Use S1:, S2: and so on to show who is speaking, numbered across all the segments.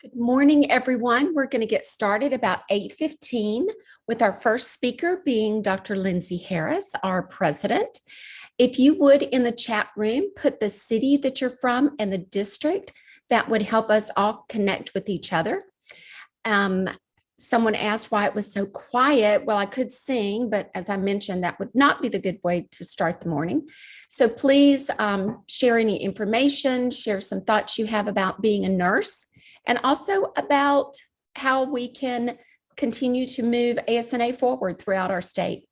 S1: Good morning, everyone. We're going to get started about 8:15 with our first speaker being Dr. Lindsay Harris, our president. If you would, in the chat room, put the city that you're from and the district, that would help us all connect with each other. Someone asked why it was so quiet. Well, I could sing, but as I mentioned, that would not be the good way to start the morning. So please share any information, share some thoughts you have about being a nurse, and also about how we can continue to move ASNA forward throughout our state.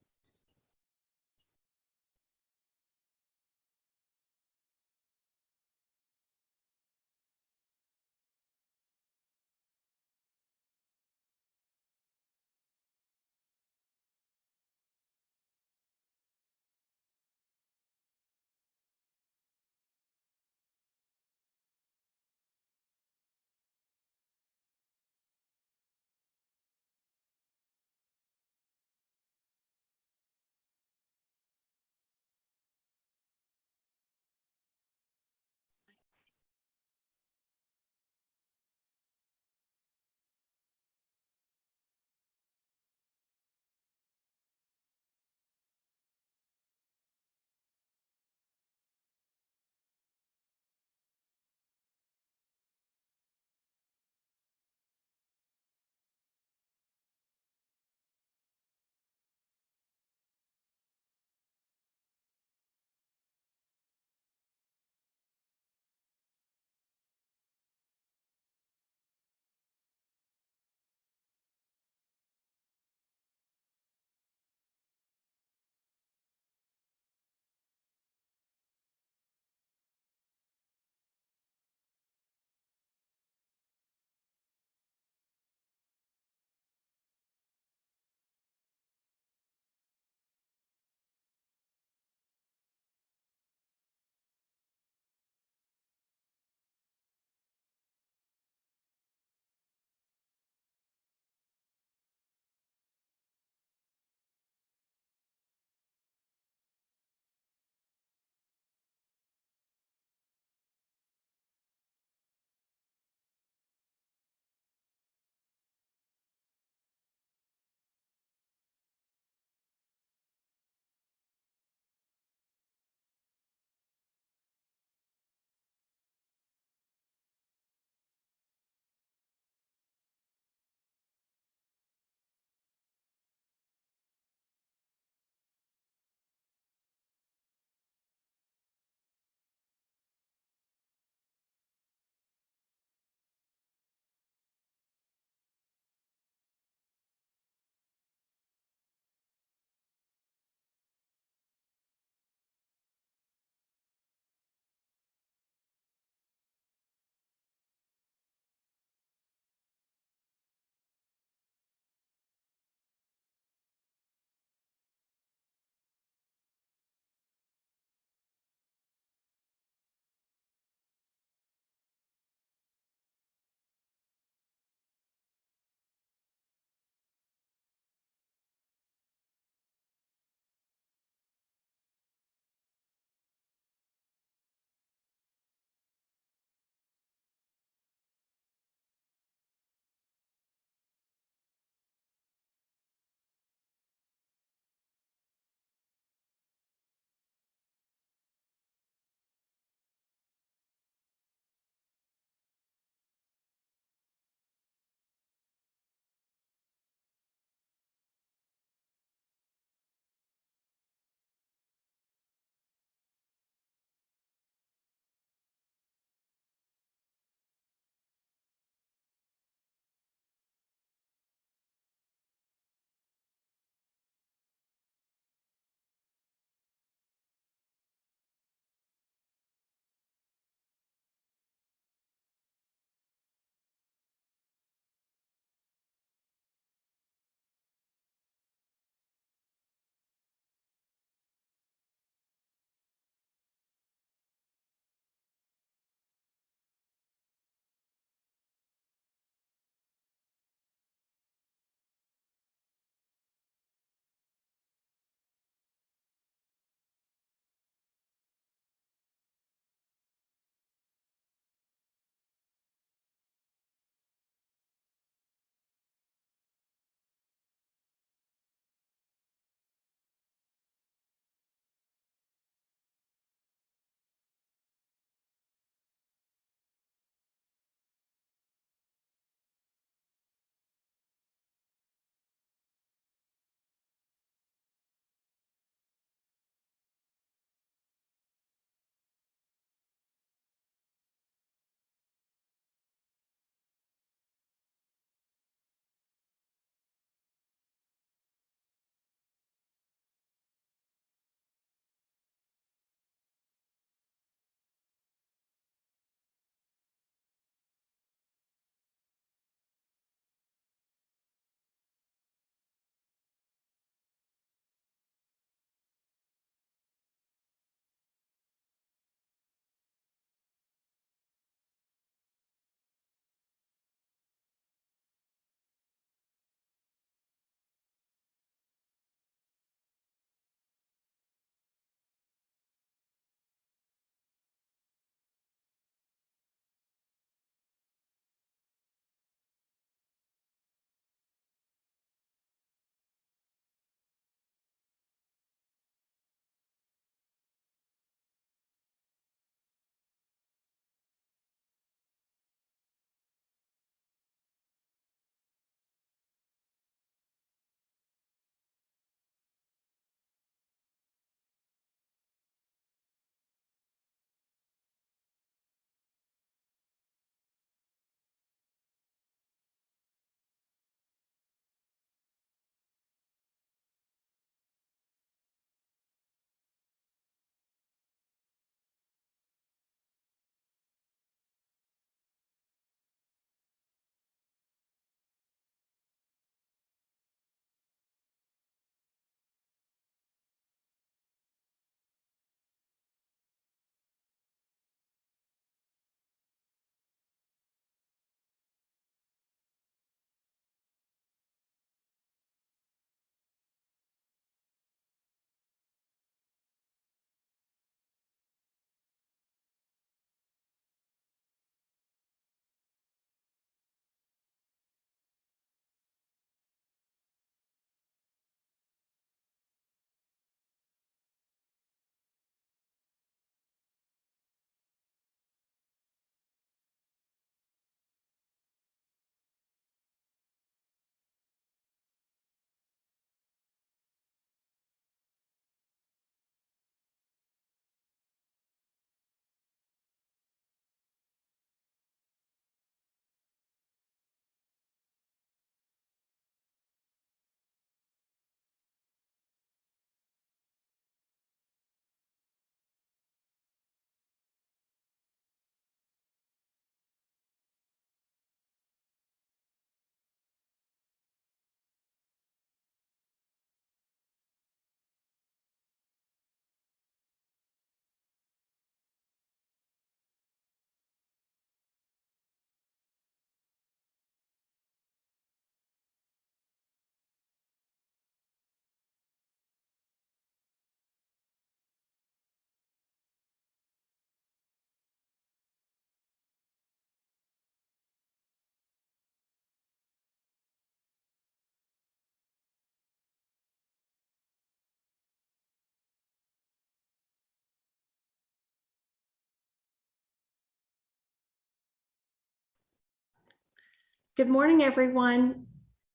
S2: Good morning, everyone.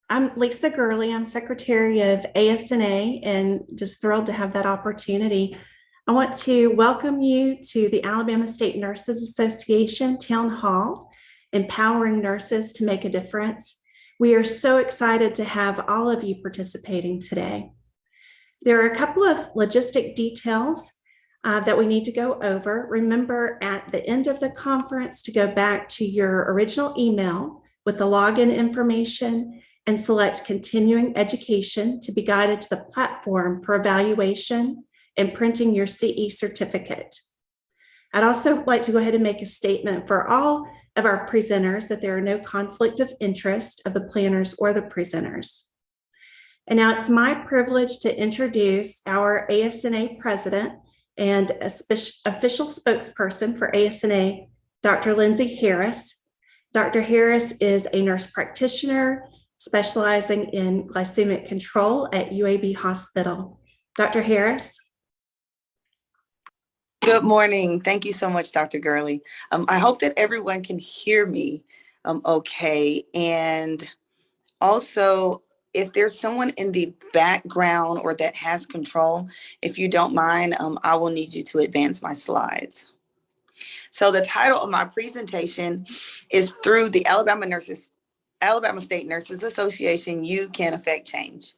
S2: I'm Lisa Gurley. I'm Secretary of ASNA and just thrilled to have that opportunity. I want to welcome you to the Alabama State Nurses Association Town Hall, Empowering Nurses to Make a Difference. We are so excited to have all of you participating today. There are a couple of logistic details that we need to go over. Remember at the end of the conference to go back to your original email with the login information and select continuing education to be guided to the platform for evaluation and printing your CE certificate. I'd also like to go ahead and make a statement for all of our presenters that there are no conflict of interest of the planners or the presenters. And now it's my privilege to introduce our ASNA president and official spokesperson for ASNA, Dr. Lindsay Harris. Dr. Harris is a nurse practitioner specializing in glycemic control at UAB Hospital. Dr. Harris.
S3: Good morning. Thank you so much, Dr. Gurley. I hope that everyone can hear me okay. And also, if there's someone in the background or that has control, if you don't mind, I will need you to advance my slides. So the title of my presentation is through the Alabama State Nurses Association, You Can Affect Change.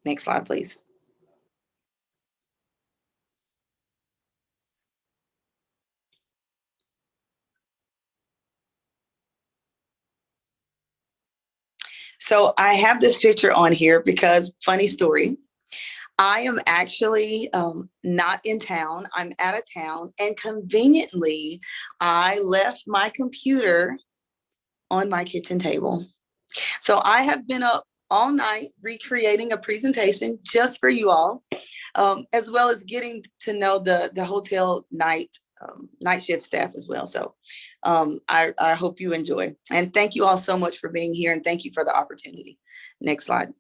S3: Next slide, please. So I have this picture on here because, funny story, I am actually not in town. I'm out of town, and conveniently, I left my computer on my kitchen table. So I have been up all night recreating a presentation just for you all, as well as getting to know the hotel night shift staff as well. So I hope you enjoy. And thank you all so much for being here, and thank you for the opportunity. Next slide.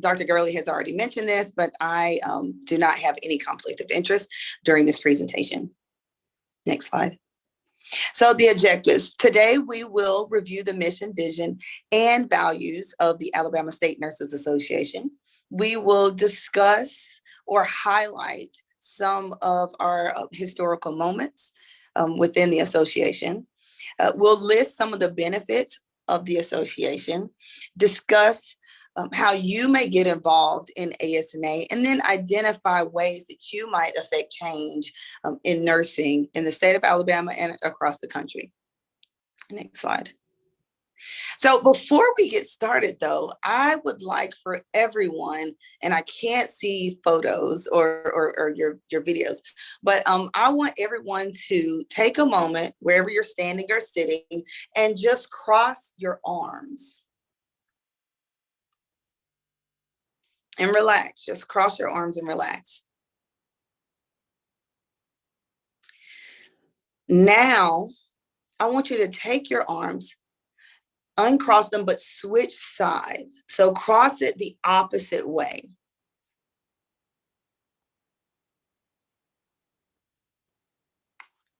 S3: Dr. Gurley has already mentioned this, but I do not have any conflict of interest during this presentation. Next slide. So the objectives. Today, we will review the mission, vision, and values of the Alabama State Nurses Association. We will discuss or highlight some of our historical moments within the association. We'll list some of the benefits of the association, discuss how you may get involved in ASNA, and then identify ways that you might affect change in nursing in the state of Alabama and across the country. Next slide. So before we get started, though, I would like for everyone, and I can't see photos or your videos, but I want everyone to take a moment wherever you're standing or sitting and just cross your arms. And relax, just cross your arms and relax. Now, I want you to take your arms, uncross them, but switch sides. So cross it the opposite way.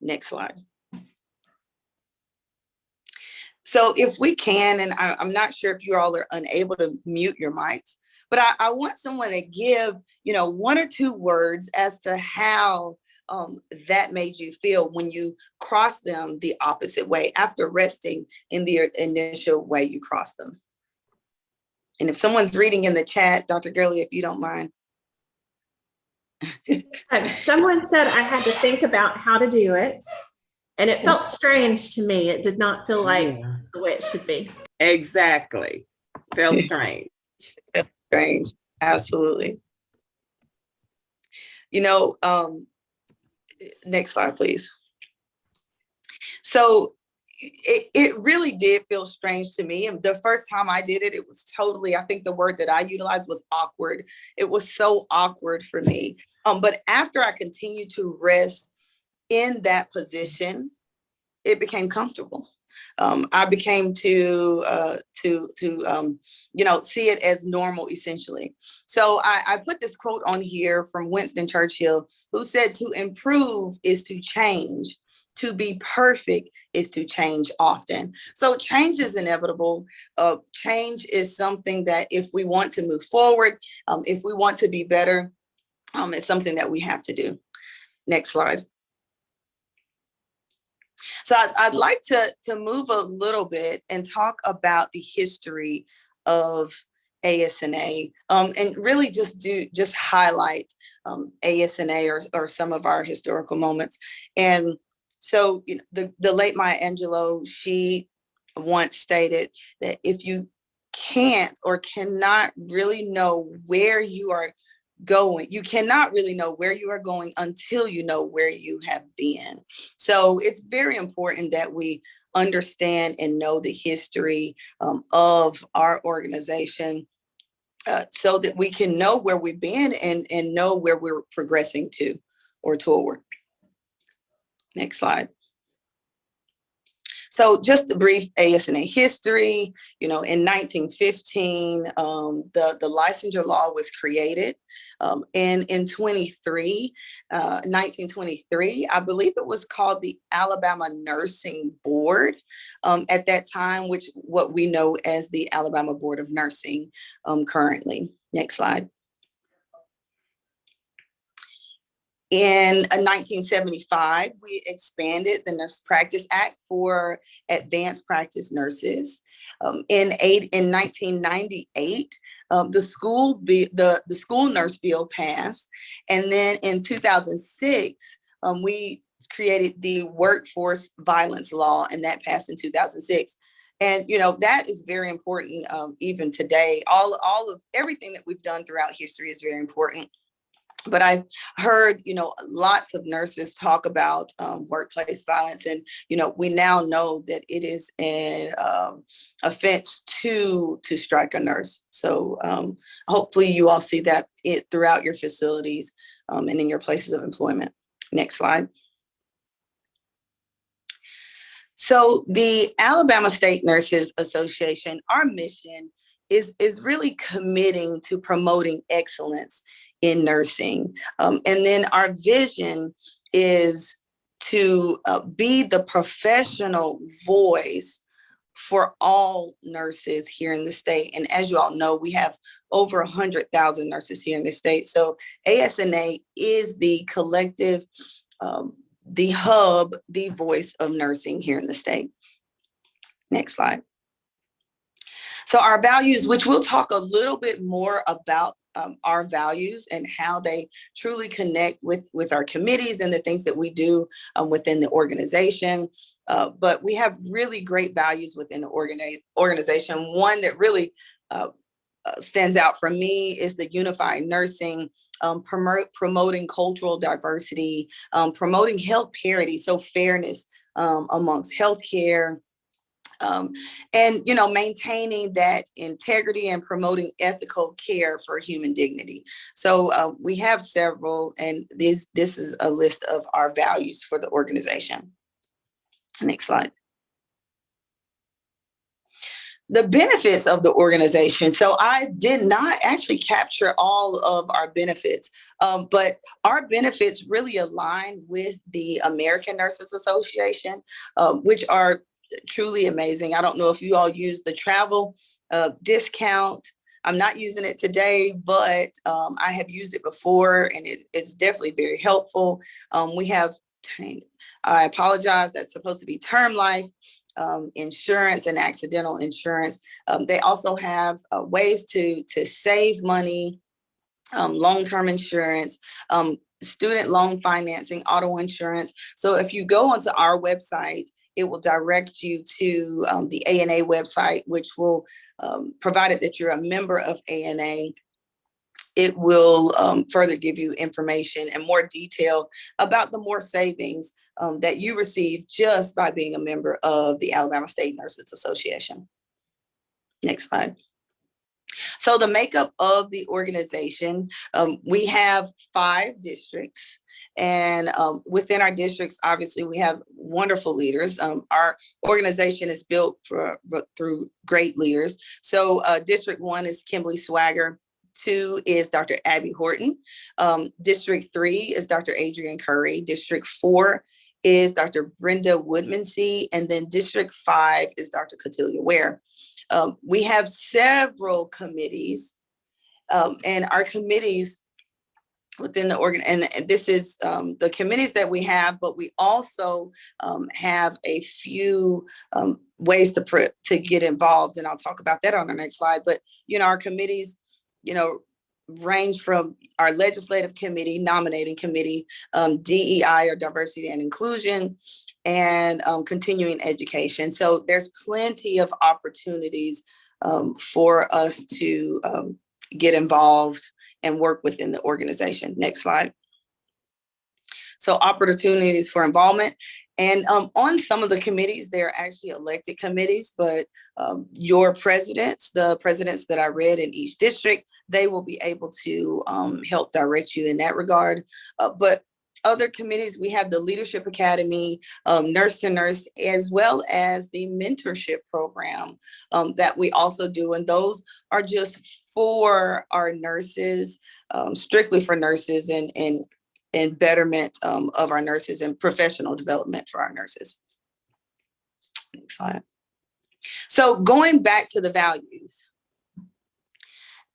S3: Next slide. So if we can, and I'm not sure if you all are unable to mute your mics, but I want someone to give, 1 or 2 words as to how that made you feel when you cross them the opposite way after resting in the initial way you cross them. And if someone's reading in the chat, Dr. Gurley, if you don't mind.
S2: Someone said I had to think about how to do it, and it felt strange to me. It did not feel like the way it should be.
S4: Exactly. Felt strange.
S3: Strange. Absolutely. Next slide, please. So it really did feel strange to me. And the first time I did it, it was totally, I think the word that I utilized was awkward. It was so awkward for me. But after I continued to rest in that position, it became comfortable. I became to see it as normal, essentially. So I put this quote on here from Winston Churchill, who said, "To improve is to change. To be perfect is to change often. So change is inevitable. Change is something that if we want to move forward, if we want to be better, it's something that we have to do. Next slide. So I'd like to move a little bit and talk about the history of ASNA, and really just highlight ASNA or some of our historical moments. And so the late Maya Angelou, she once stated that if you can't or cannot really know where you are going, you cannot really know where you are going until you know where you have been. So it's very important that we understand and know the history of our organization, so that we can know where we've been and know where we're progressing to or toward. Next slide. So just a brief ASNA history. In 1915, the licensure law was created. And in 1923, I believe it was called the Alabama Nursing Board at that time, which what we know as the Alabama Board of Nursing currently. Next slide. In 1975, we expanded the Nurse Practice Act for advanced practice nurses. In 1998, the school nurse bill passed, and then in 2006, we created the workforce violence law, and that passed in 2006. And that is very important even today. All of everything that we've done throughout history is very important. But I've heard, lots of nurses talk about workplace violence, and we now know that it is an offense to strike a nurse. So hopefully you all see that throughout your facilities and in your places of employment. Next slide. So the Alabama State Nurses Association, our mission is really committing to promoting excellence in nursing. And then our vision is to be the professional voice for all nurses here in the state. And as you all know, we have over 100,000 nurses here in the state. So ASNA is the collective, the hub, the voice of nursing here in the state. Next slide. So our values, which we'll talk a little bit more about our values and how they truly connect with our committees and the things that we do within the organization. But we have really great values within the organization. One that really stands out for me is the unified nursing, promoting cultural diversity, promoting health parity, so fairness amongst healthcare. And maintaining that integrity and promoting ethical care for human dignity. So we have several, and this is a list of our values for the organization. Next slide. The benefits of the organization. So I did not actually capture all of our benefits, but our benefits really align with the American Nurses Association, which are truly amazing. I don't know if you all use the travel discount. I'm not using it today, but I have used it before, and it's definitely very helpful. We have, I apologize, that's supposed to be term life insurance and accidental insurance. They also have ways to save money, long-term insurance, student loan financing, auto insurance. So if you go onto our website, it will direct you to the ANA website, which will, provided that you're a member of ANA, it will further give you information and more detail about the more savings that you receive just by being a member of the Alabama State Nurses Association. Next slide. So the makeup of the organization, we have 5 districts. And within our districts, obviously, we have wonderful leaders. Our organization is built through great leaders. So District 1 is Kimberly Swagger. 2 is Dr. Abby Horton. District 3 is Dr. Adrian Curry. District 4 is Dr. Brenda Woodmansee, and then District 5 is Dr. Catilia Ware. We have several committees, and our committees within the organ, and this is the committees that we have, but we also have a few ways to get involved, and I'll talk about that on the next slide. But our committees, range from our legislative committee, nominating committee, DEI or diversity and inclusion, and continuing education. So there's plenty of opportunities for us to get involved and work within the organization. Next slide. So opportunities for involvement. And on some of the committees, they're actually elected committees, but your presidents, the presidents that I read in each district, they will be able to help direct you in that regard. But other committees, we have the Leadership Academy, Nurse to Nurse, as well as the mentorship program that we also do. And those are just for our nurses, strictly for nurses and betterment of our nurses and professional development for our nurses. Next slide. So going back to the values,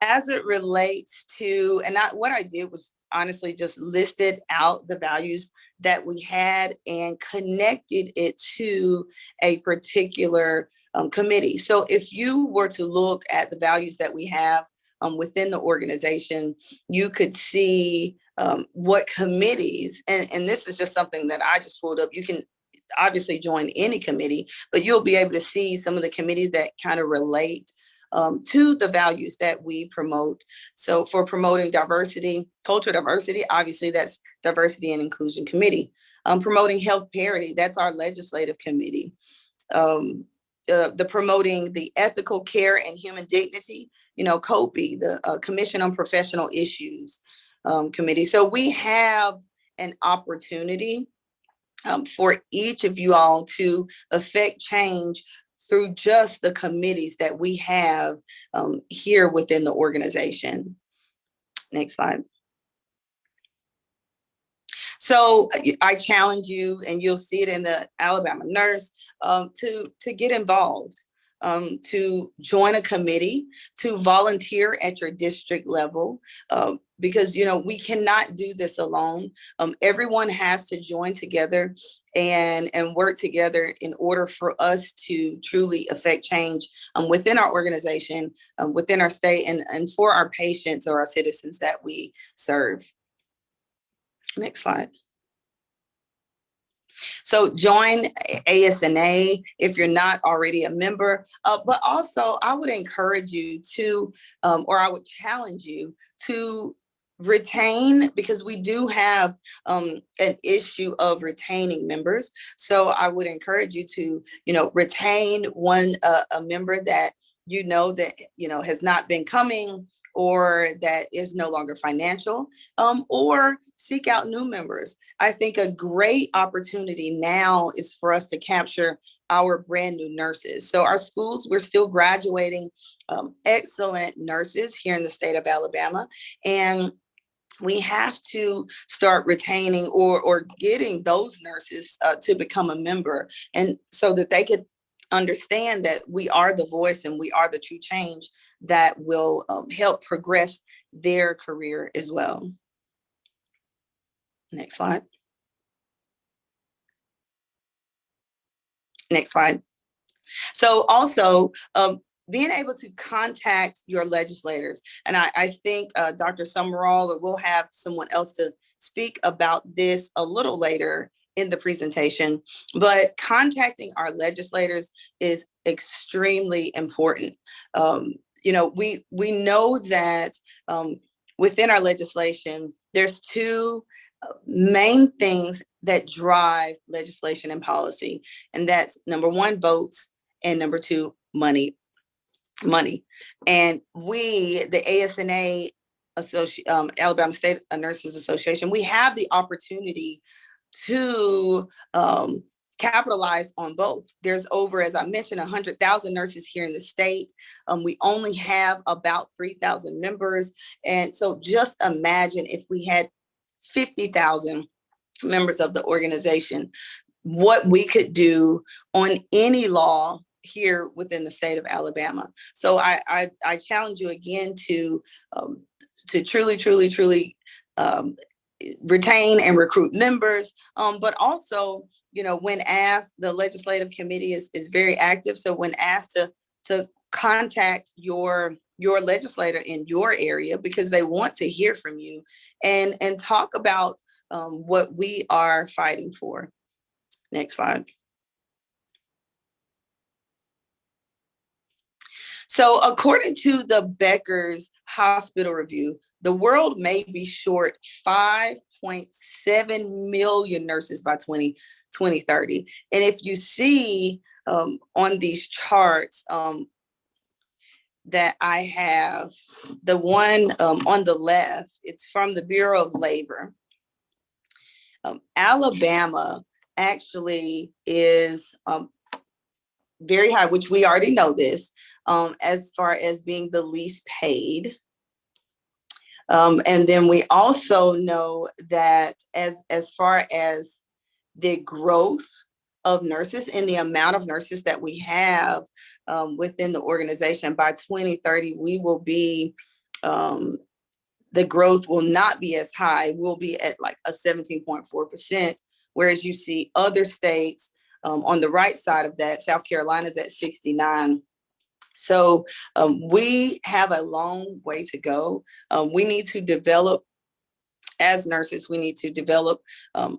S3: as it relates to, and what I did was honestly just listed out the values that we had and connected it to a particular committee. So if you were to look at the values that we have within the organization, you could see what committees, and this is just something that I just pulled up. You can obviously join any committee, but you'll be able to see some of the committees that kind of relate to the values that we promote. So for promoting diversity, cultural diversity, obviously that's Diversity and Inclusion Committee. Promoting health parity, that's our legislative committee. The promoting the ethical care and human dignity, COPE, the Commission on Professional Issues committee. So we have an opportunity for each of you all to affect change through just the committees that we have here within the organization. Next slide. So I challenge you, and you'll see it in the Alabama Nurse, to get involved, to join a committee, to volunteer at your district level, because we cannot do this alone. Everyone has to join together and work together in order for us to truly affect change within our organization, within our state, and for our patients or our citizens that we serve. Next slide. So join ASNA if you're not already a member, but also I would encourage you to, or I would challenge you to retain, because we do have an issue of retaining members. So I would encourage you to, retain a member that that has not been coming, or that is no longer financial, or seek out new members. I think a great opportunity now is for us to capture our brand new nurses. So our schools, we're still graduating excellent nurses here in the state of Alabama, and we have to start retaining or getting those nurses to become a member, and so that they could understand that we are the voice and we are the true change that will help progress their career as well. Next slide. Next slide. So also being able to contact your legislators. And I think Dr. Summerall, or we'll have someone else to speak about this a little later in the presentation, but contacting our legislators is extremely important. We know that within our legislation, there's two main things that drive legislation and policy, and that's number one, votes, and number two, money. And we, the ASNA, Alabama State Nurses Association, we have the opportunity to capitalize on both. There's over, as I mentioned, 100,000 nurses here in the state. We only have about 3,000 members. And so just imagine if we had 50,000 members of the organization what we could do on any law here within the state of Alabama. So I challenge you again to truly retain and recruit members, but also, when asked, the legislative committee is very active. So when asked to contact your legislator in your area, because they want to hear from you and talk about what we are fighting for. Next slide. So according to the Becker's Hospital Review, the world may be short 5.7 million nurses by 2030. And if you see on these charts that I have, the one on the left, it's from the Bureau of Labor. Alabama actually is very high, which we already know this, as far as being the least paid. And then we also know that as far as the growth of nurses and the amount of nurses that we have within the organization, by 2030, we will be, the growth will not be as high. We'll be at like a 17.4%, whereas you see other states on the right side of that, South Carolina is at 69. So we have a long way to go. We need to develop, as nurses, we need to develop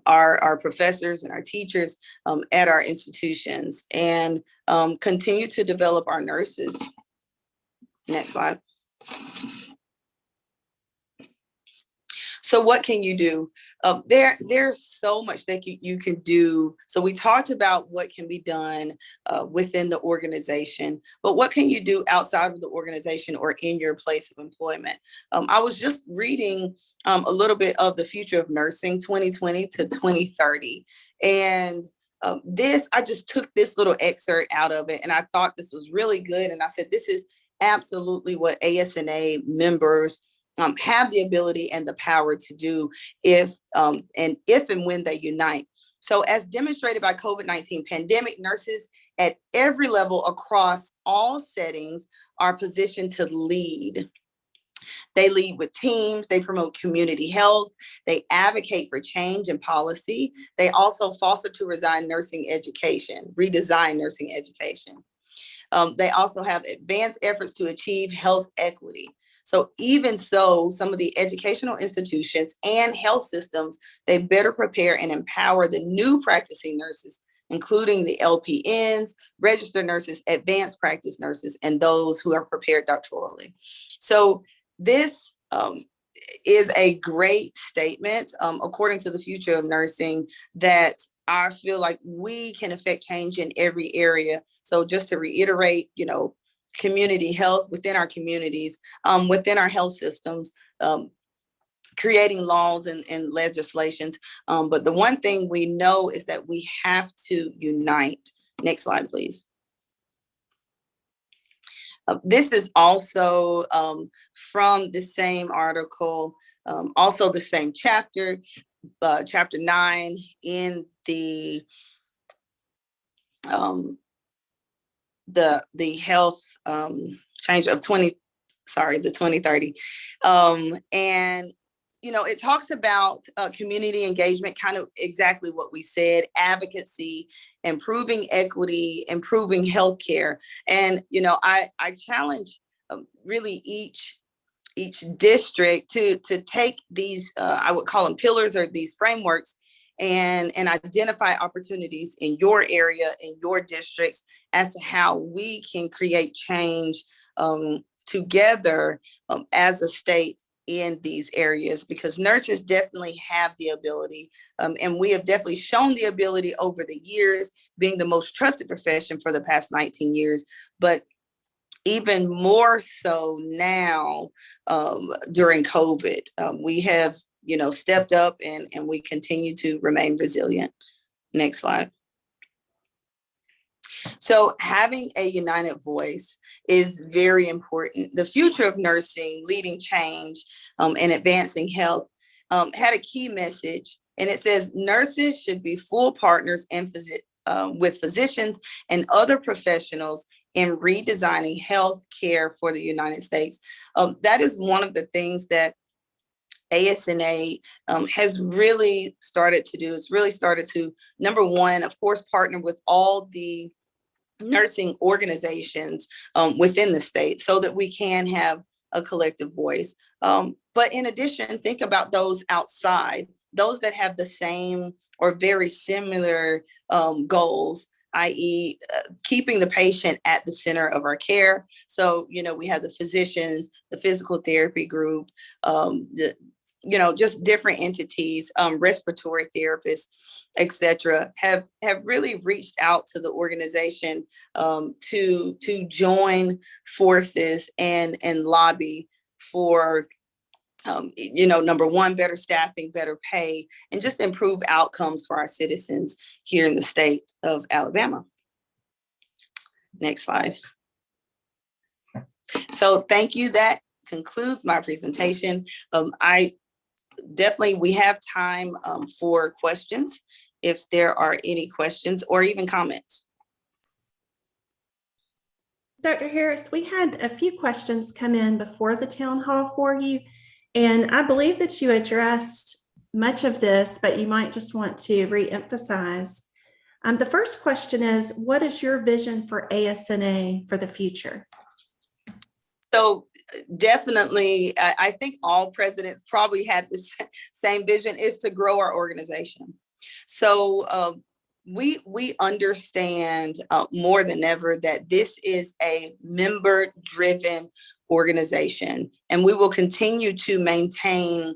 S3: our professors and our teachers at our institutions, and continue to develop our nurses. Next slide. So what can you do? There's so much that you can do. So we talked about what can be done within the organization, but what can you do outside of the organization or in your place of employment? I was just reading a little bit of the Future of Nursing 2020 to 2030. And I just took this little excerpt out of it, and I thought this was really good. And I said, this is absolutely what ASNA members have the ability and the power to do if and when they unite. So as demonstrated by COVID-19 pandemic, nurses at every level across all settings are positioned to lead. They lead with teams, they promote community health, they advocate for change and policy. They also foster to redesign nursing education. They also have advanced efforts to achieve health equity. So even so, some of the educational institutions and health systems, they better prepare and empower the new practicing nurses, including the LPNs, registered nurses, advanced practice nurses, and those who are prepared doctorally. So this is a great statement, according to the Future of Nursing, that I feel like we can affect change in every area. So just to reiterate, community health within our communities, within our health systems, creating laws and legislations. But the one thing we know is that we have to unite. Next slide, please. This is also from the same article, also the same chapter, chapter 9 in the health change of the 2030. And, it talks about community engagement, kind of exactly what we said, advocacy, improving equity, improving healthcare. And, I challenge really each district to take these, I would call them pillars or these frameworks, and identify opportunities in your area, in your districts, as to how we can create change together as a state in these areas, because nurses definitely have the ability, and we have definitely shown the ability over the years, being the most trusted profession for the past 19 years, but even more so now during COVID. We have stepped up and we continue to remain resilient. Next slide. So having a united voice is very important. The Future of Nursing, Leading Change and Advancing Health had a key message And it says nurses should be full partners and with physicians and other professionals in redesigning health care for the United States. That is one of the things that ASNA has really started to do. It's really started to, number one, of course, partner with all the nursing organizations within the state so that we can have a collective voice. But in addition, think about those outside, those that have the same or very similar goals, i.e. Keeping the patient at the center of our care. So, we have the physicians, the physical therapy group, just different entities, respiratory therapists, et cetera, have really reached out to the organization to join forces and lobby for, number one, better staffing, better pay, and just improve outcomes for our citizens here in the state of Alabama. Next slide. So thank you. That concludes my presentation. We have time for questions, if there are any questions or even comments.
S2: Dr. Harris, we had a few questions come in before the town hall for you, and I believe that you addressed much of this, but you might just want to re-emphasize. The first question is, what is your vision for ASNA for the future?
S3: So definitely, I think all presidents probably had the same vision, is to grow our organization. So we understand more than ever that this is a member-driven organization, and we will continue to maintain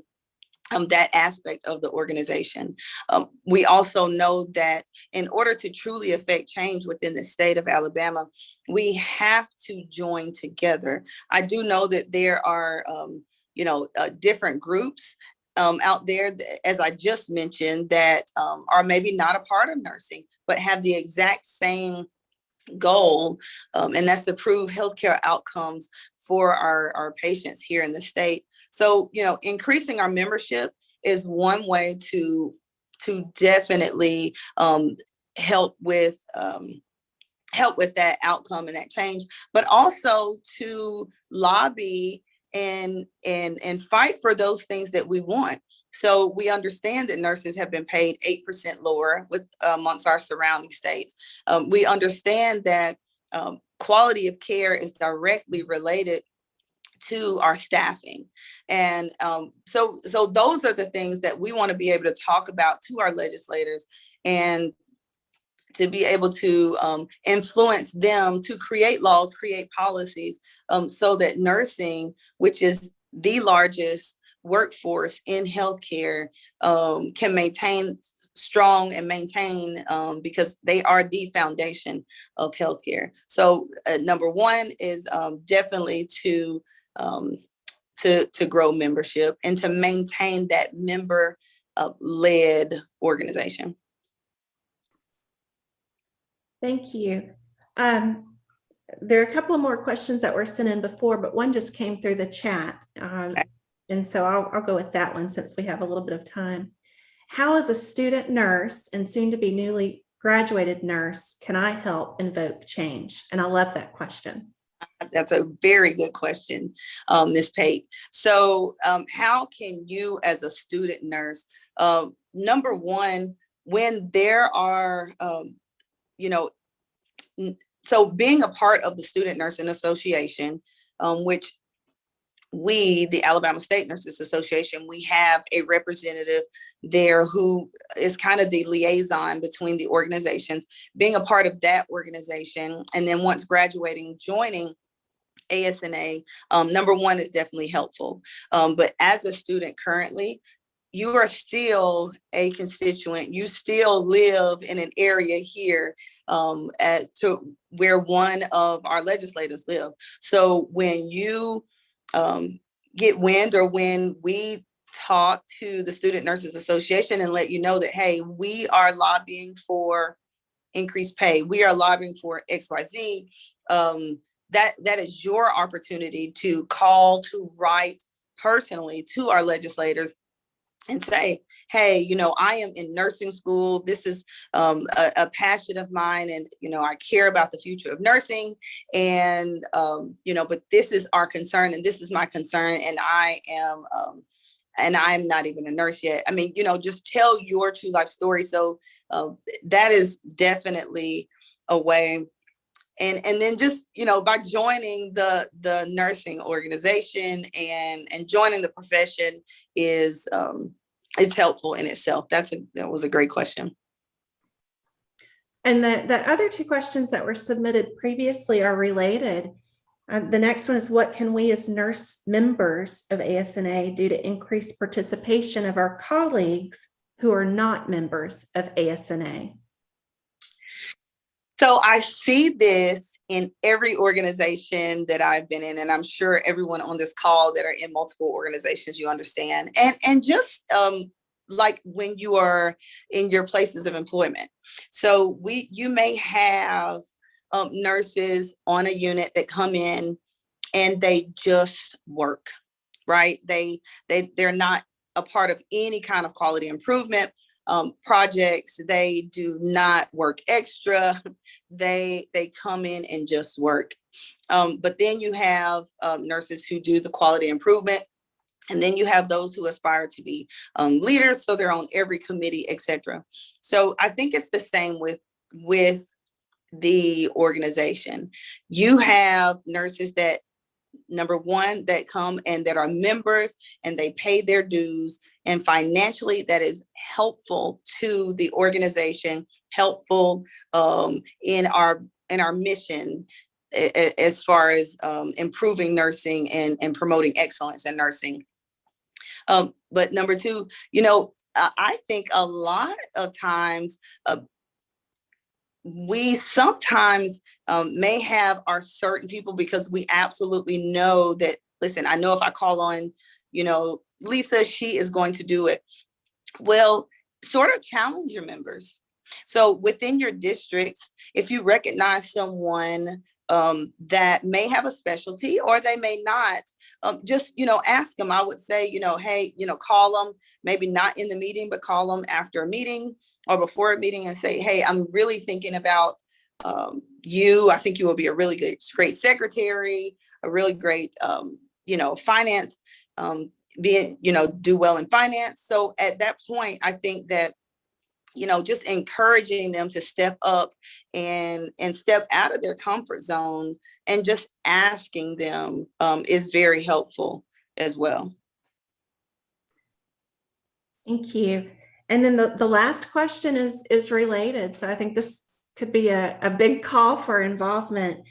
S3: that aspect of the organization. We also know that in order to truly affect change within the state of Alabama, we have to join together. I do know that there are, different groups out there, as I just mentioned, that are maybe not a part of nursing, but have the exact same goal, and that's to prove healthcare outcomes for our patients here in the state. So, increasing our membership is one way to definitely help with that outcome and that change, but also to lobby and fight for those things that we want. So we understand that nurses have been paid 8% lower amongst our surrounding states. We understand that quality of care is directly related to our staffing. And so those are the things that we want to be able to talk about to our legislators, and to be able to influence them to create laws, create policies, so that nursing, which is the largest workforce in healthcare, can maintain strong and maintain, because they are the foundation of healthcare. So number one is definitely to grow membership and to maintain that member led organization.
S2: Thank you. There are a couple of more questions that were sent in before, but one just came through the chat. And so I'll go with that one since we have a little bit of time. How, as a student nurse and soon to be newly graduated nurse, can I help invoke change? And I love that question.
S3: That's a very good question, Ms. Pate. So how can you, as a student nurse, number one, when there are, so being a part of the Student Nursing Association, which we, the Alabama State Nurses Association, we have a representative there who is kind of the liaison between the organizations. Being a part of that organization, and then once graduating, joining ASNA, number one, is definitely helpful. But as a student currently, you are still a constituent. You still live in an area here to where one of our legislators live. So when you get wind, or when we talk to the Student Nurses Association and let you know that, hey, we are lobbying for increased pay, we are lobbying for XYZ, that is your opportunity to call, to write personally to our legislators and say, hey, I am in nursing school. This is a passion of mine. And, I care about the future of nursing. And, but this is our concern and this is my concern. And I'm not even a nurse yet. I mean, just tell your true life story. So that is definitely a way. And then just, by joining the nursing organization and joining the profession is, it's helpful in itself. That was a great question.
S2: And the other two questions that were submitted previously are related. The next one is, what can we as nurse members of ASNA do to increase participation of our colleagues who are not members of ASNA?
S3: So I see this in every organization that I've been in, and I'm sure everyone on this call that are in multiple organizations, you understand. And just like when you are in your places of employment. So you may have nurses on a unit that come in and they just work, right? They're not a part of any kind of quality improvement projects. They do not work extra. They come in and just work. But then you have nurses who do the quality improvement. And then you have those who aspire to be leaders. So they're on every committee, etc. So I think it's the same with the organization. You have nurses that, number one, that come and that are members and they pay their dues, and financially that is helpful to the organization, helpful in our mission as far as improving nursing and promoting excellence in nursing. But number two, I think a lot of times we sometimes may have our certain people, because we absolutely know that, listen, I know if I call on, Lisa, she is going to do it. Well, sort of challenge your members. So within your districts, if you recognize someone that may have a specialty or they may not, just, ask them. I would say, hey, call them, maybe not in the meeting, but call them after a meeting or before a meeting and say, hey, I'm really thinking about you. I think you will be a really great secretary, a really great, finance, do well in finance. So at that point, I think that, just encouraging them to step up and step out of their comfort zone and just asking them is very helpful as well.
S2: Thank you. And then the last question is related. So I think this could be a big call for involvement.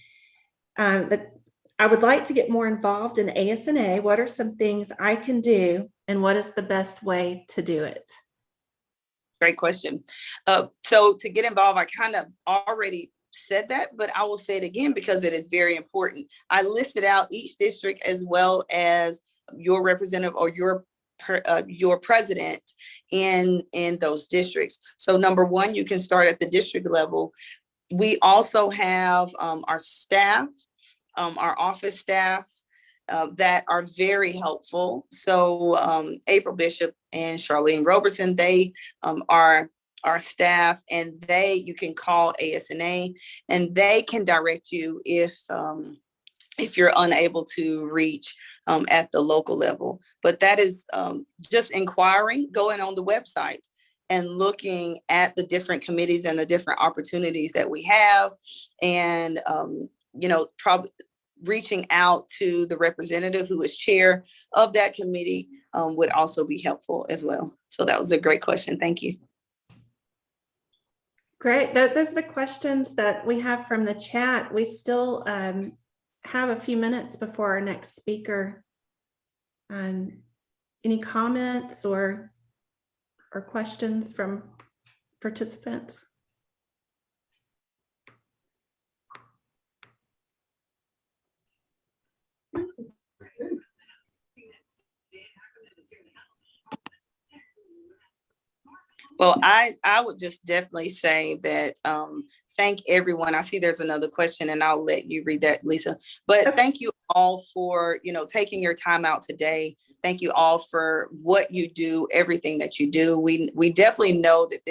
S2: But I would like to get more involved in ASNA. What are some things I can do, and what is the best way to do it?
S3: Great question. So to get involved, I kind of already said that, but I will say it again because it is very important. I listed out each district as well as your representative or your president in those districts. So number one, you can start at the district level. We also have our staff, our office staff that are very helpful. So April Bishop and Charlene Robertson, they are our staff, and you can call ASNA and they can direct you if you're unable to reach at the local level. But that is just inquiring, going on the website and looking at the different committees and the different opportunities that we have, and probably reaching out to the representative who is chair of that committee would also be helpful as well. So that was a great question. Thank you.
S2: Great. Those are the questions that we have from the chat. We still have a few minutes before our next speaker. Any comments or questions from participants?
S3: Well, I would just definitely say that thank everyone. I see there's another question and I'll let you read that, Lisa. But thank you all for, taking your time out today Thank you all for what you do, everything that you do. We definitely know that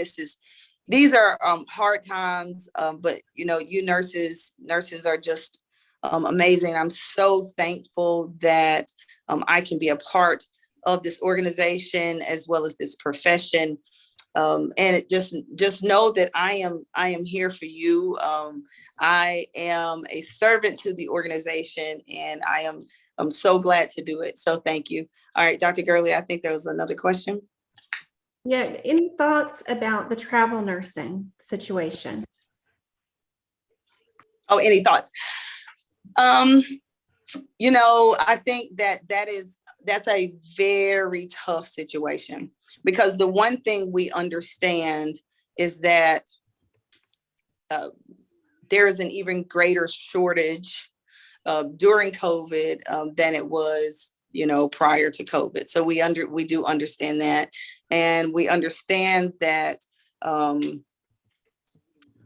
S3: these are hard times, but you nurses are just amazing. I'm so thankful that I can be a part of this organization as well as this profession. And it just know that I am here for you. I am a servant to the organization, and I'm so glad to do it. So thank you. All right, Dr. Gurley, I think there was another question.
S2: Yeah, any thoughts about the travel nursing situation?
S3: Oh, any thoughts? I think that's a very tough situation, because the one thing we understand is that there is an even greater shortage during COVID than it was, prior to COVID. So we do understand that, and we understand that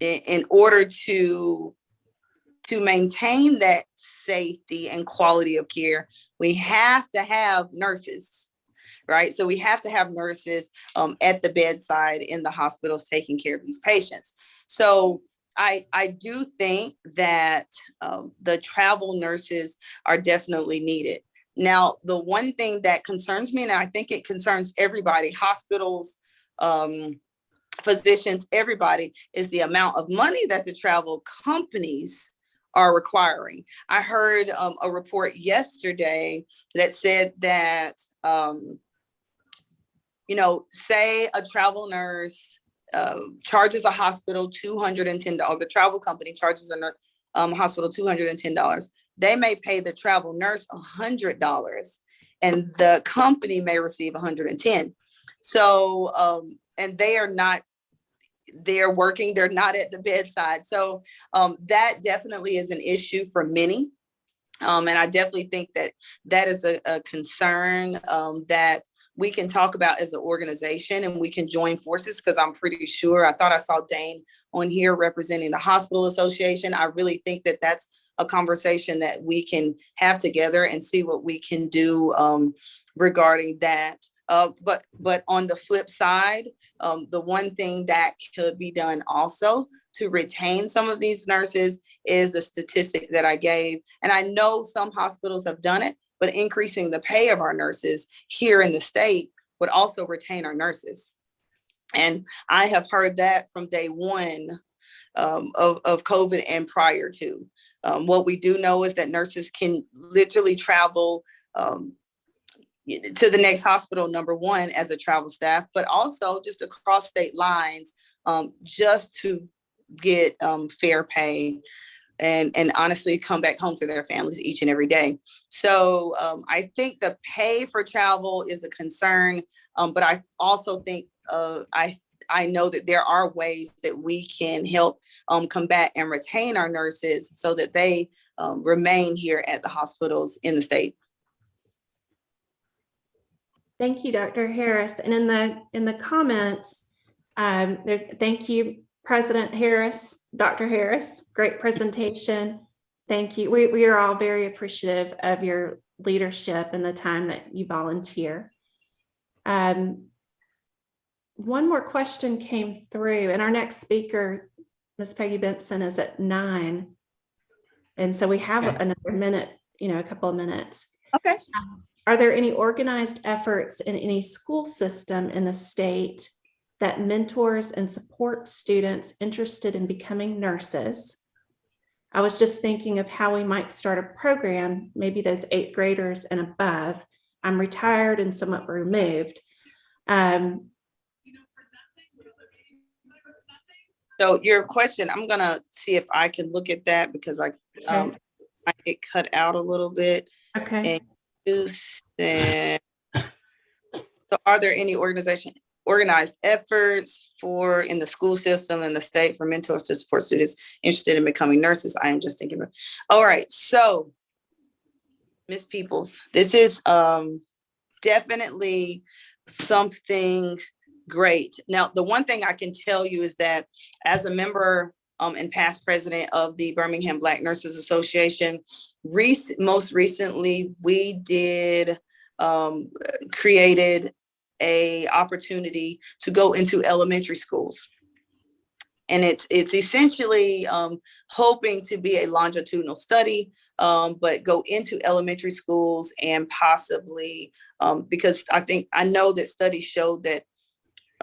S3: in order to maintain that safety and quality of care, we have to have nurses, right? So we have to have nurses at the bedside in the hospitals taking care of these patients. So I do think that the travel nurses are definitely needed. Now, the one thing that concerns me, and I think it concerns everybody, hospitals, physicians, everybody, is the amount of money that the travel companies are requiring. I heard a report yesterday that said that, say a travel nurse charges a hospital $210. The travel company charges a hospital $210. They may pay the travel nurse $100, and the company may receive $110. So, and they are not, they're working, they're not at the bedside. So that definitely is an issue for many. And I definitely think that is a concern that we can talk about as an organization, and we can join forces, because I'm pretty sure, I thought I saw Dane on here representing the Hospital Association. I really think that that's a conversation that we can have together and see what we can do regarding that. But on the flip side, the one thing that could be done also to retain some of these nurses is the statistic that I gave. And I know some hospitals have done it, but increasing the pay of our nurses here in the state would also retain our nurses. And I have heard that from day one of COVID and prior to. What we do know is that nurses can literally travel to the next hospital, number one, as a travel staff, but also just across state lines, just to get fair pay and honestly come back home to their families each and every day. So I think the pay for travel is a concern, but I also think I know that there are ways that we can help combat and retain our nurses so that they remain here at the hospitals in the state.
S2: Thank you, Dr. Harris. And in the comments, thank you, President Harris, Dr. Harris, great presentation. Thank you. We are all very appreciative of your leadership and the time that you volunteer. One more question came through, and our next speaker, Ms. Peggy Benson, is at 9. And so we have another minute, a couple of minutes.
S1: Okay.
S2: Are there any organized efforts in any school system in the state that mentors and supports students interested in becoming nurses? I was just thinking of how we might start a program, maybe those 8th graders and above. I'm retired and somewhat removed.
S3: So your question, I'm gonna see if I can look at that, because I get cut out a little bit.
S2: Okay.
S3: And you said, so are there any organized efforts in the school system and the state for mentors to support students interested in becoming nurses? I am just thinking about. All right, so Ms. Peoples, this is definitely something great. Now, the one thing I can tell you is that as a member and past president of the Birmingham Black Nurses Association, most recently we did created a opportunity to go into elementary schools. And it's essentially hoping to be a longitudinal study, but go into elementary schools and possibly, because I know that studies show that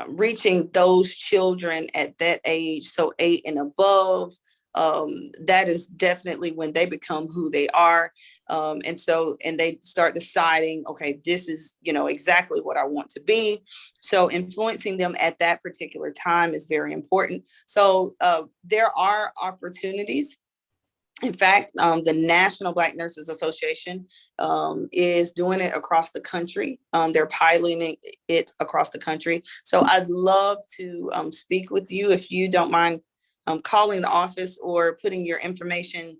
S3: reaching those children at that age, so 8 and above, that is definitely when they become who they are. And they start deciding, okay, this is, exactly what I want to be. So influencing them at that particular time is very important. So there are opportunities. In fact, the National Black Nurses Association is doing it across the country. They're piloting it across the country. So I'd love to speak with you if you don't mind calling the office or putting your information.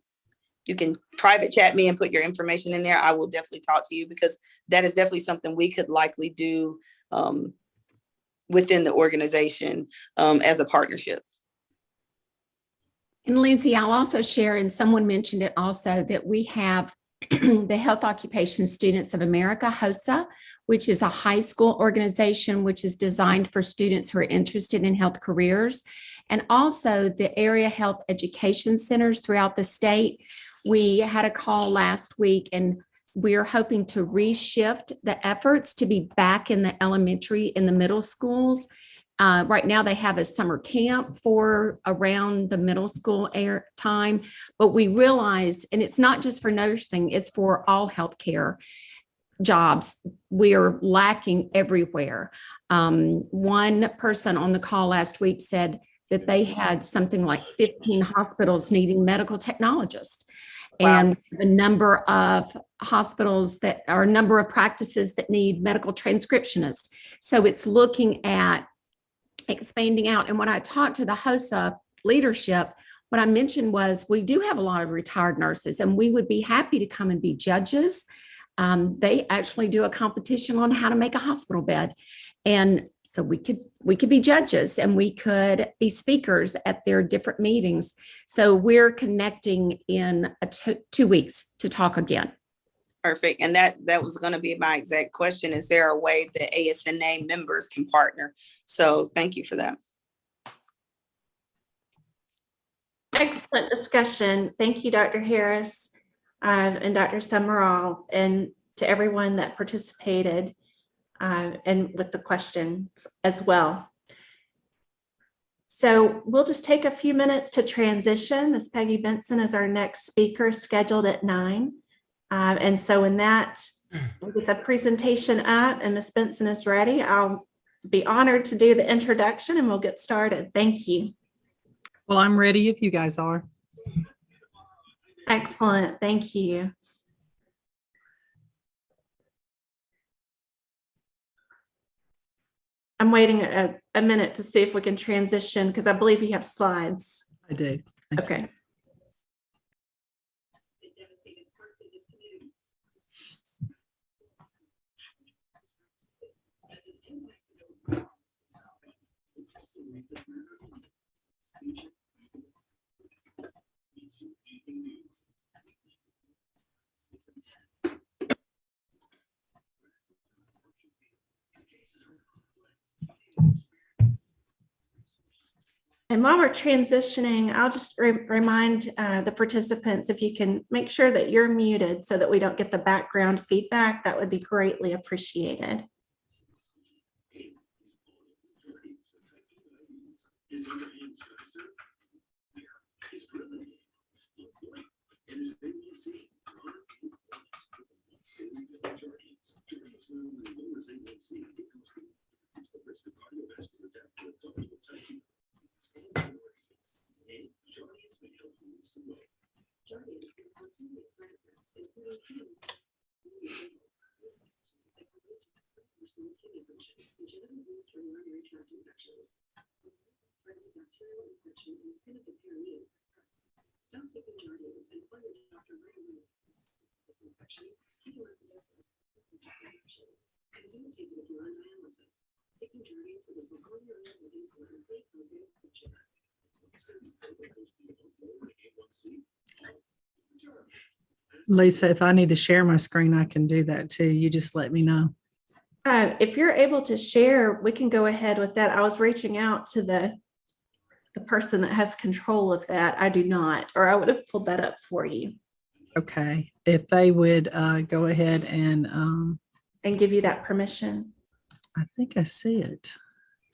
S3: You can private chat me and put your information in there. I will definitely talk to you, because that is definitely something we could likely do within the organization as a partnership.
S1: And Lindsay, I'll also share, and someone mentioned it also, that we have the Health Occupation Students of America, HOSA, which is a high school organization which is designed for students who are interested in health careers, and also the area health education centers throughout the state. We had a call last week, and we're hoping to reshift the efforts to be back in the elementary, in the middle schools. Right now they have a summer camp for around the middle school time, but we realize, and it's not just for nursing, it's for all healthcare jobs. We are lacking everywhere. One person on the call last week said that they had something like 15 hospitals needing medical technologists.
S3: Wow.
S1: And the number of hospitals that are, number of practices that need medical transcriptionists. So it's looking at expanding out. And when I talked to the HOSA leadership, what I mentioned was we do have a lot of retired nurses, and we would be happy to come and be judges. They actually do a competition on how to make a hospital bed. And so we could be judges, and we could be speakers at their different meetings. So we're connecting in 2 weeks to talk again.
S3: Perfect. And that was going to be my exact question. Is there a way that ASNA members can partner? So thank you for that.
S2: Excellent discussion. Thank you, Dr. Harris and Dr. Summerall, and to everyone that participated and with the questions as well. So we'll just take a few minutes to transition. Ms. Peggy Benson is our next speaker, scheduled at 9. And so in that, we'll get the presentation up and Ms. Benson is ready. I'll be honored to do the introduction and we'll get started. Thank you.
S5: Well, I'm ready if you guys are.
S2: Excellent. Thank you. I'm waiting a minute to see if we can transition because I believe you have slides.
S5: I do. Thank you.
S2: Okay. And while we're transitioning, I'll just remind the participants, if you can make sure that you're muted so that we don't get the background feedback, that would be greatly appreciated.
S5: Lisa, if I need to share my screen, I can do that too. You just let me know.
S2: If you're able to share, we can go ahead with that. I was reaching out to the person that has control of that. I do not, or I would have pulled that up for you
S5: Okay. If they would go ahead and
S2: and give you that permission.
S5: I think I see it.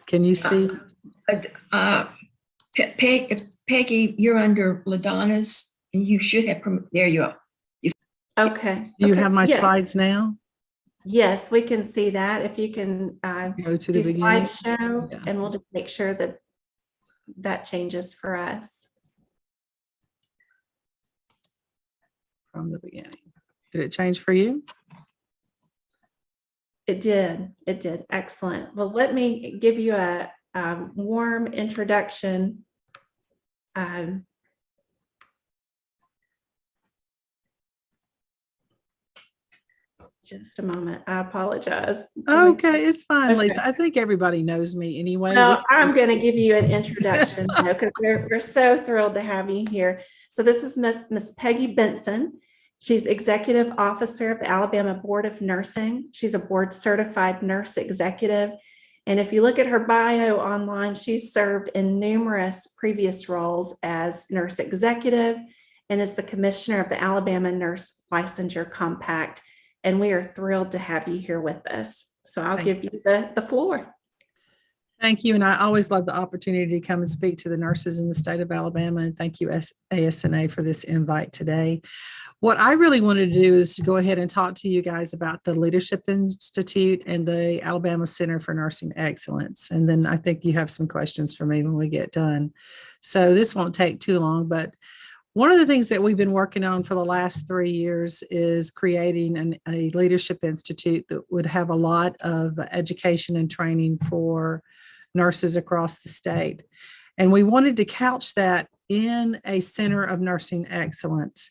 S5: Can you see?
S6: Peggy, you're under LaDonna's, and you should have, there you are.
S2: Okay.
S5: Do you
S2: Okay.
S5: have my
S2: Yeah.
S5: slides now?
S2: Yes, we can see that. If you can
S5: Go to
S2: do
S5: the beginning.
S2: slideshow,
S5: Yeah.
S2: and we'll just make sure that that changes for us.
S5: From the beginning. Did it change for you?
S2: It did. It did. Excellent. Well, let me give you a warm introduction. Just a moment. I apologize.
S5: Okay, it's fine,
S2: Okay.
S5: Lisa. I think everybody knows me anyway. We
S2: No,
S5: can
S2: I'm
S5: just-
S2: going to give you an introduction because we're so thrilled to have you here. So this is Miss Peggy Benson. She's Executive Officer of the Alabama Board of Nursing. She's a board certified nurse executive. And if you look at her bio online, she's served in numerous previous roles as nurse executive and is the commissioner of the Alabama Nurse Licensure Compact. And we are thrilled to have you here with us. So I'll
S5: Thank
S2: give you the floor.
S5: Thank you. And I always love the opportunity to come and speak to the nurses in the state of Alabama. And thank you, ASNA, for this invite today. What I really wanted to do is to go ahead and talk to you guys about the Leadership Institute and the Alabama Center for Nursing Excellence. And then I think you have some questions for me when we get done. So this won't take too long, but one of the things that we've been working on for the last 3 years is creating a Leadership Institute that would have a lot of education and training for nurses across the state. And we wanted to couch that in a Center of Nursing Excellence.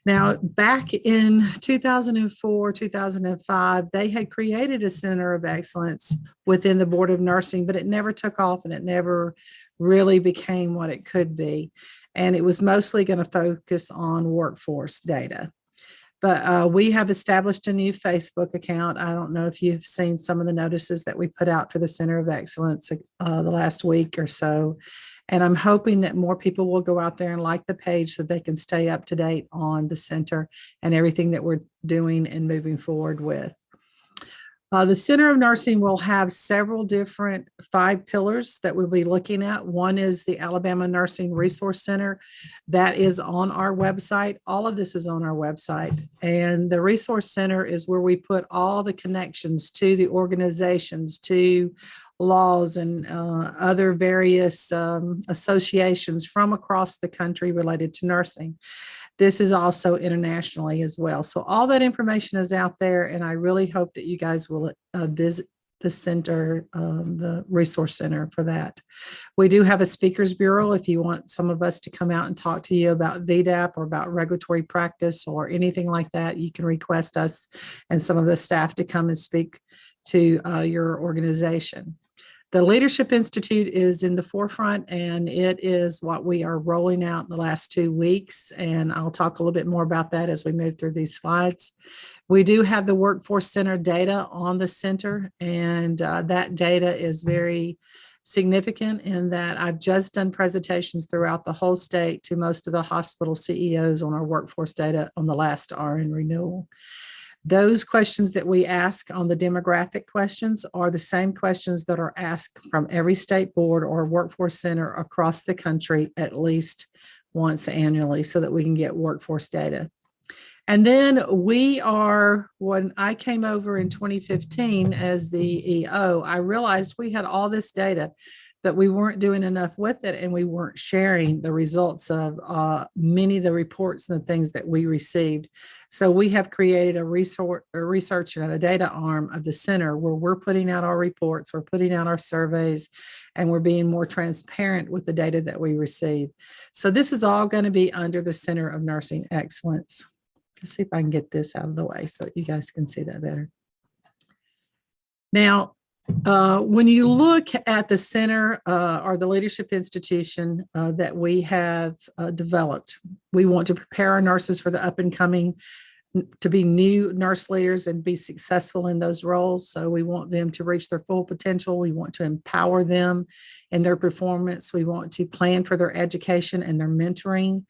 S5: Now, back in 2004, 2005, they had created a Center of Excellence within the Board of Nursing, but it never took off and it never really became what it could be. And it was mostly going to focus on workforce data. But we have established a new Facebook account. I don't know if you've seen some of the notices that we put out for the Center of Excellence the last week or so. And I'm hoping that more people will go out there and like the page so they can stay up to date on the center and everything that we're doing and moving forward with. The Center of Nursing will have several different 5 pillars that we'll be looking at. One is the Alabama Nursing Resource Center. That is on our website. All of this is on our website. And the Resource Center is where we put all the connections to the organizations, to laws and other various associations from across the country related to nursing. This is also internationally as well. So all that information is out there, and I really hope that you guys will visit the center, the resource center for that. We do have a speakers bureau. If you want some of us to come out and talk to you about VDAP or about regulatory practice or anything like that, you can request us and some of the staff to come and speak to your organization. The Leadership Institute is in the forefront, and it is what we are rolling out in the last 2 weeks. And I'll talk a little bit more about that as we move through these slides. We do have the Workforce Center data on the center, and that data is very significant in that I've just done presentations throughout the whole state to most of the hospital CEOs on our workforce data on the last RN renewal. Those questions that we ask on the demographic questions are the same questions that are asked from every state board or workforce center across the country at least once annually so that we can get workforce data. And then when I came over in 2015 as the EO, I realized we had all this data, but we weren't doing enough with it, and we weren't sharing the results of many of the reports and the things that we received. So we have created a research and a data arm of the center where we're putting out our reports, we're putting out our surveys, and we're being more transparent with the data that we receive. So this is all going to be under the Center of Nursing Excellence. Let's see if I can get this out of the way so that you guys can see that better. Now, When you look at the center or the leadership institution that we have developed, we want to prepare our nurses for the up and coming to be new nurse leaders and be successful in those roles. So we want them to reach their full potential. We want to empower them in their performance. We want to plan for their education and their mentoring.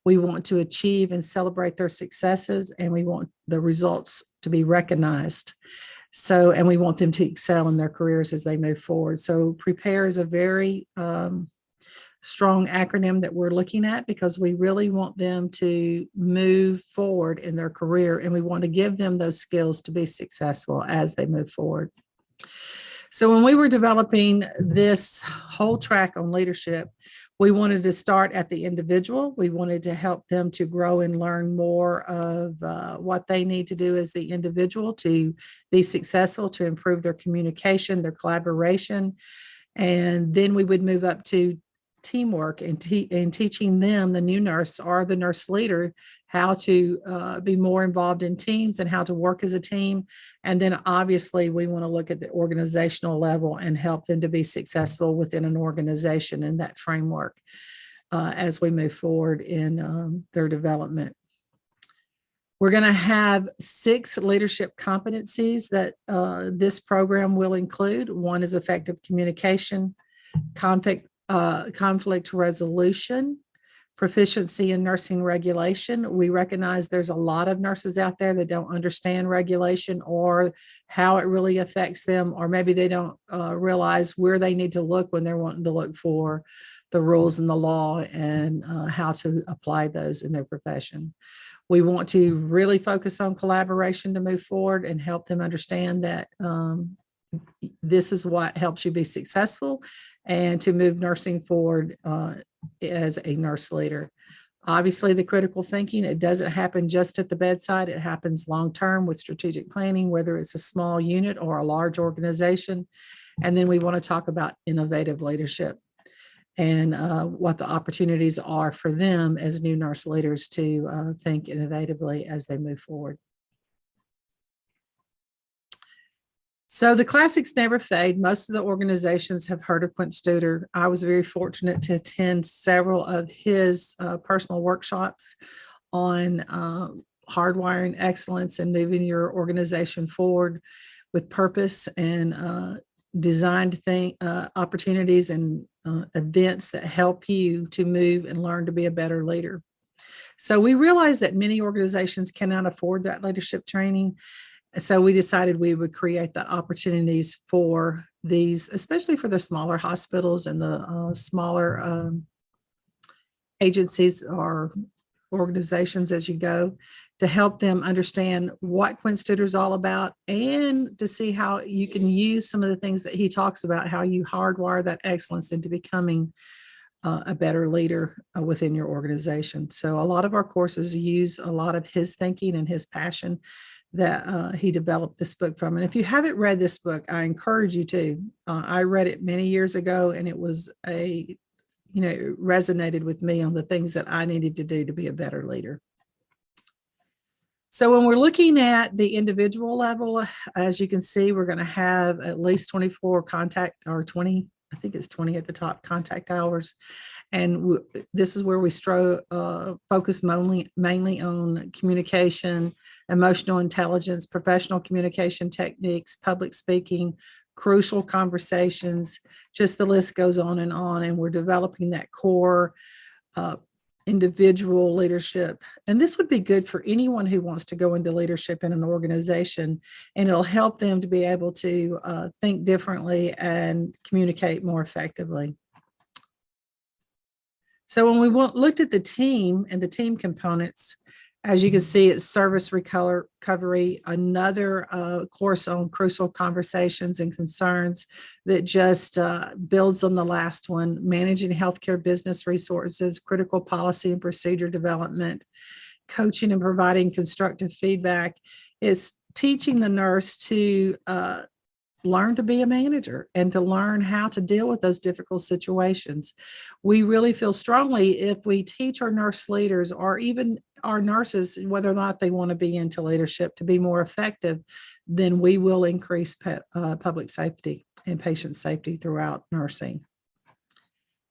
S5: We want to achieve and celebrate their successes, and we want the results to be recognized. So, and we want them to excel in their careers as they move forward. So PREPARE is a very strong acronym that we're looking at because we really want them to move forward in their career, and we want to give them those skills to be successful as they move forward. So when we were developing this whole track on leadership, we wanted to start at the individual. We wanted to help them to grow and learn more of what they need to do as the individual to be successful, to improve their communication, their collaboration. And then we would move up to teamwork and teaching them, the new nurse or the nurse leader, how to be more involved in teams and how to work as a team. And then obviously we want to look at the organizational level and help them to be successful within an organization in that framework as we move forward in their development. We're going to have 6 leadership competencies that this program will include. One is effective communication, conflict resolution, proficiency in nursing regulation. We recognize there's a lot of nurses out there that don't understand regulation or how it really affects them, or maybe they don't realize where they need to look when they're wanting to look for the rules and the law and how to apply those in their profession. We want to really focus on collaboration to move forward and help them understand that this is what helps you be successful and to move nursing forward as a nurse leader. Obviously, the critical thinking, it doesn't happen just at the bedside. It happens long-term with strategic planning, whether it's a small unit or a large organization. And then we want to talk about innovative leadership and what the opportunities are for them as new nurse leaders to think innovatively as they move forward. So the classics never fade. Most of the organizations have heard of Quint Studer. I was very fortunate to attend several of his personal workshops on hardwiring excellence and moving your organization forward with purpose and designed opportunities and events that help you to move and learn to be a better leader. So we realized that many organizations cannot afford that leadership training. So we decided we would create the opportunities for these, especially for the smaller hospitals and the smaller agencies or organizations as you go, to help them understand what Quint Studer is all about and to see how you can use some of the things that he talks about, how you hardwire that excellence into becoming a better leader within your organization. So a lot of our courses use a lot of his thinking and his passion that he developed this book from. And if you haven't read this book, I encourage you to. I read it many years ago, and it was it resonated with me on the things that I needed to do to be a better leader. So when we're looking at the individual level, as you can see, we're going to have at least 24 contact, or 20, I think it's 20 at the top, contact hours. And this is where we focus mainly on communication, emotional intelligence, professional communication techniques, public speaking, crucial conversations, just the list goes on. And we're developing that core individual leadership. And this would be good for anyone who wants to go into leadership in an organization, and it'll help them to be able to think differently and communicate more effectively. So when we looked at the team and the team components, as you can see, it's service recovery, another course on crucial conversations and concerns that just builds on the last one, managing healthcare business resources, critical policy and procedure development, coaching and providing constructive feedback. Is teaching the nurse to learn to be a manager and to learn how to deal with those difficult situations. We really feel strongly if we teach our nurse leaders, or even our nurses, whether or not they want to be into leadership, to be more effective, then we will increase public safety. and patient safety throughout nursing.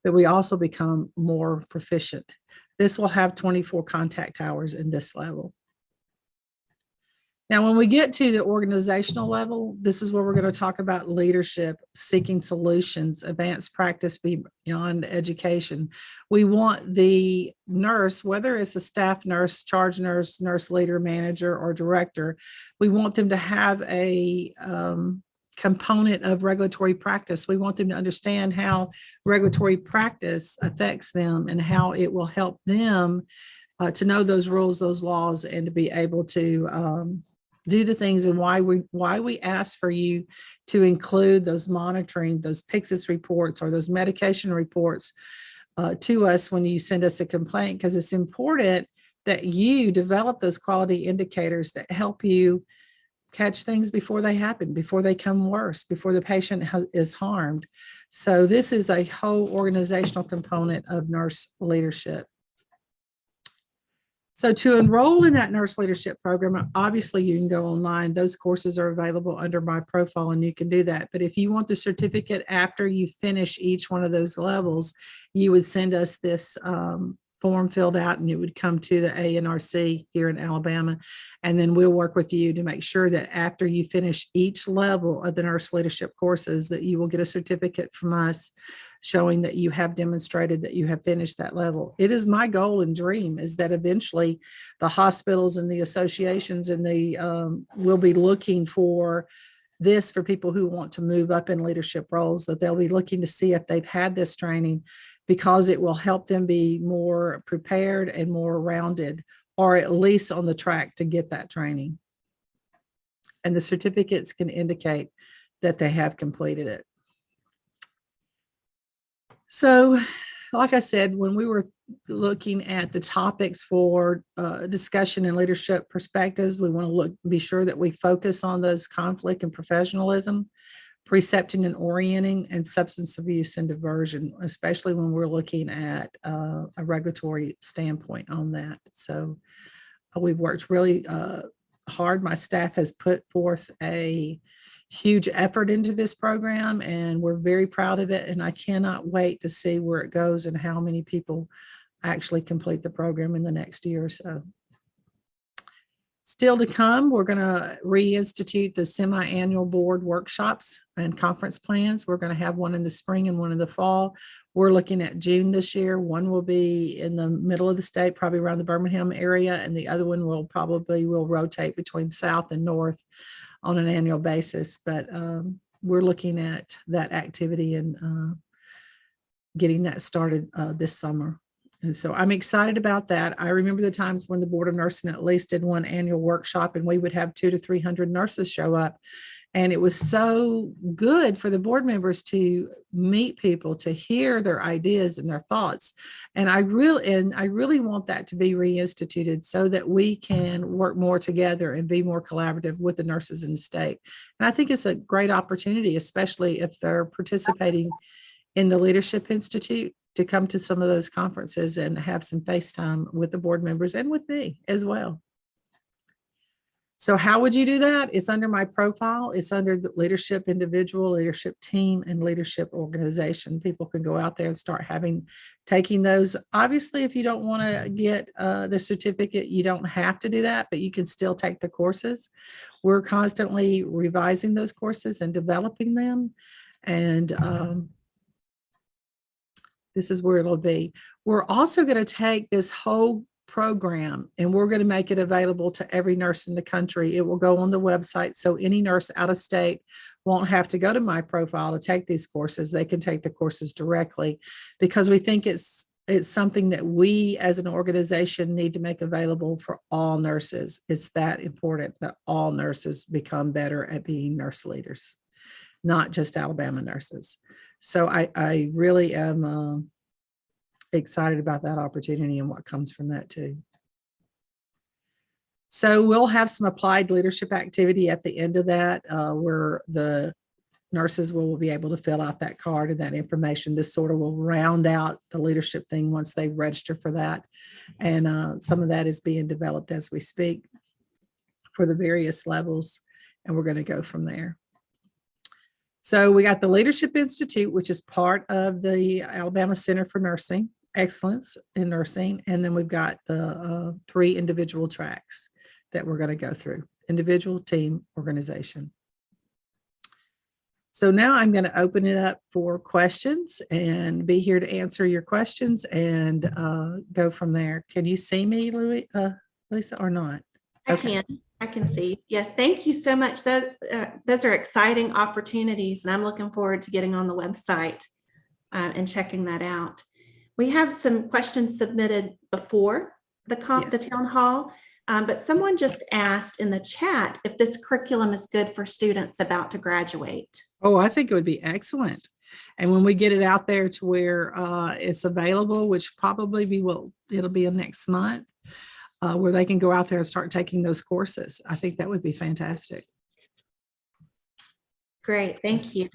S5: But we also become more proficient. This will have 24 contact hours in this level. Now, when we get to the organizational level, this is where we're going to talk about leadership, seeking solutions, advanced practice beyond education. We want the nurse, whether it's a staff nurse, charge nurse, nurse leader, manager, or director, we want them to have a component of regulatory practice. We want them to understand how regulatory practice affects them and how it will help them to know those rules, those laws, and to be able to do the things, and why we ask for you to include those monitoring, those Pyxis reports or those medication reports to us when you send us a complaint, because it's important that you develop those quality indicators that help you catch things before they happen, before they come worse, before the patient is harmed. So this is a whole organizational component of nurse leadership. So to enroll in that nurse leadership program, obviously you can go online. Those courses are available under my profile and you can do that. But if you want the certificate after you finish each one of those levels, you would send us this form filled out and it would come to the ANRC here in Alabama. And then we'll work with you to make sure that after you finish each level of the nurse leadership courses, that you will get a certificate from us showing that you have demonstrated that you have finished that level. It is my goal and dream is that eventually the hospitals and the associations and the will be looking for this for people who want to move up in leadership roles, that they'll be looking to see if they've had this training, because it will help them be more prepared and more rounded, or at least on the track to get that training. And the certificates can indicate that they have completed it. So, like I said, when we were looking at the topics for discussion and leadership perspectives, we want to be sure that we focus on those conflict and professionalism, precepting and orienting, and substance abuse and diversion, especially when we're looking at a regulatory standpoint on that. So we've worked really hard. My staff has put forth a huge effort into this program and we're very proud of it. And I cannot wait to see where it goes and how many people actually complete the program in the next year or so. Still to come, we're going to reinstitute the semi-annual board workshops and conference plans. We're going to have one in the spring and one in the fall. We're looking at June this year. One will be in the middle of the state, probably around the Birmingham area, and the other one will rotate between South and North on an annual basis. But we're looking at that activity and getting that started this summer. And so I'm excited about that. I remember the times when the Board of Nursing at least did one annual workshop and we would have 200 to 300 nurses show up. And it was so good for the board members to meet people, to hear their ideas and their thoughts. And I really want that to be reinstituted so that we can work more together and be more collaborative with the nurses in the state. And I think it's a great opportunity, especially if they're participating in the Leadership Institute, to come to some of those conferences and have some FaceTime with the board members and with me as well. So how would you do that? It's under my profile. It's under the leadership individual, leadership team, and leadership organization. People can go out there and start taking those. Obviously, if you don't want to get the certificate, you don't have to do that, but you can still take the courses. We're constantly revising those courses and developing them. And this is where it'll be. We're also going to take this whole program and we're going to make it available to every nurse in the country. It will go on the website, so any nurse out of state won't have to go to my profile to take these courses. They can take the courses directly, because we think it's something that we as an organization need to make available for all nurses. It's that important that all nurses become better at being nurse leaders, not just Alabama nurses. So I really am excited about that opportunity and what comes from that too. So we'll have some applied leadership activity at the end of that, where the nurses will be able to fill out that card and that information. This sort of will round out the leadership thing once they register for that. And some of that is being developed as we speak for the various levels, and we're going to go from there. So we got the Leadership Institute, which is part of the Alabama Center for Nursing Excellence in Nursing. And then we've got the 3 individual tracks that we're going to go through: individual, team, organization. So now I'm going to open it up for questions and be here to answer your questions and go from there. Can you see me, Lisa, or not? Okay.
S2: I can see. Yes, thank you so much. Those are exciting opportunities, and I'm looking forward to getting on the website and checking that out. We have some questions submitted before the town hall, but someone just asked in the chat if this curriculum is good for students about to graduate.
S5: Oh, I think it would be excellent. And when we get it out there to where it's available, which probably it'll be next month, where they can go out there and start taking those courses. I think that would be fantastic.
S2: Great, thank you.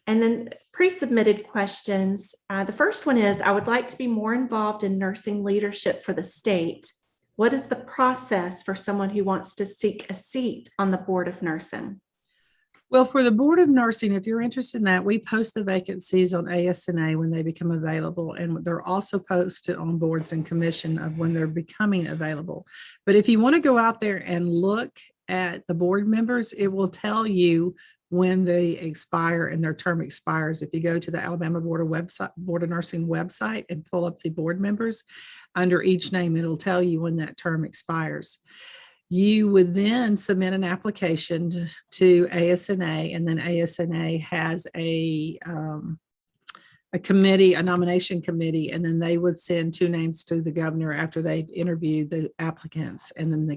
S2: And then pre-submitted questions. The first one is, I would like to be more involved in nursing leadership for the state. What is the process for someone who wants to seek a seat on the Board of Nursing?
S5: Well, for the Board of Nursing, if you're interested in that, we post the vacancies on ASNA when they become available, and they're also posted on boards and commission of when they're becoming available. But if you want to go out there and look at the board members, it will tell you when they expire and their term expires. If you go to the Alabama Board of Nursing website and pull up the board members, under each name, it'll tell you when that term expires. You would then submit an application to ASNA, and then ASNA has a committee, a nomination committee, and then they would send 2 names to the governor after they've interviewed the applicants, and then the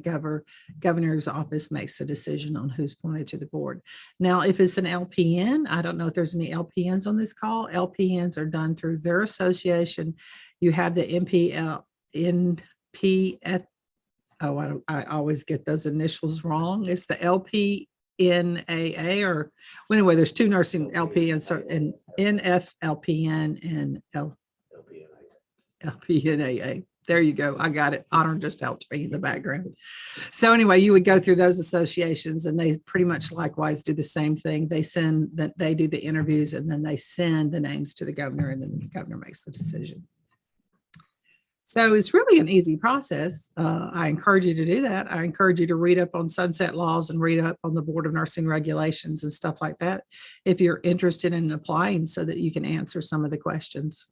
S5: governor's office makes the decision on who's appointed to the board. Now, if it's an LPN, I don't know if there's any LPNs on this call. LPNs are done through their association. You have the NPF. Oh, I always get those initials wrong. It's the LPNAA, or well, anyway, there's 2 nursing LPNs, and NFLPN and LPNAA. There you go. I got it. Honor just helped me in the background. So anyway, you would go through those associations, and they pretty much likewise do the same thing. They do the interviews, and then they send the names to the governor, and then the governor makes the decision. So it's really an easy process. I encourage you to do that. I encourage you to read up on sunset laws and read up on the Board of Nursing regulations and stuff like that if you're interested in applying, so that you can answer some of the questions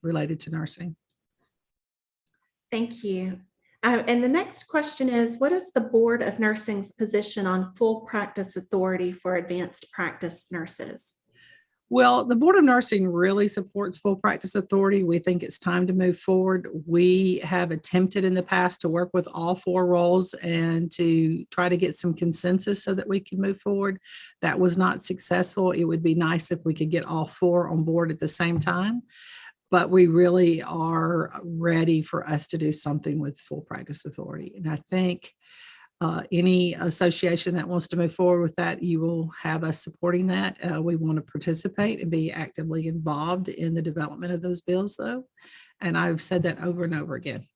S5: related to nursing.
S2: Thank you. And the next question is, what is the Board of Nursing's position on full practice authority for advanced practice nurses?
S5: Well, the Board of Nursing really supports full practice authority. We think it's time to move forward. We have attempted in the past to work with all 4 roles and to try to get some consensus so that we can move forward. That was not successful. It would be nice if we could get all 4 on board at the same time, but we really are ready for us to do something with full practice authority. And I think any association that wants to move forward with that, you will have us supporting that. We want to participate and be actively involved in the development of those bills, though. And I've said that over and over again,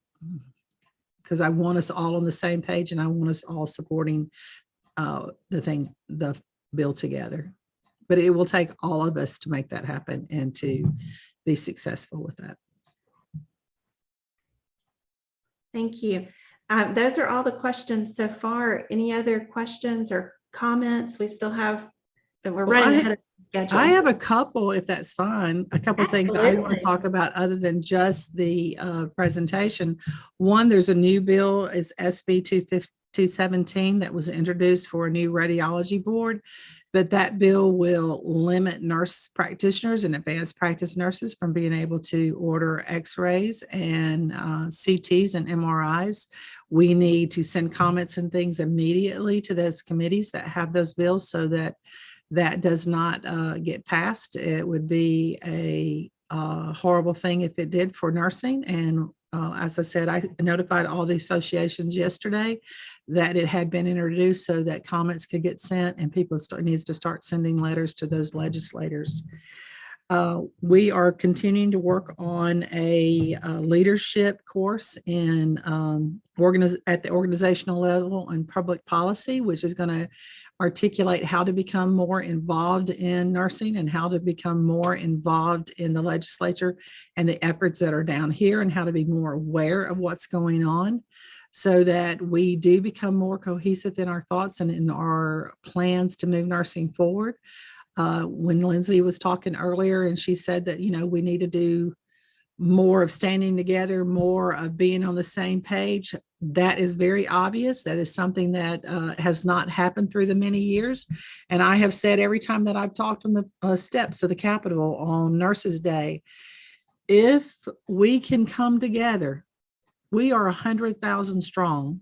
S5: because I want us all on the same page, and I want us all supporting the bill together. But it will take all of us to make that happen and to be successful with that.
S2: Thank you. Those are all the questions so far. Any other questions or comments? We're running ahead of the schedule.
S5: I have a couple, if that's fine, a couple of things that I want to
S2: Absolutely.
S5: talk about other than just the presentation. One, there's a new bill, it's SB 217 that was introduced for a new radiology board, but that bill will limit nurse practitioners and advanced practice nurses from being able to order x-rays and CTs and MRIs. We need to send comments and things immediately to those committees that have those bills, so that that does not get passed. It would be a horrible thing if it did for nursing. And as I said, I notified all the associations yesterday that it had been introduced so that comments could get sent, and people needs to start sending letters to those legislators. We are continuing to work on a leadership course in at the organizational level and public policy, which is going to articulate how to become more involved in nursing and how to become more involved in the legislature and the efforts that are down here, and how to be more aware of what's going on so that we do become more cohesive in our thoughts and in our plans to move nursing forward. When Lindsay was talking earlier and she said that, we need to do more of standing together, more of being on the same page, that is very obvious. That is something that has not happened through the many years. And I have said every time that I've talked on the steps of the Capitol on Nurses Day, if we can come together, we are 100,000 strong.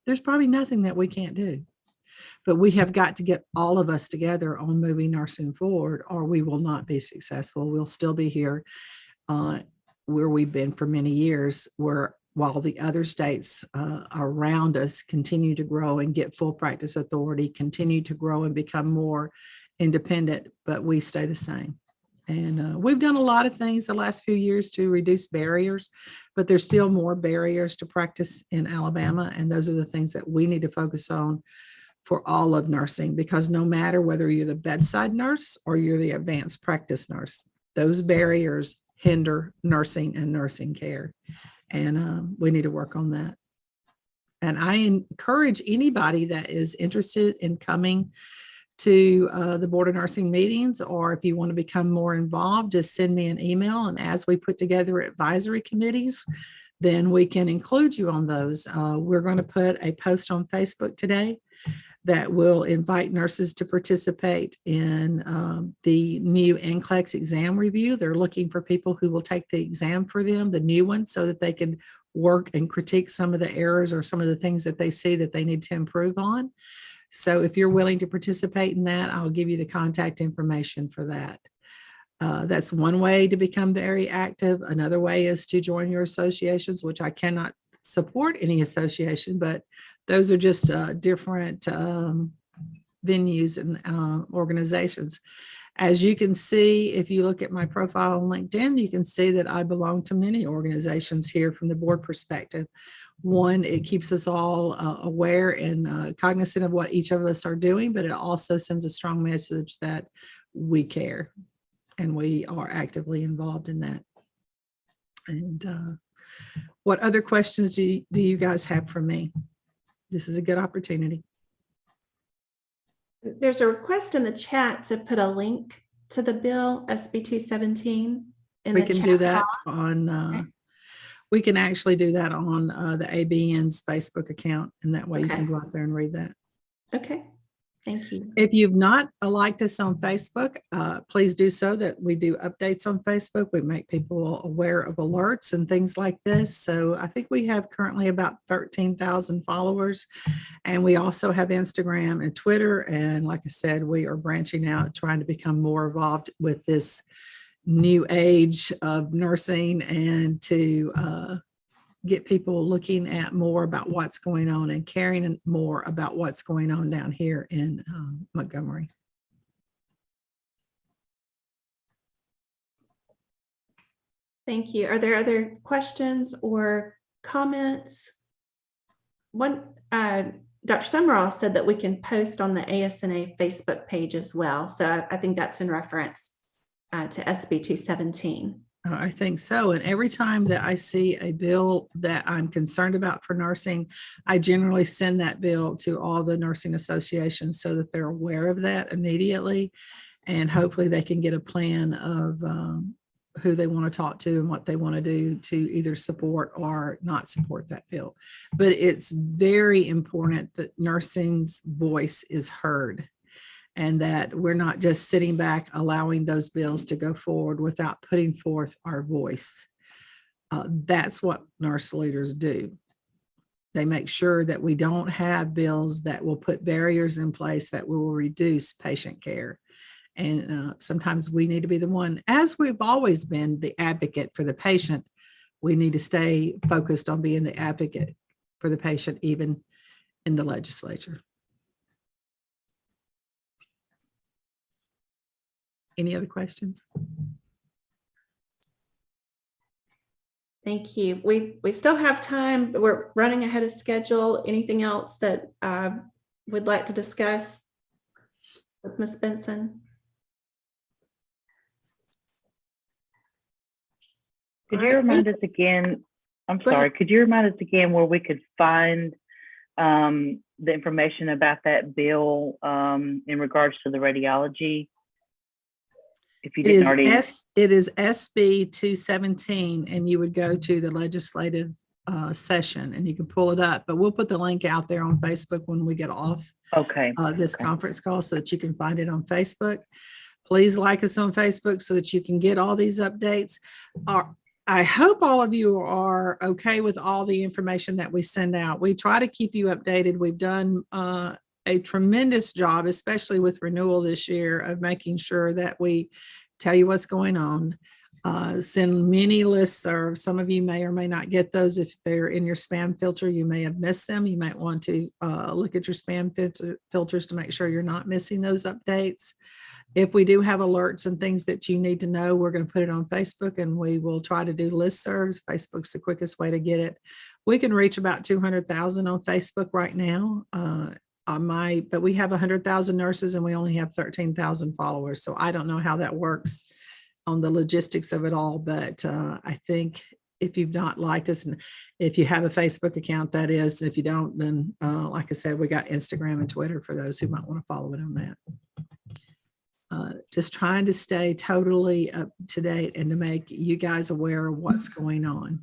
S5: There's probably nothing that we can't do. But we have got to get all of us together on moving nursing forward, or we will not be successful. We'll still be here where we've been for many years, while the other states around us continue to grow and get full practice authority, continue to grow and become more independent, but we stay the same. And we've done a lot of things the last few years to reduce barriers, but there's still more barriers to practice in Alabama. And those are the things that we need to focus on for all of nursing, because no matter whether you're the bedside nurse or you're the advanced practice nurse, those barriers hinder nursing and nursing care. And we need to work on that. And I encourage anybody that is interested in coming to the Board of Nursing meetings, or if you want to become more involved, just send me an email. And as we put together advisory committees, then we can include you on those. We're going to put a post on Facebook today that will invite nurses to participate in the new NCLEX exam review. They're looking for people who will take the exam for them, the new one, so that they can work and critique some of the errors or some of the things that they see that they need to improve on. So if you're willing to participate in that, I'll give you the contact information for that. That's one way to become very active. Another way is to join your associations, which I cannot support any association, but those are just different venues and organizations. As you can see, if you look at my profile on LinkedIn, you can see that I belong to many organizations here from the board perspective. One, it keeps us all aware and cognizant of what each of us are doing, but it also sends a strong message that we care and we are actively involved in that. And what other questions do you guys have for me? This is a good opportunity.
S2: There's a request in the chat to put a link to the bill, SB 217.
S5: We can do that on, we can actually do that on the ABN's Facebook account, and that way you can go out there and read that.
S2: Okay, thank you.
S5: If you've not liked us on Facebook, please do so. That we do updates on Facebook. We make people aware of alerts and things like this. So I think we have currently about 13,000 followers, and we also have Instagram and Twitter. And like I said, we are branching out, trying to become more involved with this new age of nursing and to get people looking at more about what's going on and caring more about what's going on down here in Montgomery.
S2: Thank you. Are there other questions or comments? One, Dr. Summerall said that we can post on the ASNA Facebook page as well. So I think that's in reference to SB 217.
S5: I think so. And every time that I see a bill that I'm concerned about for nursing, I generally send that bill to all the nursing associations so that they're aware of that immediately. And hopefully they can get a plan of who they want to talk to and what they want to do to either support or not support that bill. But it's very important that nursing's voice is heard, and that we're not just sitting back allowing those bills to go forward without putting forth our voice. That's what nurse leaders do. They make sure that we don't have bills that will put barriers in place that will reduce patient care. And sometimes we need to be the one, as we've always been, the advocate for the patient. We need to stay focused on being the advocate for the patient, even in the legislature. Any other questions?
S2: Thank you. We still have time, but we're running ahead of schedule. Anything else that would like to discuss with Ms. Benson?
S7: Could
S2: All
S7: you
S2: right,
S7: remind us again? I'm
S2: Go ahead.
S7: sorry. Could you remind us again where we could find the information about that bill in regards to the radiology? If you
S5: It
S7: didn't
S5: is
S7: already,
S5: it is SB 217, and you would go to the legislative session and you can pull it up. But we'll put the link out there on Facebook when we get off
S7: okay.
S5: this
S7: okay.
S5: conference call so that you can find it on Facebook. Please like us on Facebook so that you can get all these updates. I hope all of you are okay with all the information that we send out. We try to keep you updated. We've done a tremendous job, especially with renewal this year, of making sure that we tell you what's going on. Send many listservs. Some of you may or may not get those. If they're in your spam filter, you may have missed them. You might want to look at your spam filters to make sure you're not missing those updates. If we do have alerts and things that you need to know, we're going to put it on Facebook, and we will try to do listservs. Facebook's the quickest way to get it. We can reach about 200,000 on Facebook right now. But we have 100,000 nurses and we only have 13,000 followers. So I don't know how that works on the logistics of it all, but I think if you've not liked us, and if you have a Facebook account, that is, if you don't, then like I said, we got Instagram and Twitter for those who might want to follow it on that. Just trying to stay totally up to date and to make you guys aware of what's going on.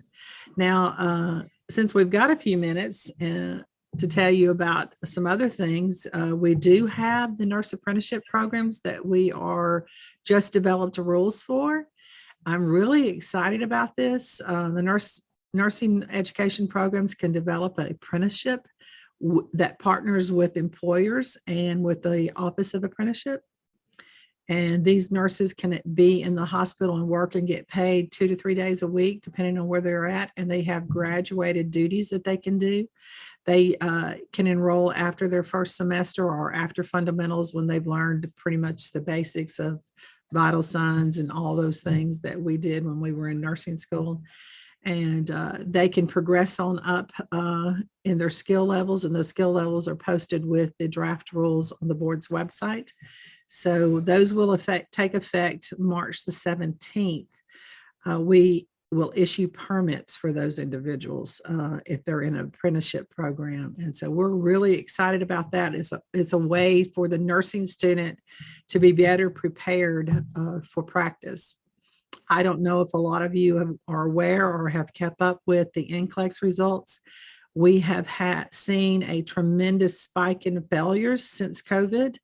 S5: Now, since we've got a few minutes to tell you about some other things, we do have the nurse apprenticeship programs that we are just developed rules for. I'm really excited about this. The nursing education programs can develop an apprenticeship that partners with employers and with the Office of Apprenticeship. And these nurses can be in the hospital and work and get paid 2 to 3 days a week, depending on where they're at. And they have graduated duties that they can do. They can enroll after their first semester or after fundamentals, when they've learned pretty much the basics of vital signs and all those things that we did when we were in nursing school. And they can progress on up in their skill levels, and those skill levels are posted with the draft rules on the board's website. So those will take effect March the 17th. We will issue permits for those individuals if they're in an apprenticeship program. And so we're really excited about that. It's a way for the nursing student to be better prepared for practice. I don't know if a lot of you are aware or have kept up with the NCLEX results. We have seen a tremendous spike in failures since COVID.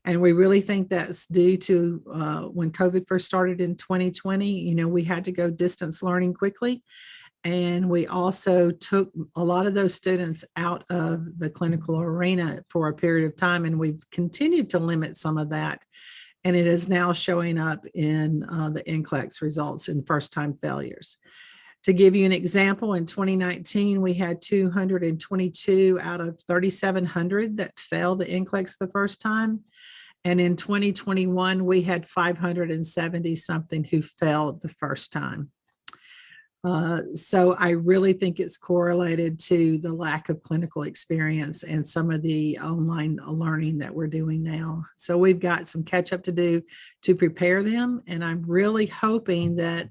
S5: And we really think that's due to when COVID first started in 2020, we had to go distance learning quickly. And we also took a lot of those students out of the clinical arena for a period of time. And we've continued to limit some of that. And it is now showing up in the NCLEX results in first-time failures. To give you an example, in 2019, we had 222 out of 3,700 that failed the NCLEX the first time. And in 2021, we had 570 something who failed the first time. So I really think it's correlated to the lack of clinical experience and some of the online learning that we're doing now. So we've got some catch up to do to prepare them. And I'm really hoping that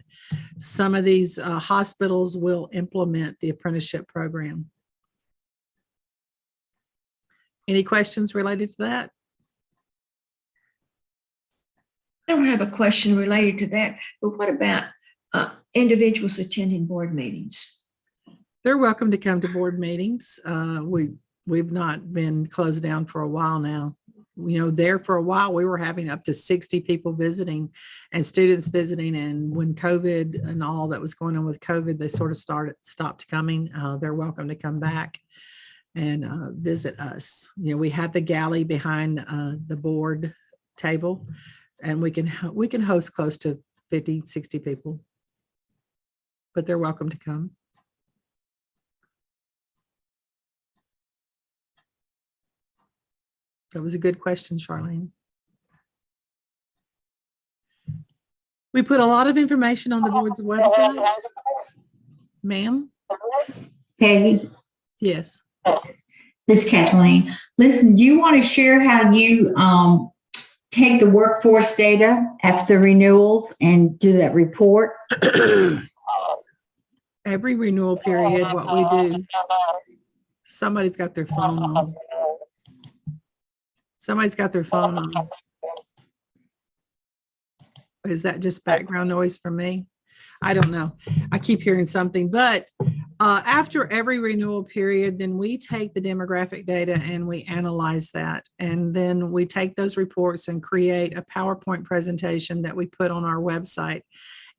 S5: some of these hospitals will implement the apprenticeship program. Any questions related to that?
S6: I don't have a question related to that, but what about individuals attending board meetings?
S5: They're welcome to come to board meetings. We've not been closed down for a while now. There for a while, we were having up to 60 people visiting and students visiting. And when COVID and all that was going on with COVID, they sort of stopped coming. They're welcome to come back and visit us. We have the galley behind the board table, and we can host close to 50, 60 people, but they're welcome to come. That was a good question, Charlene. We put a lot of information on the board's website. Ma'am?
S6: Peggy,
S5: Yes.
S8: This is Kathleen. Listen, do you want to share how you take the workforce data after the renewals and do that report?
S5: Every renewal period, what we do, somebody's got their phone on. Somebody's got their phone on. Is that just background noise for me? I don't know. I keep hearing something, but after every renewal period, then we take the demographic data and we analyze that. And then we take those reports and create a PowerPoint presentation that we put on our website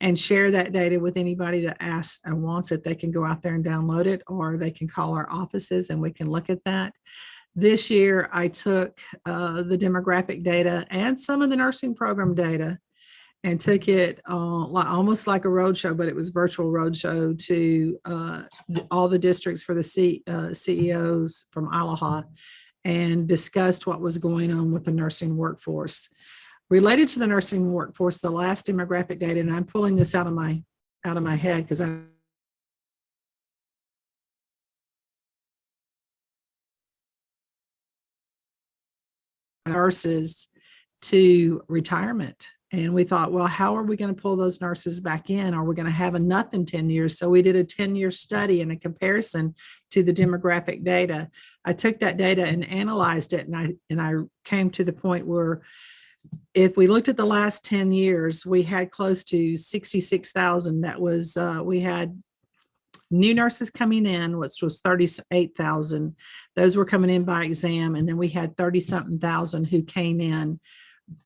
S5: and share that data with anybody that asks and wants it. They can go out there and download it, or they can call our offices and we can look at that. This year, I took the demographic data and some of the nursing program data and took it almost like a roadshow, but it was virtual roadshow to all the districts for the CEOs from ALAHA, and discussed what was going on with the nursing workforce. Related to the nursing workforce, the last demographic data, and I'm pulling this out of my head because I nurses to retirement. And we thought, well, how are we going to pull those nurses back in? Are we going to have enough in 10 years? So we did a 10-year study and a comparison to the demographic data. I took that data and analyzed it, and I came to the point where if we looked at the last 10 years, we had close to 66,000. That was, we had new nurses coming in, which was 38,000. Those were coming in by exam. And then we had 30-something thousand who came in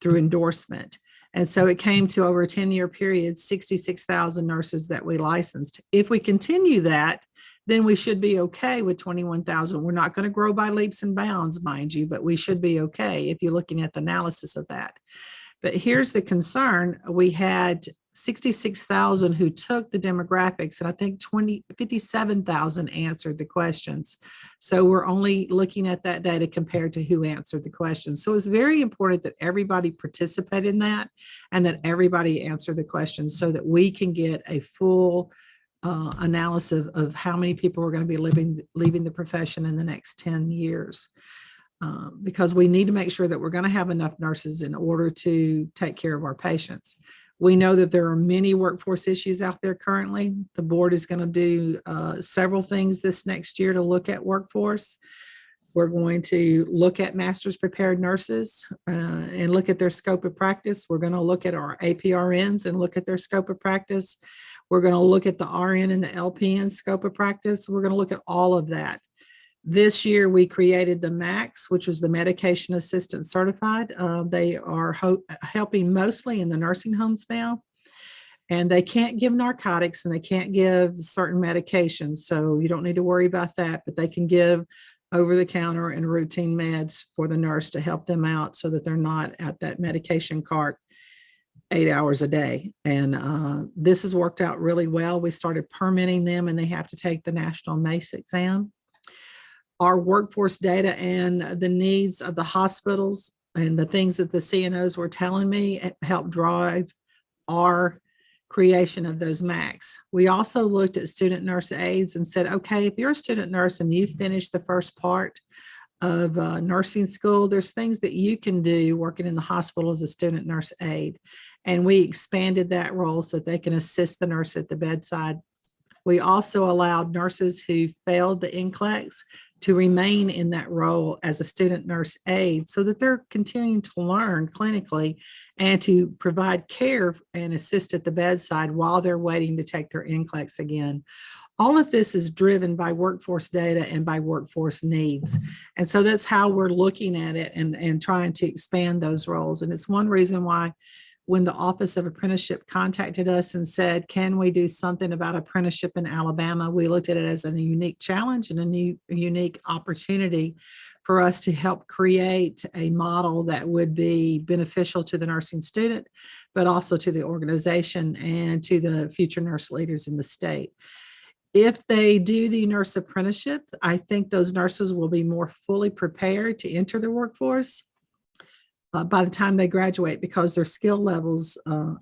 S5: through endorsement. And so it came to, over a 10-year period, 66,000 nurses that we licensed. If we continue that, then we should be okay with 21,000. We're not going to grow by leaps and bounds, mind you, but we should be okay if you're looking at the analysis of that. But here's the concern. We had 66,000 who took the demographics, and I think 57,000 answered the questions. So we're only looking at that data compared to who answered the questions. So it's very important that everybody participate in that and that everybody answer the questions so that we can get a full analysis of how many people are going to be leaving the profession in the next 10 years. Because we need to make sure that we're going to have enough nurses in order to take care of our patients. We know that there are many workforce issues out there currently. The board is going to do several things this next year to look at workforce. We're going to look at master's prepared nurses and look at their scope of practice. We're going to look at our APRNs and look at their scope of practice. We're going to look at the RN and the LPN scope of practice. We're going to look at all of that. This year, we created the MACs, which was the Medication Assistant Certified. They are helping mostly in the nursing homes now, and they can't give narcotics and they can't give certain medications. So you don't need to worry about that, but they can give over-the-counter and routine meds for the nurse to help them out so that they're not at that medication cart 8 hours a day. And this has worked out really well. We started permitting them, and they have to take the National MACE exam. Our workforce data and the needs of the hospitals and the things that the CNOs were telling me helped drive our creation of those MACs. We also looked at student nurse aides and said, okay, if you're a student nurse and you finished the first part of nursing school, there's things that you can do working in the hospital as a student nurse aide. And we expanded that role so that they can assist the nurse at the bedside. We also allowed nurses who failed the NCLEX to remain in that role as a student nurse aide so that they're continuing to learn clinically and to provide care and assist at the bedside while they're waiting to take their NCLEX again. All of this is driven by workforce data and by workforce needs. And so that's how we're looking at it and trying to expand those roles. And it's one reason why when the Office of Apprenticeship contacted us and said, can we do something about apprenticeship in Alabama? We looked at it as a unique challenge and a unique opportunity for us to help create a model that would be beneficial to the nursing student, but also to the organization and to the future nurse leaders in the state. If they do the nurse apprenticeship, I think those nurses will be more fully prepared to enter the workforce. by the time they graduate, because their skill levels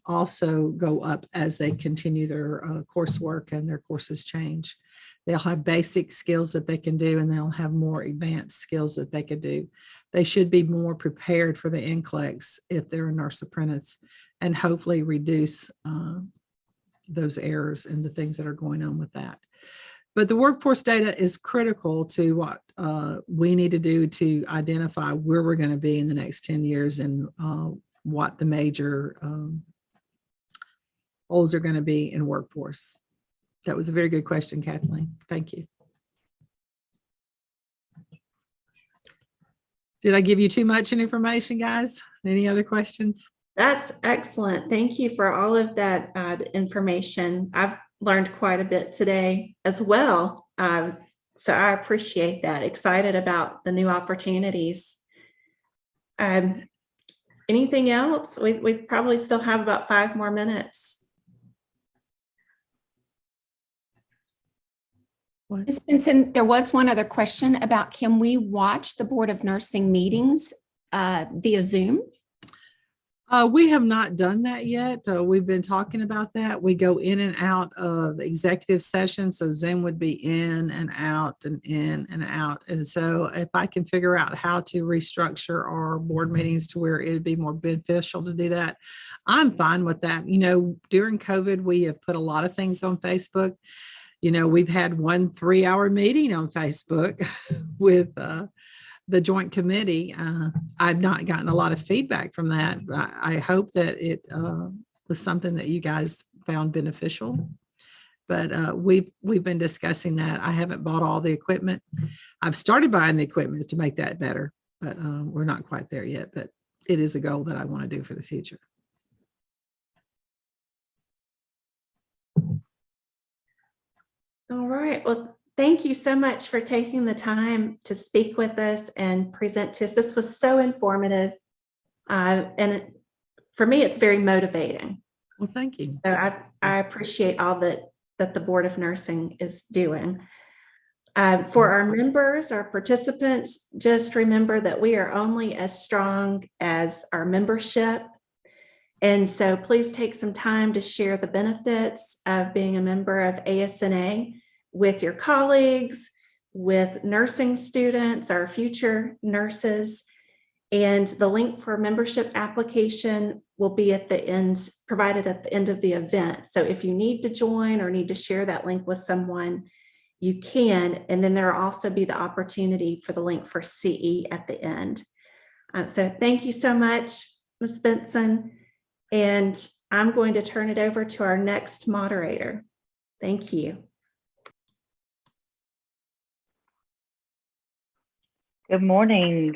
S5: also go up as they continue their coursework and their courses change. They'll have basic skills that they can do, and they'll have more advanced skills that they could do. They should be more prepared for the NCLEX if they're a nurse apprentice, and hopefully reduce those errors and the things that are going on with that. But the workforce data is critical to what we need to do to identify where we're going to be in the next 10 years and what the major goals are going to be in workforce. That was a very good question, Kathleen. Thank you. Did I give you too much information, guys? Any other questions?
S2: That's excellent. Thank you for all of that information. I've learned quite a bit today as well. So I appreciate that. Excited about the new opportunities. Anything else? We probably still have about 5 more minutes.
S1: Ms. Benson, there was one other question about, can we watch the Board of Nursing meetings via Zoom?
S5: We have not done that yet. We've been talking about that. We go in and out of executive sessions. So Zoom would be in and out and in and out. And so if I can figure out how to restructure our board meetings to where it'd be more beneficial to do that, I'm fine with that. You know, during COVID, we have put a lot of things on Facebook. You know, we've had 1 3-hour meeting on Facebook with the joint committee. I've not gotten a lot of feedback from that. I hope that it was something that you guys found beneficial. But we've been discussing that. I haven't bought all the equipment. I've started buying the equipment to make that better, but we're not quite there yet. But it is a goal that I want to do for the future.
S2: All right. Well, thank you so much for taking the time to speak with us and present to us. This was so informative. For me, it's very motivating.
S5: Well, thank you.
S2: So I appreciate all that the Board of Nursing is doing. For our members, our participants, just remember that we are only as strong as our membership. And so please take some time to share the benefits of being a member of ASNA with your colleagues, with nursing students, our future nurses. And the link for membership application will be at the end, provided at the end of the event. So if you need to join or need to share that link with someone, you can. And then there will also be the opportunity for the link for CE at the end. So thank you so much, Ms. Benson. And I'm going to turn it over to our next moderator. Thank you.
S7: Good morning.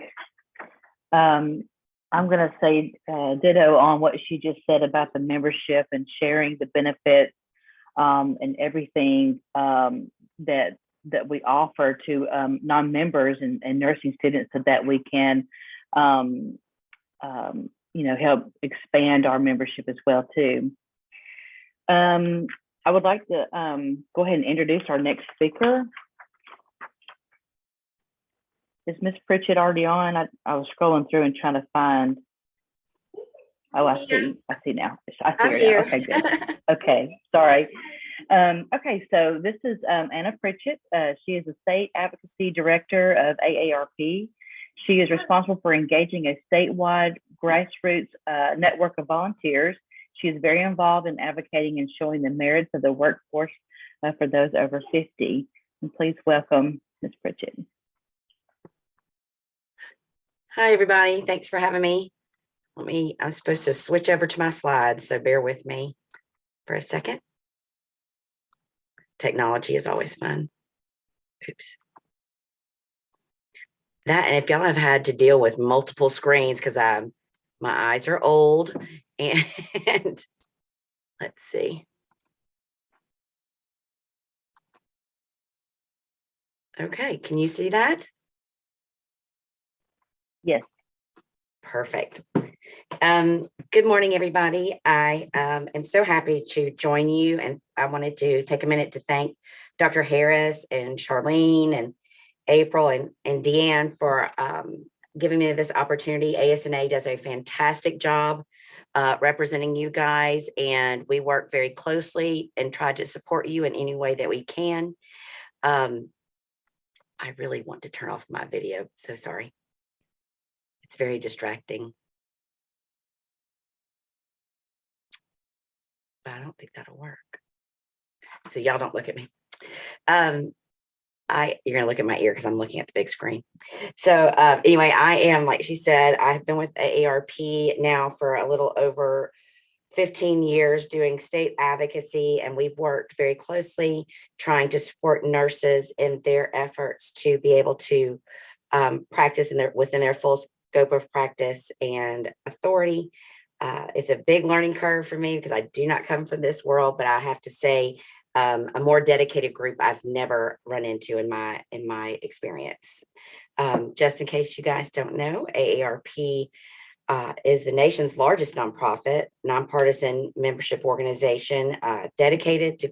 S7: I'm going to say ditto on what she just said about the membership and sharing the benefits and everything that we offer to non-members and nursing students, so that we can help expand our membership as well too. I would like to go ahead and introduce our next speaker. Is Ms. Pritchett already on? I was scrolling through and trying to find. Oh, I see now. I see her now. Okay, good. Okay, sorry. Okay, so this is Anna Pritchett. She is the State Advocacy Director of AARP. She is responsible for engaging a statewide grassroots network of volunteers. She is very involved in advocating and showing the merits of the workforce for those over 50. And please welcome Ms. Pritchett.
S9: Hi, everybody. Thanks for having me. I'm supposed to switch over to my slides, so bear with me for a second. Technology is always fun. Oops. That, and if y'all have had to deal with multiple screens, because my eyes are old, and let's see. Okay, can you see that?
S7: Yes.
S9: Perfect. Good morning, everybody. I am so happy to join you, and I wanted to take a minute to thank Dr. Harris and Charlene and April and Deanne for giving me this opportunity. ASNA does a fantastic job representing you guys, and we work very closely and try to support you in any way that we can. I really want to turn off my video. So sorry. It's very distracting. But I don't think that'll work. So y'all don't look at me. You're gonna look at my ear because I'm looking at the big screen. So anyway, I am, like she said, I've been with AARP now for a little over 15 years doing state advocacy, and we've worked very closely trying to support nurses in their efforts to be able to practice within their full scope of practice and authority. It's a big learning curve for me because I do not come from this world, but I have to say a more dedicated group I've never run into in my experience. Just in case you guys don't know, AARP is the nation's largest nonprofit, nonpartisan membership organization dedicated to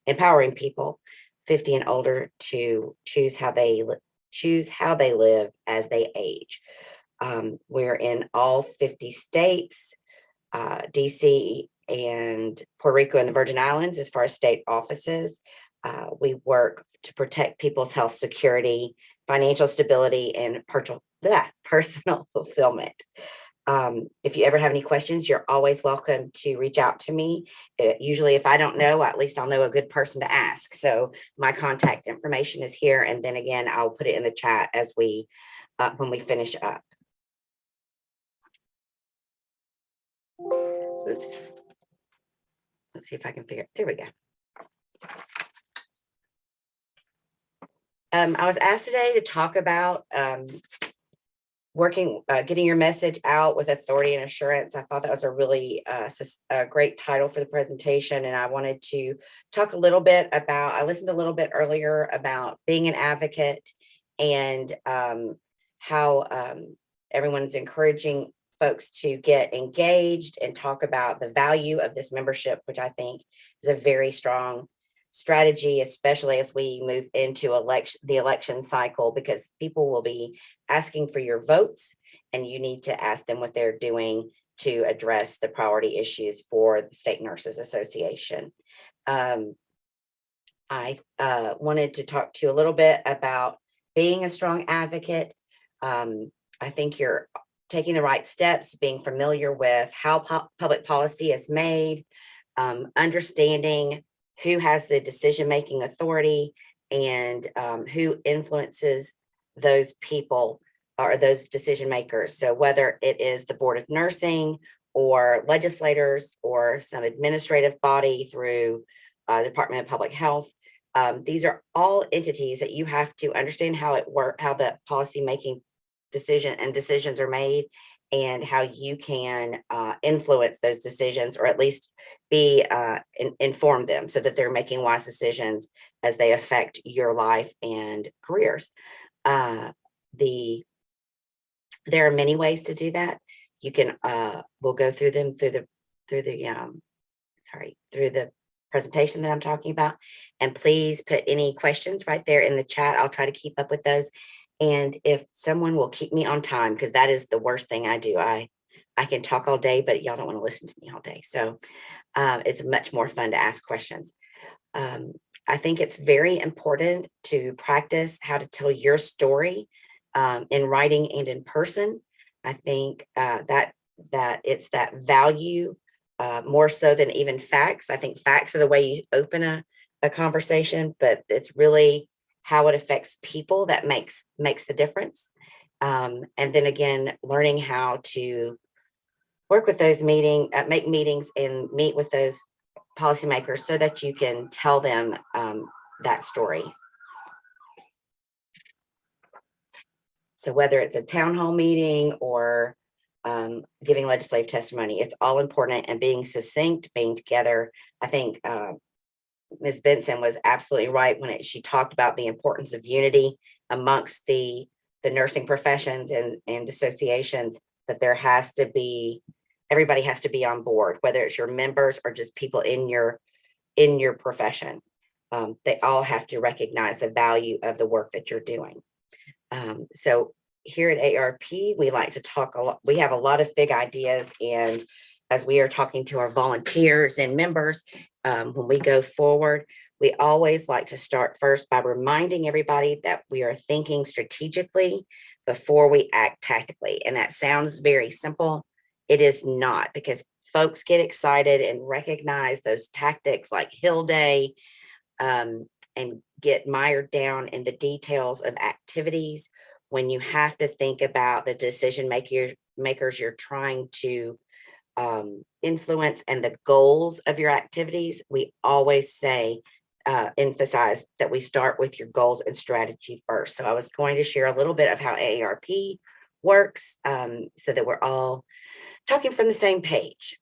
S9: empowering people 50 and older to choose how they live as they age. We're in all 50 states, DC and Puerto Rico and the Virgin Islands as far as state offices. We work to protect people's health security, financial stability, and personal fulfillment. If you ever have any questions, you're always welcome to reach out to me. Usually if I don't know, at least I'll know a good person to ask. So my contact information is here. And then again, I'll put it in the chat as when we finish up. Oops. Let's see if I can figure it. There we go. I was asked today to talk about getting your message out with authority and assurance. I thought that was a really a great title for the presentation. And I wanted to talk a little bit about, I listened a little bit earlier about being an advocate and how everyone's encouraging folks to get engaged and talk about the value of this membership, which I think is a very strong strategy, especially as we move into the election cycle, because people will be asking for your votes and you need to ask them what they're doing to address the priority issues for the State Nurses Association. I wanted to talk to you a little bit about being a strong advocate. I think you're taking the right steps, being familiar with how public policy is made, understanding who has the decision-making authority and who influences those people or those decision makers. So whether it is the Board of Nursing or legislators or some administrative body through Department of Public Health, these are all entities that you have to understand how the policy-making decisions are made and how you can influence those decisions, or at least inform them so that they're making wise decisions as they affect your life and careers. There are many ways to do that. You can we'll go through them through the presentation that I'm talking about. And please put any questions right there in the chat. I'll try to keep up with those. And if someone will keep me on time, because that is the worst thing I do. I can talk all day, but y'all don't want to listen to me all day. So it's much more fun to ask questions. I think it's very important to practice how to tell your story in writing and in person. I think that it's that value more so than even facts. I think facts are the way you open a conversation, but it's really how it affects people that makes the difference. And then again, learning how to work with those make meetings and meet with those policymakers so that you can tell them that story. So whether it's a town hall meeting or giving legislative testimony, it's all important, and being succinct, being together. I think Ms. Benson was absolutely right when she talked about the importance of unity amongst the nursing professions and associations, that everybody has to be on board, whether it's your members or just people in your profession. They all have to recognize the value of the work that you're doing. So Here at ARP, we like to talk a lot. We have a lot of big ideas, and as we are talking to our volunteers and members, when we go forward, we always like to start first by reminding everybody that we are thinking strategically before we act tactically. And that sounds very simple. It is not, because folks get excited and recognize those tactics like Hill Day, and get mired down in the details of activities when you have to think about the decision makers you're trying to influence and the goals of your activities. We always say, emphasize that we start with your goals and strategy first. So I was going to share a little bit of how AARP works, so that we're all talking from the same page.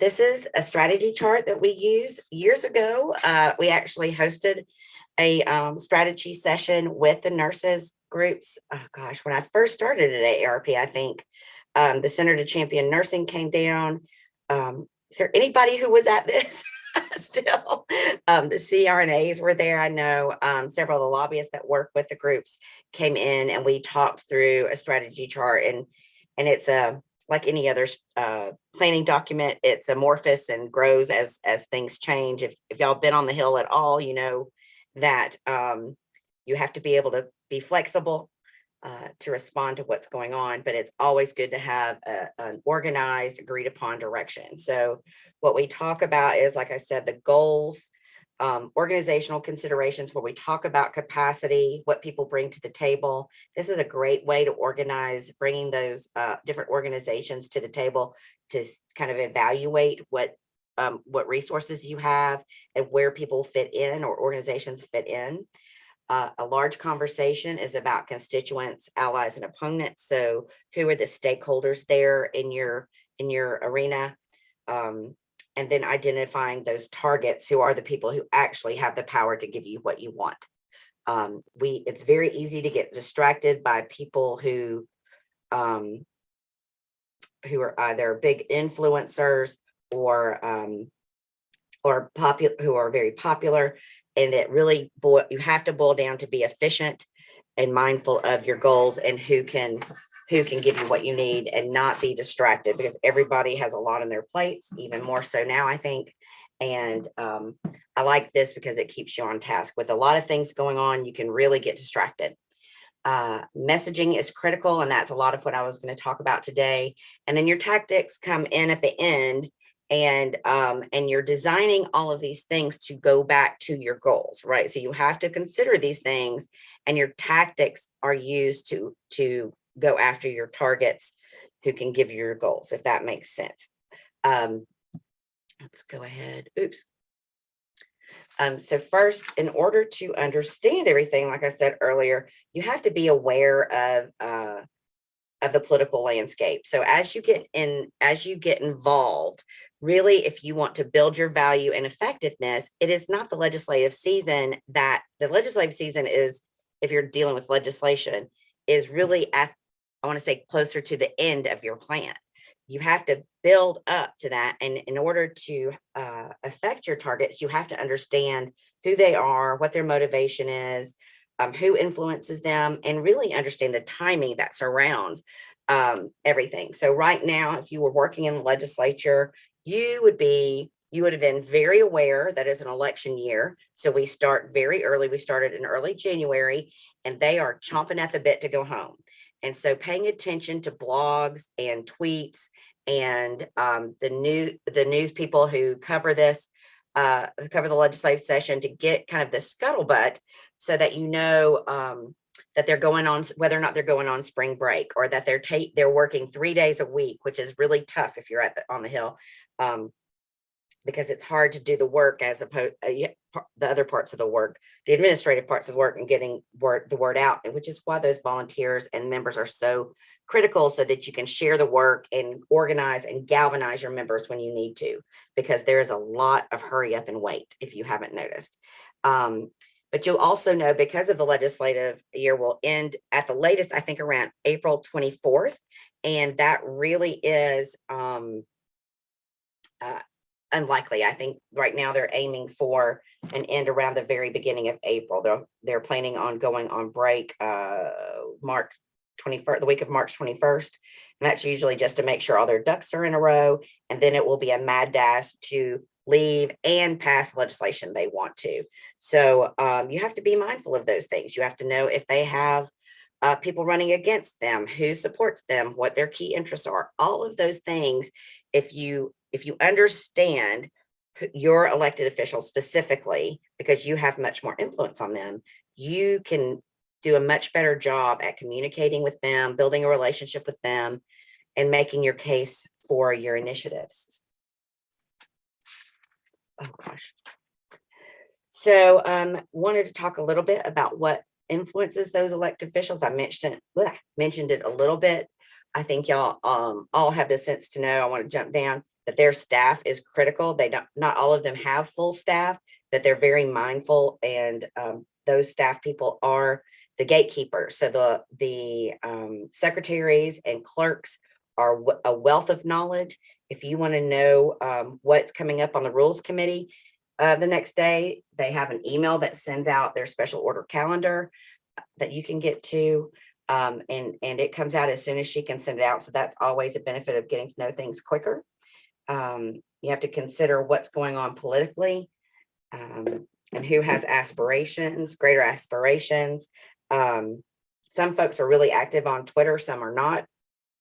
S9: This is a strategy chart that we use. Years ago, we actually hosted a strategy session with the nurses groups. Oh gosh, when I first started at AARP, I think the Center to Champion Nursing came down. Is there anybody who was at this still? The CRNAs were there. I know several of the lobbyists that work with the groups came in, and we talked through a strategy chart, and it's like any other planning document. It's amorphous and grows as things change. If y'all been on the Hill at all, you know that you have to be able to be flexible to respond to what's going on, but it's always good to have an organized, agreed upon direction. So what we talk about is, like I said, the goals, organizational considerations, where we talk about capacity, what people bring to the table. This is a great way to organize, bringing those different organizations to the table to kind of evaluate what resources you have and where people fit in, or organizations fit in. A large conversation is about constituents, allies, and opponents. So who are the stakeholders there in your arena? And then identifying those targets, who are the people who actually have the power to give you what you want. It's very easy to get distracted by people who are either big influencers or popular, who are very popular. And it really, you have to boil down to be efficient and mindful of your goals and who can give you what you need, and not be distracted, because everybody has a lot on their plates, even more so now, I think. And I like this because it keeps you on task. With a lot of things going on, you can really get distracted. Messaging is critical, and that's a lot of what I was going to talk about today. And then your tactics come in at the end, and you're designing all of these things to go back to your goals, right? So you have to consider these things, and your tactics are used to go after your targets who can give you your goals, if that makes sense. Let's go ahead. Oops. So first, in order to understand everything, like I said earlier, you have to be aware of the political landscape. So as you get involved, really, if you want to build your value and effectiveness, it is not the legislative season. That the legislative season is, if you're dealing with legislation, is really at, I want to say, closer to the end of your plan. You have to build up to that. And in order to affect your targets, you have to understand who they are, what their motivation is, who influences them, and really understand the timing that surrounds everything. So right now, if you were working in the legislature, you would have been very aware that it's an election year. So we start very early. We started in early January, and they are chomping at the bit to go home. And so paying attention to blogs and tweets and the news people who cover this, cover the legislative session, to get kind of the scuttlebutt, so that you know that they're going on, whether or not they're going on spring break, or that they're working 3 days a week, which is really tough if you're on the Hill, because it's hard to do the work as opposed the other parts of the work, the administrative parts of work, and getting the word out, which is why those volunteers and members are so critical, so that you can share the work and organize and galvanize your members when you need to, because there is a lot of hurry up and wait, if you haven't noticed. But you'll also know, because of the legislative year will end at the latest, I think, around April 24th. And that really is unlikely. I think right now they're aiming for an end around the very beginning of April. They're planning on going on break March 21st, the week of March 21st. And that's usually just to make sure all their ducks are in a row. And then it will be a mad dash to leave and pass legislation they want to. So you have to be mindful of those things. You have to know if they have people running against them, who supports them, what their key interests are, all of those things. If you understand your elected officials specifically, because you have much more influence on them, you can do a much better job at communicating with them, building a relationship with them, and making your case for your initiatives. Oh gosh. So wanted to talk a little bit about what influences those elected officials. I mentioned it a little bit. I think y'all all have the sense to know, I want to jump down, that their staff is critical. Not all of them have full staff, but they're very mindful, and those staff people are the gatekeepers. So the secretaries and clerks are a wealth of knowledge. If you want to know what's coming up on the rules committee the next day, they have an email that sends out their special order calendar that you can get to. And it comes out as soon as she can send it out. So that's always a benefit of getting to know things quicker. You have to consider what's going on politically, and who has aspirations, greater aspirations. Some folks are really active on Twitter, some are not,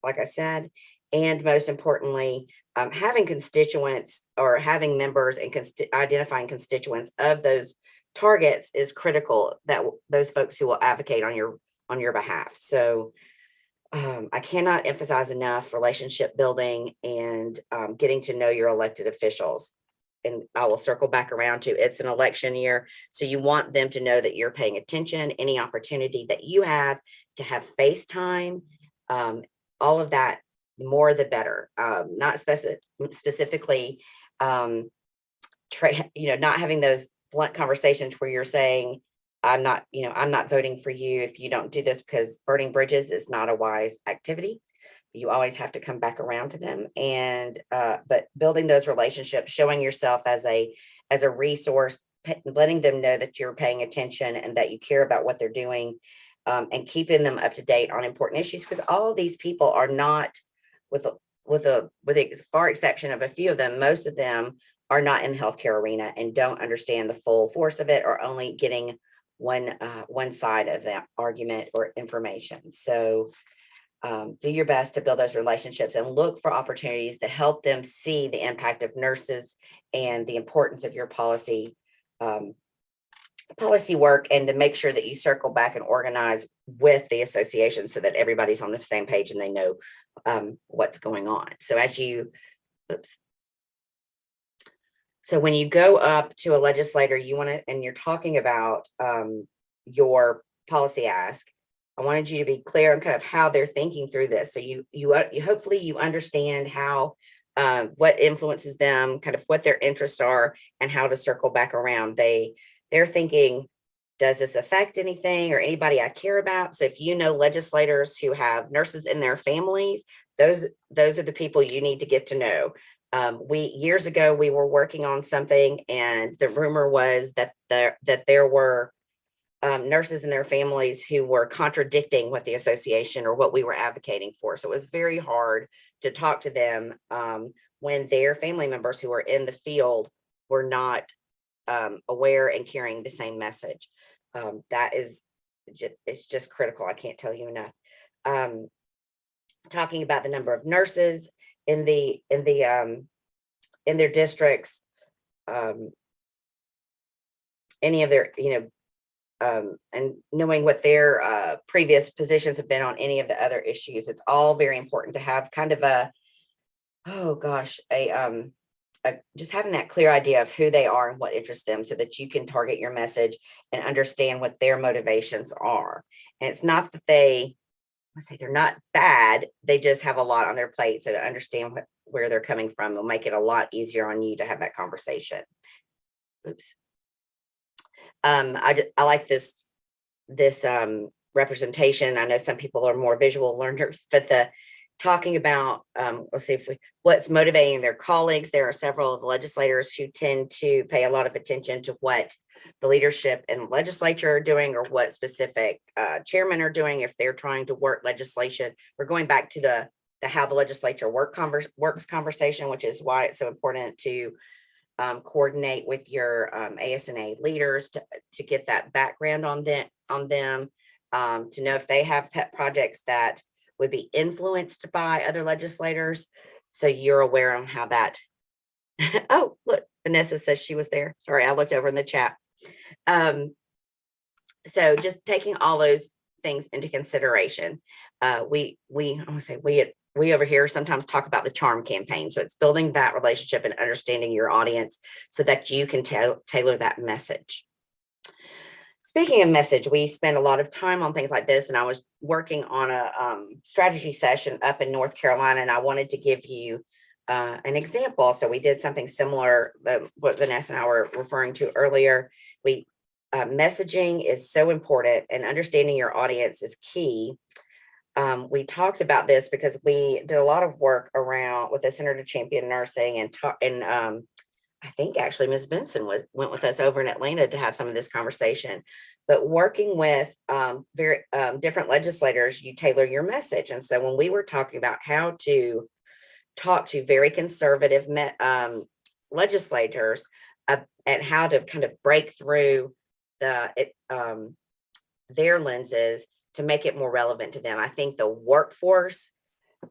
S9: like I said. And most importantly, having constituents or having members and identifying constituents of those targets is critical, that those folks who will advocate on your behalf. So I cannot emphasize enough relationship building and getting to know your elected officials. And I will circle back around to, it's an election year, so you want them to know that you're paying attention. Any opportunity that you have to have FaceTime, all of that, more the better. Not specifically, not having those blunt conversations where you're saying, I'm not voting for you if you don't do this, because burning bridges is not a wise activity. You always have to come back around to them, and but building those relationships, showing yourself as a resource, letting them know that you're paying attention and that you care about what they're doing, and keeping them up to date on important issues, because all these people are not, with the far exception of a few of them, most of them are not in the healthcare arena and don't understand the full force of it, or only getting one side of that argument or information. So do your best to build those relationships and look for opportunities to help them see the impact of nurses and the importance of your policy work, and to make sure that you circle back and organize with the association so that everybody's on the same page and they know what's going on. So so when you go up to a legislator, and you're talking about your policy ask, I wanted you to be clear on kind of how they're thinking through this. So you hopefully you understand how, what influences them, kind of what their interests are, and how to circle back around. They're thinking, does this affect anything or anybody I care about? So if you know legislators who have nurses in their families, those are the people you need to get to know. Years ago, we were working on something, and the rumor was that there were nurses and their families who were contradicting what the association or what we were advocating for. So it was very hard to talk to them when their family members who were in the field were not aware and carrying the same message. It's just critical. I can't tell you enough. Talking about the number of nurses in their districts, any of their, and knowing what their previous positions have been on any of the other issues. It's all very important to have kind of just having that clear idea of who they are and what interests them, so that you can target your message and understand what their motivations are. And it's not that they're not bad, they just have a lot on their plate. So to understand where they're coming from will make it a lot easier on you to have that conversation. Oops. I like this representation. I know some people are more visual learners, but talking about, let's see what's motivating their colleagues. There are several of the legislators who tend to pay a lot of attention to what the leadership in the legislature are doing or what specific chairmen are doing if they're trying to work legislation. We're going back to the how the legislature works conversation, which is why it's so important to coordinate with your ASNA leaders to get that background on them, to know if they have pet projects that would be influenced by other legislators. So you're aware on how that. Oh, look, Vanessa says she was there. Sorry, I looked over in the chat. So just taking all those things into consideration. We over here sometimes talk about the charm campaign. So it's building that relationship and understanding your audience so that you can tailor that message. Speaking of message, we spend a lot of time on things like this, and I was working on a strategy session up in North Carolina, and I wanted to give you an example. So we did something similar, what Vanessa and I were referring to earlier. Messaging is so important, and understanding your audience is key. We talked about this because we did a lot of work around with the Center to Champion Nursing, and I think actually Ms. Benson went with us over in Atlanta to have some of this conversation. But working with very different legislators, you tailor your message. And so when we were talking about how to talk to very conservative legislators and how to kind of break through their lenses to make it more relevant to them, I think the workforce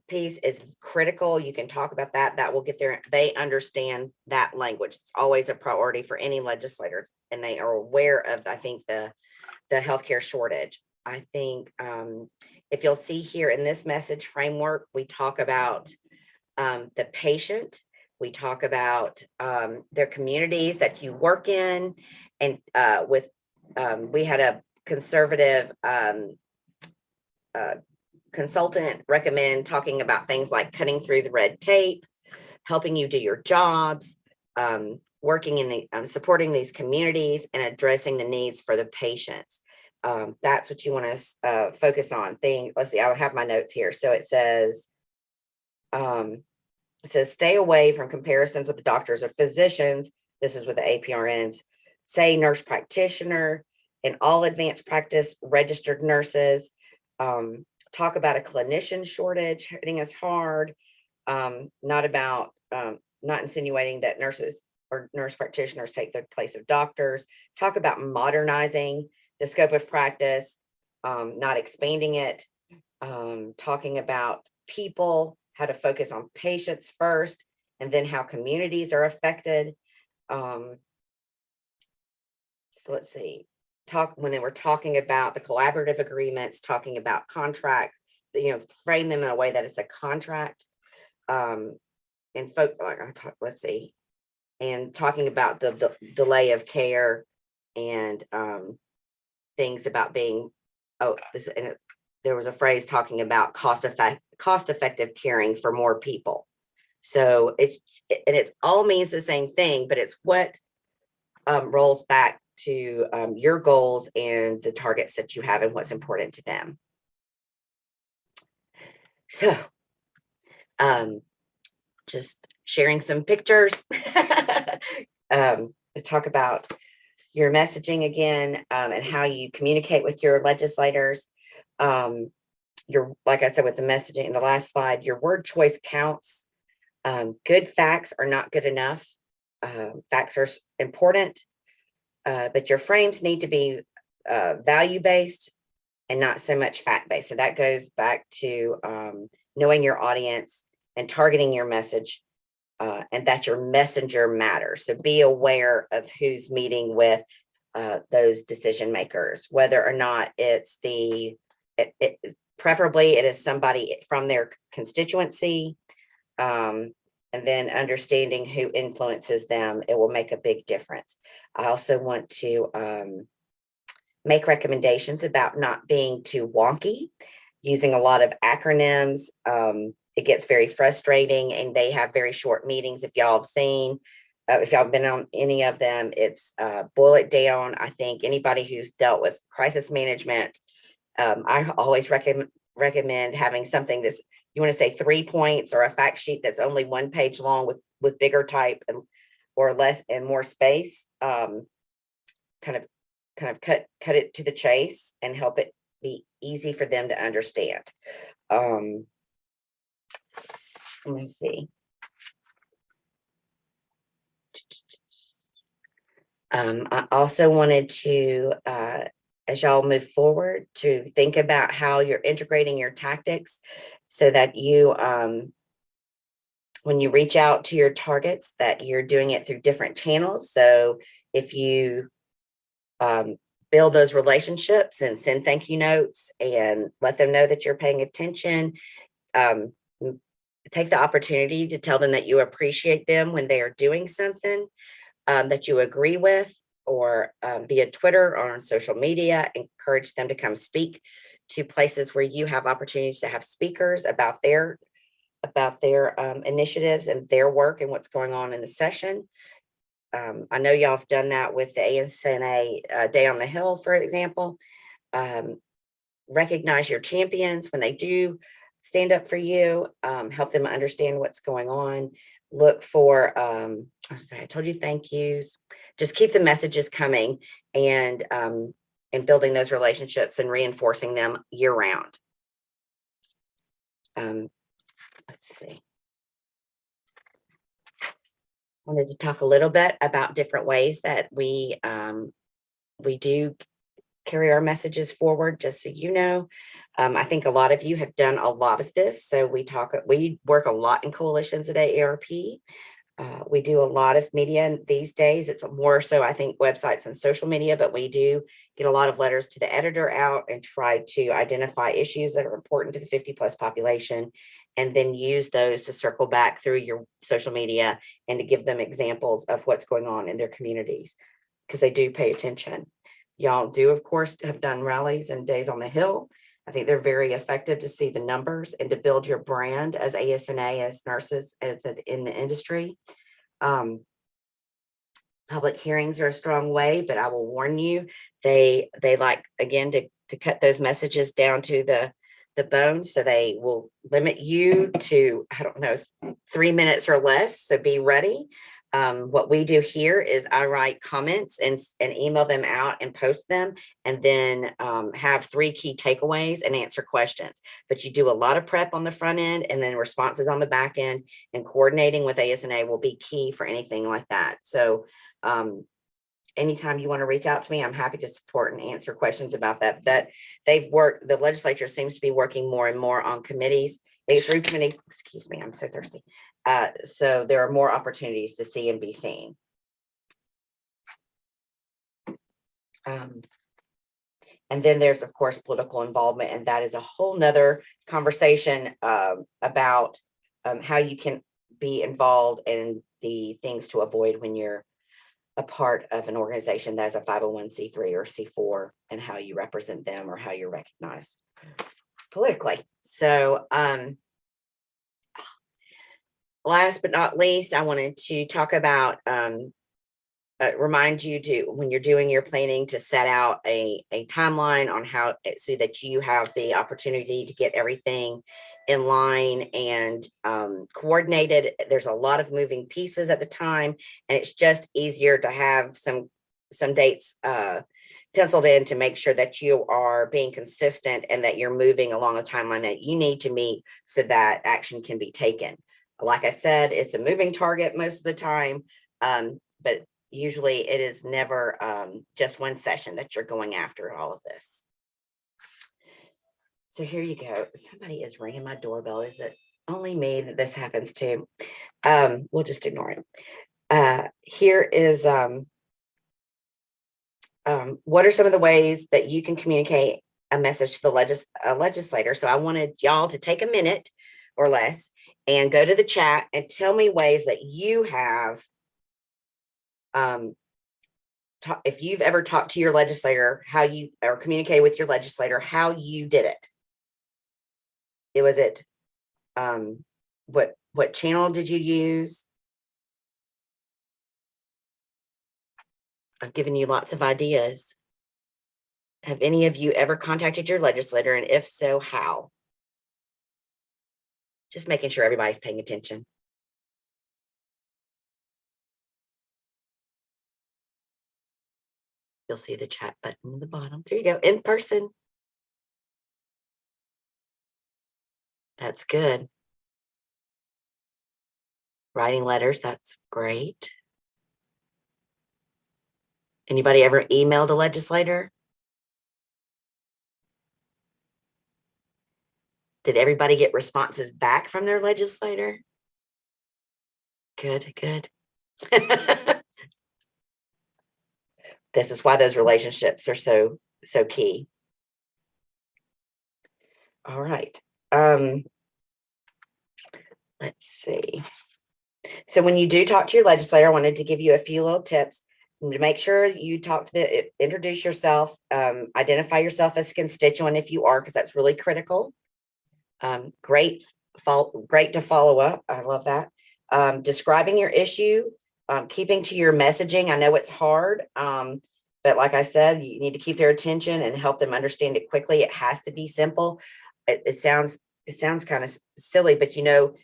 S9: piece is critical. You can talk about that. That will get there. They understand that language. It's always a priority for any legislator, and they are aware of, I think, the healthcare shortage. I think if you'll see here in this message framework, we talk about the patient. We talk about their communities that you work in, and we had a conservative consultant recommend talking about things like cutting through the red tape, helping you do your jobs, working in the supporting these communities and addressing the needs for the patients. That's what you want to focus on. Let's see, I have my notes here. So it says stay away from comparisons with the doctors or physicians. This is with the APRNs. Say nurse practitioner and all advanced practice registered nurses. Talk about a clinician shortage hitting us hard, not insinuating that nurses or nurse practitioners take the place of doctors. Talk about modernizing the scope of practice, not expanding it. Talking about people, how to focus on patients first, and then how communities are affected. So let's see. When they were talking about the collaborative agreements, talking about contracts, frame them in a way that it's a contract, let's see, and talking about the delay of care and things about being, there was a phrase talking about cost-effective caring for more people. So it's all means the same thing, but it's what rolls back to your goals and the targets that you have and what's important to them. So just sharing some pictures. Talk about your messaging again, and how you communicate with your legislators. Like I said, with the messaging in the last slide, your word choice counts. Good facts are not good enough. Facts are important. But your frames need to be value-based and not so much fact-based. So that goes back to knowing your audience and targeting your message, and that your messenger matters. So be aware of who's meeting with those decision makers, whether or not it's preferably it is somebody from their constituency, and then understanding who influences them. It will make a big difference. I also want to make recommendations about not being too wonky, using a lot of acronyms. It gets very frustrating, and they have very short meetings. If y'all have seen, if y'all have been on any of them, it's boil it down. I think anybody who's dealt with crisis management, I always recommend having something that's, you want to say 3 points, or a fact sheet that's only 1 page long with bigger type or less and more space. kind of cut it to the chase and help it be easy for them to understand. Let me see. I also wanted to, as y'all move forward, to think about how you're integrating your tactics so that you, when you reach out to your targets, that you're doing it through different channels. So if you build those relationships and send thank you notes and let them know that you're paying attention, take the opportunity to tell them that you appreciate them when they are doing something that you agree with, or via Twitter or on social media. Encourage them to come speak to places where you have opportunities to have speakers about their initiatives and their work and what's going on in the session. I know y'all have done that with the ASNA Day on the Hill, for example. Recognize your champions when they do stand up for you. Help them understand what's going on. Look for, I told you thank yous. Just keep the messages coming and building those relationships and reinforcing them year round. Let's see. Wanted to talk a little bit about different ways that we do carry our messages forward, just so you know. I think a lot of you have done a lot of this. So we work a lot in coalitions at AARP. We do a lot of media these days. It's more so, I think, websites and social media, but we do get a lot of letters to the editor out and try to identify issues that are important to the 50+ population, and then use those to circle back through your social media and to give them examples of what's going on in their communities, because they do pay attention. Y'all do, of course, have done rallies and days on the Hill. I think they're very effective to see the numbers and to build your brand as ASNA, as nurses, in the industry. Public hearings are a strong way, but I will warn you, they like, again, to cut those messages down to the bone. So they will limit you to, I don't know, 3 minutes or less. So be ready. What we do here is I write comments and email them out and post them, and then have 3 key takeaways and answer questions. But you do a lot of prep on the front end, and then responses on the back end, and coordinating with ASNA will be key for anything like that. So anytime you want to reach out to me, I'm happy to support and answer questions about that. But the legislature seems to be working more and more on committees, through committees, excuse me, I'm so thirsty. So there are more opportunities to see and be seen. And then there's, of course, political involvement, and that is a whole nother conversation about how you can be involved in the things to avoid when you're a part of an organization that is a 501c3 or C4, and how you represent them or how you're recognized politically. So last but not least, I wanted to talk about remind you to, when you're doing your planning, to set out a timeline on how, so that you have the opportunity to get everything in line and coordinated. There's a lot of moving pieces at the time, and it's just easier to have some dates penciled in to make sure that you are being consistent and that you're moving along a timeline that you need to meet so that action can be taken. Like I said, it's a moving target most of the time, but usually it is never just one session that you're going after all of this. So here you go. Somebody is ringing my doorbell. Is it only me that this happens to? We'll just ignore it. Here is what are some of the ways that you can communicate a message to the legislator? So I wanted y'all to take a minute or less and go to the chat and tell me ways that you have, if you've ever talked to your legislator, how you, or communicated with your legislator, how you did it. What channel did you use? I've given you lots of ideas. Have any of you ever contacted your legislator? And if so, how? Just making sure everybody's paying attention. You'll see the chat button at the bottom. There you go, in person. That's good. Writing letters, that's great. Anybody ever emailed a legislator? Did everybody get responses back from their legislator? Good, good. This is why those relationships are so key. All right. Let's see. So when you do talk to your legislator, I wanted to give you a few little tips to make sure you introduce yourself, identify yourself as a constituent if you are, because that's really critical. Great to follow up. I love that. Describing your issue, keeping to your messaging. I know it's hard, but like I said, you need to keep their attention and help them understand it quickly. It has to be simple. It sounds kind of silly, but you know,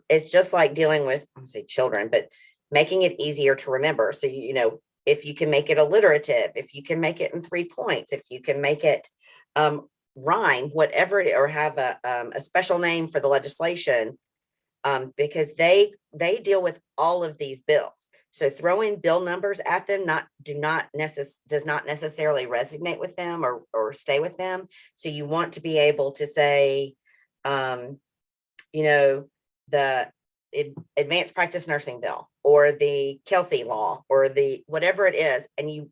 S9: it's just like dealing with, I don't say children, but making it easier to remember. So, you know, if you can make it alliterative, if you can make it in 3 points, if you can make it rhyme, whatever it, or have a special name for the legislation, because they deal with all of these bills. So throwing bill numbers at them does not necessarily resonate with them or stay with them. So you want to be able to say, you know, the advanced practice nursing bill or the Kelsey law or the whatever it is, and you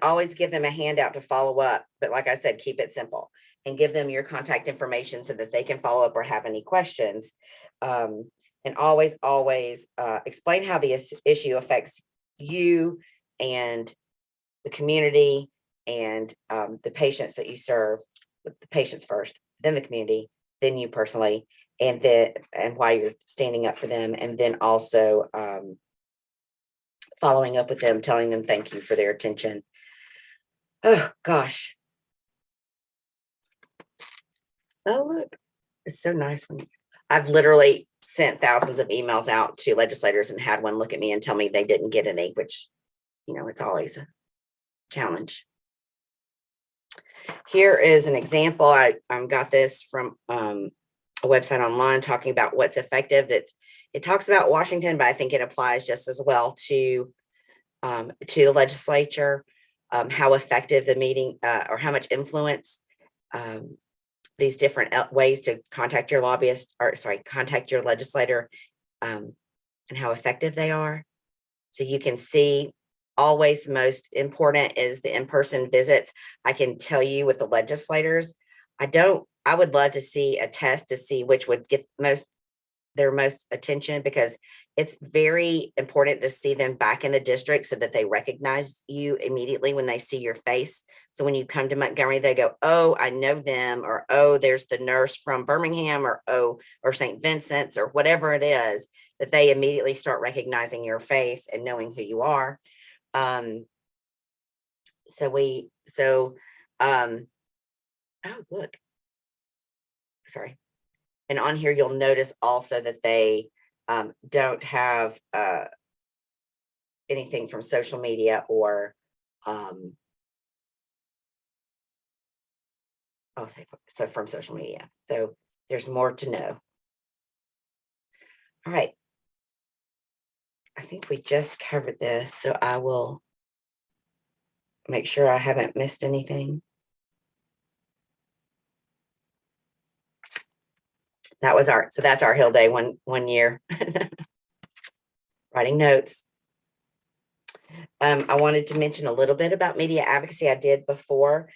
S9: always give them a handout to follow up. But like I said, keep it simple and give them your contact information so that they can follow up or have any questions. And always explain how the issue affects you and the community and the patients that you serve. The patients first, then the community, then you personally, and why you're standing up for them, and then also following up with them, telling them thank you for their attention. Oh gosh. Oh look, it's so nice when I've literally sent thousands of emails out to legislators and had one look at me and tell me they didn't get any, which, you know, it's always a challenge. Here is an example. I got this from a website online talking about what's effective. It talks about Washington, but I think it applies just as well to the legislature, how effective the meeting or how much influence these different ways to contact your lobbyist, or contact your legislator, and how effective they are. So you can see always the most important is the in-person visits. I can tell you with the legislators, I would love to see a test to see which would get their most attention, because it's very important to see them back in the district so that they recognize you immediately when they see your face. So when you come to Montgomery, they go, oh, I know them, or oh, there's the nurse from Birmingham, or oh, or St. Vincent's, or whatever it is, that they immediately start recognizing your face and knowing who you are. Oh, look, sorry. And on here, you'll notice also that they don't have anything from social media or I'll say so from social media. So there's more to know. All right. I think we just covered this, so I will make sure I haven't missed anything. That's our Hill Day one year. Writing notes. I wanted to mention a little bit about media advocacy. I did before.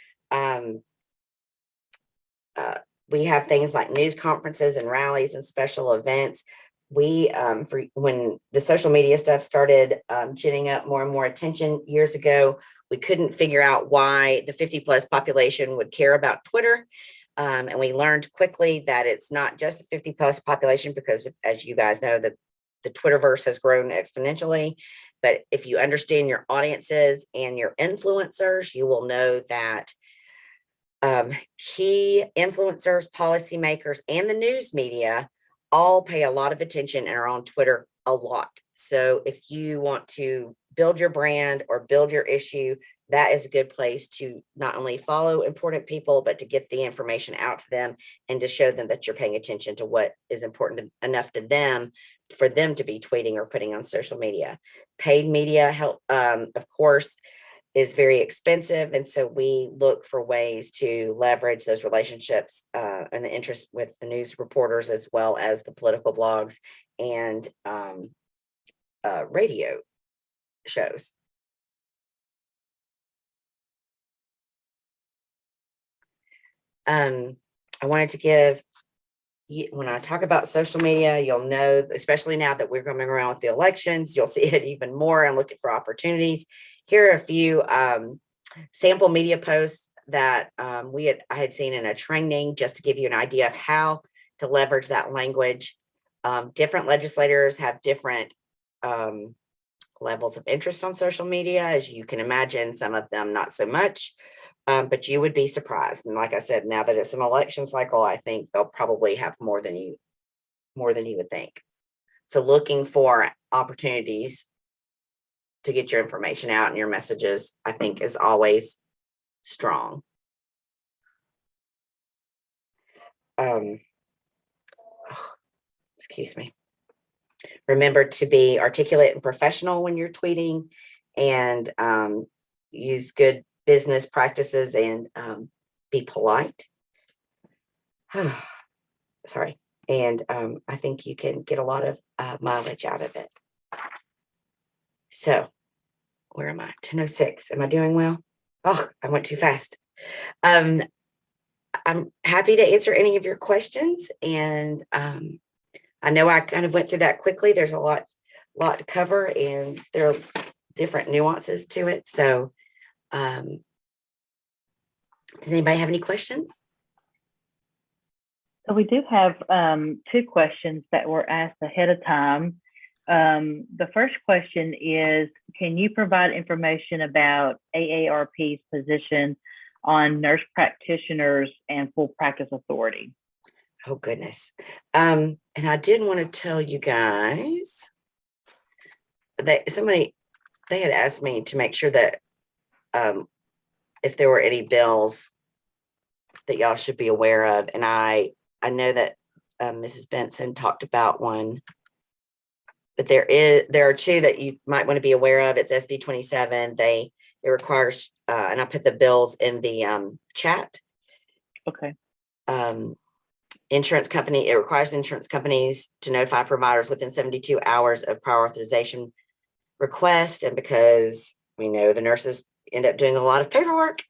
S9: We have things like news conferences and rallies and special events. We, when the social media stuff started ginning up more and more attention years ago, we couldn't figure out why the 50+ population would care about Twitter. And we learned quickly that it's not just a 50+ population, because as you guys know, the Twitterverse has grown exponentially. But if you understand your audiences and your influencers, you will know that key influencers, policymakers, and the news media all pay a lot of attention and are on Twitter a lot. So if you want to build your brand or build your issue, that is a good place to not only follow important people, but to get the information out to them and to show them that you're paying attention to what is important enough to them for them to be tweeting or putting on social media. Paid media help, of course, is very expensive. And so we look for ways to leverage those relationships and the interest with the news reporters, as well as the political blogs and radio shows. I wanted to give, when I talk about social media, you'll know, especially now that we're coming around with the elections, you'll see it even more and looking for opportunities. Here are a few sample media posts that I had seen in a training, just to give you an idea of how to leverage that language. Different legislators have different levels of interest on social media, as you can imagine, some of them not so much. But you would be surprised. And like I said, now that it's an election cycle, I think they'll probably have more than you would think. So looking for opportunities to get your information out and your messages, I think, is always strong. Excuse me. Remember to be articulate and professional when you're tweeting, and use good business practices, and be polite. Sorry. And I think you can get a lot of mileage out of it. So where am I? 10:06. Am I doing well? Oh, I went too fast. I'm happy to answer any of your questions. And I know I kind of went through that quickly. There's a lot to cover, and there are different nuances to it. So does anybody have any questions?
S7: So we do have 2 questions that were asked ahead of time. The first question is, can you provide information about AARP's position on nurse practitioners and full practice authority?
S9: Oh, goodness. And I did want to tell you guys that they had asked me to make sure that if there were any bills that y'all should be aware of. And I know that Mrs. Benson talked about one, but there are 2 that you might want to be aware of. It's SB 27. It requires, and I put the bills in the chat.
S7: Okay.
S9: Insurance company, it requires insurance companies to notify providers within 72 hours of prior authorization request. And because we know the nurses end up doing a lot of paperwork,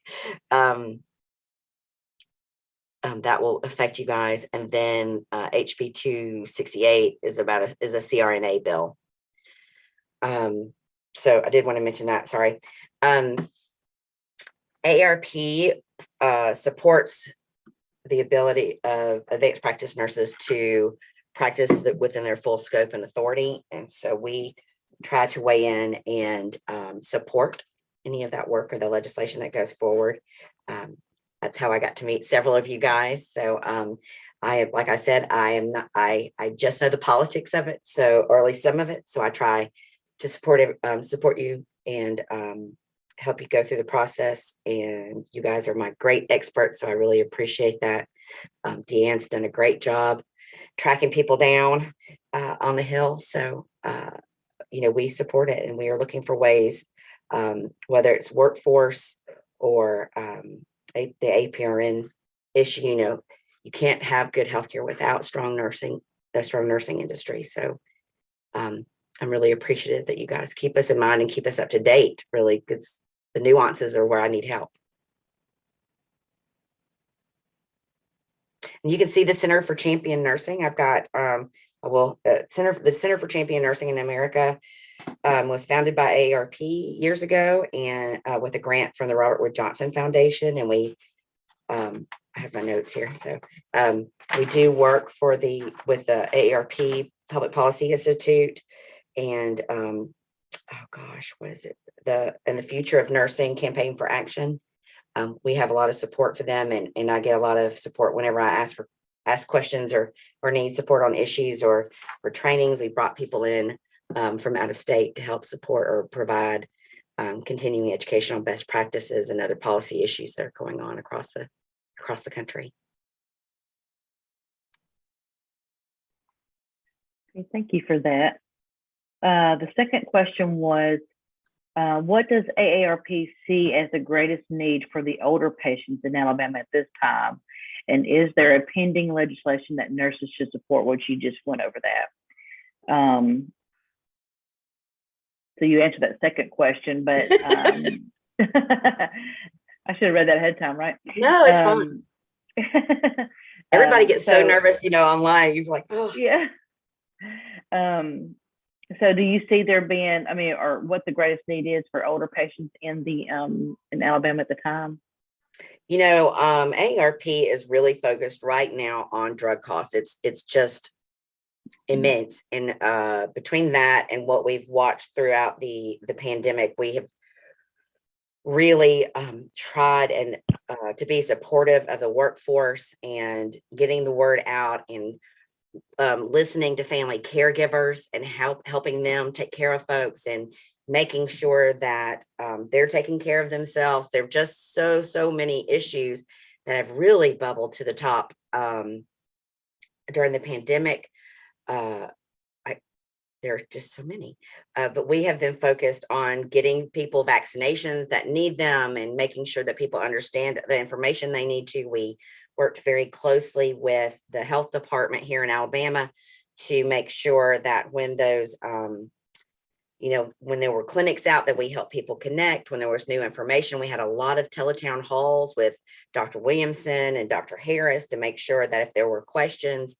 S9: that will affect you guys. And then HB 268 is a CRNA bill. So I did want to mention that. Sorry. AARP supports the ability of advanced practice nurses to practice within their full scope and authority. And so we try to weigh in and support any of that work or the legislation that goes forward. That's how I got to meet several of you guys. So like I said, I just know the politics of it. So, or at least some of it. So I try to support you and help you go through the process. And you guys are my great experts. So I really appreciate that. Deanne's done a great job tracking people down on the Hill. So, we support it, and we are looking for ways, whether it's workforce or the APRN issue. You can't have good healthcare without the strong nursing industry. So I'm really appreciative that you guys keep us in mind and keep us up to date, really, because the nuances are where I need help. And you can see the Center for Champion Nursing. I've got the Center for Champion Nursing in America was founded by AARP years ago, and with a grant from the Robert Wood Johnson Foundation. And we, I have my notes here. So we do work with the AARP Public Policy Institute, and what is it? And the Future of Nursing Campaign for Action. We have a lot of support for them, and I get a lot of support whenever I ask questions or need support on issues or trainings. We brought people in from out of state to help support or provide continuing educational best practices and other policy issues that are going on across the country.
S7: Okay, thank you for that. The second question was, what does AARP see as the greatest need for the older patients in Alabama at this time? And is there a pending legislation that nurses should support, which you just went over that? So you answered that second question, but I should have read that ahead of time, right?
S9: No, it's fine. Everybody gets so nervous, online. You're like, oh.
S7: Yeah. So do you see there being, or what the greatest need is for older patients in Alabama at the time?
S9: AARP is really focused right now on drug costs. It's just immense. And between that and what we've watched throughout the pandemic, we have really tried and to be supportive of the workforce and getting the word out and listening to family caregivers and helping them take care of folks and making sure that they're taking care of themselves. There are just so many issues that have really bubbled to the top during the pandemic. There are just so many, but we have been focused on getting people vaccinations that need them and making sure that people understand the information they need to. We worked very closely with the health department here in Alabama to make sure that when those, when there were clinics out, that we helped people connect. When there was new information, we had a lot of teletown halls with Dr. Williamson and Dr. Harris to make sure that if there were questions,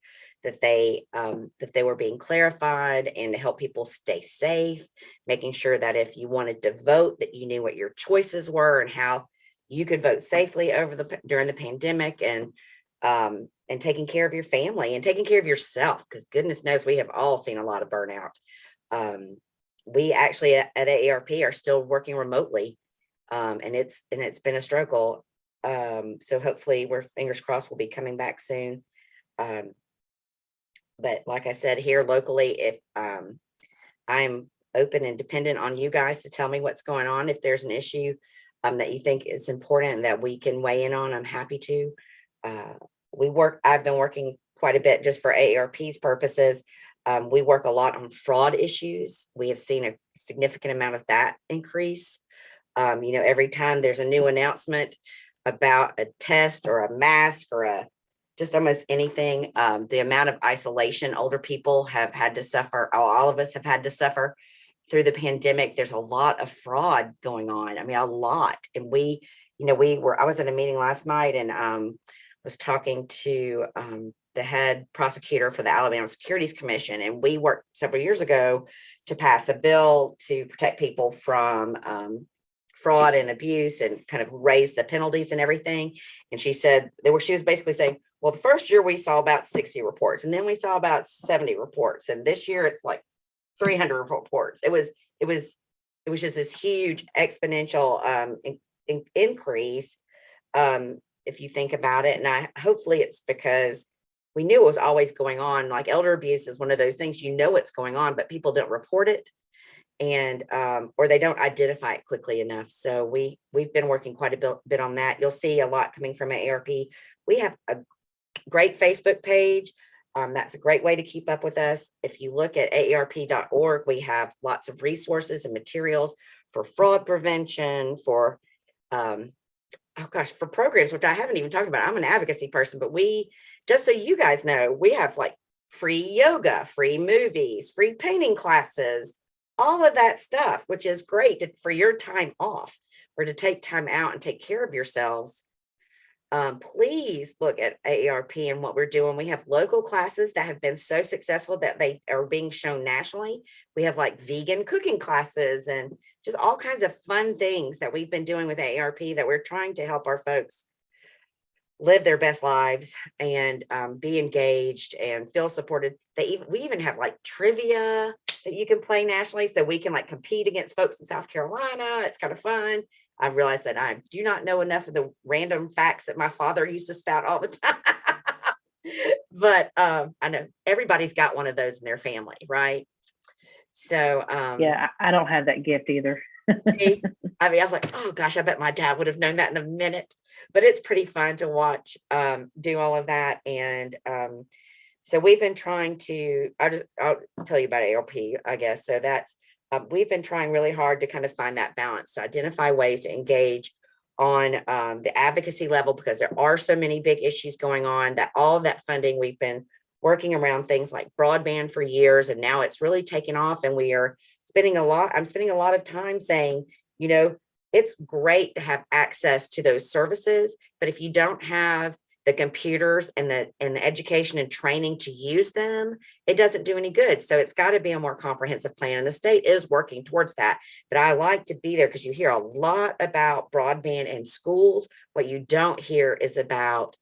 S9: that they were being clarified, and to help people stay safe, making sure that if you wanted to vote, that you knew what your choices were and how you could vote safely during the pandemic, and taking care of your family and taking care of yourself, because goodness knows we have all seen a lot of burnout. We actually at AARP are still working remotely, and it's been a struggle. So hopefully, we're fingers crossed we'll be coming back soon. But like I said, here locally, if I'm open and dependent on you guys to tell me what's going on. If there's an issue that you think is important and that we can weigh in on, I'm happy to. I've been working quite a bit just for AARP's purposes. We work a lot on fraud issues. We have seen a significant amount of that increase. Every time there's a new announcement about a test or a mask or just almost anything, the amount of isolation older people have had to suffer, all of us have had to suffer through the pandemic. There's a lot of fraud going on. A lot. And I was at a meeting last night and was talking to the head prosecutor for the Alabama Securities Commission. And we worked several years ago to pass a bill to protect people from fraud and abuse and kind of raise the penalties and everything. And she said she was basically saying, well, the first year we saw about 60 reports, and then we saw about 70 reports. And this year it's like 300 reports. It was just this huge exponential increase, if you think about it. And hopefully it's because we knew it was always going on. Like elder abuse is one of those things, what's going on, but people don't report it, and or they don't identify it quickly enough. So we've been working quite a bit on that. You'll see a lot coming from AARP. We have a great Facebook page. That's a great way to keep up with us. If you look at aarp.org, we have lots of resources and materials for fraud prevention, for for programs, which I haven't even talked about. I'm an advocacy person, but just so you guys know, we have like free yoga, free movies, free painting classes, all of that stuff, which is great for your time off or to take time out and take care of yourselves. Please look at AARP and what we're doing. We have local classes that have been so successful that they are being shown nationally. We have like vegan cooking classes and just all kinds of fun things that we've been doing with AARP that we're trying to help our folks live their best lives and be engaged and feel supported. We even have like trivia that you can play nationally, so we can like compete against folks in South Carolina. It's kind of fun. I realized that I do not know enough of the random facts that my father used to spout all the time. But I know everybody's got one of those in their family, right? So
S7: yeah, I don't have that gift either.
S9: See, I mean, I was like, oh gosh, I bet my dad would have known that in a minute. But it's pretty fun to watch do all of that. And so we've been trying to, I'll tell you about ARP, I guess. So that's, we've been trying really hard to kind of find that balance, to identify ways to engage on the advocacy level, because there are so many big issues going on, that all of that funding, we've been working around things like broadband for years, and now it's really taken off, and we are spending I'm spending a lot of time saying, you know, it's great to have access to those services, but if you don't have the computers and the education and training to use them, it doesn't do any good. So it's got to be a more comprehensive plan, and the state is working towards that. But I like to be there because you hear a lot about broadband in schools. What you don't hear is about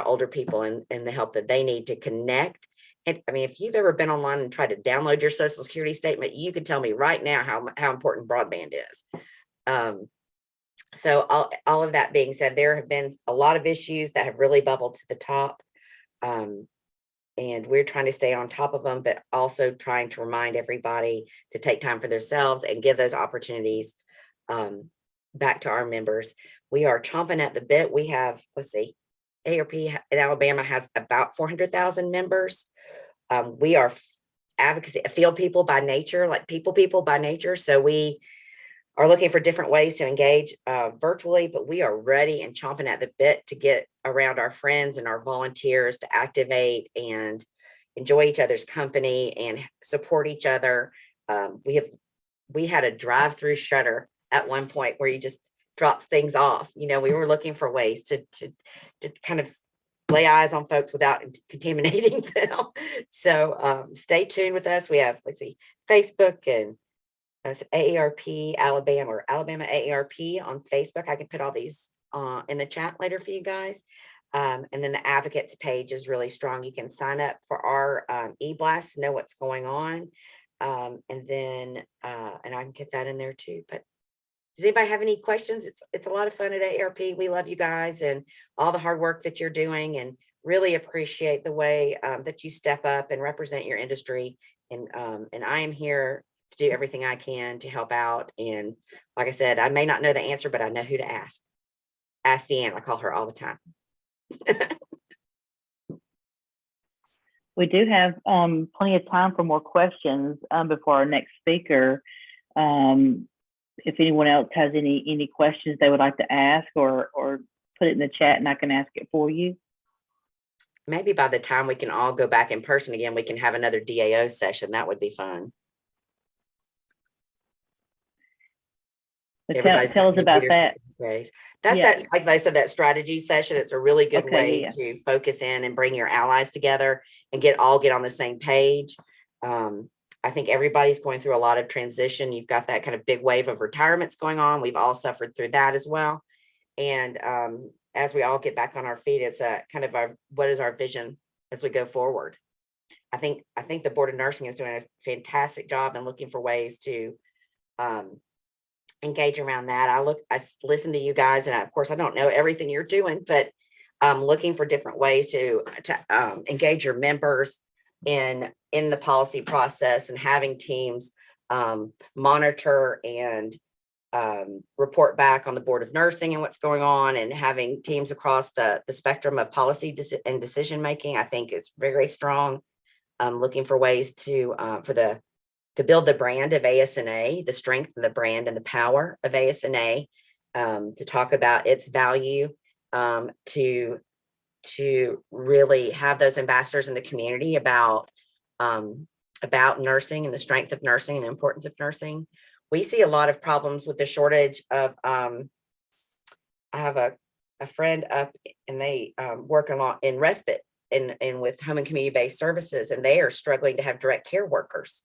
S9: older people and the help that they need to connect. And I mean, if you've ever been online and tried to download your social security statement, you can tell me right now how important broadband is. So all of that being said, there have been a lot of issues that have really bubbled to the top. And we're trying to stay on top of them, but also trying to remind everybody to take time for themselves and give those opportunities back to our members. We are chomping at the bit. We have, let's see, ARP in Alabama has about 400,000 members. We are advocacy, field people by nature, like people by nature. So we are looking for different ways to engage virtually, but we are ready and chomping at the bit to get around our friends and our volunteers to activate and enjoy each other's company and support each other. We had a drive-through shutter at one point where you just drop things off. You know, we were looking for ways to kind of lay eyes on folks without contaminating them. So stay tuned with us. We have, let's see, Facebook and AARP Alabama, or Alabama AARP on Facebook. I can put all these in the chat later for you guys. And then the advocates page is really strong. You can sign up for our e-blast to know what's going on. And then and I can get that in there too. But does anybody have any questions? It's a lot of fun at AARP. We love you guys and all the hard work that you're doing, and really appreciate the way that you step up and represent your industry. And I am here to do everything I can to help out. And like I said, I may not know the answer, but I know who to ask. Ask Deanne. I call her all the time.
S7: We do have plenty of time for more questions before our next speaker. If anyone else has any questions they would like to ask, or put it in the chat and I can ask it for you.
S9: Maybe by the time we can all go back in person again, we can have another DAO session. That would be fun.
S7: Tell us about that.
S9: That's
S7: Yeah.
S9: that, like I said, that strategy session. It's a really good
S7: Okay,
S9: way
S7: yeah.
S9: to focus in and bring your allies together and get on the same page. I think everybody's going through a lot of transition. You've got that kind of big wave of retirements going on. We've all suffered through that as well. And as we all get back on our feet, it's a kind of what is our vision as we go forward? I think the Board of Nursing is doing a fantastic job and looking for ways to engage around that. I listen to you guys, and of course I don't know everything you're doing, but looking for different ways to engage your members in the policy process, and having teams monitor and report back on the Board of Nursing and what's going on, and having teams across the spectrum of policy and decision making, I think is very strong. Looking for ways to build the brand of ASNA, the strength of the brand and the power of ASNA, to talk about its value, to really have those ambassadors in the community about nursing and the strength of nursing and the importance of nursing. We see a lot of problems with the shortage of, I have a friend up, and they work a lot in respite and with home and community-based services, and they are struggling to have direct care workers.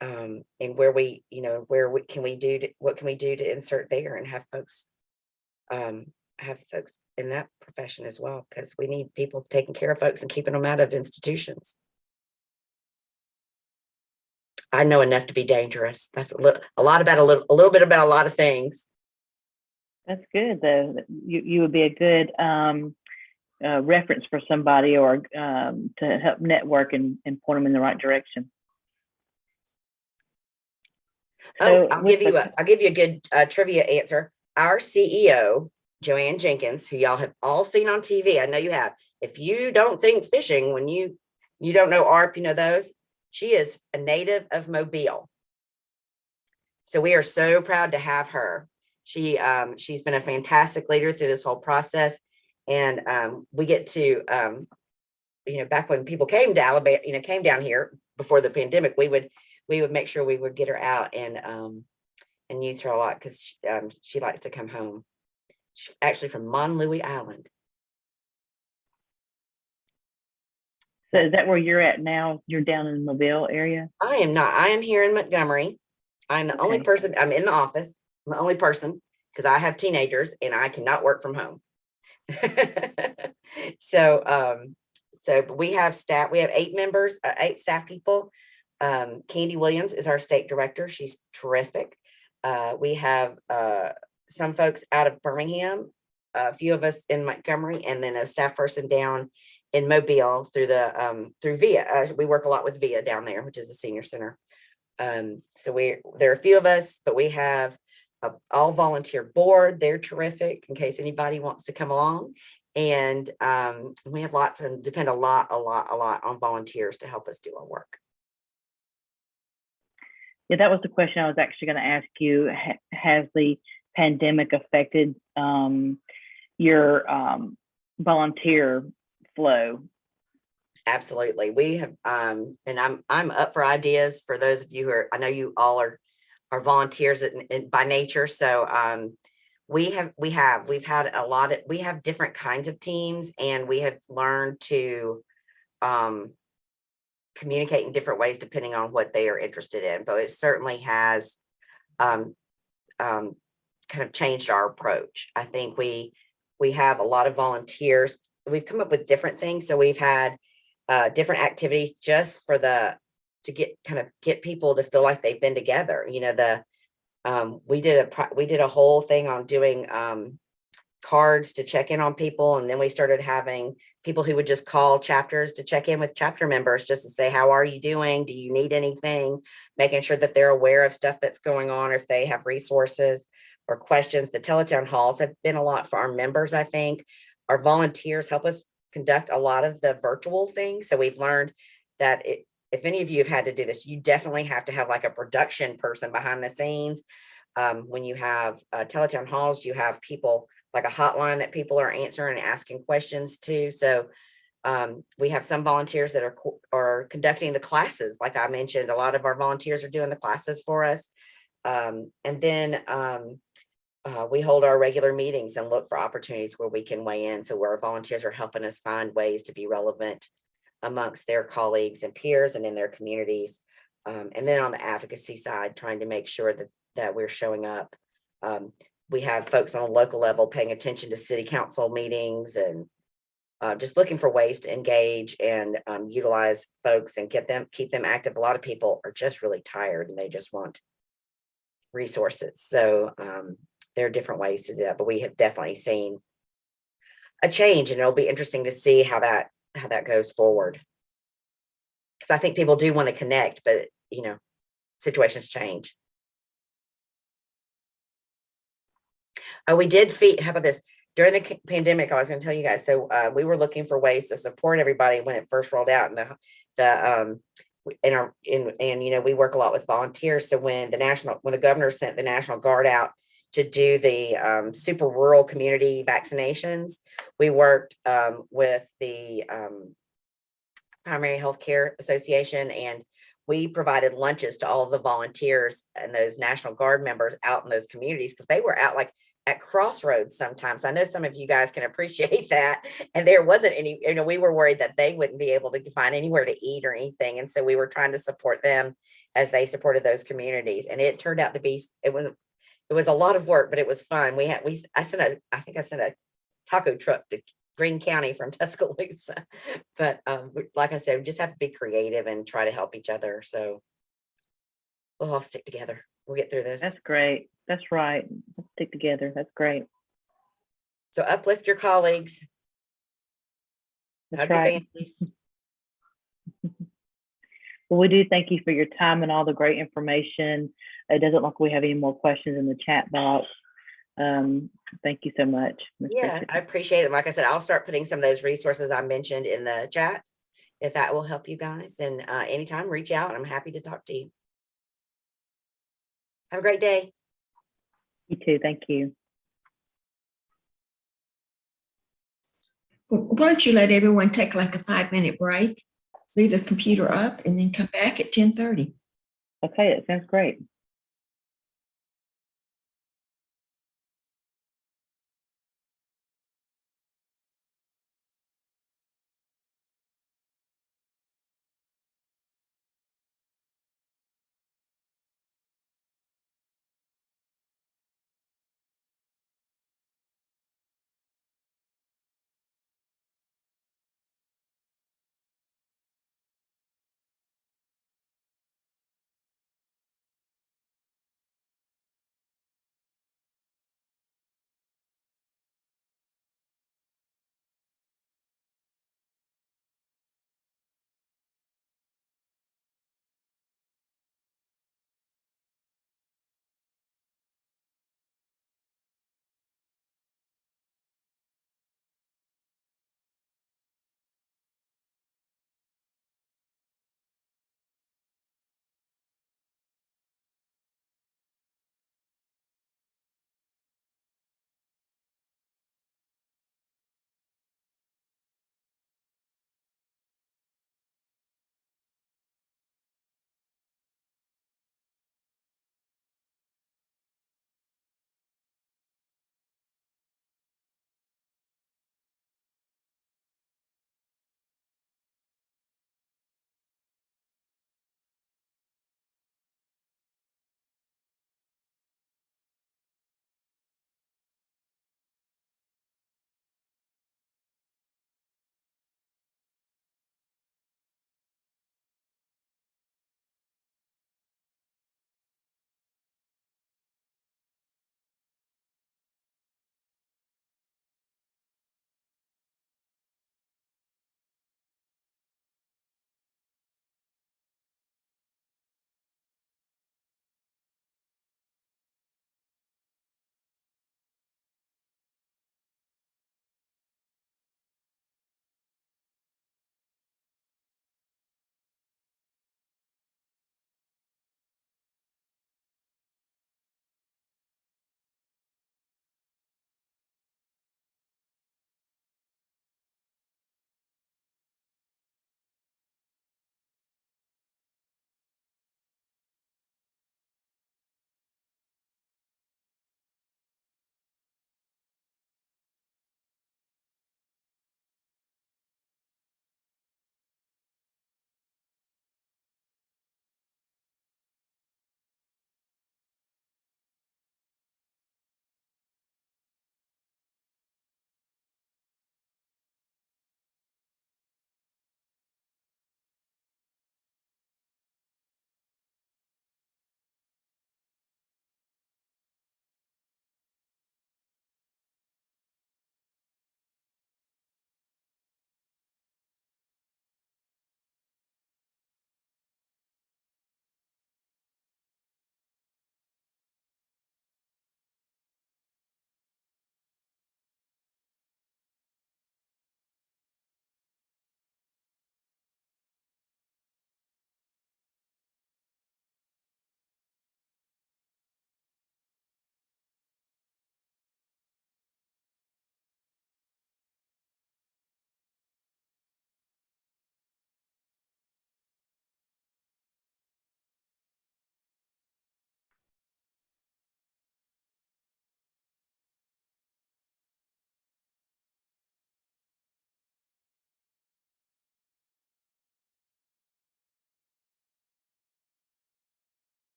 S9: And what can we do to insert there and have folks in that profession as well, because we need people taking care of folks and keeping them out of institutions. I know enough to be dangerous. That's a little bit about a lot of things.
S7: That's good though. You would be a good reference for somebody, or to help network and point them in the right direction. So
S9: I'll
S7: with
S9: give you a good trivia answer. Our CEO, Joanne Jenkins, who y'all have all seen on TV, I know you have. If you don't think fishing when you don't know ARP, you know those. She is a native of Mobile. So we are so proud to have her. She's been a fantastic leader through this whole process. And we get to, back when people came to Alabama, came down here before the pandemic, we would make sure we would get her out and use her a lot because she likes to come home. She's actually from Monlouis Island.
S7: So is that where you're at now? You're down in the Mobile area?
S9: I am not. I am here in Montgomery. I'm the only
S7: Okay.
S9: person. I'm in the office. I'm the only person because I have teenagers and I cannot work from home. But we have staff. We have 8 members, 8 staff people. Candy Williams is our state director. She's terrific. We have some folks out of Birmingham, a few of us in Montgomery, and then a staff person down in Mobile through VIA. We work a lot with VIA down there, which is a senior center. So there are a few of us, but we have all volunteer board. They're terrific in case anybody wants to come along. And we have lots and depend a lot on volunteers to help us do our work.
S7: Yeah, that was the question I was actually going to ask you. Has the pandemic affected your volunteer flow?
S9: Absolutely. We have, and I'm up for ideas for those of you I know you all are volunteers by nature. So we have different kinds of teams, and we have learned to communicate in different ways depending on what they are interested in. But it certainly has kind of changed our approach. I think we have a lot of volunteers. We've come up with different things. So we've had different activities just for to get people to feel like they've been together. We did a whole thing on doing cards to check in on people, and then we started having people who would just call chapters to check in with chapter members just to say, how are you doing? Do you need anything? Making sure that they're aware of stuff that's going on, or if they have resources or questions. The teletown halls have been a lot for our members. I think our volunteers help us conduct a lot of the virtual things. So we've learned that if any of you have had to do this, you definitely have to have like a production person behind the scenes. When you have teletown halls, you have people like a hotline that people are answering and asking questions to. So we have some volunteers that are conducting the classes. Like I mentioned, a lot of our volunteers are doing the classes for us. And then we hold our regular meetings and look for opportunities where we can weigh in. So where our volunteers are helping us find ways to be relevant amongst their colleagues and peers and in their communities. And then on the advocacy side, trying to make sure that we're showing up. We have folks on a local level paying attention to city council meetings and just looking for ways to engage and utilize folks and keep them active. A lot of people are just really tired and they just want resources. So there are different ways to do that, but we have definitely seen a change, and it'll be interesting to see how that goes forward. Because I think people do want to connect, but situations change. We did how about this? During the pandemic, I was going to tell you guys. So we were looking for ways to support everybody when it first rolled out, and we work a lot with volunteers. So when the governor sent the National Guard out to do the super rural community vaccinations, we worked with the Primary Health Care Association, and we provided lunches to all of the volunteers and those National Guard members out in those communities, because they were out like at crossroads sometimes. I know some of you guys can appreciate that. And there wasn't any, we were worried that they wouldn't be able to find anywhere to eat or anything. And so we were trying to support them as they supported those communities. And it turned out to be, it was a lot of work, but it was fun. I sent a taco truck to Greene County from Tuscaloosa. But like I said, we just have to be creative and try to help each other. So we'll all stick together. We'll get through this.
S7: That's great. That's right. Let's stick together. That's great.
S9: So uplift your colleagues.
S7: That's right. Well, we do thank you for your time and all the great information. It doesn't look like we have any more questions in the chat box. Thank you so much, Ms.
S9: Yeah,
S7: Pritchett.
S9: I appreciate it. Like I said, I'll start putting some of those resources I mentioned in the chat, if that will help you guys. And anytime, reach out. I'm happy to talk to you. Have a great day.
S7: You too. Thank you.
S6: Why don't you let everyone take like a 5-minute break, leave the computer up, and then come back at 10:30?
S7: Okay, that sounds great.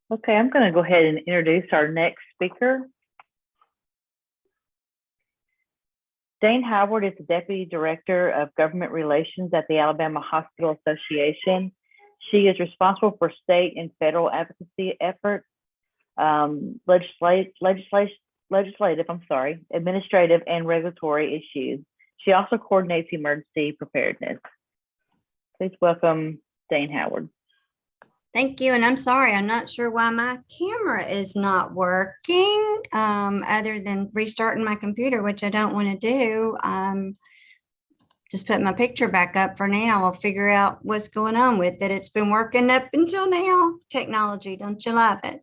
S7: Okay, I'm going to go ahead and introduce our next speaker. Dane Howard is the Deputy Director of Government Relations at the Alabama Hospital Association. She is responsible for state and federal advocacy efforts, administrative and regulatory issues. She also coordinates emergency preparedness. Please welcome Dane Howard.
S10: Thank you. And I'm sorry, I'm not sure why my camera is not working, other than restarting my computer, which I don't want to do. Just put my picture back up for now. I'll figure out what's going on with it. It's been working up until now. Technology, don't you love it?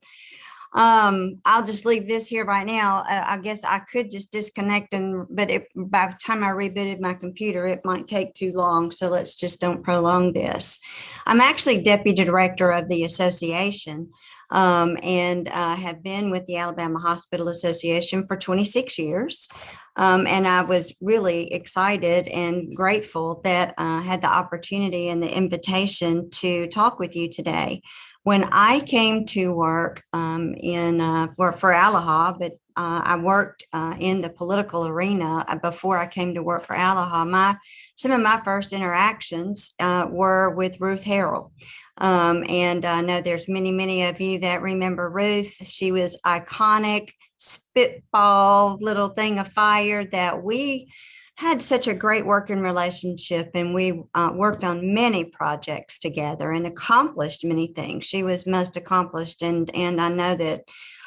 S10: I'll just leave this here right now. I guess I could just disconnect but by the time I rebooted my computer, it might take too long. So let's just don't prolong this. I'm actually Deputy Director of the association, and have been with the Alabama Hospital Association for 26 years. And I was really excited and grateful that I had the opportunity and the invitation to talk with you today. When I came to work for ALAHA, but I worked in the political arena before I came to work for ALAHA. Some of my first interactions were with Ruth Harrell. And I know there's many of you that remember Ruth. She was iconic, spitball, little thing of fire that we had such a great working relationship, and we worked on many projects together and accomplished many things. She was most accomplished, and I know that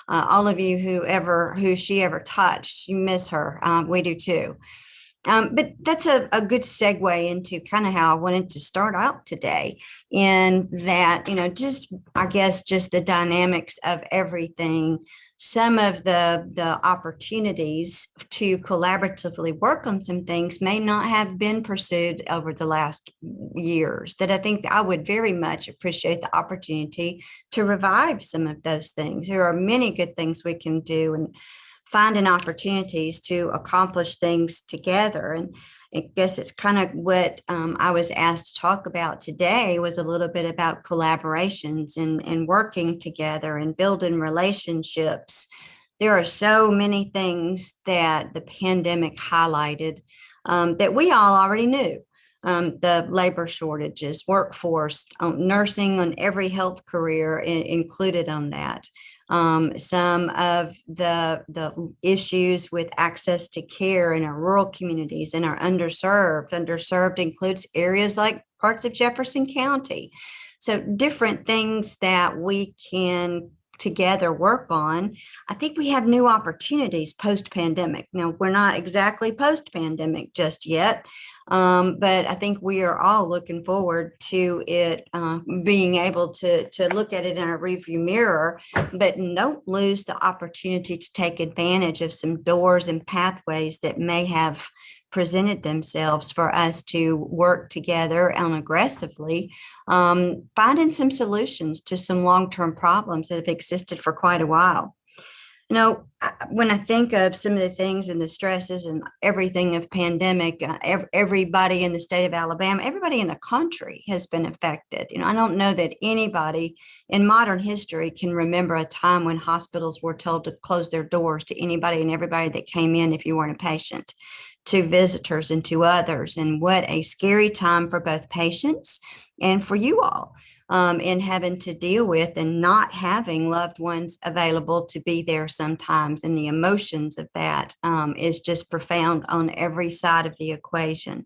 S10: all of you who she ever touched, you miss her. We do too. But that's a good segue into kind of how I wanted to start out today, in that, I guess just the dynamics of everything. Some of the opportunities to collaboratively work on some things may not have been pursued over the last years, that I think I would very much appreciate the opportunity to revive some of those things. There are many good things we can do, and finding opportunities to accomplish things together. And I guess it's kind of what I was asked to talk about today, was a little bit about collaborations and working together and building relationships. There are so many things that the pandemic highlighted that we all already knew. The labor shortages, workforce, nursing on every health career included on that. Some of the issues with access to care in our rural communities and our underserved. Underserved includes areas like parts of Jefferson County. So different things that we can together work on. I think we have new opportunities post-pandemic. Now, we're not exactly post-pandemic just yet, but I think we are all looking forward to it being able to look at it in a rearview mirror, but don't lose the opportunity to take advantage of some doors and pathways that may have presented themselves for us to work together and aggressively finding some solutions to some long-term problems that have existed for quite a while. When I think of some of the things and the stresses and everything of pandemic, everybody in the state of Alabama, everybody in the country has been affected. I don't know that anybody in modern history can remember a time when hospitals were told to close their doors to anybody and everybody that came in if you weren't a patient, to visitors and to others. And what a scary time for both patients and for you all. In having to deal with and not having loved ones available to be there sometimes. And the emotions of that is just profound on every side of the equation.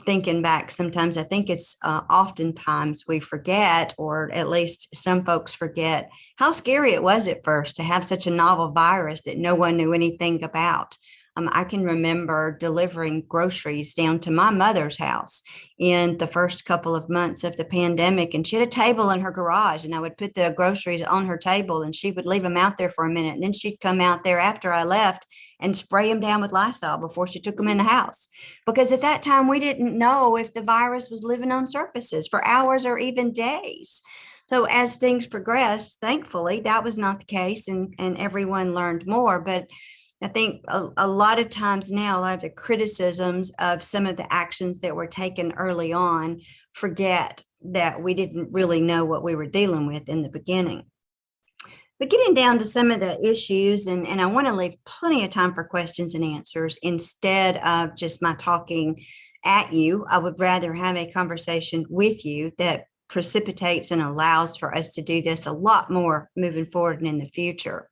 S10: Thinking back, sometimes I think it's oftentimes we forget, or at least some folks forget, how scary it was at first to have such a novel virus that no one knew anything about. I can remember delivering groceries down to my mother's house in the first couple of months of the pandemic. And she had a table in her garage, and I would put the groceries on her table, and she would leave them out there for a minute. And then she'd come out there after I left and spray them down with Lysol before she took them in the house. Because at that time, we didn't know if the virus was living on surfaces for hours or even days. So as things progressed, thankfully, that was not the case, and everyone learned more. But I think a lot of times now, a lot of the criticisms of some of the actions that were taken early on forget that we didn't really know what we were dealing with in the beginning. But getting down to some of the issues, and I want to leave plenty of time for questions and answers instead of just my talking at you. I would rather have a conversation with you that precipitates and allows for us to do this a lot more moving forward and in the future.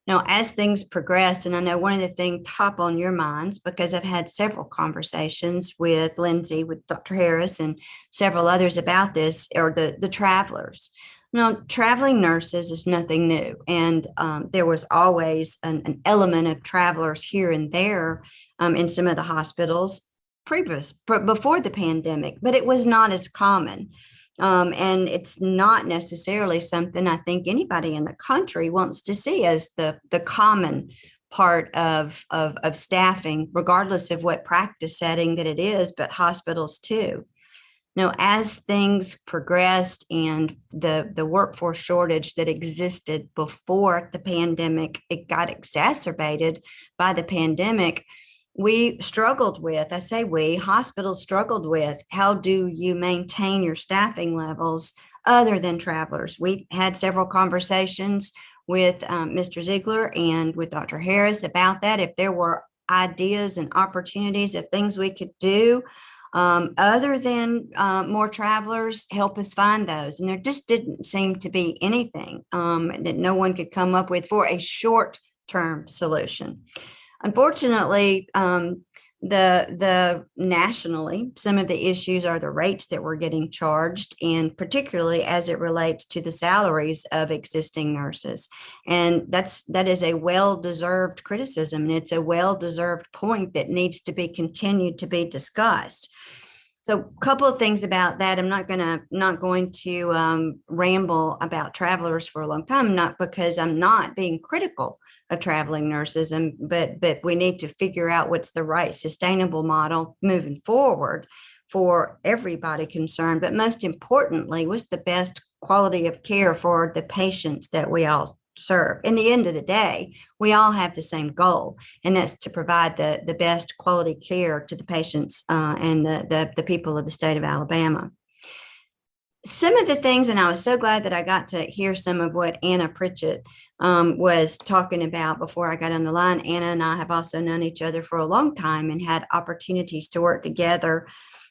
S10: Now, as things progressed, and I know one of the things top on your minds, because I've had several conversations with Lindsay, with Dr. Harris, and several others about this, are the travelers. Now, traveling nurses is nothing new, and there was always an element of travelers here and there in some of the hospitals before the pandemic, but it was not as common. And it's not necessarily something I think anybody in the country wants to see as the common part of staffing, regardless of what practice setting that it is, but hospitals too. Now, as things progressed and the workforce shortage that existed before the pandemic, it got exacerbated by the pandemic. We struggled with, I say we, hospitals struggled with, how do you maintain your staffing levels other than travelers? We had several conversations with Mr. Ziegler and with Dr. Harris about that, if there were ideas and opportunities of things we could do other than more travelers, help us find those. And there just didn't seem to be anything that no one could come up with for a short-term solution. Unfortunately, the nationally, some of the issues are the rates that we're getting charged, and particularly as it relates to the salaries of existing nurses. And that is a well-deserved criticism, and it's a well-deserved point that needs to be continued to be discussed. So a couple of things about that. I'm not going to ramble about travelers for a long time, not because I'm not being critical of traveling nurses, but we need to figure out what's the right sustainable model moving forward for everybody concerned. But most importantly, what's the best quality of care for the patients that we all serve? In the end of the day, we all have the same goal, and that's to provide the best quality care to the patients and the people of the state of Alabama. Some of the things, and I was so glad that I got to hear some of what Anna Pritchett was talking about before I got on the line. Anna and I have also known each other for a long time and had opportunities to work together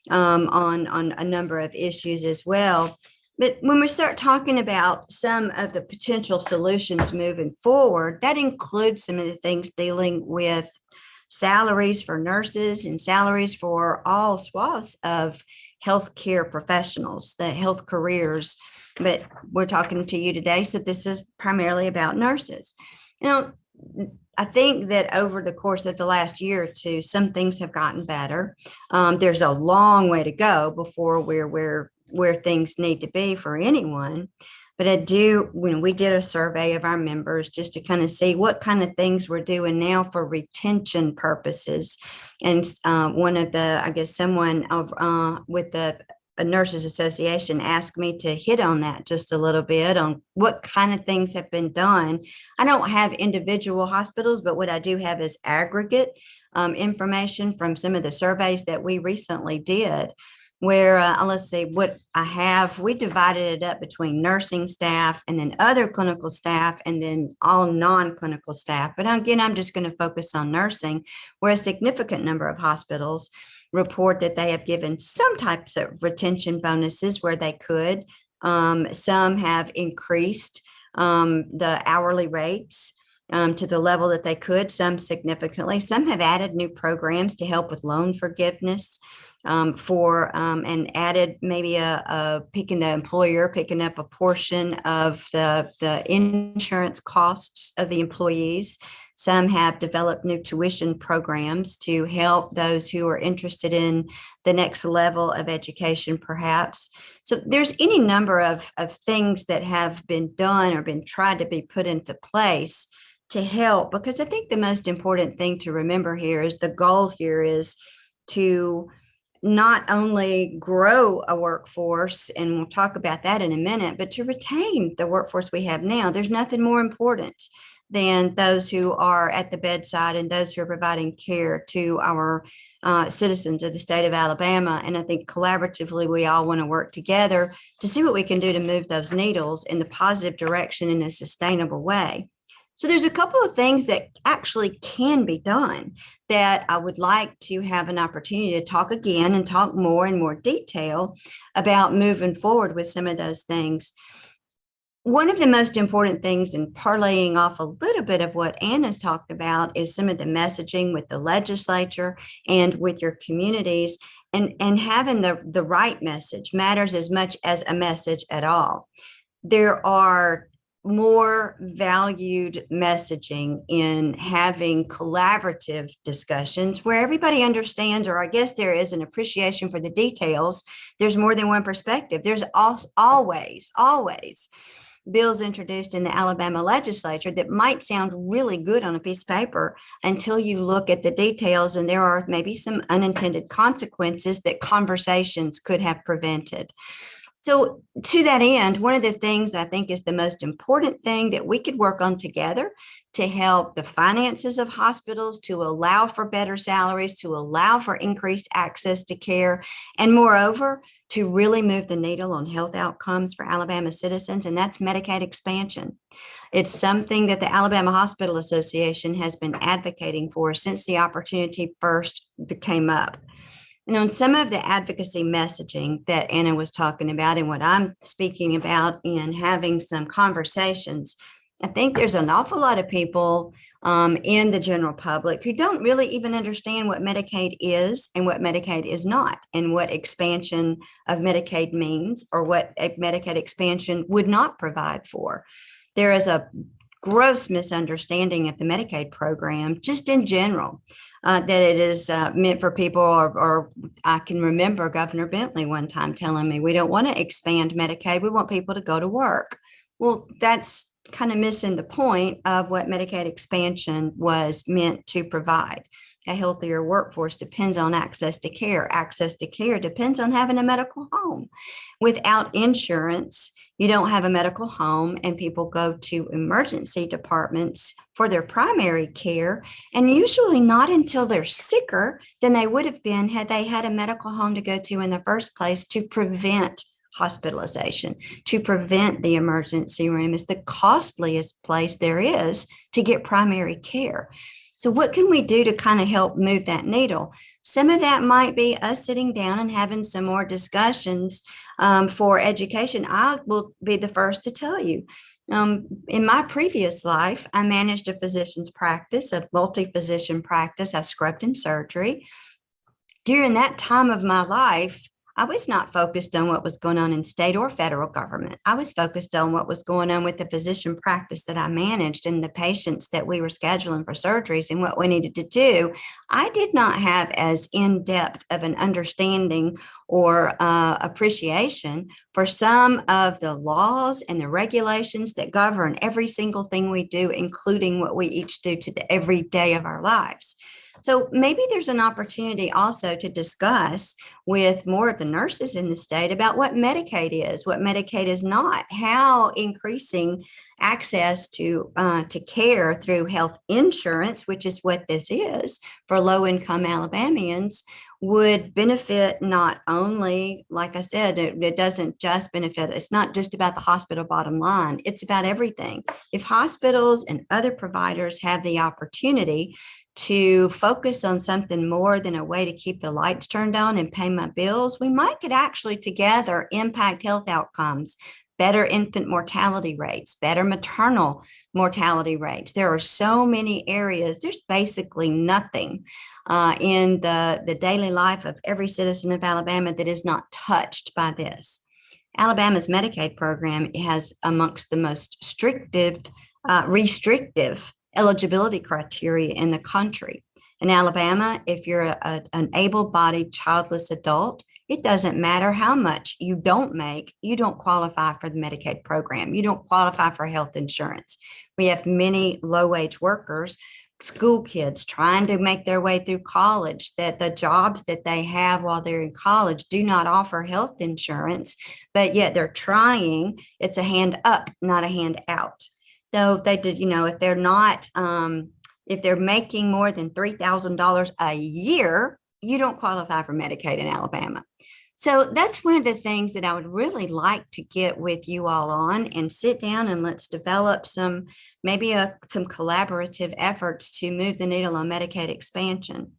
S10: on a number of issues as well. But when we start talking about some of the potential solutions moving forward, that includes some of the things dealing with salaries for nurses and salaries for all swaths of healthcare professionals, the health careers. But we're talking to you today, so this is primarily about nurses. You know, I think that over the course of the last year or two, some things have gotten better. There's a long way to go before we're where things need to be for anyone. But when we did a survey of our members just to kind of see what kind of things we're doing now for retention purposes. And one of the, I guess someone with the Nurses Association asked me to hit on that just a little bit on what kind of things have been done. I don't have individual hospitals, but what I do have is aggregate information from some of the surveys that we recently did, where let's see what I have. We divided it up between nursing staff and then other clinical staff and then all non-clinical staff. But again, I'm just going to focus on nursing, where a significant number of hospitals report that they have given some types of retention bonuses where they could. Some have increased the hourly rates to the level that they could, some significantly. Some have added new programs to help with loan forgiveness and added maybe the employer picking up a portion of the insurance costs of the employees. Some have developed new tuition programs to help those who are interested in the next level of education, perhaps. So there's any number of things that have been done or been tried to be put into place to help, because I think the most important thing to remember here is the goal here is to not only grow a workforce, and we'll talk about that in a minute, but to retain the workforce we have now. There's nothing more important than those who are at the bedside and those who are providing care to our citizens of the state of Alabama. And I think collaboratively, we all want to work together to see what we can do to move those needles in the positive direction in a sustainable way. So there's a couple of things that actually can be done that I would like to have an opportunity to talk again and talk more in more detail about moving forward with some of those things. One of the most important things, and parlaying off a little bit of what Anna's talked about, is some of the messaging with the legislature and with your communities, and having the right message matters as much as a message at all. There are more valued messaging in having collaborative discussions where everybody understands, or I guess there is an appreciation for the details. There's more than one perspective. There's always bills introduced in the Alabama legislature that might sound really good on a piece of paper until you look at the details, and there are maybe some unintended consequences that conversations could have prevented. So to that end, one of the things I think is the most important thing that we could work on together to help the finances of hospitals, to allow for better salaries, to allow for increased access to care, and moreover, to really move the needle on health outcomes for Alabama citizens, and that's Medicaid expansion. It's something that the Alabama Hospital Association has been advocating for since the opportunity first came up. And on some of the advocacy messaging that Anna was talking about and what I'm speaking about in having some conversations, I think there's an awful lot of people in the general public who don't really even understand what Medicaid is and what Medicaid is not, and what expansion of Medicaid means, or what a Medicaid expansion would not provide for. There is a gross misunderstanding of the Medicaid program, just in general, that it is meant for people, or I can remember Governor Bentley one time telling me, we don't want to expand Medicaid, we want people to go to work. Well, that's kind of missing the point of what Medicaid expansion was meant to provide. A healthier workforce depends on access to care. Access to care depends on having a medical home. Without insurance, you don't have a medical home, and people go to emergency departments for their primary care, and usually not until they're sicker than they would have been had they had a medical home to go to in the first place to prevent hospitalization, to prevent the emergency room. Is the costliest place there is to get primary care. So what can we do to kind of help move that needle? Some of that might be us sitting down and having some more discussions for education. I will be the first to tell you, in my previous life, I managed a physician's practice, a multi-physician practice. I scrubbed in surgery. During that time of my life, I was not focused on what was going on in state or federal government. I was focused on what was going on with the physician practice that I managed and the patients that we were scheduling for surgeries and what we needed to do. I did not have as in-depth of an understanding or appreciation for some of the laws and the regulations that govern every single thing we do, including what we each do to every day of our lives. So maybe there's an opportunity also to discuss with more of the nurses in the state about what Medicaid is, what Medicaid is not, how increasing access to care through health insurance, which is what this is for low-income Alabamians, would benefit not only, like I said, it doesn't just benefit, it's not just about the hospital bottom line, it's about everything. If hospitals and other providers have the opportunity to focus on something more than a way to keep the lights turned on and pay my bills, we might could actually together impact health outcomes, better infant mortality rates, better maternal mortality rates. There are so many areas. There's basically nothing in the daily life of every citizen of Alabama that is not touched by this. Alabama's Medicaid program has amongst the most restrictive eligibility criteria in the country. In Alabama, if you're an able-bodied childless adult, it doesn't matter how much you don't make, you don't qualify for the Medicaid program. You don't qualify for health insurance. We have many low-wage workers, school kids trying to make their way through college, that the jobs that they have while they're in college do not offer health insurance, but yet they're trying. It's a hand up, not a hand out. So they did, if they're not, if they're making more than $3,000 a year, you don't qualify for Medicaid in Alabama. So that's one of the things that I would really like to get with you all on and sit down and let's develop some collaborative efforts to move the needle on Medicaid expansion.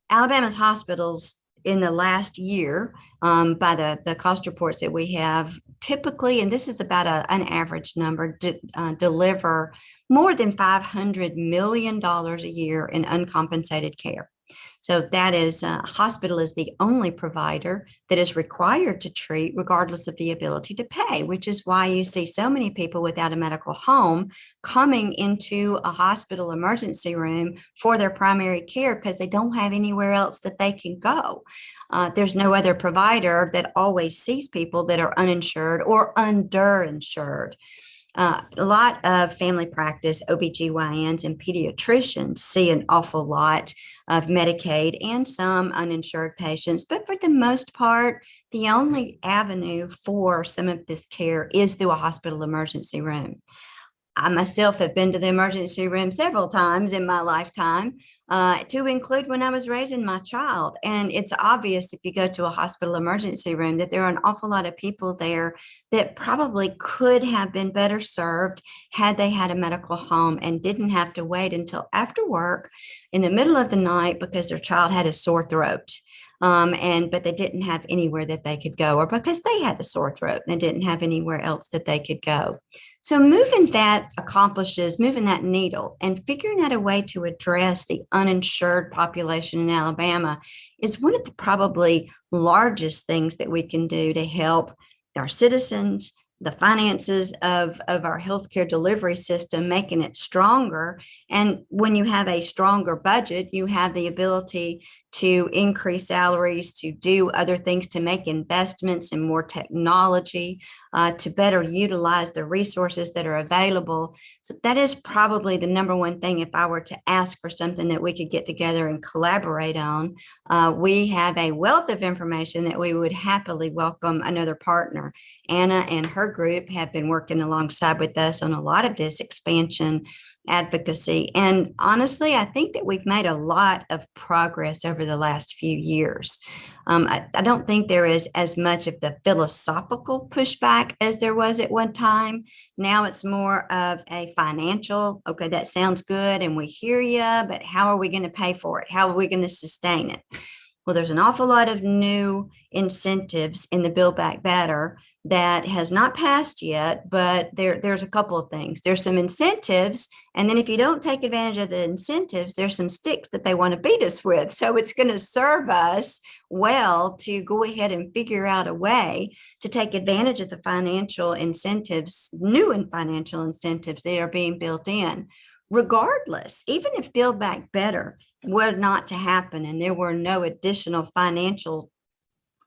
S10: Alabama's hospitals in the last year, by the cost reports that we have, typically, and this is about an average number, deliver more than $500 million a year in uncompensated care. So that is, hospital is the only provider that is required to treat regardless of the ability to pay, which is why you see so many people without a medical home coming into a hospital emergency room for their primary care because they don't have anywhere else that they can go. There's no other provider that always sees people that are uninsured or underinsured. A lot of family practice, OBGYNs and pediatricians see an awful lot of Medicaid and some uninsured patients, but for the most part, the only avenue for some of this care is through a hospital emergency room. I myself have been to the emergency room several times in my lifetime, to include when I was raising my child. And it's obvious if you go to a hospital emergency room that there are an awful lot of people there that probably could have been better served had they had a medical home and didn't have to wait until after work in the middle of the night because their child had a sore throat. But they didn't have anywhere that they could go, or because they had a sore throat and they didn't have anywhere else that they could go. So moving that needle and figuring out a way to address the uninsured population in Alabama is one of the probably largest things that we can do to help our citizens, the finances of our healthcare delivery system, making it stronger. And when you have a stronger budget, you have the ability to increase salaries, to do other things, to make investments in more technology, to better utilize the resources that are available. So that is probably the number one thing. If I were to ask for something that we could get together and collaborate on, we have a wealth of information that we would happily welcome another partner. Anna and her group have been working alongside with us on a lot of this expansion advocacy. And honestly, I think that we've made a lot of progress over the last few years. I don't think there is as much of the philosophical pushback as there was at one time. Now it's more of a financial, okay, that sounds good and we hear you, but how are we going to pay for it? How are we going to sustain it? Well, there's an awful lot of new incentives in the Build Back Better that has not passed yet, but there's a couple of things. There's some incentives, and then if you don't take advantage of the incentives, there's some sticks that they want to beat us with. So it's going to serve us well to go ahead and figure out a way to take advantage of the financial incentives, financial incentives that are being built in. Regardless, even if Build Back Better were not to happen and there were no additional financial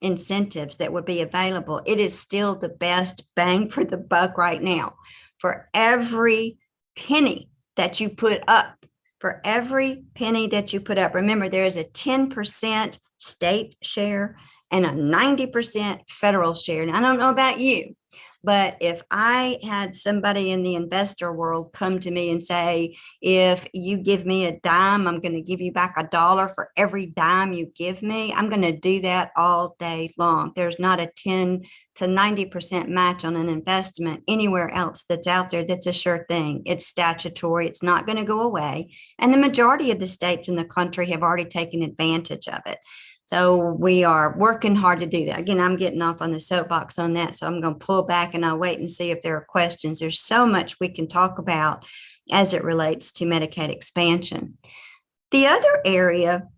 S10: incentives that would be available, it is still the best bang for the buck right now. For every penny that you put up, remember there is a 10% state share and a 90% federal share. And I don't know about you, but if I had somebody in the investor world come to me and say, if you give me a dime, I'm going to give you back $1 for every dime you give me, I'm going to do that all day long. There's not a 10 to 90% match on an investment anywhere else that's out there that's a sure thing. It's statutory. It's not going to go away. And the majority of the states in the country have already taken advantage of it. So we are working hard to do that. Again, I'm getting off on the soapbox on that, so I'm going to pull back and I'll wait and see if there are questions. There's so much we can talk about as it relates to Medicaid expansion. The other area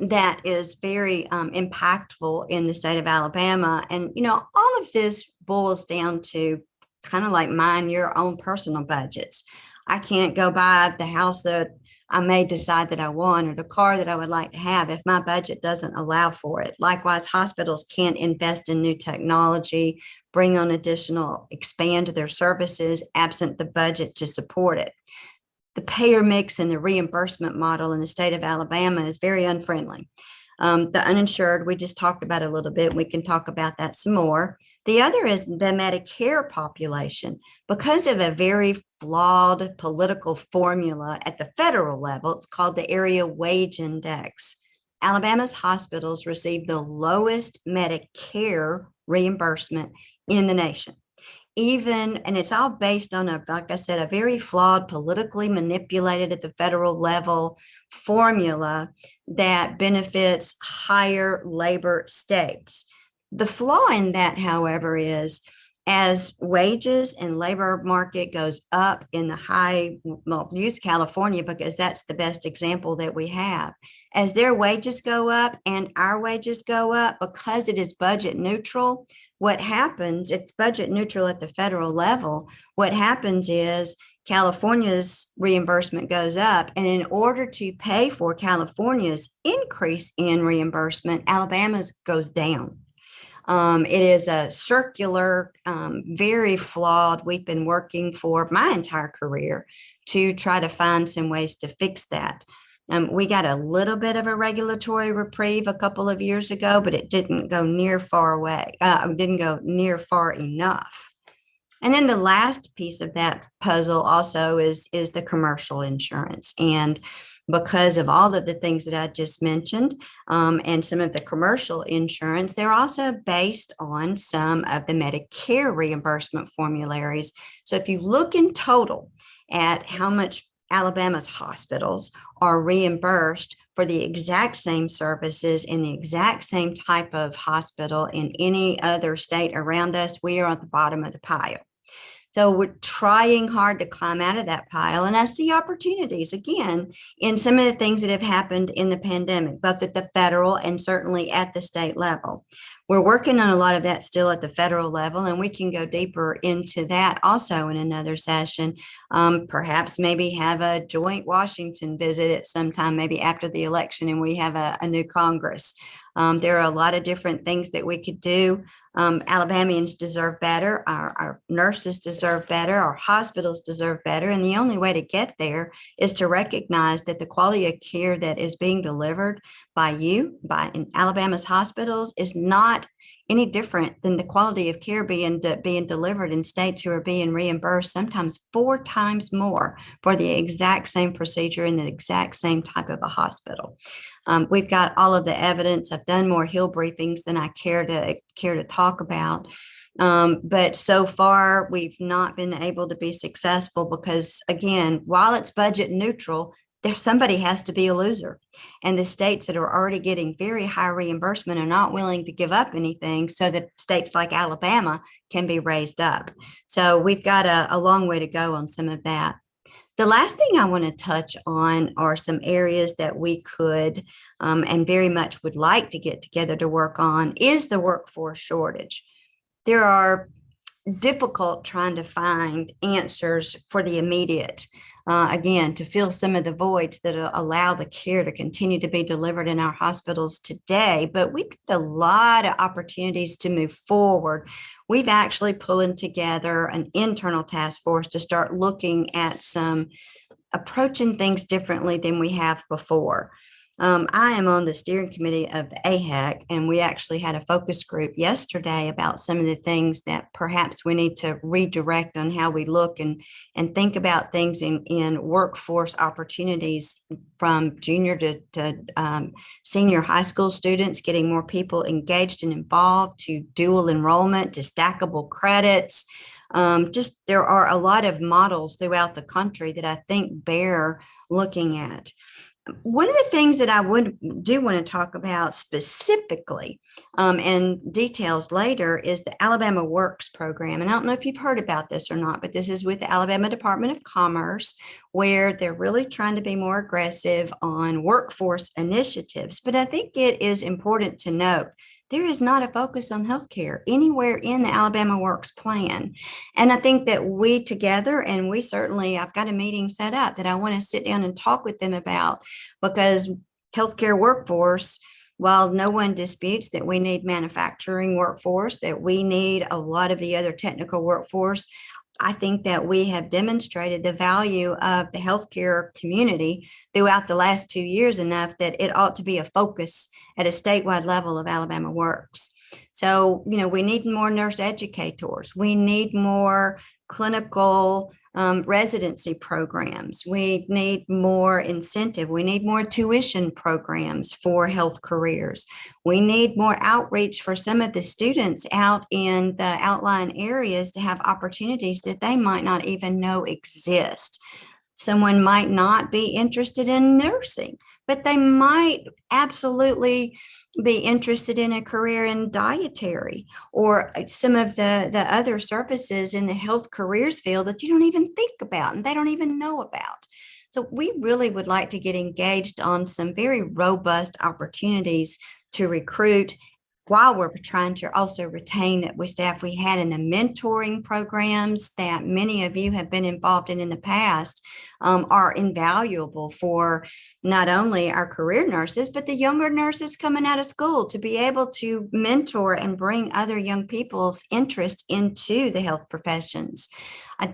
S10: that is very impactful in the state of Alabama, and all of this boils down to kind of like mind your own personal budgets. I can't go buy the house that I may decide that I want or the car that I would like to have if my budget doesn't allow for it. Likewise, hospitals can't invest in new technology, bring on expand their services absent the budget to support it. The payer mix and the reimbursement model in the state of Alabama is very unfriendly. The uninsured, we just talked about a little bit. We can talk about that some more. The other is the Medicare population. Because of a very flawed political formula at the federal level, it's called the Area Wage Index. Alabama's hospitals receive the lowest Medicare reimbursement in the nation. And it's all based on like I said, a very flawed, politically manipulated at the federal level formula that benefits higher labor states. The flaw in that, however, is as wages and labor market goes up in the well, use California because that's the best example that we have. As their wages go up and our wages go up, because it is budget neutral, what happens, it's budget neutral at the federal level. What happens is California's reimbursement goes up. And in order to pay for California's increase in reimbursement, Alabama's goes down. It is a circular, very flawed. We've been working for my entire career to try to find some ways to fix that. We got a little bit of a regulatory reprieve a couple of years ago, but it didn't go near far enough. And then the last piece of that puzzle also is the commercial insurance. And because of all of the things that I just mentioned, and some of the commercial insurance, they're also based on some of the Medicare reimbursement formularies. So if you look in total at how much Alabama's hospitals are reimbursed for the exact same services in the exact same type of hospital in any other state around us, we are at the bottom of the pile. So we're trying hard to climb out of that pile. And I see opportunities, again, in some of the things that have happened in the pandemic, both at the federal and certainly at the state level. We're working on a lot of that still at the federal level, and we can go deeper into that also in another session. Perhaps maybe have a joint Washington visit at some time, maybe after the election and we have a new Congress. There are a lot of different things that we could do. Alabamians deserve better. Our nurses deserve better. Our hospitals deserve better. And the only way to get there is to recognize that the quality of care that is being delivered by in Alabama's hospitals is not any different than the quality of care being delivered in states who are being reimbursed sometimes 4 times more for the exact same procedure in the exact same type of a hospital. We've got all of the evidence. I've done more Hill briefings than I care to talk about. But so far, we've not been able to be successful because, again, while it's budget neutral, somebody has to be a loser. And the states that are already getting very high reimbursement are not willing to give up anything so that states like Alabama can be raised up. So we've got a long way to go on some of that. The last thing I want to touch on are some areas that we could and very much would like to get together to work on is the workforce shortage. There are difficult trying to find answers for the immediate, again, to fill some of the voids that allow the care to continue to be delivered in our hospitals today. But we've got a lot of opportunities to move forward. We've actually pulling together an internal task force to start looking at approaching things differently than we have before. I am on the steering committee of the AHEC, and we actually had a focus group yesterday about some of the things that perhaps we need to redirect on how we look and think about things in workforce opportunities from junior to senior high school students, getting more people engaged and involved, to dual enrollment, to stackable credits. There are a lot of models throughout the country that I think bear looking at. One of the things that I do want to talk about specifically and details later is the Alabama Works program. And I don't know if you've heard about this or not, but this is with the Alabama Department of Commerce, where they're really trying to be more aggressive on workforce initiatives. But I think it is important to note there is not a focus on healthcare anywhere in the Alabama Works plan. And I think that we together, and I've got a meeting set up that I want to sit down and talk with them about, because healthcare workforce, while no one disputes that we need manufacturing workforce, that we need a lot of the other technical workforce, I think that we have demonstrated the value of the healthcare community throughout the last 2 years enough that it ought to be a focus at a statewide level of Alabama Works. So, we need more nurse educators. We need more clinical residency programs. We need more incentive. We need more tuition programs for health careers. We need more outreach for some of the students out in the outlying areas to have opportunities that they might not even know exist. Someone might not be interested in nursing, but they might absolutely be interested in a career in dietary or some of the other services in the health careers field that you don't even think about and they don't even know about. So we really would like to get engaged on some very robust opportunities to recruit while we're trying to also retain that staff we had in the mentoring programs that many of you have been involved in the past are invaluable for not only our career nurses, but the younger nurses coming out of school to be able to mentor and bring other young people's interest into the health professions.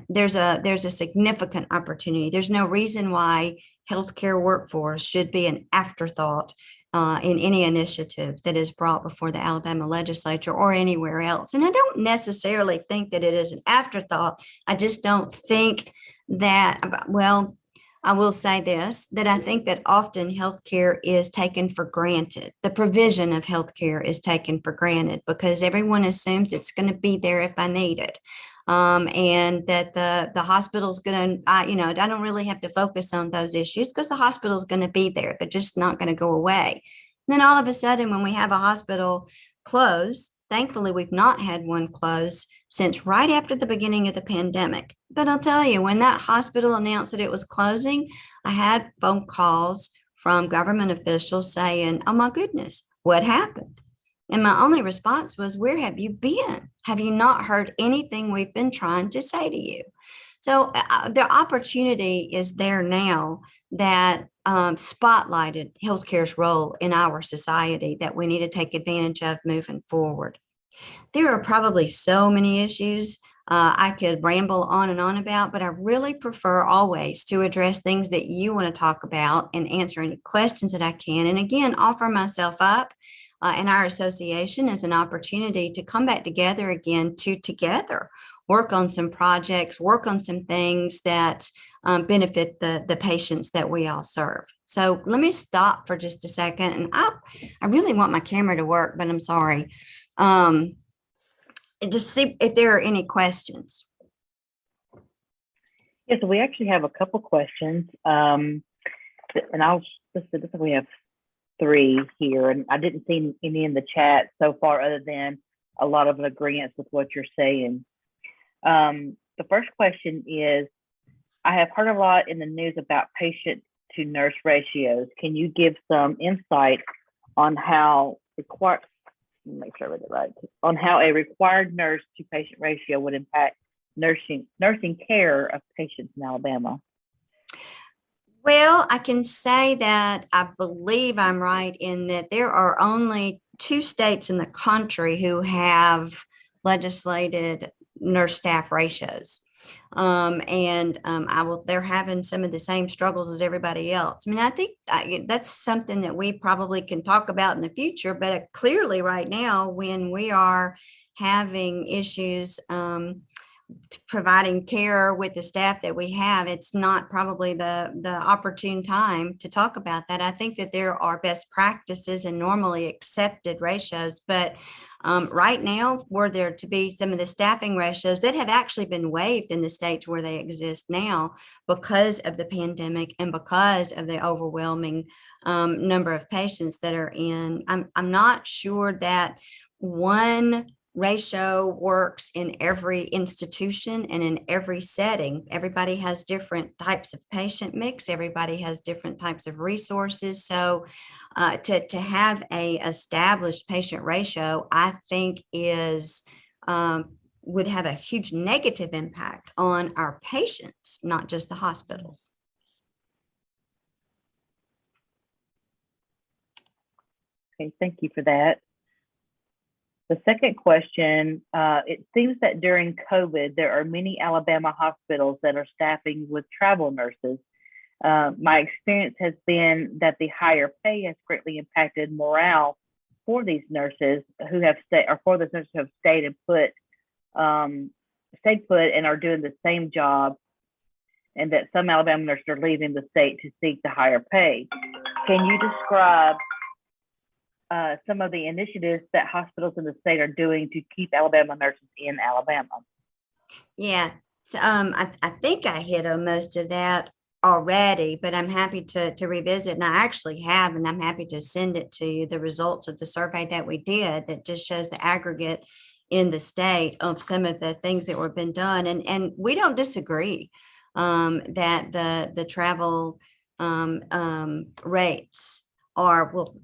S10: There's a significant opportunity. There's no reason why healthcare workforce should be an afterthought in any initiative that is brought before the Alabama legislature or anywhere else. And I don't necessarily think that it is an afterthought. I just don't think that, well, I will say this, that I think that often healthcare is taken for granted. The provision of healthcare is taken for granted because everyone assumes it's going to be there if I need it. And that the hospital's going to, I don't really have to focus on those issues because the hospital's going to be there. They're just not going to go away. And then all of a sudden, when we have a hospital close, thankfully, we've not had one close since right after the beginning of the pandemic. But I'll tell you, when that hospital announced that it was closing, I had phone calls from government officials saying, "Oh my goodness, what happened?" And my only response was, "Where have you been? Have you not heard anything we've been trying to say to you?" So the opportunity is there now that spotlighted healthcare's role in our society that we need to take advantage of moving forward. There are probably so many issues I could ramble on and on about, but I really prefer always to address things that you want to talk about and answer any questions that I can. And again, offer myself up and our association as an opportunity to come back together again to together work on some projects, work on some things that benefit the patients that we all serve. So let me stop for just a second. And I really want my camera to work, but I'm sorry. Just see if there are any questions.
S7: Yes, we actually have a couple questions. And we have 3 here, and I didn't see any in the chat so far other than a lot of agreement with what you're saying. The first question is, I have heard a lot in the news about patient to nurse ratios. Can you give some insight on how make sure I read it right, on how a required nurse to patient ratio would impact nursing care of patients in Alabama?
S10: Well, I can say that I believe I'm right in that there are only 2 states in the country who have legislated nurse staff ratios. They're having some of the same struggles as everybody else. I mean, I think that's something that we probably can talk about in the future, but clearly right now, when we are having issues providing care with the staff that we have, it's not probably the opportune time to talk about that. I think that there are best practices and normally accepted ratios, but right now, were there to be some of the staffing ratios that have actually been waived in the states where they exist now because of the pandemic and because of the overwhelming number of patients that are in, I'm not sure that one ratio works in every institution and in every setting. Everybody has different types of patient mix. Everybody has different types of resources. So to have a established patient ratio, I think would have a huge negative impact on our patients, not just the hospitals.
S7: Okay, thank you for that. The second question, it seems that during COVID, there are many Alabama hospitals that are staffing with travel nurses. My experience has been that the higher pay has greatly impacted morale for these nurses who have stayed, or for those nurses who have stayed put and are doing the same job, and that some Alabama nurses are leaving the state to seek the higher pay. Can you describe some of the initiatives that hospitals in the state are doing to keep Alabama nurses in Alabama?
S10: Yeah, so I think I hit on most of that already, but I'm happy to revisit. And I actually have, and I'm happy to send it to you, the results of the survey that we did that just shows the aggregate in the state of some of the things that were been done. And we don't disagree that the travel rates are, well,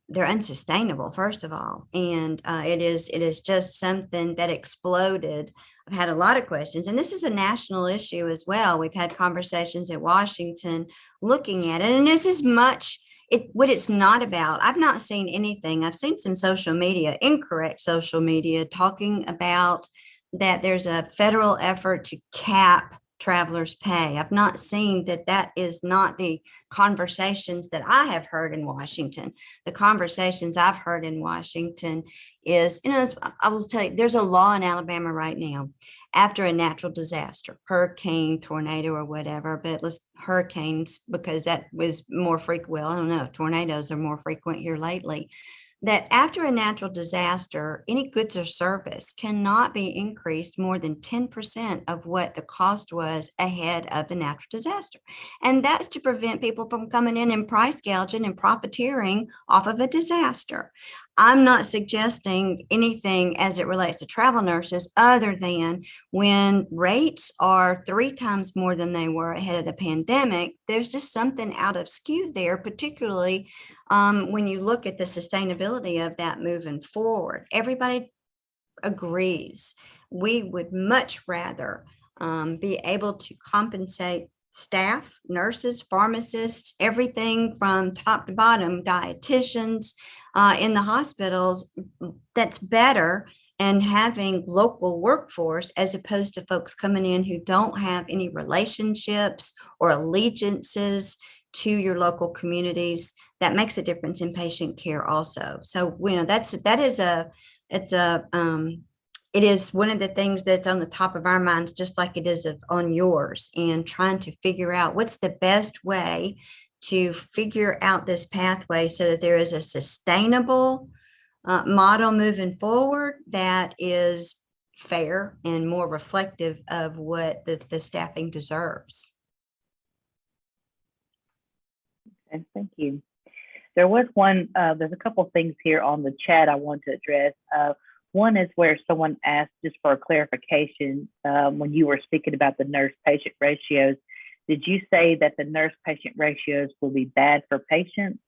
S10: they're unsustainable, first of all. And it is just something that exploded. I've had a lot of questions, and this is a national issue as well. We've had conversations at Washington looking at it, and this is what it's not about. I've not seen anything. I've seen some social media, incorrect social media, talking about that there's a federal effort to cap travelers' pay. I've not seen that is not the conversations that I have heard in Washington. The conversations I've heard in Washington is, I will tell you, there's a law in Alabama right now after a natural disaster, hurricane, tornado, or whatever, but let's hurricanes, because that was more frequent. Well, I don't know, tornadoes are more frequent here lately. That after a natural disaster, any goods or service cannot be increased more than 10% of what the cost was ahead of the natural disaster. And that's to prevent people from coming in and price gouging and profiteering off of a disaster. I'm not suggesting anything as it relates to travel nurses other than when rates are 3 times more than they were ahead of the pandemic, there's just something out of skew there, particularly when you look at the sustainability of that moving forward. Everybody agrees. We would much rather be able to compensate staff, nurses, pharmacists, everything from top to bottom, dietitians in the hospitals. That's better, and having local workforce as opposed to folks coming in who don't have any relationships or allegiances to your local communities. That makes a difference in patient care also. So, it is one of the things that's on the top of our minds, just like it is on yours, and trying to figure out what's the best way to figure out this pathway so that there is a sustainable model moving forward that is fair and more reflective of what the staffing deserves.
S7: Okay, thank you. There was there's a couple things here on the chat I want to address. One is where someone asked, just for a clarification, when you were speaking about the nurse-patient ratios, did you say that the nurse-patient ratios will be bad for patients?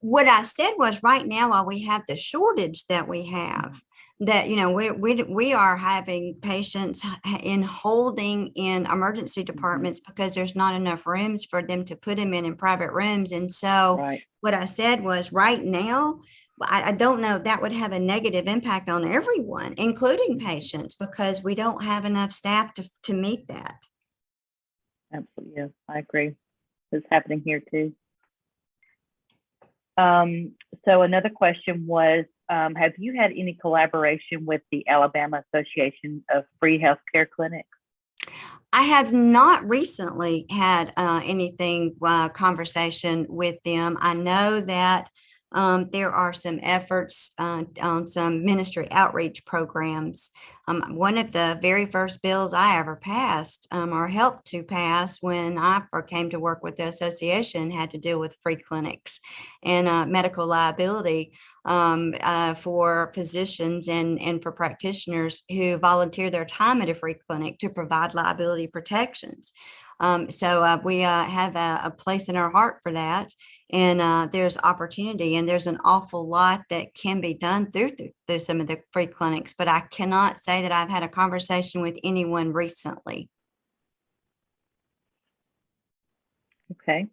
S10: What I said was, right now, while we have the shortage that we have, that, we are having patients in holding in emergency departments because there's not enough rooms for them to put them in private rooms. And so What I said was, right now, I don't know, that would have a negative impact on everyone, including patients, because we don't have enough staff to meet that.
S7: Absolutely, yes, I agree. It's happening here too. So another question was, have you had any collaboration with the Alabama Association of Free Healthcare Clinics?
S10: I have not recently had anything conversation with them. I know that there are some efforts on some ministry outreach programs. One of the very first bills I ever passed or helped to pass when I first came to work with the association had to deal with free clinics and medical liability for physicians and for practitioners who volunteer their time at a free clinic to provide liability protections. So we have a place in our heart for that. And there's opportunity, and there's an awful lot that can be done through some of the free clinics, but I cannot say that I've had a conversation with anyone recently.
S7: Okay.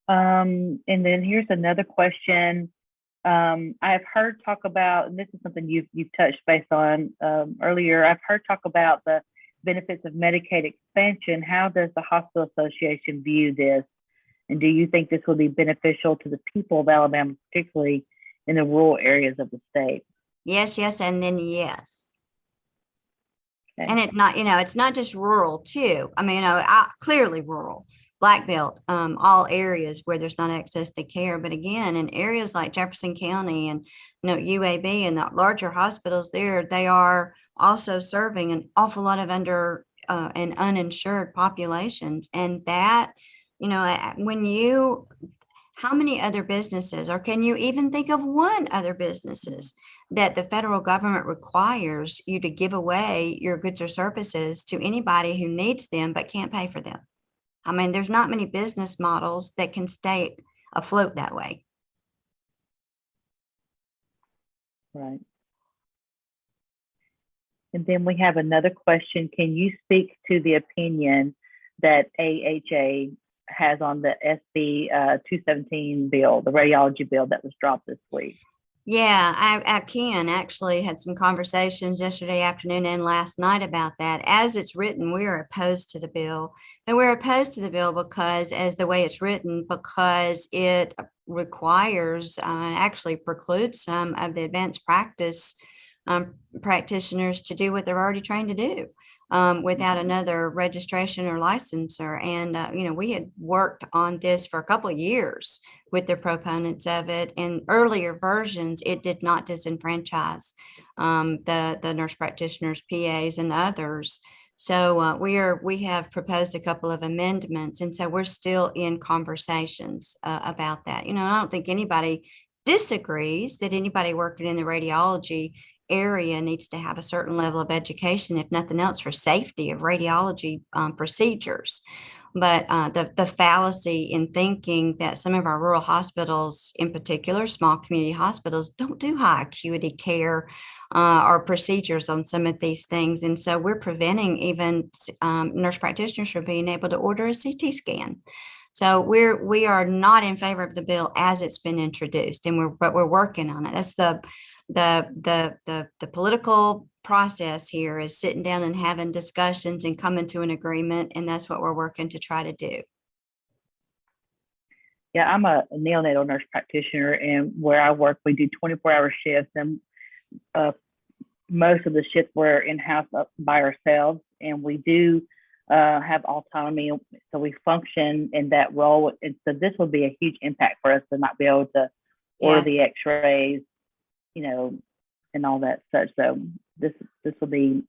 S7: And then here's another question. I have heard talk about, and this is something you've touched base on earlier. I've heard talk about the benefits of Medicaid expansion. How does the Hospital Association view this? And do you think this will be beneficial to the people of Alabama, particularly in the rural areas of the state?
S10: Yes, yes, and then yes.
S7: Okay.
S10: And it's not just rural too. I mean, clearly rural, Black Belt, all areas where there's not access to care. But again, in areas like Jefferson County and, UAB and the larger hospitals there, they are also serving an awful lot of under and uninsured populations. And that, how many other businesses, or can you even think of one other businesses that the federal government requires you to give away your goods or services to anybody who needs them but can't pay for them? I mean, there's not many business models that can stay afloat that way.
S7: Right. And then we have another question. Can you speak to the opinion that AHA has on the SB 217 bill, the radiology bill that was dropped this week?
S10: Yeah, I can actually had some conversations yesterday afternoon and last night about that. As it's written, we are opposed to the bill. And we're opposed to the bill because as the way it's written, because it requires actually precludes some of the advanced practice practitioners to do what they're already trained to do without another registration or licensure. And, we had worked on this for a couple of years with the proponents of it. In earlier versions, it did not disenfranchise the nurse practitioners, PAs, and others. So we have proposed a couple of amendments, and so we're still in conversations about that. I don't think anybody disagrees that anybody working in the radiology area needs to have a certain level of education, if nothing else, for safety of radiology procedures. But the fallacy in thinking that some of our rural hospitals, in particular small community hospitals, don't do high acuity care or procedures on some of these things. And so we're preventing even nurse practitioners from being able to order a CT scan. So we are not in favor of the bill as it's been introduced, but we're working on it. That's the political process here, is sitting down and having discussions and coming to an agreement, and that's what we're working to try to do.
S7: Yeah, I'm a neonatal nurse practitioner, and where I work, we do 24-hour shifts, and most of the shifts we're in-house by ourselves, and we do have autonomy, so we function in that role. And so this will be a huge impact for us to not be able to order the x-rays, and all that such. So this will be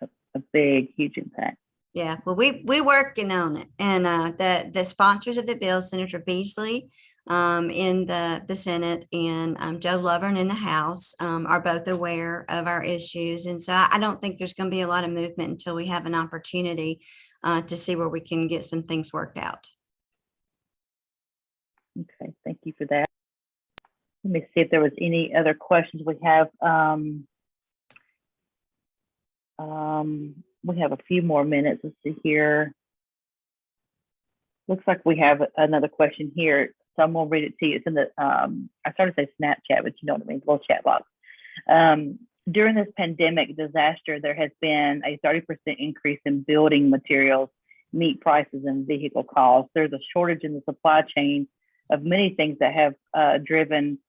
S7: a big, huge impact.
S10: Yeah, well, we working on it, and the sponsors of the bill, Senator Beasley in the Senate and Joe Lovern in the House, are both aware of our issues, and so I don't think there's going to be a lot of movement until we have an opportunity to see where we can get some things worked out.
S7: Okay, thank you for that. Let me see if there was any other questions we have. We have a few more minutes. Let's see here. Looks like we have another question here. So I'm gonna read it to you. It's in the, I started to say Snapchat, but you know what I mean, little chat box. During this pandemic disaster, there has been a 30% increase in building materials, meat prices, and vehicle costs. There's a shortage in the supply chain of many things that have driven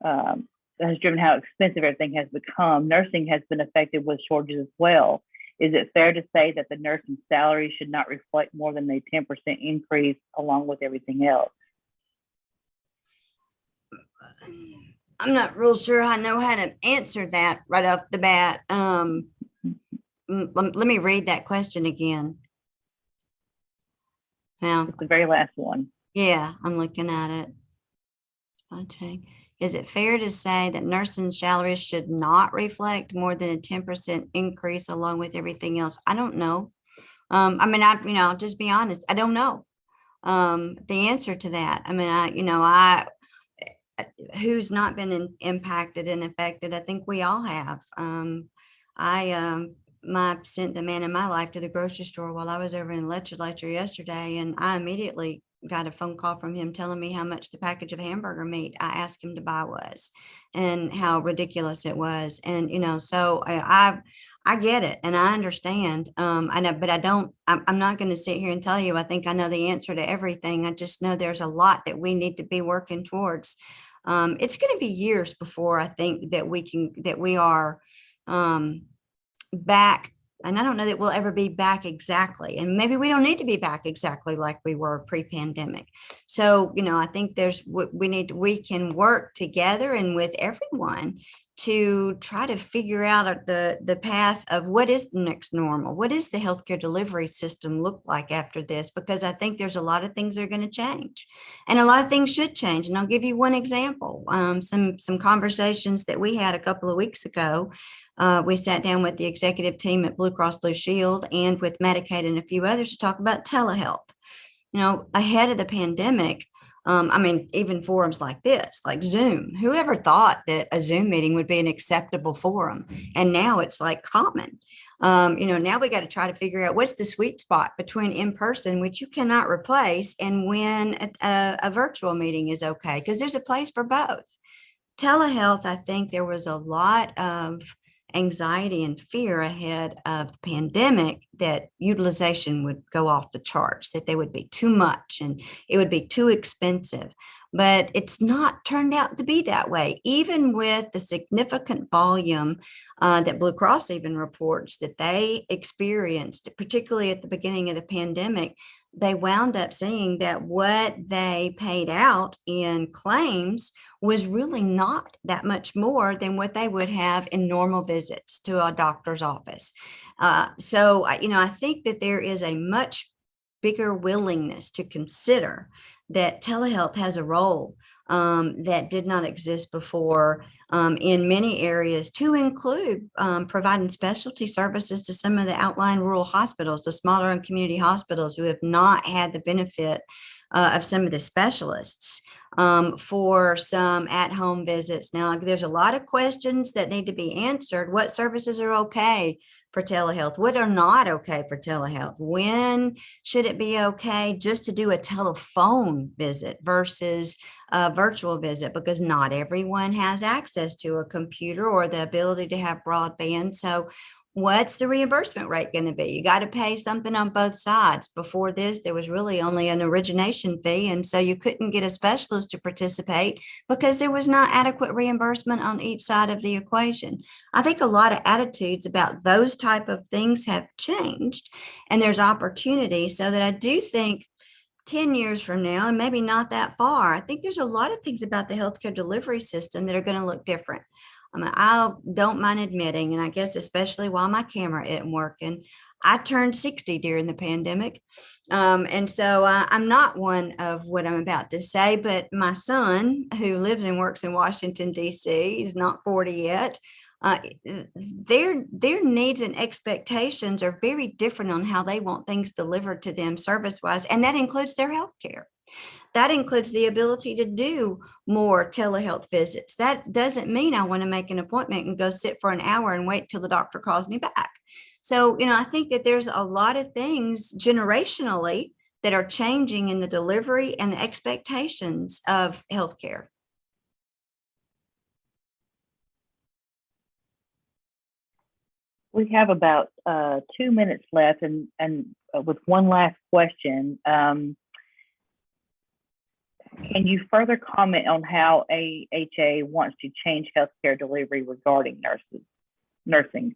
S7: how expensive everything has become. Nursing has been affected with shortages as well. Is it fair to say that the nursing salary should not reflect more than a 10% increase along with everything else?
S10: I'm not real sure I know how to answer that right off the bat. Let me read that question again. Now,
S7: It's the very last one.
S10: yeah, I'm looking at it. Supply chain. Is it fair to say that nursing salaries should not reflect more than a 10% increase along with everything else? I don't know. I mean, I'll just be honest. I don't know the answer to that. I mean, who's not been impacted and affected? I think we all have. I sent the man in my life to the grocery store while I was over in the legislature yesterday, and I immediately got a phone call from him telling me how much the package of hamburger meat I asked him to buy was and how ridiculous it was. And, so I get it and I understand. I know, but I'm not going to sit here and tell you, I think I know the answer to everything. I just know there's a lot that we need to be working towards. It's going to be years before I think that we are back. And I don't know that we'll ever be back exactly. And maybe we don't need to be back exactly like we were pre-pandemic. So, I think we can work together and with everyone to try to figure out the path of what is the next normal. What does the healthcare delivery system look like after this? Because I think there's a lot of things that are going to change and a lot of things should change. And I'll give you one example. Some conversations that we had a couple of weeks ago. We sat down with the executive team at Blue Cross Blue Shield and with Medicaid and a few others to talk about telehealth. Ahead of the pandemic, even forums like this, like Zoom, whoever thought that a Zoom meeting would be an acceptable forum? And now it's like common. Now we got to try to figure out what's the sweet spot between in-person, which you cannot replace, and when a virtual meeting is okay, because there's a place for both. Telehealth, I think there was a lot of anxiety and fear ahead of the pandemic that utilization would go off the charts, that they would be too much and it would be too expensive. But it's not turned out to be that way, even with the significant volume that Blue Cross even reports that they experienced, particularly at the beginning of the pandemic. They wound up seeing that what they paid out in claims was really not that much more than what they would have in normal visits to a doctor's office. So I think that there is a much bigger willingness to consider that telehealth has a role that did not exist before in many areas, to include providing specialty services to some of the outlying rural hospitals, the smaller and community hospitals who have not had the benefit of some of the specialists for some at-home visits. Now, there's a lot of questions that need to be answered. What services are okay for telehealth? What are not okay for telehealth? When should it be okay just to do a telephone visit versus a virtual visit? Because not everyone has access to a computer or the ability to have broadband. So what's the reimbursement rate going to be? You got to pay something on both sides. Before this, there was really only an origination fee. And so you couldn't get a specialist to participate because there was not adequate reimbursement on each side of the equation. I think a lot of attitudes about those type of things have changed, and there's opportunity, so that I do think 10 years from now, and maybe not that far, I think there's a lot of things about the healthcare delivery system that are going to look different. I don't mind admitting, and I guess especially while my camera isn't working, I turned 60 during the pandemic. And so I'm not one of what I'm about to say, but my son, who lives and works in Washington, D.C., he's not 40 yet. Their needs and expectations are very different on how they want things delivered to them service-wise, and that includes their health care. That includes the ability to do more telehealth visits. That doesn't mean I want to make an appointment and go sit for an hour and wait till the doctor calls me back. So, I think that there's a lot of things generationally that are changing in the delivery and the expectations of healthcare.
S7: We have about 2 minutes left, and with one last question. Can you further comment on how AHA wants to change healthcare delivery regarding nursing?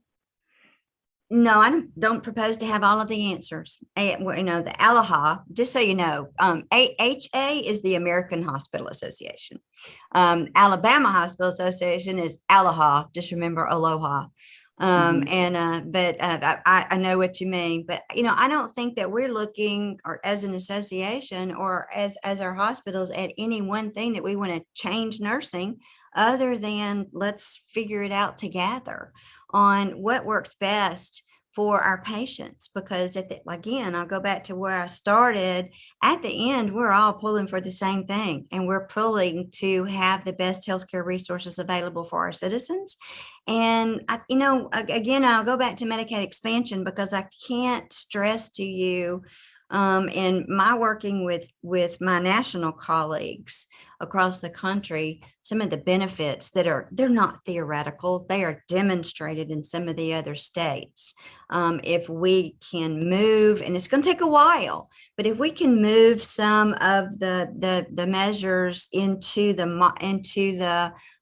S10: No, I don't propose to have all of the answers. The ALAHA, just so you know, AHA is the American Hospital Association. Alabama Hospital Association is ALAHA. Just remember Aloha. But I know what you mean, but I don't think that we're looking, or as an association or as our hospitals, at any one thing that we want to change nursing, other than let's figure it out together on what works best for our patients. Because again, I'll go back to where I started. At the end, we're all pulling for the same thing, and we're pulling to have the best healthcare resources available for our citizens. And again, I'll go back to Medicaid expansion, because I can't stress to you And my working with my national colleagues across the country, some of the benefits they're not theoretical, they are demonstrated in some of the other states. If we can move, and it's going to take a while, but if we can move some of the measures into the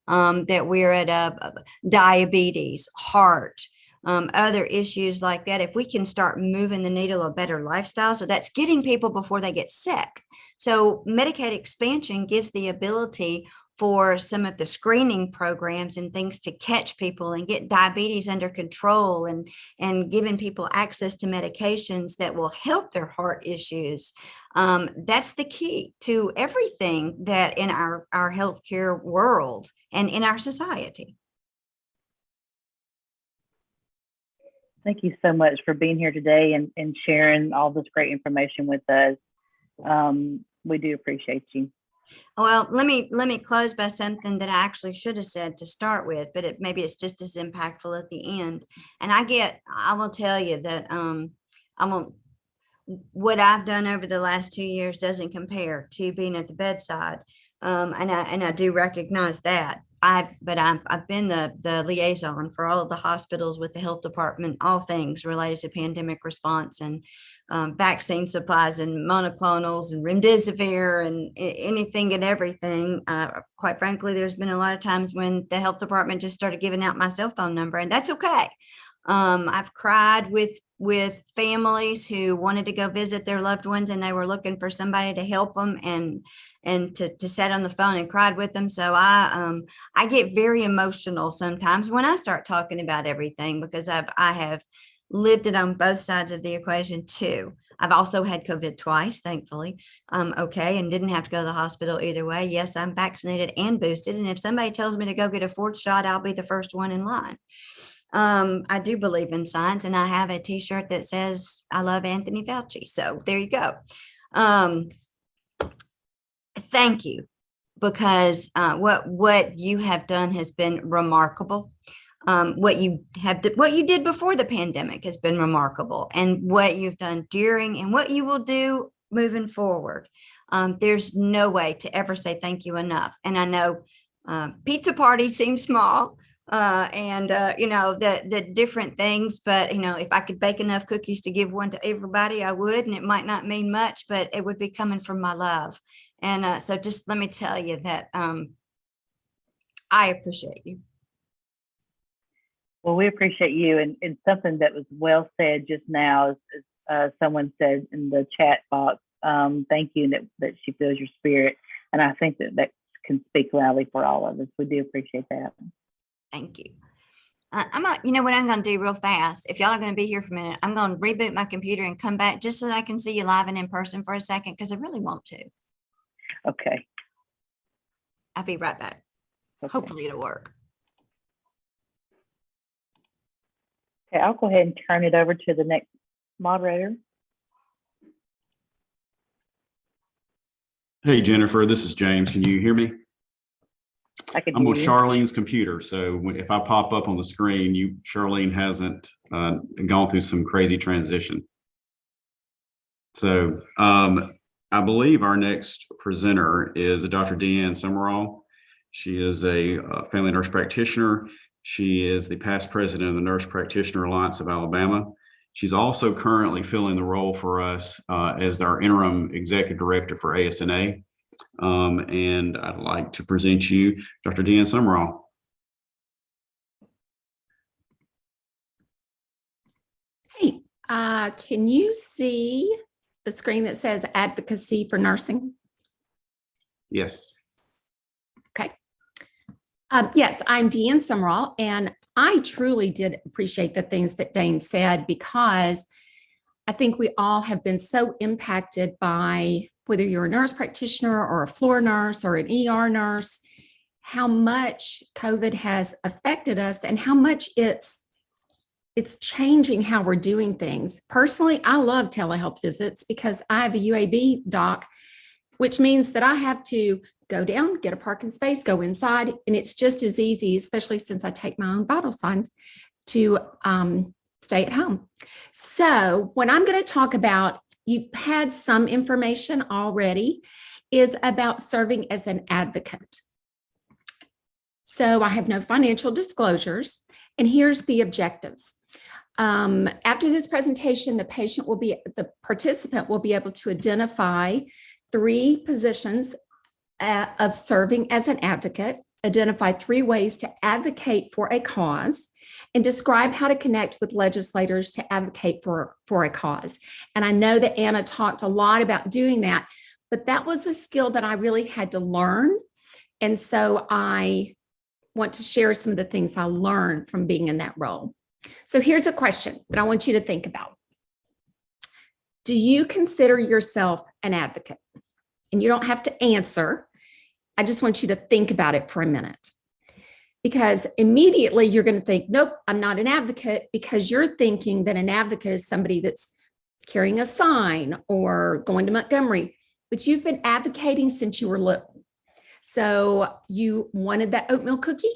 S10: that we're at diabetes, heart, other issues like that, if we can start moving the needle of better lifestyle, so that's getting people before they get sick. So Medicaid expansion gives the ability for some of the screening programs and things to catch people and get diabetes under control, and giving people access to medications that will help their heart issues. That's the key to everything that in our healthcare world and in our society.
S7: Thank you so much for being here today and sharing all this great information with us. We do appreciate you.
S10: Well, let me close by something that I actually should have said to start with, but maybe it's just as impactful at the end. And I will tell you that what I've done over the last 2 years doesn't compare to being at the bedside. And I do recognize that. I've been the liaison for all of the hospitals with the health department, all things related to pandemic response and vaccine supplies and monoclonals and remdesivir and anything and everything. Quite frankly, there's been a lot of times when the health department just started giving out my cell phone number, and that's okay. I've cried with families who wanted to go visit their loved ones, and they were looking for somebody to help them and to sit on the phone, and cried with them. So I get very emotional sometimes when I start talking about everything, because I have lived it on both sides of the equation too. I've also had COVID twice, thankfully. Okay, and didn't have to go to the hospital either way. Yes, I'm vaccinated and boosted, and if somebody tells me to go get a 4th shot, I'll be the first one in line. I do believe in science, and I have a t-shirt that says I love Anthony Fauci. So there you go. Thank you, because what you have done has been remarkable. What you did before the pandemic has been remarkable, and what you've done during and what you will do moving forward. There's no way to ever say thank you enough. And I know pizza party seems small, and the different things, but if I could bake enough cookies to give one to everybody, I would, and it might not mean much, but it would be coming from my love. And so just let me tell you that I appreciate you.
S7: Well, we appreciate you, and something that was well said just now is someone said in the chat box, thank you, that she feels your spirit. And I think that can speak loudly for all of us. We do appreciate that.
S10: Thank you. What I'm going to do real fast, if y'all are going to be here for a minute, I'm going to reboot my computer and come back just so that I can see you live and in person for a second, because I really want to.
S7: Okay.
S10: I'll be right back.
S7: Okay.
S10: Hopefully it'll work.
S7: Okay, I'll go ahead and turn it over to the next moderator.
S11: Hey, Jennifer, this is James. Can you hear me? I'm on Charlene's computer, so if I pop up on the screen, Charlene hasn't gone through some crazy transition. So I believe our next presenter is Dr. Deanne Summerall. She is a family nurse practitioner. She is the past president of the Nurse Practitioner Alliance of Alabama. She's also currently filling the role for us as our interim executive director for ASNA. And I'd like to present you Dr. Deanne Summerall.
S1: Hey, can you see the screen that says Advocacy for Nursing?
S11: Yes.
S1: Okay. Yes, I'm Deanne Summerall, and I truly did appreciate the things that Dane said, because I think we all have been so impacted by, whether you're a nurse practitioner or a floor nurse or an ER nurse, how much COVID has affected us and how much it's changing how we're doing things. Personally, I love telehealth visits because I have a UAB doc, which means that I have to go down, get a parking space, go inside, and it's just as easy, especially since I take my own vital signs, to stay at home. So what I'm going to talk about you've had some information already, is about serving as an advocate. So I have no financial disclosures, and here's the objectives. After this presentation, the participant will be able to identify 3 positions of serving as an advocate, identify 3 ways to advocate for a cause, and describe how to connect with legislators to advocate for a cause. And I know that Anna talked a lot about doing that, but that was a skill that I really had to learn. And so I want to share some of the things I learned from being in that role. So here's a question that I want you to think about. Do you consider yourself an advocate? And you don't have to answer. I just want you to think about it for a minute. Because immediately you're going to think, nope, I'm not an advocate, because you're thinking that an advocate is somebody that's carrying a sign or going to Montgomery, but you've been advocating since you were little. So you wanted that oatmeal cookie?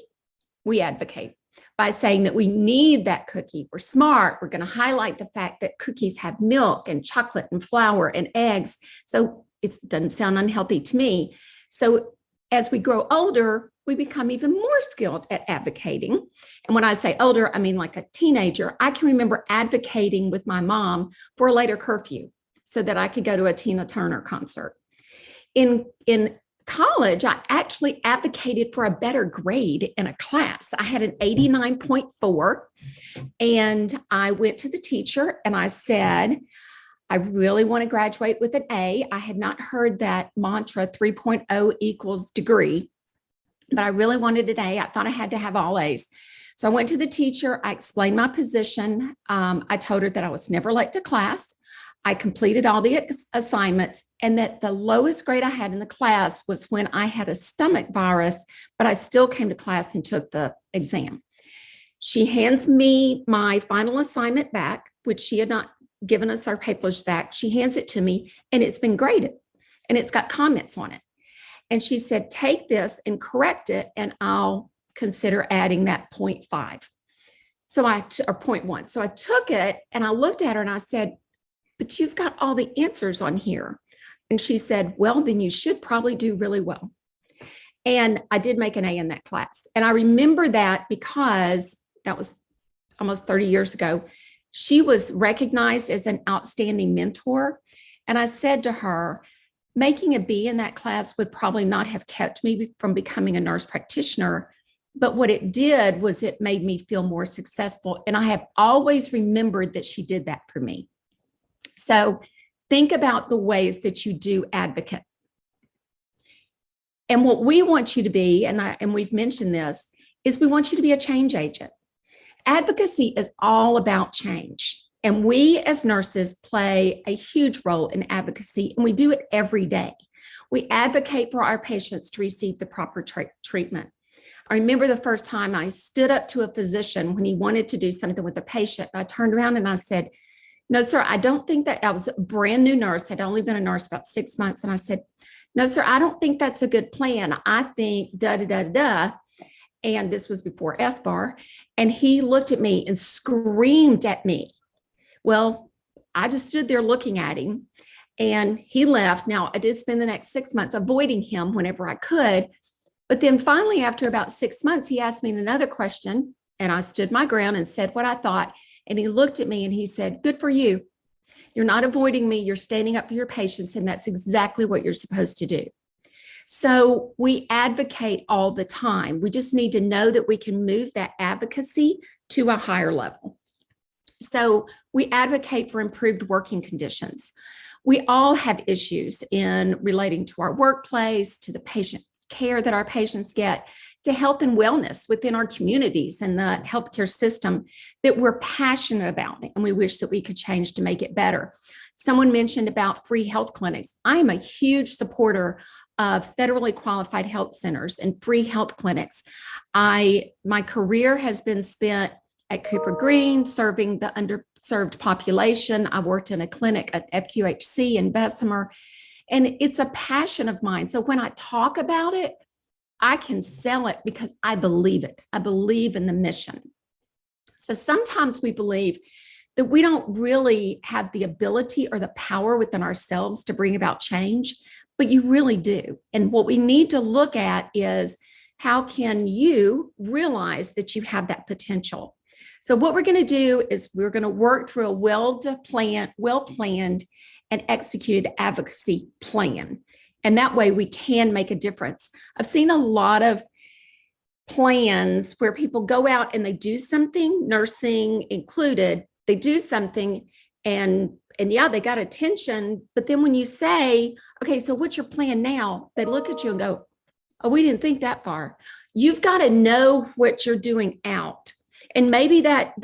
S1: We advocate by saying that we need that cookie. We're smart. We're going to highlight the fact that cookies have milk and chocolate and flour and eggs. So it doesn't sound unhealthy to me. So as we grow older, we become even more skilled at advocating. And when I say older, I mean like a teenager. I can remember advocating with my mom for a later curfew so that I could go to a Tina Turner concert. In college, I actually advocated for a better grade in a class. I had an 89.4, and I went to the teacher and I said, I really want to graduate with an A. I had not heard that mantra 3.0 equals degree, but I really wanted an A. I thought I had to have all A's. So I went to the teacher. I explained my position. I told her that I was never late to class. I completed all the assignments, and that the lowest grade I had in the class was when I had a stomach virus, but I still came to class and took the exam. She hands me my final assignment back, which she had not given us our papers back. She hands it to me, and it's been graded, and it's got comments on it. And she said, take this and correct it, and I'll consider adding that 0.5. So or 0.1. So I took it and I looked at her and I said, but you've got all the answers on here. And she said, well, then you should probably do really well. And I did make an A in that class. And I remember that because that was almost 30 years ago. She was recognized as an outstanding mentor. And I said to her, making a B in that class would probably not have kept me from becoming a nurse practitioner. But what it did was it made me feel more successful. And I have always remembered that she did that for me. So think about the ways that you do advocate. And what we want you to be, and we've mentioned this, is we want you to be a change agent. Advocacy is all about change. And we as nurses play a huge role in advocacy, and we do it every day. We advocate for our patients to receive the proper treatment. I remember the first time I stood up to a physician when he wanted to do something with a patient. I turned around and I said, no, sir, I don't think that. I was a brand new nurse. I'd only been a nurse about 6 months. And I said, no, sir, I don't think that's a good plan. I think da, da, da, da. And this was before SBAR. And he looked at me and screamed at me. Well, I just stood there looking at him, and he left. Now, I did spend the next 6 months avoiding him whenever I could. But then finally, after about 6 months, he asked me another question, and I stood my ground and said what I thought. And he looked at me and he said, good for you. You're not avoiding me. You're standing up for your patients. And that's exactly what you're supposed to do. So we advocate all the time. We just need to know that we can move that advocacy to a higher level. So we advocate for improved working conditions. We all have issues in relating to our workplace, to the patient care that our patients get, to health and wellness within our communities and the healthcare system that we're passionate about, and we wish that we could change to make it better. Someone mentioned about free health clinics. I am a huge supporter of federally qualified health centers and free health clinics. My career has been spent at Cooper Green, serving the underserved population. I worked in a clinic at FQHC in Bessemer, and it's a passion of mine. So when I talk about it, I can sell it because I believe it. I believe in the mission. So sometimes we believe that we don't really have the ability or the power within ourselves to bring about change, but you really do. And what we need to look at is, how can you realize that you have that potential? So what we're going to do is we're going to work through a well-planned and executed advocacy plan. And that way we can make a difference. I've seen a lot of plans where people go out and they do something, nursing included, they do something and yeah, they got attention. But then when you say, okay, so what's your plan now? They look at you and go, oh, we didn't think that far. You've got to know what you're doing out. And maybe that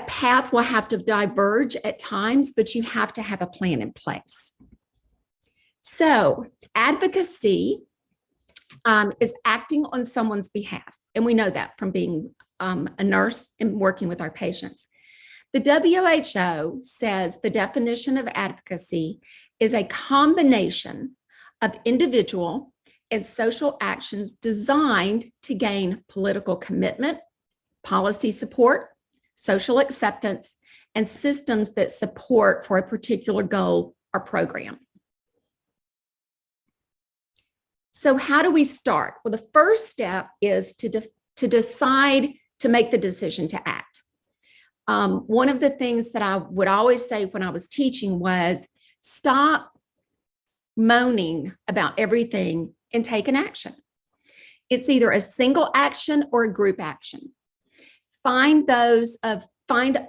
S1: path will have to diverge at times, but you have to have a plan in place. So advocacy is acting on someone's behalf. And we know that from being a nurse and working with our patients. The WHO says the definition of advocacy is a combination of individual and social actions designed to gain political commitment, policy support, social acceptance, and systems that support for a particular goal or program. So how do we start? Well, the first step is to decide to make the decision to act. One of the things that I would always say when I was teaching was, stop moaning about everything and take an action. It's either a single action or a group action. Find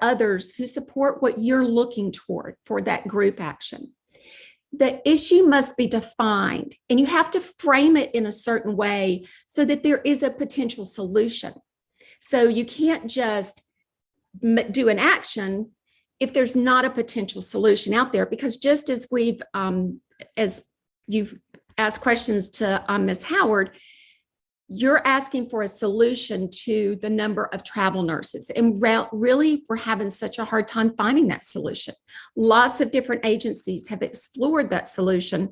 S1: others who support what you're looking toward for that group action. The issue must be defined, and you have to frame it in a certain way so that there is a potential solution. So you can't just do an action if there's not a potential solution out there, because just as as you've asked questions to Ms. Howard, you're asking for a solution to the number of travel nurses. And really, we're having such a hard time finding that solution. Lots of different agencies have explored that solution,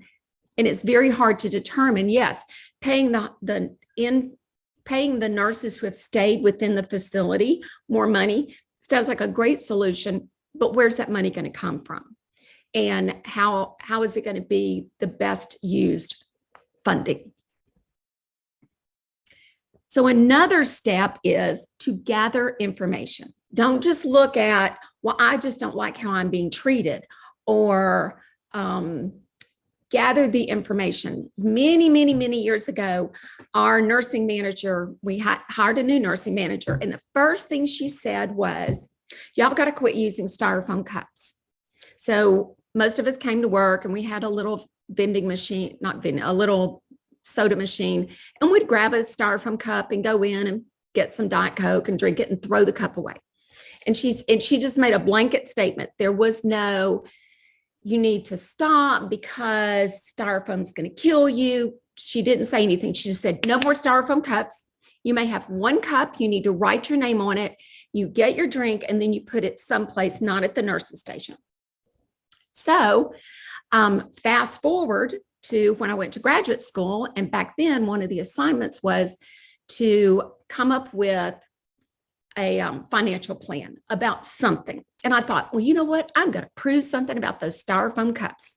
S1: and it's very hard to determine. Yes, paying the nurses who have stayed within the facility more money sounds like a great solution, but where's that money going to come from? And how is it going to be the best used funding? So another step is to gather information. Don't just look at, well, I just don't like how I'm being treated, or gather the information. Many years ago, our nursing manager, we hired a new nursing manager, and the first thing she said was, y'all got to quit using styrofoam cups. So most of us came to work and we had a little vending machine, a little soda machine, and we'd grab a styrofoam cup and go in and get some Diet Coke and drink it and throw the cup away. And she just made a blanket statement. There was no, you need to stop because styrofoam's going to kill you. She didn't say anything. She just said, no more styrofoam cups. You may have one cup. You need to write your name on it. You get your drink, and then you put it someplace, not at the nurse's station. So fast forward to when I went to graduate school. And back then, one of the assignments was to come up with a financial plan about something. And I thought, well, you know what? I'm going to prove something about those styrofoam cups.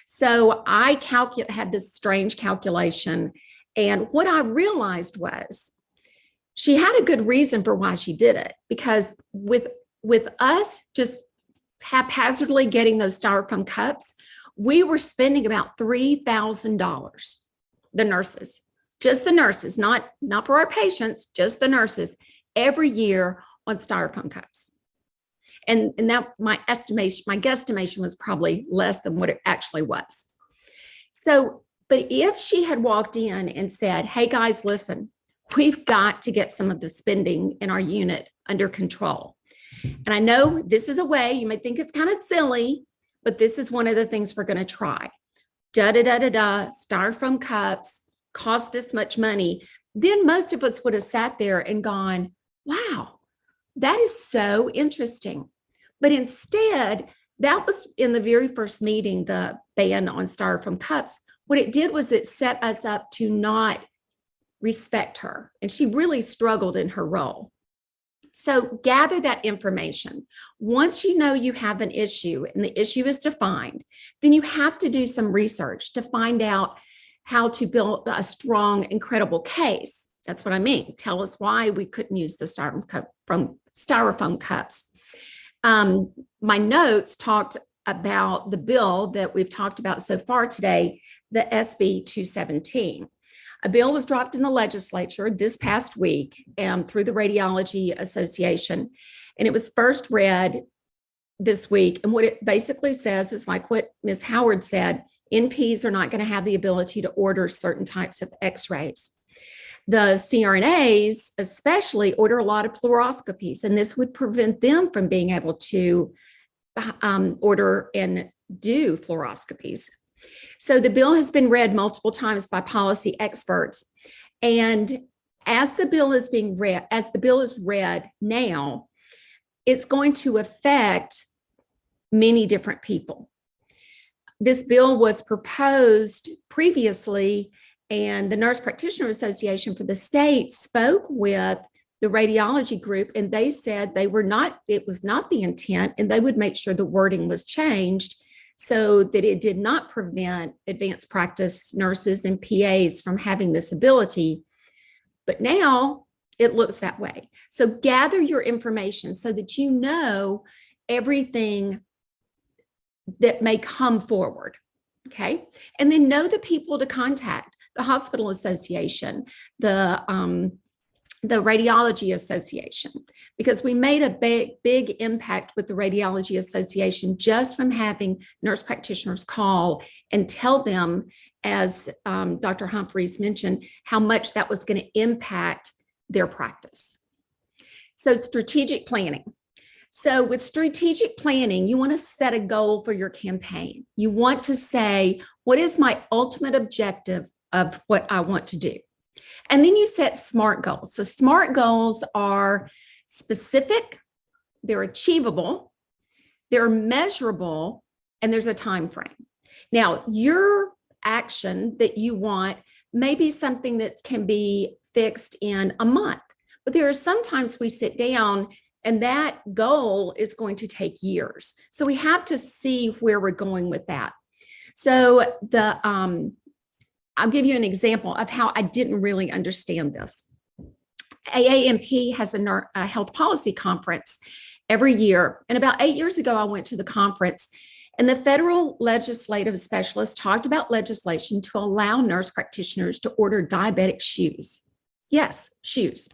S1: So I had this strange calculation. And what I realized was she had a good reason for why she did it, because with us just haphazardly getting those styrofoam cups, we were spending about $3,000, the nurses, just the nurses, not for our patients, just the nurses, every year on styrofoam cups. And that my guesstimation was probably less than what it actually was. So, but if she had walked in and said, hey guys, listen, we've got to get some of the spending in our unit under control. And I know this is a way, you may think it's kind of silly, but this is one of the things we're going to try. Styrofoam cups cost this much money. Then most of us would have sat there and gone, wow, that is so interesting. But instead, that was in the very first meeting, the ban on styrofoam cups. What it did was it set us up to not respect her. And she really struggled in her role. So gather that information. Once you know you have an issue and the issue is defined, then you have to do some research to find out how to build a strong and credible case. That's what I mean. Tell us why we couldn't use the styrofoam cups. My notes talked about the bill that we've talked about so far today, the SB 217. A bill was dropped in the legislature this past week through the Radiology Association, and it was first read this week. And what it basically says is like what Ms. Howard said, NPs are not going to have the ability to order certain types of x-rays. The CRNAs especially order a lot of fluoroscopies, and this would prevent them from being able to order and do fluoroscopies. So the bill has been read multiple times by policy experts. And as the bill is being read, as the bill is read now, it's going to affect many different people. This bill was proposed previously, and the Nurse Practitioner Association for the state spoke with the radiology group, and they said it was not the intent, and they would make sure the wording was changed so that it did not prevent advanced practice nurses and PAs from having this ability. But now it looks that way. So gather your information so that you know everything that may come forward, okay? And then know the people to contact, the Hospital Association, the Radiology Association, because we made a big impact with the Radiology Association just from having nurse practitioners call and tell them, as Dr. Humphreys mentioned, how much that was going to impact their practice. So strategic planning. So with strategic planning, you want to set a goal for your campaign. You want to say, what is my ultimate objective of what I want to do? And then you set SMART goals. So SMART goals are specific, they're achievable, they're measurable, and there's a time frame. Now, your action that you want may be something that can be fixed in a month, but there are sometimes we sit down and that goal is going to take years. So we have to see where we're going with that. So I'll give you an example of how I didn't really understand this. AAMP has a health policy conference every year. And about 8 years ago, I went to the conference, and the federal legislative specialists talked about legislation to allow nurse practitioners to order diabetic shoes. Yes, shoes.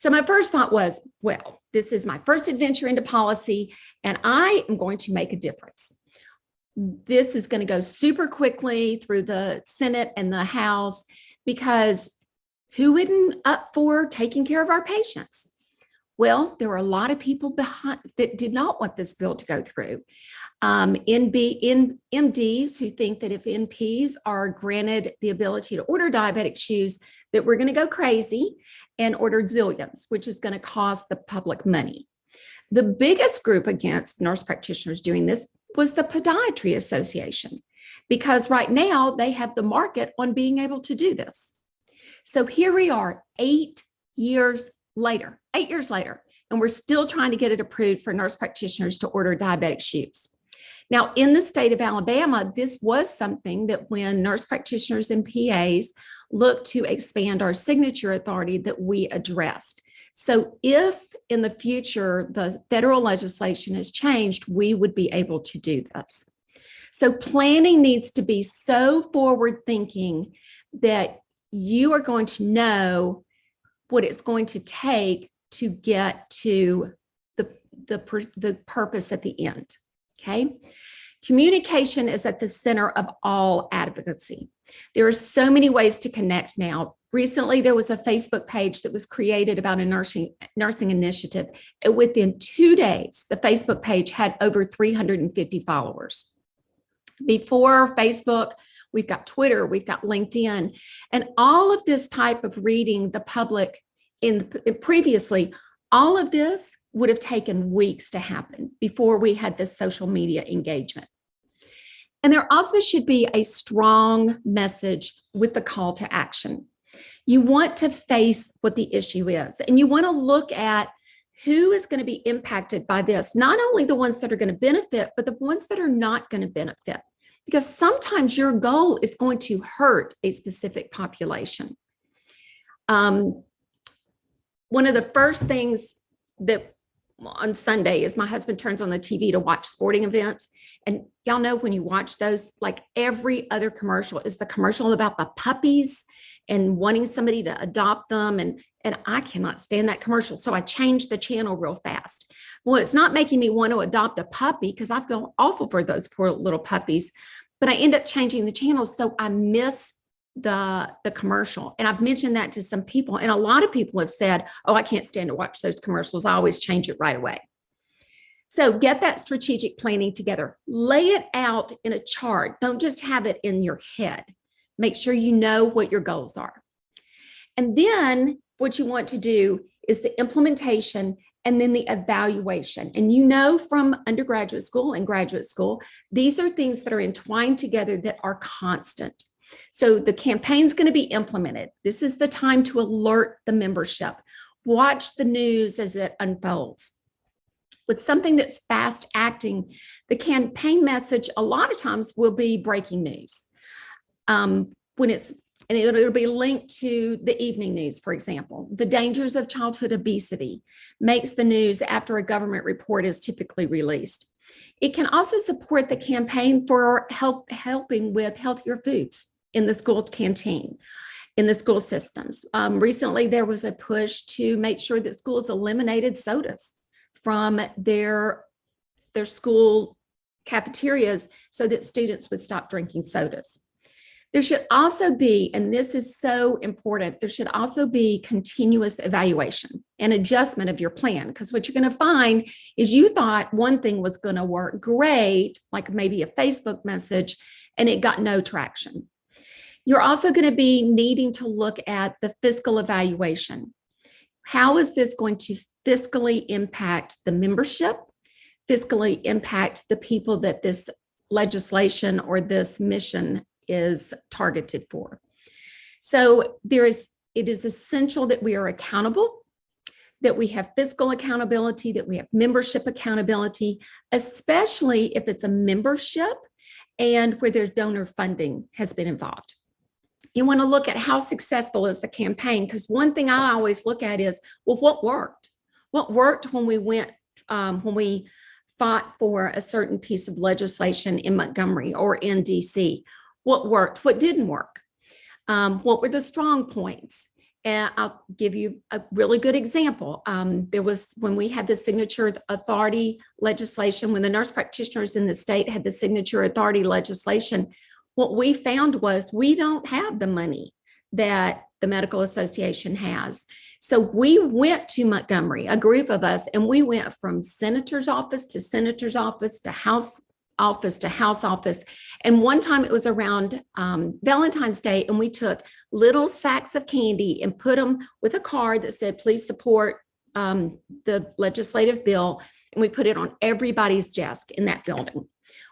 S1: So my first thought was, well, this is my first adventure into policy, and I am going to make a difference. This is going to go super quickly through the Senate and the House, because who isn't up for taking care of our patients? Well, there were a lot of people behind that did not want this bill to go through. MDs who think that if NPs are granted the ability to order diabetic shoes, that we're going to go crazy and order zillions, which is going to cost the public money. The biggest group against nurse practitioners doing this was the Podiatry Association, because right now they have the market on being able to do this. So here we are 8 years later, and we're still trying to get it approved for nurse practitioners to order diabetic shoes. Now, in the state of Alabama, this was something that when nurse practitioners and PAs looked to expand our signature authority, that we addressed. So if in the future the federal legislation has changed, we would be able to do this. So planning needs to be so forward thinking that you are going to know what it's going to take to get to the purpose at the end, okay? Communication is at the center of all advocacy. There are so many ways to connect now. Recently, there was a Facebook page that was created about a nursing initiative. And within 2 days, the Facebook page had over 350 followers. Before Facebook, we've got Twitter, we've got LinkedIn, and all of this type of reading the public previously, all of this would have taken weeks to happen before we had this social media engagement. And there also should be a strong message with the call to action. You want to face what the issue is, and you want to look at who is going to be impacted by this? Not only the ones that are going to benefit, but the ones that are not going to benefit. Because sometimes your goal is going to hurt a specific population. One of the first things that on Sunday is my husband turns on the TV to watch sporting events. And y'all know when you watch those, like every other commercial is the commercial about the puppies and wanting somebody to adopt them. And I cannot stand that commercial. So I changed the channel real fast. Well, it's not making me want to adopt a puppy because I feel awful for those poor little puppies, but I end up changing the channel. So I miss the commercial. And I've mentioned that to some people. And a lot of people have said, oh, I can't stand to watch those commercials. I always change it right away. So get that strategic planning together. Lay it out in a chart. Don't just have it in your head. Make sure you know what your goals are. And then what you want to do is the implementation and then the evaluation. And you know from undergraduate school and graduate school, these are things that are entwined together that are constant. So the campaign's going to be implemented. This is the time to alert the membership. Watch the news as it unfolds. With something that's fast acting, the campaign message a lot of times will be breaking news. It'll be linked to the evening news, for example. The dangers of childhood obesity makes the news after a government report is typically released. It can also support the campaign for helping with healthier foods in the school canteen, in the school systems. Recently, there was a push to make sure that schools eliminated sodas from their school cafeterias so that students would stop drinking sodas. There should also be, and this is so important, there should also be continuous evaluation and adjustment of your plan, because what you're going to find is you thought one thing was going to work great, like maybe a Facebook message, and it got no traction. You're also going to be needing to look at the fiscal evaluation. How is this going to fiscally impact the membership, fiscally impact the people that this legislation or this mission is targeted for? So it is essential that we are accountable, that we have fiscal accountability, that we have membership accountability, especially if it's a membership and where there's donor funding has been involved. You want to look at how successful is the campaign, because one thing I always look at is, well, what worked? What worked when we fought for a certain piece of legislation in Montgomery or in DC? What worked? What didn't work? What were the strong points? And I'll give you a really good example. There was when we had the signature authority legislation, when the nurse practitioners in the state had the signature authority legislation, what we found was we don't have the money that the medical association has. So we went to Montgomery, a group of us, and we went from senator's office to senator's office to House office to House office. And one time it was around Valentine's Day, and we took little sacks of candy and put them with a card that said, please support the legislative bill. And we put it on everybody's desk in that building.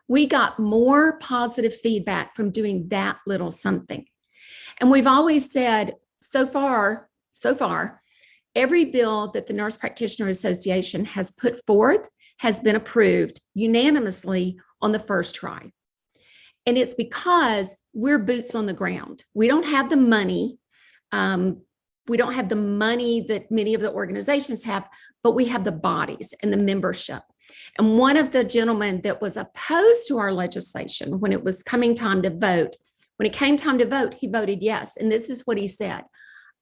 S1: We got more positive feedback from doing that little something. And we've always said, so far, every bill that the Nurse Practitioner Association has put forth has been approved unanimously on the first try. And it's because we're boots on the ground. We don't have the money. We don't have the money that many of the organizations have, but we have the bodies and the membership. And one of the gentlemen that was opposed to our legislation when it was coming time to vote, when it came time to vote, he voted yes. And this is what he said.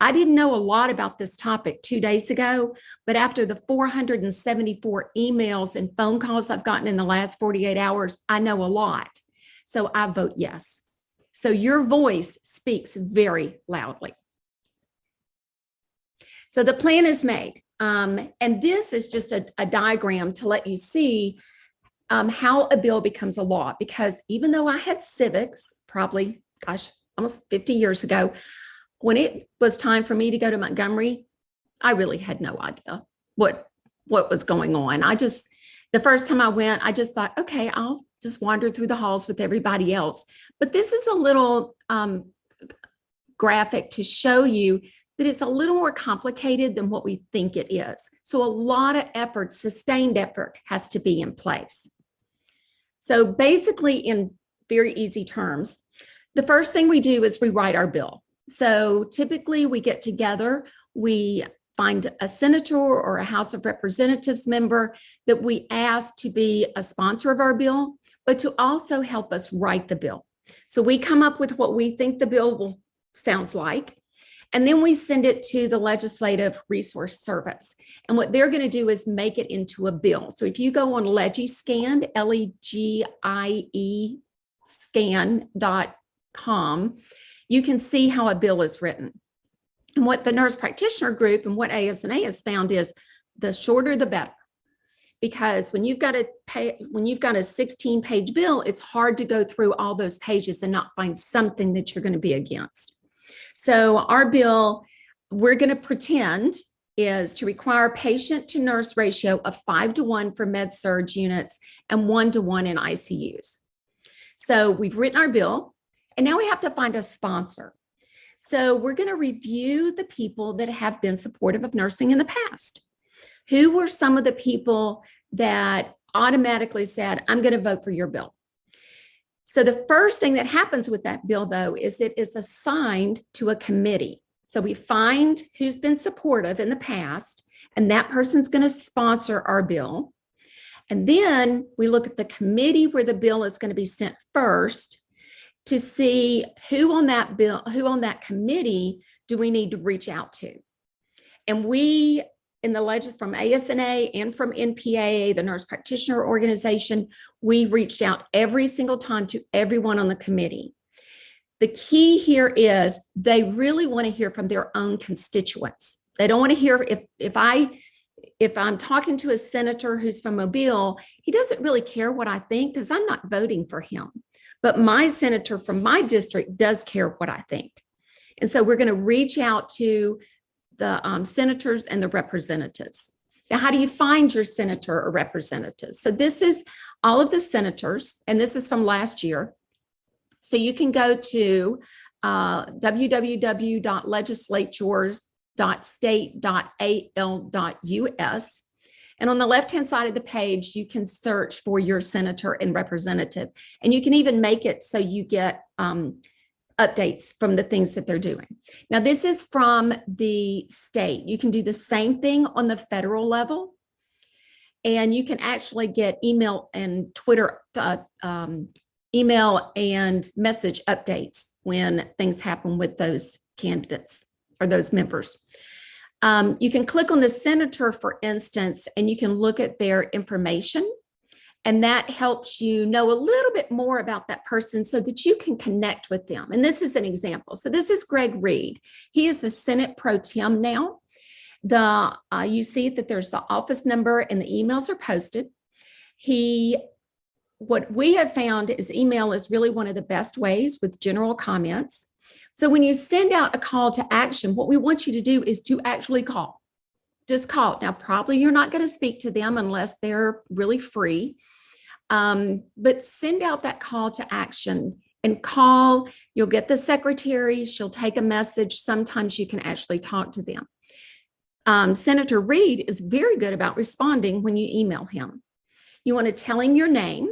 S1: I didn't know a lot about this topic 2 days ago, but after the 474 emails and phone calls I've gotten in the last 48 hours, I know a lot. So I vote yes. So your voice speaks very loudly. So the plan is made. And this is just a diagram to let you see how a bill becomes a law. Because even though I had civics, probably, almost 50 years ago, when it was time for me to go to Montgomery, I really had no idea what was going on. The first time I went, I just thought, okay, I'll just wander through the halls with everybody else. But this is a little graphic to show you that it's a little more complicated than what we think it is. So a lot of effort, sustained effort, has to be in place. So basically, in very easy terms, the first thing we do is we write our bill. So typically we get together, we find a senator or a House of Representatives member that we ask to be a sponsor of our bill, but to also help us write the bill. So we come up with what we think the bill sounds like, and then we send it to the Legislative Resource Service. And what they're going to do is make it into a bill. So if you go on Legiscan, LEGIE scan.com, you can see how a bill is written. And what the Nurse Practitioner Group and what ASNA has found is the shorter the better. Because when you've got a 16-page bill, it's hard to go through all those pages and not find something that you're going to be against. So our bill, we're going to pretend, is to require patient-to-nurse ratio of 5:1 for med-surg units and 1:1 in ICUs. So we've written our bill, and now we have to find a sponsor. So we're going to review the people that have been supportive of nursing in the past. Who were some of the people that automatically said, I'm going to vote for your bill? So the first thing that happens with that bill, though, is it is assigned to a committee. So we find who's been supportive in the past, and that person's going to sponsor our bill. And then we look at the committee where the bill is going to be sent first to see who on that bill, who on that committee do we need to reach out to. And we, in the from ASNA and from NPAA, the Nurse Practitioner Organization, we reached out every single time to everyone on the committee. The key here is they really want to hear from their own constituents. They don't want to hear, if I'm talking to a senator who's from Mobile, he doesn't really care what I think because I'm not voting for him. But my senator from my district does care what I think. And so we're going to reach out to the senators and the representatives. Now, how do you find your senator or representative? So this is all of the senators, and this is from last year. So you can go to www.legislatures.state.al.us. And on the left-hand side of the page, you can search for your senator and representative. And you can even make it so you get updates from the things that they're doing. Now, this is from the state. You can do the same thing on the federal level. And you can actually get email and Twitter, email and message updates when things happen with those candidates or those members. You can click on the senator, for instance, and you can look at their information. And that helps you know a little bit more about that person so that you can connect with them. And this is an example. So this is Greg Reed. He is the Senate Pro Tem now. You see that there's the office number and the emails are posted. What we have found is email is really one of the best ways with general comments. So when you send out a call to action, what we want you to do is to actually call. Just call. Now, probably you're not going to speak to them unless they're really free. But send out that call to action and call. You'll get the secretary. She'll take a message. Sometimes you can actually talk to them. Senator Reed is very good about responding when you email him. You want to tell him your name,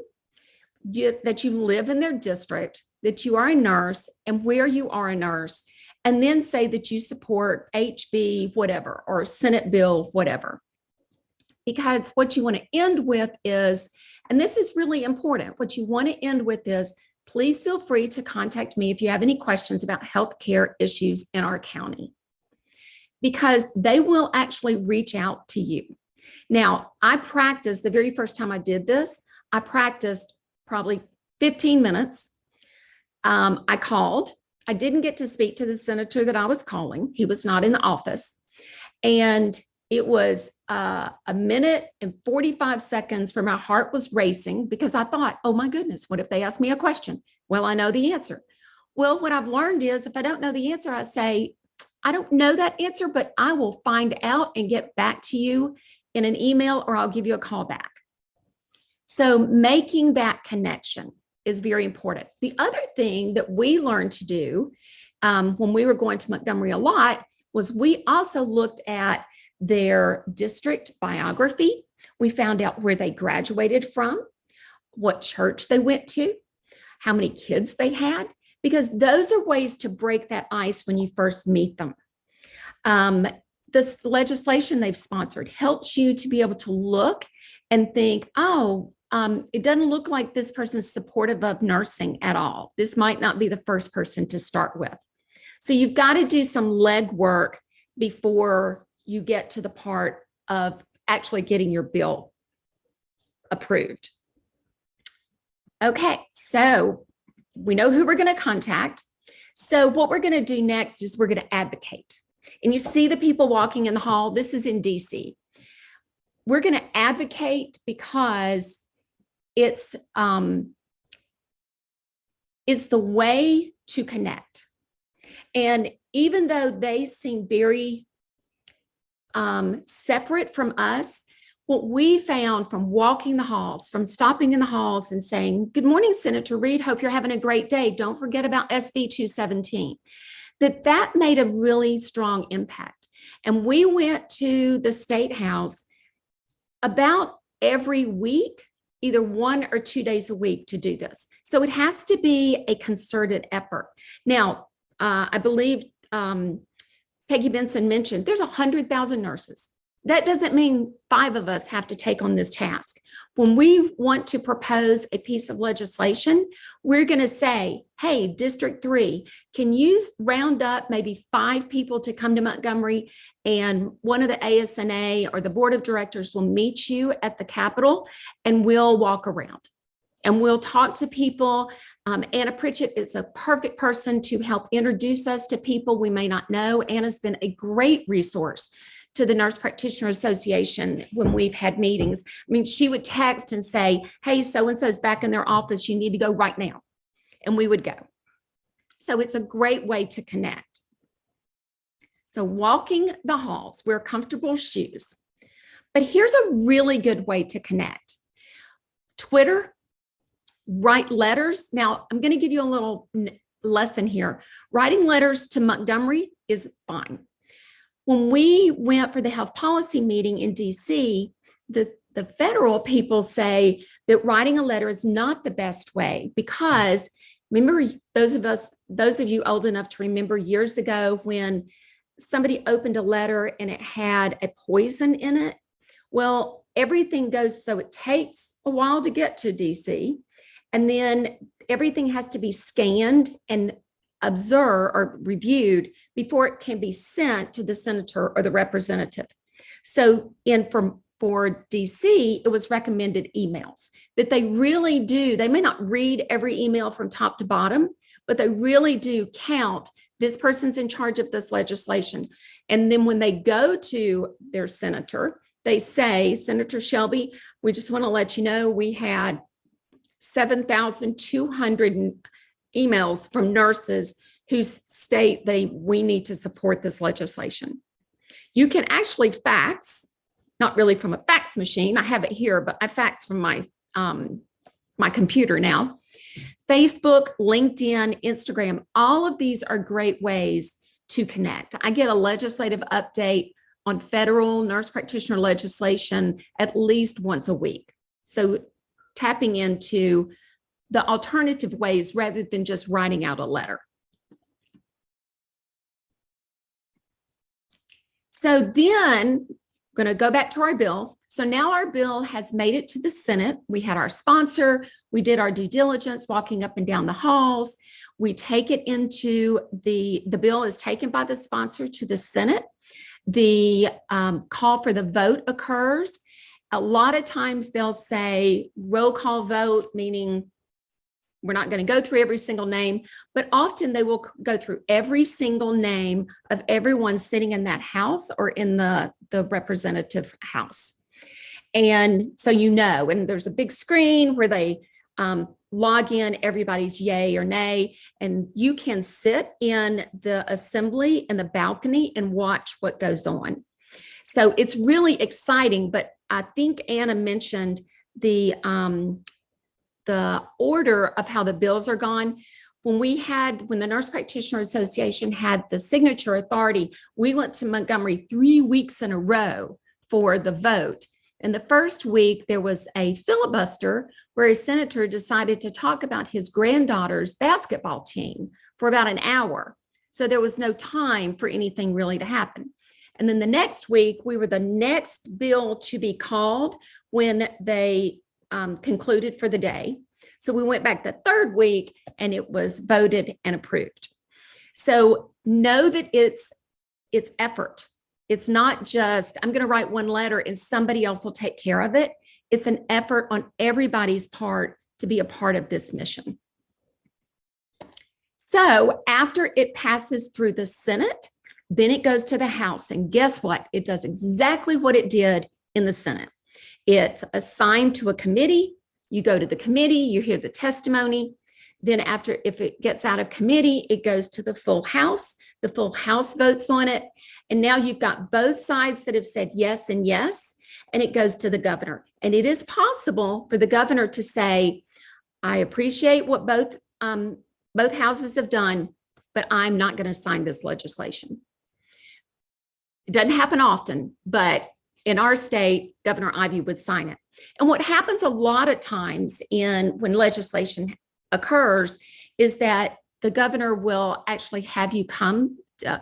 S1: that you live in their district, that you are a nurse and where you are a nurse, and then say that you support HB whatever or Senate bill whatever. Because what you want to end with is, and this is really important, what you want to end with is, please feel free to contact me if you have any questions about healthcare issues in our county, because they will actually reach out to you. Now, I practiced the very first time I did this, I practiced probably 15 minutes. I called. I didn't get to speak to the senator that I was calling. He was not in the office. And it was a minute and 45 seconds where my heart was racing because I thought, oh my goodness, what if they ask me a question? Well, I know the answer. Well, what I've learned is if I don't know the answer, I say, I don't know that answer, but I will find out and get back to you in an email or I'll give you a call back. So making that connection is very important. The other thing that we learned to do when we were going to Montgomery a lot was we also looked at their district biography. We found out where they graduated from, what church they went to, how many kids they had, because those are ways to break that ice when you first meet them. This legislation they've sponsored helps you to be able to look and think, oh, it doesn't look like this person's supportive of nursing at all. This might not be the first person to start with. So you've got to do some legwork before you get to the part of actually getting your bill approved. Okay, so we know who we're going to contact. So what we're going to do next is we're going to advocate. And you see the people walking in the hall. This is in DC. We're going to advocate because it's the way to connect. And even though they seem very separate from us, what we found from walking the halls, from stopping in the halls and saying, good morning, Senator Reed, hope you're having a great day. Don't forget about SB 217, that made a really strong impact. And we went to the State House about every week, either 1 or 2 days a week to do this. So it has to be a concerted effort. Now, I believe Peggy Benson mentioned there's 100,000 nurses. That doesn't mean 5 of us have to take on this task. When we want to propose a piece of legislation, we're going to say, hey, District 3, can you round up maybe 5 people to come to Montgomery, and one of the ASNA or the board of directors will meet you at the Capitol, and we'll walk around and we'll talk to people. Anna Pritchett is a perfect person to help introduce us to people we may not know. Anna's been a great resource to the Nurse Practitioner Association when we've had meetings. I mean, she would text and say, hey, so-and-so's back in their office, you need to go right now. And we would go. So it's a great way to connect. So walking the halls, wear comfortable shoes. But here's a really good way to connect. Twitter, write letters. Now, I'm going to give you a little lesson here. Writing letters to Montgomery is fine. When we went for the health policy meeting in DC, the federal people say that writing a letter is not the best way, because remember, those of you old enough to remember years ago when somebody opened a letter and it had a poison in it. Well, everything goes, so it takes a while to get to DC, and then everything has to be scanned and observed or reviewed before it can be sent to the senator or the representative. So for DC, it was recommended emails that they really do. They may not read every email from top to bottom, but they really do count. This person's in charge of this legislation. And then when they go to their senator, they say, Senator Shelby, we just want to let you know we had 7,200 emails from nurses who state we need to support this legislation. You can actually fax, not really from a fax machine. I have it here, but I fax from my computer now. Facebook, LinkedIn, Instagram, all of these are great ways to connect. I get a legislative update on federal nurse practitioner legislation at least once a week. So tapping into the alternative ways rather than just writing out a letter. So then I'm going to go back to our bill. So now our bill has made it to the Senate. We had our sponsor. We did our due diligence, walking up and down the halls. We take it into the bill is taken by the sponsor to the Senate. The call for the vote occurs. A lot of times they'll say roll call vote, meaning we're not going to go through every single name, but often they will go through every single name of everyone sitting in that house or in the representative house. And so, and there's a big screen where they log in everybody's yay or nay, and you can sit in the assembly in the balcony and watch what goes on. So it's really exciting, but I think Anna mentioned the order of how the bills are gone. when the Nurse Practitioner Association had the signature authority, we went to Montgomery 3 weeks in a row for the vote. And the first week, there was a filibuster where a senator decided to talk about his granddaughter's basketball team for about an hour. So there was no time for anything really to happen. And then the next week, we were the next bill to be called when they concluded for the day. So we went back the third week and it was voted and approved. So know that it's effort. It's not just, I'm going to write one letter and somebody else will take care of it. It's an effort on everybody's part to be a part of this mission. So after it passes through the Senate, then it goes to the House. And guess what? It does exactly what it did in the Senate. It's assigned to a committee. You go to the committee, you hear the testimony. Then after, if it gets out of committee, it goes to the full House. The full House votes on it. And now you've got both sides that have said yes and yes, and it goes to the governor. And it is possible for the governor to say, I appreciate what both houses have done, but I'm not going to sign this legislation. It doesn't happen often, but in our state, Governor Ivey would sign it. And what happens a lot of times when legislation occurs is that the governor will actually have you come,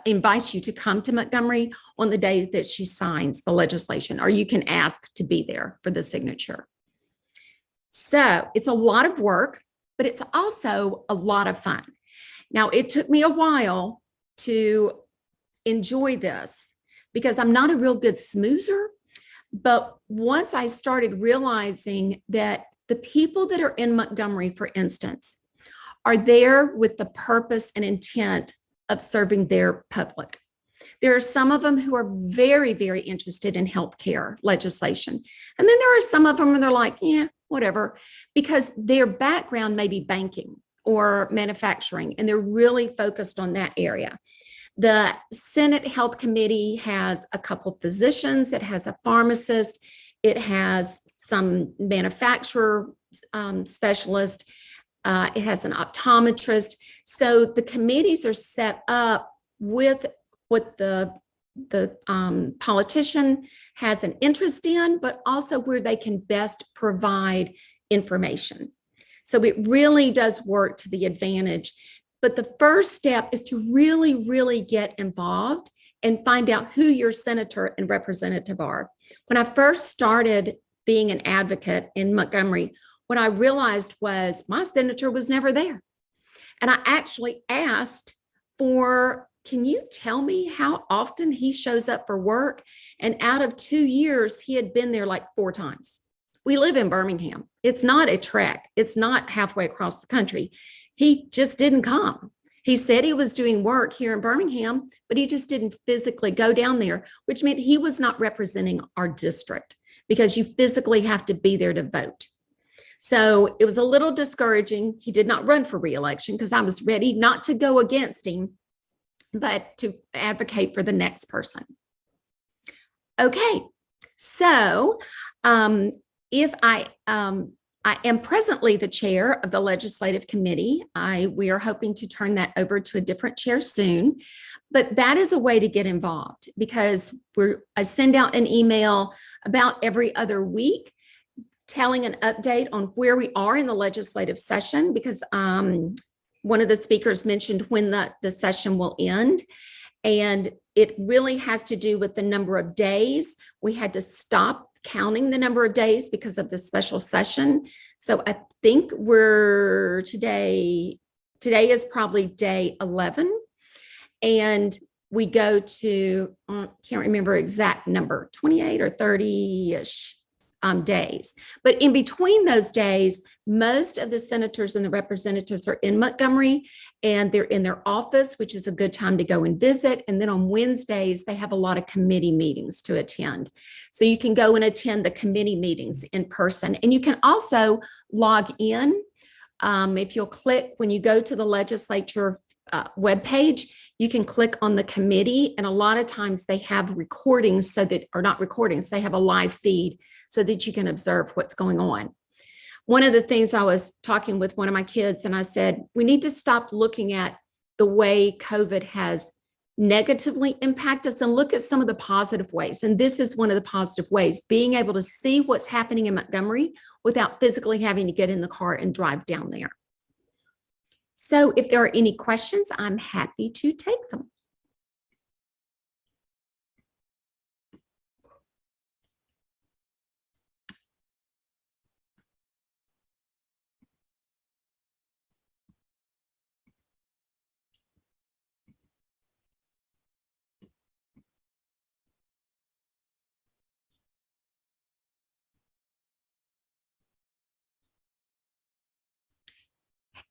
S1: invite you to come to Montgomery on the day that she signs the legislation, or you can ask to be there for the signature. So it's a lot of work, but it's also a lot of fun. Now, it took me a while to enjoy this because I'm not a real good smoozer. But once I started realizing that the people that are in Montgomery, for instance, are there with the purpose and intent of serving their public. There are some of them who are very, very interested in healthcare legislation. And then there are some of them where they're like, yeah, whatever, because their background may be banking or manufacturing, and they're really focused on that area. The Senate Health Committee has a couple physicians, it has a pharmacist, it has some manufacturer specialist, it has an optometrist. So the committees are set up with what the politician has an interest in, but also where they can best provide information. So it really does work to the advantage. But the first step is to really, really get involved and find out who your senator and representative are. When I first started being an advocate in Montgomery, what I realized was my senator was never there. And I actually asked for, can you tell me how often he shows up for work? And out of 2 years, he had been there like 4 times. We live in Birmingham. It's not a trek. It's not halfway across the country. He just didn't come. He said he was doing work here in Birmingham, but he just didn't physically go down there, which meant he was not representing our district because you physically have to be there to vote. So it was a little discouraging. He did not run for re-election because I was ready not to go against him, but to advocate for the next person. Okay, so if I am presently the chair of the legislative committee. We are hoping to turn that over to a different chair soon, but that is a way to get involved because I send out an email about every other week telling an update on where we are in the legislative session because one of the speakers mentioned when the session will end. And it really has to do with the number of days. We had to stop counting the number of days because of the special session. So I think today is probably day 11. And we go to, can't remember exact number, 28 or 30-ish days. But in between those days, most of the senators and the representatives are in Montgomery and they're in their office, which is a good time to go and visit. And then on Wednesdays, they have a lot of committee meetings to attend. So you can go and attend the committee meetings in person. And you can also log in. If you'll click, when you go to the legislature webpage, you can click on the committee, and a lot of times they have recordings or not recordings, they have a live feed so that you can observe what's going on. one of the things I was talking with one of my kids, and I said, we need to stop looking at the way COVID has negatively impacted us and look at some of the positive ways. And this is one of the positive ways, being able to see what's happening in Montgomery without physically having to get in the car and drive down there. So if there are any questions, I'm happy to take them.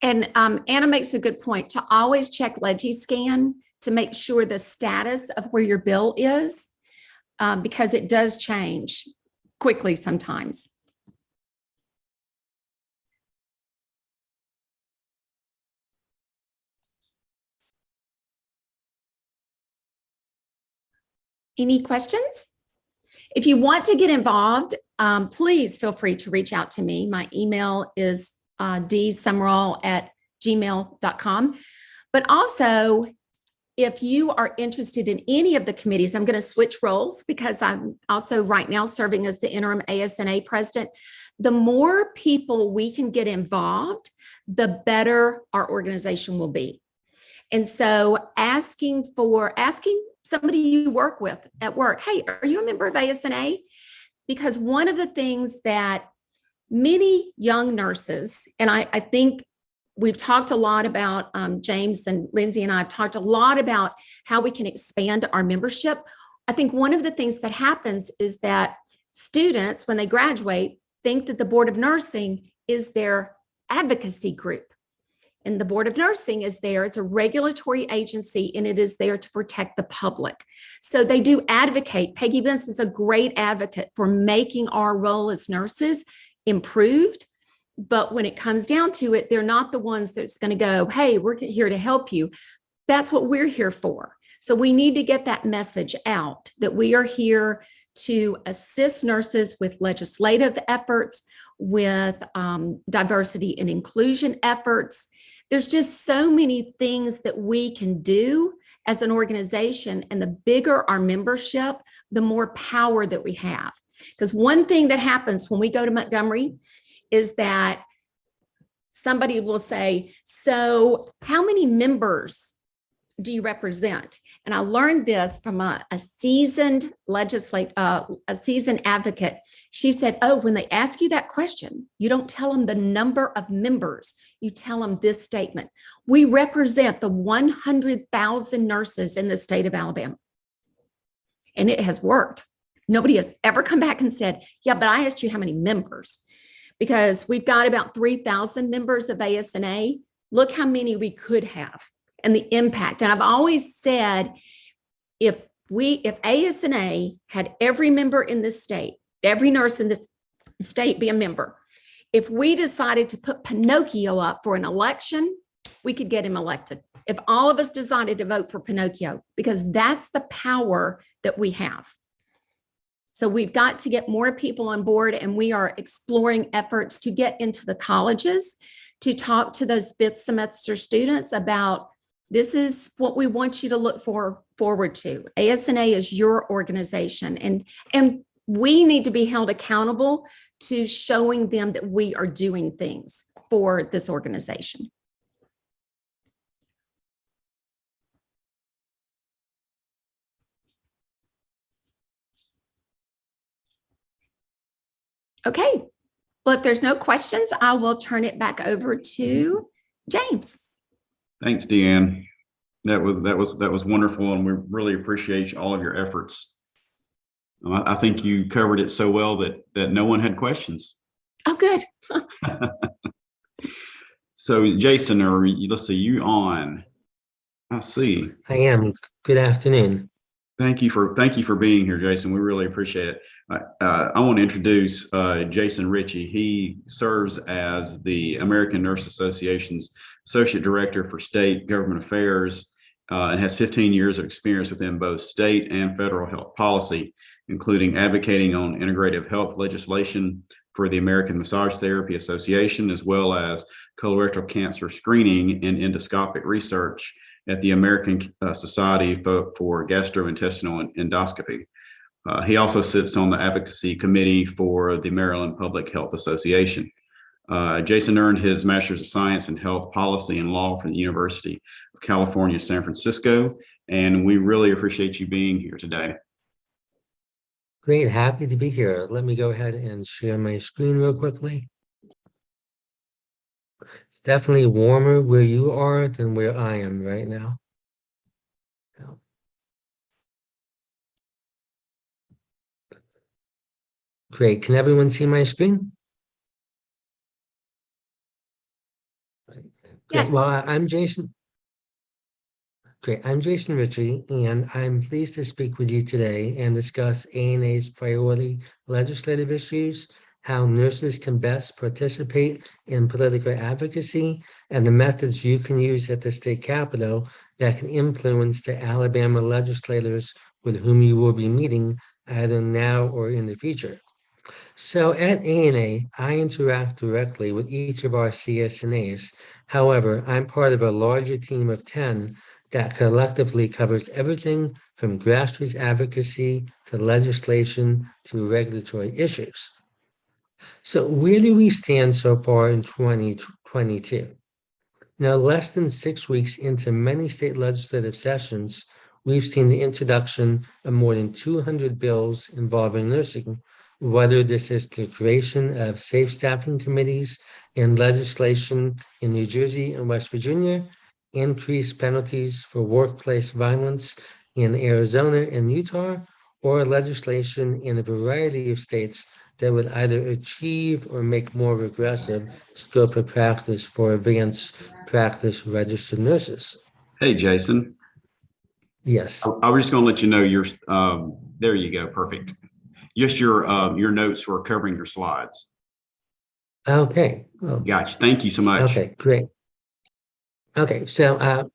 S1: And Anna makes a good point to always check LegiScan to make sure the status of where your bill is, because it does change quickly sometimes. Any questions? If you want to get involved, please feel free to reach out to me. My email is dsummerall@gmail.com. But also, if you are interested in any of the committees, I'm going to switch roles because I'm also right now serving as the interim ASNA president. The more people we can get involved, the better our organization will be. And so asking somebody you work with at work, hey, are you a member of ASNA? Because one of the things that many young nurses, and I think we've talked a lot about, James and Lindsay and I have talked a lot about how we can expand our membership. I think one of the things that happens is that students, when they graduate, think that the Board of Nursing is their advocacy group. And the Board of Nursing is there, it's a regulatory agency, and it is there to protect the public. So they do advocate. Peggy Benson's a great advocate for making our role as nurses improved. But when it comes down to it, they're not the ones that's going to go, hey, we're here to help you. That's what we're here for. So we need to get that message out that we are here to assist nurses with legislative efforts, with diversity and inclusion efforts. There's just so many things that we can do as an organization, and the bigger our membership, the more power that we have. Because one thing that happens when we go to Montgomery is that somebody will say, so how many members do you represent? And I learned this from a seasoned advocate. She said, oh, when they ask you that question, you don't tell them the number of members. You tell them this statement: we represent the 100,000 nurses in the state of Alabama. And it has worked. Nobody has ever come back and said, yeah, but I asked you how many members, because we've got about 3,000 members of ASNA. Look how many we could have and the impact. And I've always said, if ASNA had every member in this state, every nurse in this state be a member, if we decided to put Pinocchio up for an election, we could get him elected. If all of us decided to vote for Pinocchio, because that's the power that we have. So we've got to get more people on board, and we are exploring efforts to get into the colleges to talk to those fifth semester students about, this is what we want you to look forward to. ASNA is your organization, and we need to be held accountable to showing them that we are doing things for this organization. Okay, well, if there's no questions, I will turn it back over to James.
S11: Thanks, Deanne. That was wonderful, and we really appreciate all of your efforts. I think you covered it so well that no one had questions.
S1: Oh, good.
S11: So, Jason, let's see, you on? I see.
S12: I am. Good afternoon.
S11: Thank you for being here, Jason. We really appreciate it. I want to introduce Jason Ritchie. He serves as the American Nurse Association's Associate Director for State Government Affairs and has 15 years of experience within both state and federal health policy, including advocating on integrative health legislation, for the American Massage Therapy Association, as well as colorectal cancer screening and endoscopic research at the American Society for Gastrointestinal Endoscopy. He also sits on the advocacy committee for the Maryland Public Health Association. Jason earned his Master's of Science in Health Policy and Law from the University of California, San Francisco, and we really appreciate you being here today.
S12: Great, happy to be here. Let me go ahead and share my screen real quickly. It's definitely warmer where you are than where I am right now. Great, can everyone see my screen?
S1: Yes.
S12: Well, I'm Jason. Great, I'm Jason Ritchie, and I'm pleased to speak with you today and discuss ANA's priority legislative issues, how nurses can best participate in political advocacy, and the methods you can use at the state capitol that can influence the Alabama legislators with whom you will be meeting either now or in the future. So at ANA, I interact directly with each of our CSNAs. However, I'm part of a larger team of 10 that collectively covers everything from grassroots advocacy to legislation to regulatory issues. So where do we stand so far in 2022? Now, less than 6 weeks into many state legislative sessions, we've seen the introduction of more than 200 bills involving nursing, whether this is the creation of safe staffing committees and legislation in New Jersey and West Virginia, increased penalties for workplace violence in Arizona and Utah, or legislation in a variety of states that would either achieve or make more aggressive scope of practice for advanced practice registered nurses.
S11: Hey, Jason.
S12: Yes.
S11: I was just going to let you know you're, there you go, perfect. Just your notes were covering your slides.
S12: Okay. Well,
S11: Gotcha. Thank you so much.
S12: okay, great. Okay, so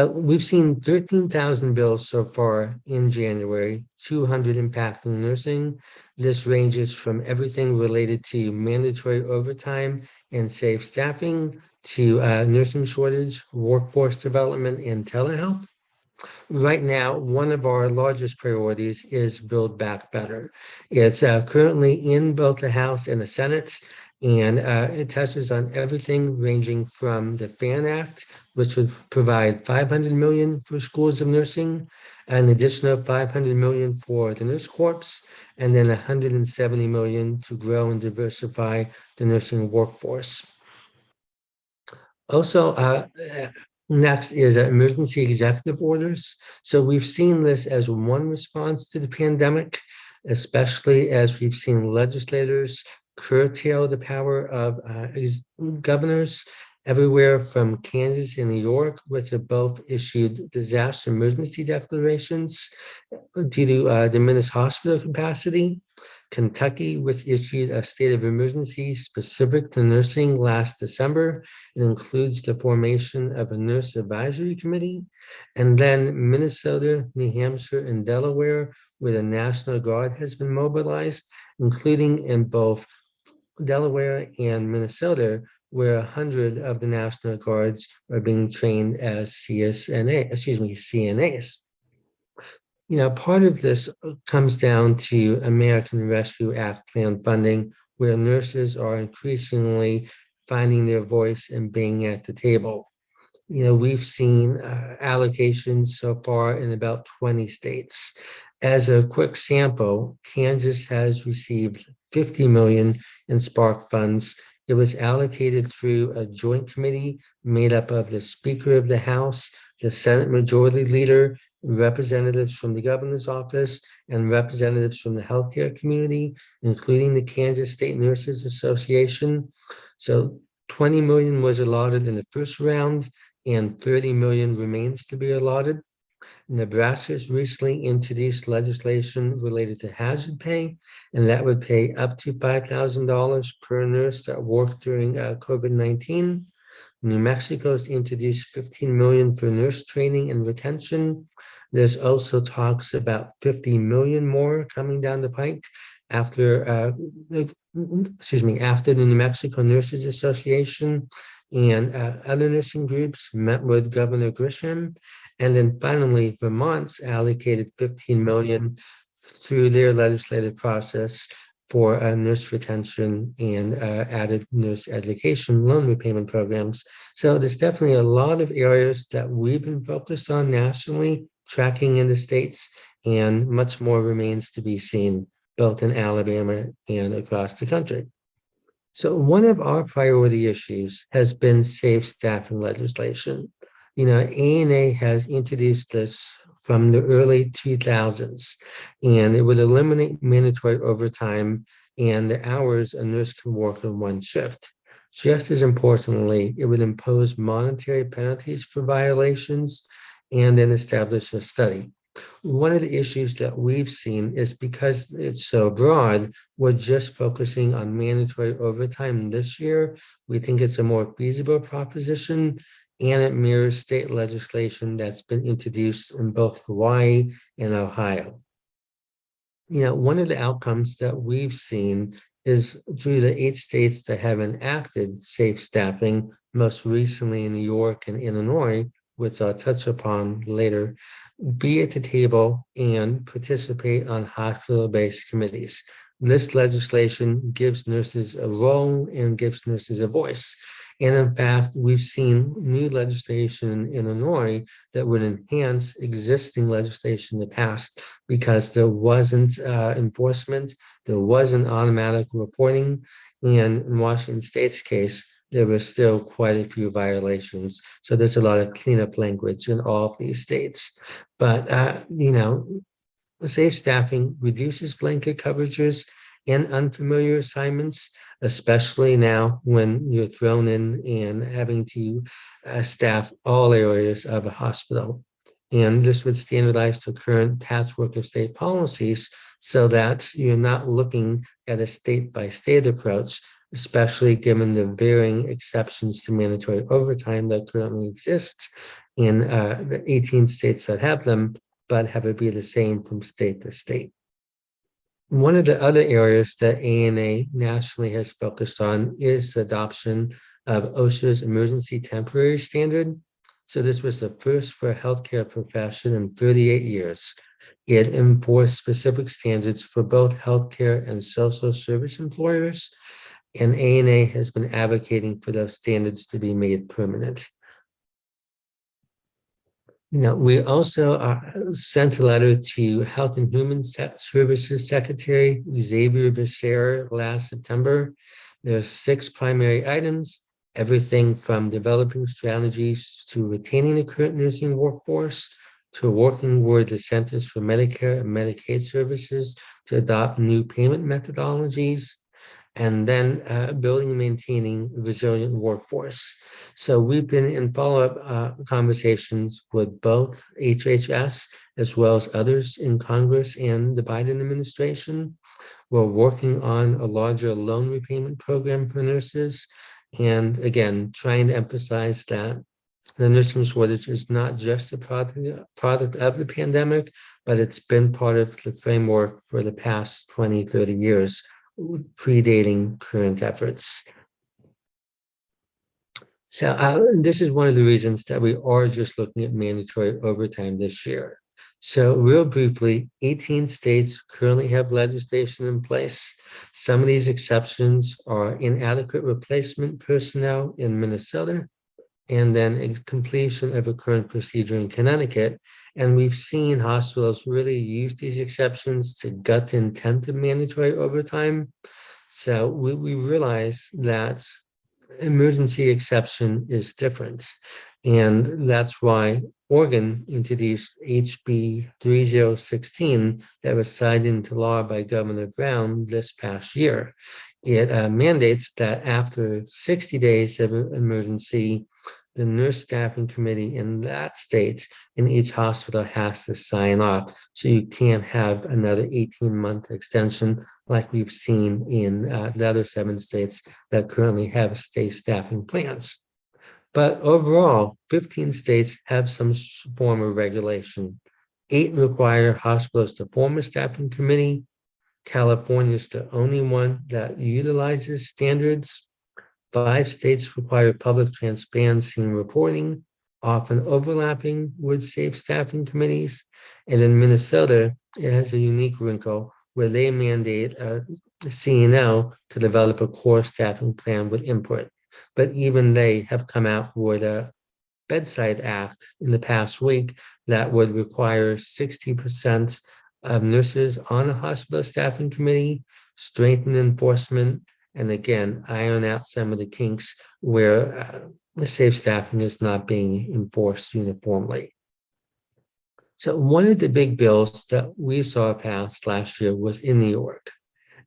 S12: we've seen 13,000 bills so far in January, 200 impacting nursing. This ranges from everything related to mandatory overtime and safe staffing to nursing shortage, workforce development, and telehealth. Right now, one of our largest priorities is Build Back Better. It's currently in both the House and the Senate, and it touches on everything ranging from the FAN Act, which would provide $500 million for schools of nursing, an additional $500 million for the Nurse Corps, and then $170 million to grow and diversify the nursing workforce. Also, next is emergency executive orders. So we've seen this as one response to the pandemic, especially as we've seen legislators curtail the power of governors everywhere from Kansas and New York, which have both issued disaster emergency declarations due to diminished hospital capacity. Kentucky, which issued a state of emergency specific to nursing last December. It includes the formation of a nurse advisory committee. And then Minnesota, New Hampshire, and Delaware, where the National Guard has been mobilized, including in both Delaware and Minnesota, where 100 of the National Guards are being trained as CNAs. You know, part of this comes down to American Rescue Act Plan funding, where nurses are increasingly finding their voice and being at the table. You know, we've seen allocations so far in about 20 states. As a quick sample, Kansas has received $50 million in Spark funds. It was allocated through a joint committee made up of the Speaker of the House, the Senate Majority Leader, representatives from the governor's office, and representatives from the healthcare community, including the Kansas State Nurses Association. So 20 million was allotted in the first round, and 30 million remains to be allotted. Nebraska has recently introduced legislation related to hazard pay, and that would pay up to $5,000 per nurse that worked during COVID-19. New Mexico has introduced $15 million for nurse training and retention. There's also talks about $50 million more coming down the pike after, after the New Mexico Nurses Association and other nursing groups met with Governor Grisham. And then finally, Vermont's allocated 15 million through their legislative process for nurse retention and added nurse education loan repayment programs. So there's definitely a lot of areas that we've been focused on nationally, tracking in the states, and much more remains to be seen, both in Alabama and across the country. So one of our priority issues has been safe staffing legislation. You know, ANA has introduced this from the early 2000s, and it would eliminate mandatory overtime and the hours a nurse can work in one shift. Just as importantly, it would impose monetary penalties for violations and then establish a study. One of the issues that we've seen is because it's so broad, we're just focusing on mandatory overtime this year. We think it's a more feasible proposition, and it mirrors state legislation that's been introduced in both Hawaii and Ohio. You know, one of the outcomes that we've seen is through the 8 states that have enacted safe staffing, most recently in New York and Illinois, which I'll touch upon later, be at the table and participate on hospital-based committees. This legislation gives nurses a role and gives nurses a voice. And in fact, we've seen new legislation in Illinois that would enhance existing legislation in the past because there wasn't enforcement, there wasn't automatic reporting, and in Washington State's case, there were still quite a few violations. So there's a lot of cleanup language in all of these states. But, you know, safe staffing reduces blanket coverages and unfamiliar assignments, especially now when you're thrown in and having to staff all areas of a hospital. And this would standardize the current patchwork of state policies so that you're not looking at a state-by-state approach, especially given the varying exceptions to mandatory overtime that currently exists in the 18 states that have them, but have it be the same from state to state. One of the other areas that ANA nationally has focused on is the adoption of OSHA's emergency temporary standard. So this was the first for a healthcare profession in 38 years. It enforced specific standards for both healthcare and social service employers, and ANA has been advocating for those standards to be made permanent. Now, we also sent a letter to Health and Human Services Secretary Xavier Becerra last September. There are 6 primary items, everything from developing strategies to retaining the current nursing workforce, to working with the Centers for Medicare and Medicaid Services to adopt new payment methodologies, and then building and maintaining a resilient workforce. So we've been in follow-up conversations with both HHS as well as others in Congress and the Biden administration. We're working on a larger loan repayment program for nurses. And again, trying to emphasize that the nursing shortage is not just a product of the pandemic, but it's been part of the framework for the past 20, 30 years, predating current efforts. So this is one of the reasons that we are just looking at mandatory overtime this year. So real briefly, 18 states currently have legislation in place. Some of these exceptions are inadequate replacement personnel in Minnesota, and then a completion of a current procedure in Connecticut. And we've seen hospitals really use these exceptions to gut the intent of mandatory overtime. So we realize that emergency exception is different. And that's why Oregon introduced HB 3016 that was signed into law by Governor Brown this past year. It mandates that after 60 days of an emergency, the nurse staffing committee in that state in each hospital has to sign off. So you can't have another 18-month extension like we've seen in the other 7 states that currently have state staffing plans. But overall, 15 states have some form of regulation. 8 require hospitals to form a staffing committee. California is the only one that utilizes standards. 5 states require public transparency and reporting, often overlapping with safe staffing committees. And in Minnesota, it has a unique wrinkle where they mandate a CNO to develop a core staffing plan with input. But even they have come out with a bedside act in the past week that would require 60% of nurses on a hospital staffing committee, strengthen enforcement, and again, iron out some of the kinks where the safe staffing is not being enforced uniformly. So one of the big bills that we saw passed last year was in New York.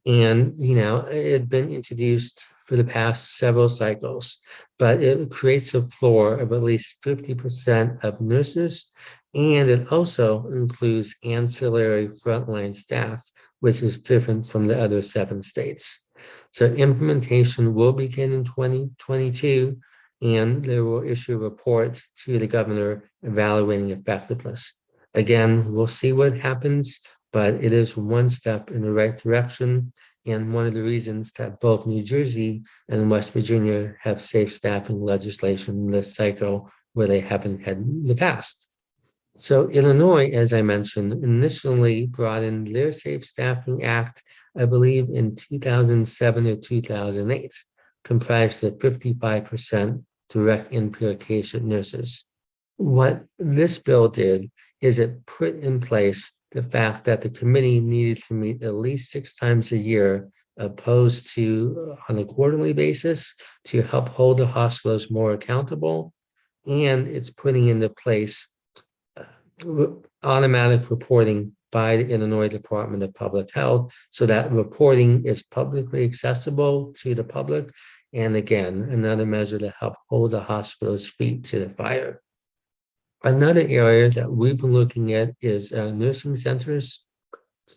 S12: And, it had been introduced for the past several cycles, but it creates a floor of at least 50% of nurses. And it also includes ancillary frontline staff, which is different from the other 7 states. So implementation will begin in 2022, and they will issue a report to the governor evaluating effectiveness. Again, we'll see what happens, but it is one step in the right direction. And one of the reasons that both New Jersey and West Virginia have safe staffing legislation this cycle where they haven't had in the past. So Illinois, as I mentioned, initially brought in their Safe Staffing Act, I believe in 2007 or 2008, comprised of 55% direct inpatient nurses. What this bill did is it put in place the fact that the committee needed to meet at least 6 times a year, opposed to on a quarterly basis, to help hold the hospitals more accountable. And it's putting into place automatic reporting by the Illinois Department of Public Health, so that reporting is publicly accessible to the public. And again, another measure to help hold the hospital's feet to the fire. Another area that we've been looking at is nursing centers.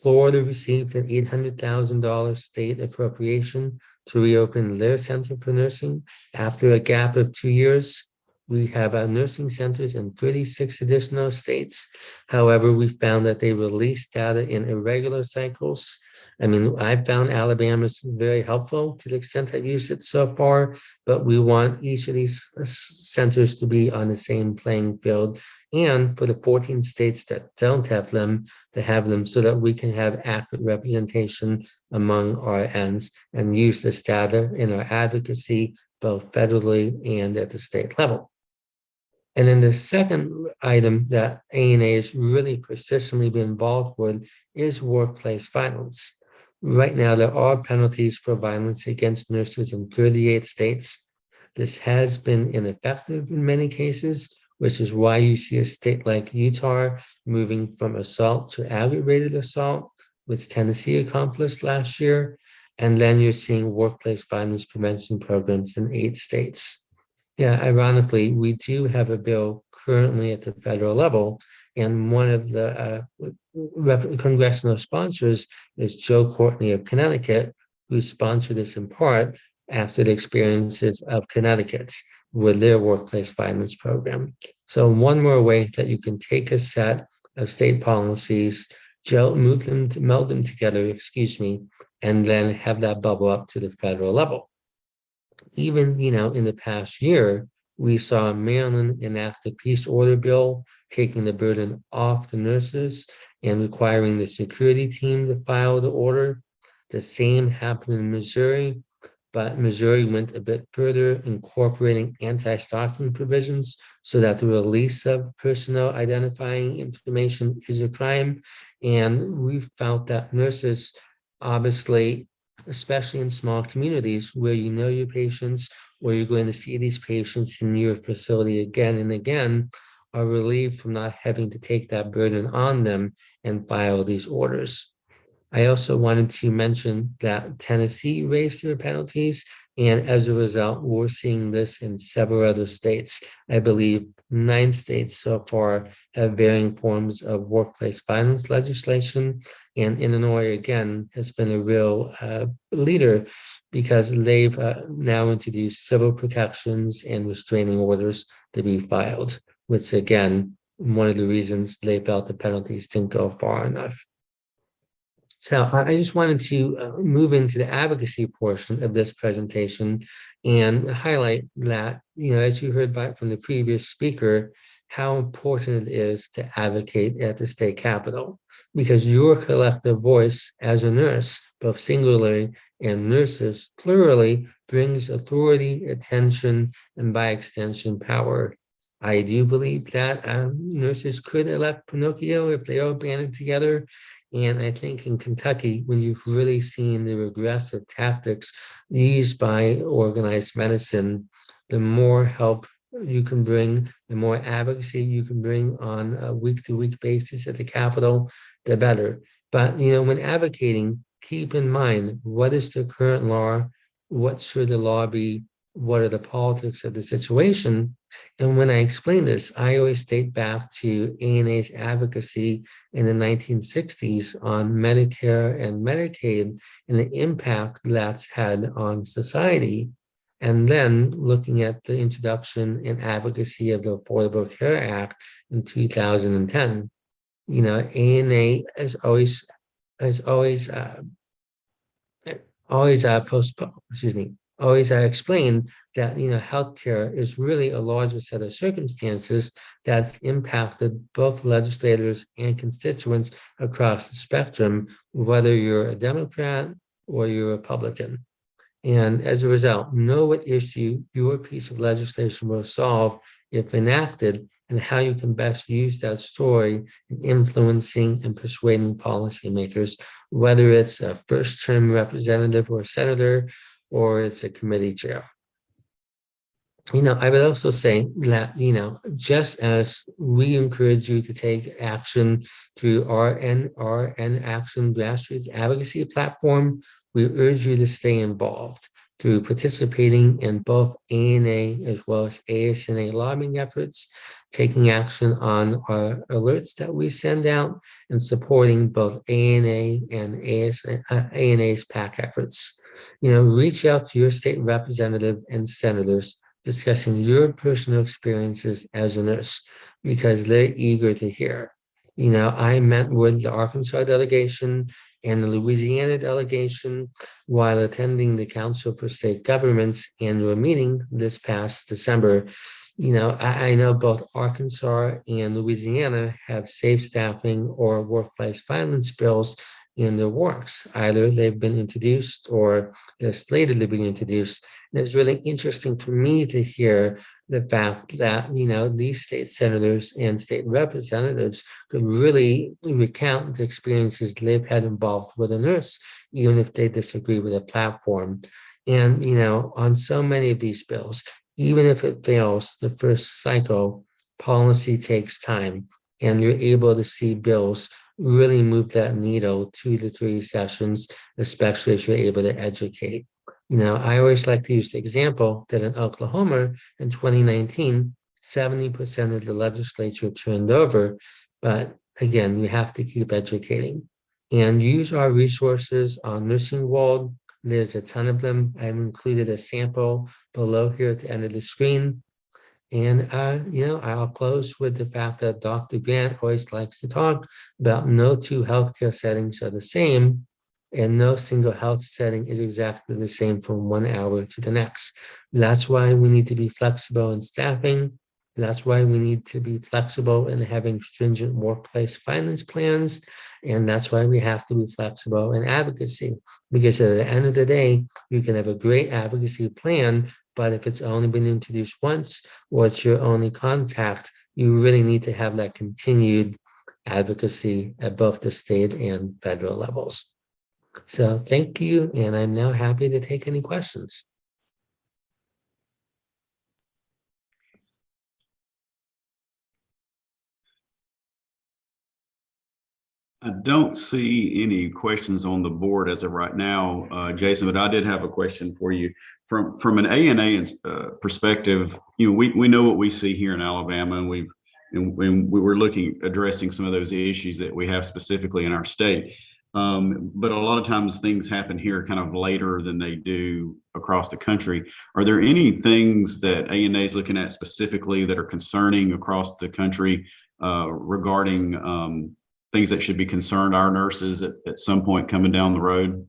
S12: Florida received an $800,000 state appropriation to reopen their center for nursing after a gap of 2 years. We have nursing centers in 36 additional states. However, we found that they release data in irregular cycles. I mean, I found Alabama's very helpful to the extent I've used it so far, but we want each of these centers to be on the same playing field. And for the 14 states that don't have them, to have them so that we can have accurate representation among our ends and use this data in our advocacy, both federally and at the state level. And then the second item that ANA has really persistently been involved with is workplace violence. Right now, there are penalties for violence against nurses in 38 states. This has been ineffective in many cases, which is why you see a state like Utah moving from assault to aggravated assault, which Tennessee accomplished last year. And then you're seeing workplace violence prevention programs in 8 states. Yeah, ironically, we do have a bill currently at the federal level, and one of the congressional sponsors is Joe Courtney of Connecticut, who sponsored this in part after the experiences of Connecticut with their workplace violence program. So one more way that you can take a set of state policies, meld them together, and then have that bubble up to the federal level. Even, in the past year, we saw Maryland enact a peace order bill, taking the burden off the nurses and requiring the security team to file the order. The same happened in Missouri, but Missouri went a bit further, incorporating anti-stalking provisions so that the release of personal identifying information is a crime. And we found that nurses, obviously, especially in small communities where you know your patients, where you're going to see these patients in your facility again and again, are relieved from not having to take that burden on them and file these orders. I also wanted to mention that Tennessee raised their penalties, and as a result, we're seeing this in several other states. I believe 9 states so far have varying forms of workplace violence legislation, and Illinois, again, has been a real leader because they've now introduced civil protections and restraining orders to be filed, which, again, one of the reasons they felt the penalties didn't go far enough. So I just wanted to move into the advocacy portion of this presentation and highlight that, as you heard back from the previous speaker, how important it is to advocate at the state capitol, because your collective voice as a nurse, both singularly and nurses plurally, brings authority, attention, and by extension, power. I do believe that nurses could elect Pinocchio if they all banded together. And I think in Kentucky, when you've really seen the regressive tactics used by organized medicine, the more help you can bring, the more advocacy you can bring on a week-to-week basis at the Capitol, the better. But, when advocating, keep in mind, what is the current law? What should the law be? What are the politics of the situation? And when I explain this, I always date back to ANA's advocacy in the 1960s on Medicare and Medicaid and the impact that's had on society. And then looking at the introduction and advocacy of the Affordable Care Act in 2010, ANA has always explained that, healthcare is really a larger set of circumstances that's impacted both legislators and constituents across the spectrum, whether you're a Democrat or you're a Republican. And as a result, know what issue your piece of legislation will solve if enacted, and how you can best use that story in influencing and persuading policymakers, whether it's a first-term representative or senator, or it's a committee chair. I would also say that, just as we encourage you to take action through our NRN Action grassroots advocacy platform, we urge you to stay involved through participating in both ANA as well as ASNA lobbying efforts, taking action on our alerts that we send out, and supporting both ANA and ANA's PAC efforts. Reach out to your state representative and senators discussing your personal experiences as a nurse, because they're eager to hear. I met with the Arkansas delegation and the Louisiana delegation while attending the Council for State Governments annual meeting this past December. I know both Arkansas and Louisiana have safe staffing or workplace violence bills in the works. Either they've been introduced or they're slated to be introduced. And it's really interesting for me to hear the fact that, these state senators and state representatives could really recount the experiences they've had involved with a nurse, even if they disagree with a platform. And, on so many of these bills, even if it fails the first cycle, policy takes time, and you're able to see bills really move that needle 2 to 3 sessions, especially if you're able to educate. I always like to use the example that in Oklahoma in 2019, 70% of the legislature turned over. But again, we have to keep educating and use our resources on Nursing World. There's a ton of them. I've included a sample below here at the end of the screen. And, I'll close with the fact that Dr. Grant always likes to talk about no two healthcare settings are the same, and no single health setting is exactly the same from one hour to the next. That's why we need to be flexible in staffing. That's why we need to be flexible in having stringent workplace violence plans. And that's why we have to be flexible in advocacy, because at the end of the day, you can have a great advocacy plan, but if it's only been introduced once, or it's your only contact, you really need to have that continued advocacy at both the state and federal levels. So thank you, and I'm now happy to take any questions.
S11: I don't see any questions on the board as of right now, Jason, but I did have a question for you. From an ANA perspective, we know what we see here in Alabama, and we were addressing some of those issues that we have specifically in our state. But a lot of times things happen here kind of later than they do across the country. Are there any things that ANA is looking at specifically that are concerning across the country regarding things that should be concerned our nurses at some point coming down the road?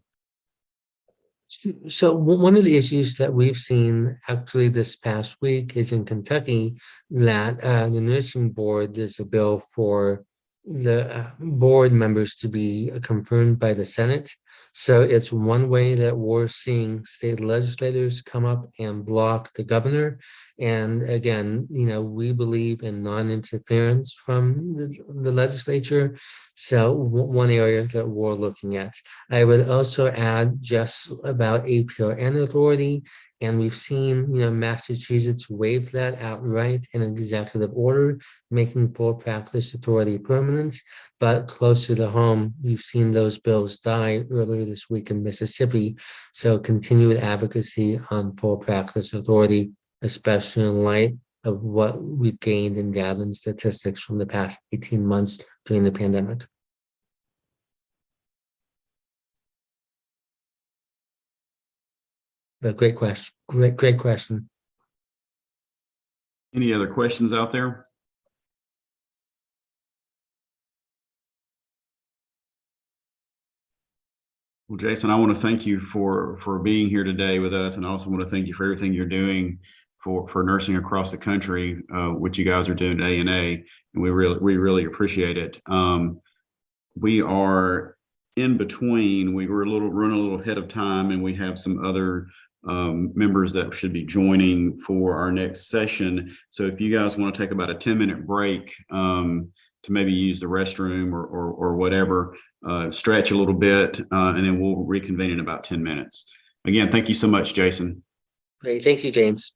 S12: So one of the issues that we've seen actually this past week is in Kentucky that the nursing board, there's a bill for the board members to be confirmed by the Senate. So it's one way that we're seeing state legislators come up and block the governor. And again, we believe in non-interference from the legislature. So one area that we're looking at. I would also add just about APRN authority. And we've seen, Massachusetts waive that outright in an executive order, making full practice authority permanent. But closer to home, we've seen those bills die earlier this week in Mississippi. So continued advocacy on full practice authority, especially in light of what we've gained in gathering statistics from the past 18 months during the pandemic. But great question. Great question.
S11: Any other questions out there? Well, Jason, I want to thank you for being here today with us, and I also want to thank you for everything you're doing for nursing across the country, what you guys are doing at ANA, and we really appreciate it. We are in between. We were running a little ahead of time, and we have some other members that should be joining for our next session. So if you guys want to take about a 10-minute break to maybe use the restroom or whatever, stretch a little bit, and then we'll reconvene in about 10 minutes. Again, thank you so much, Jason.
S12: Great. Thank you, James.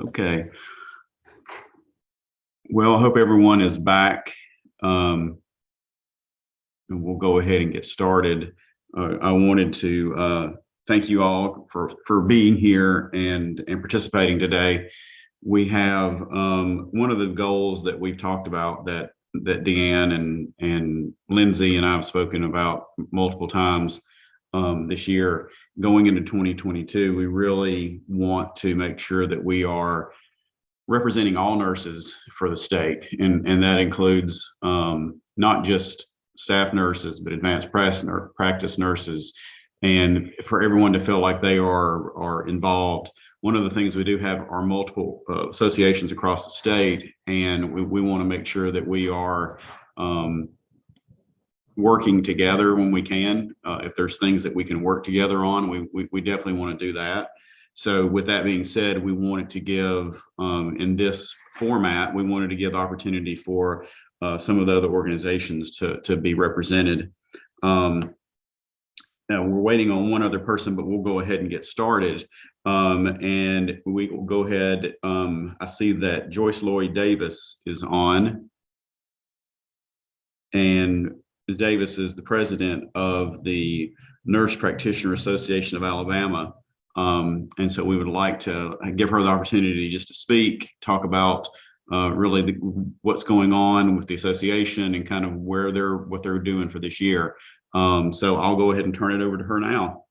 S11: Okay. Well, I hope everyone is back. And we'll go ahead and get started. I wanted to thank you all for being here and participating today. We have one of the goals that we've talked about that Deanne and Lindsay and I have spoken about multiple times this year. Going into 2022, we really want to make sure that we are representing all nurses for the state, and that includes not just staff nurses, but advanced practice nurses, and for everyone to feel like they are involved. One of the things we do have are multiple associations across the state, and we want to make sure that we are working together when we can. If there's things that we can work together on, we definitely want to do that. So with that being said, we wanted to give, in this format, we wanted to give the opportunity for some of the other organizations to be represented. Now we're waiting on one other person, but we'll go ahead and get started. And we will go ahead. I see that Joyce Lloyd Davis is on. And Ms. Davis is the president of the Nurse Practitioner Association of Alabama. And so we would like to give her the opportunity just to speak, talk about really what's going on with the association and kind of what they're doing for this year. So I'll go ahead and turn it over to her now.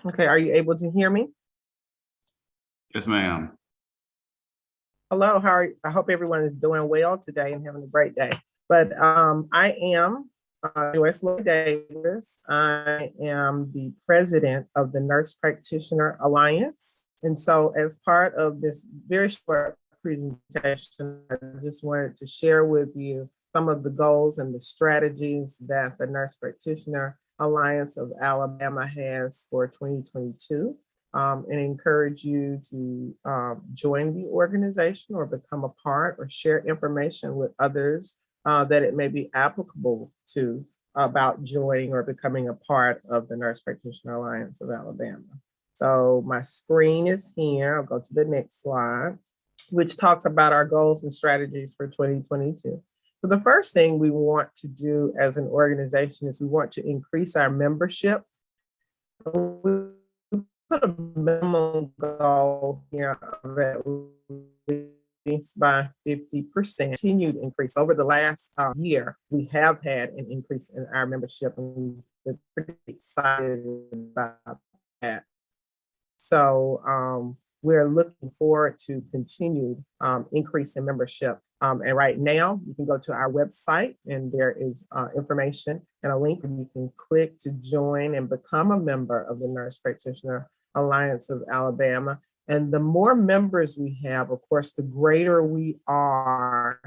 S13: Okay, are you able to hear me?
S11: Yes, ma'am.
S13: Hello, how are you? I hope everyone is doing well today and having a great day. But I am Joyce Lloyd Davis. I am the president of the Nurse Practitioner Alliance. And so as part of this very short presentation, I just wanted to share with you some of the goals and the strategies that the Nurse Practitioner Alliance of Alabama has for 2022, and encourage you to join the organization or become a part or share information with others that it may be applicable to about joining or becoming a part of the Nurse Practitioner Alliance of Alabama. So my screen is here. I'll go to the next slide, which talks about our goals and strategies for 2022. So the first thing we want to do as an organization is we want to increase our membership. We put a minimum goal here of at least by 50%. Continued increase over the last year. We have had an increase in our membership, and we're pretty excited about that. So we're looking forward to continued increase in membership. And right now, you can go to our website, and there is information and a link, and you can click to join and become a member of the Nurse Practitioner Alliance of Alabama. And the more members we have, of course, the greater we are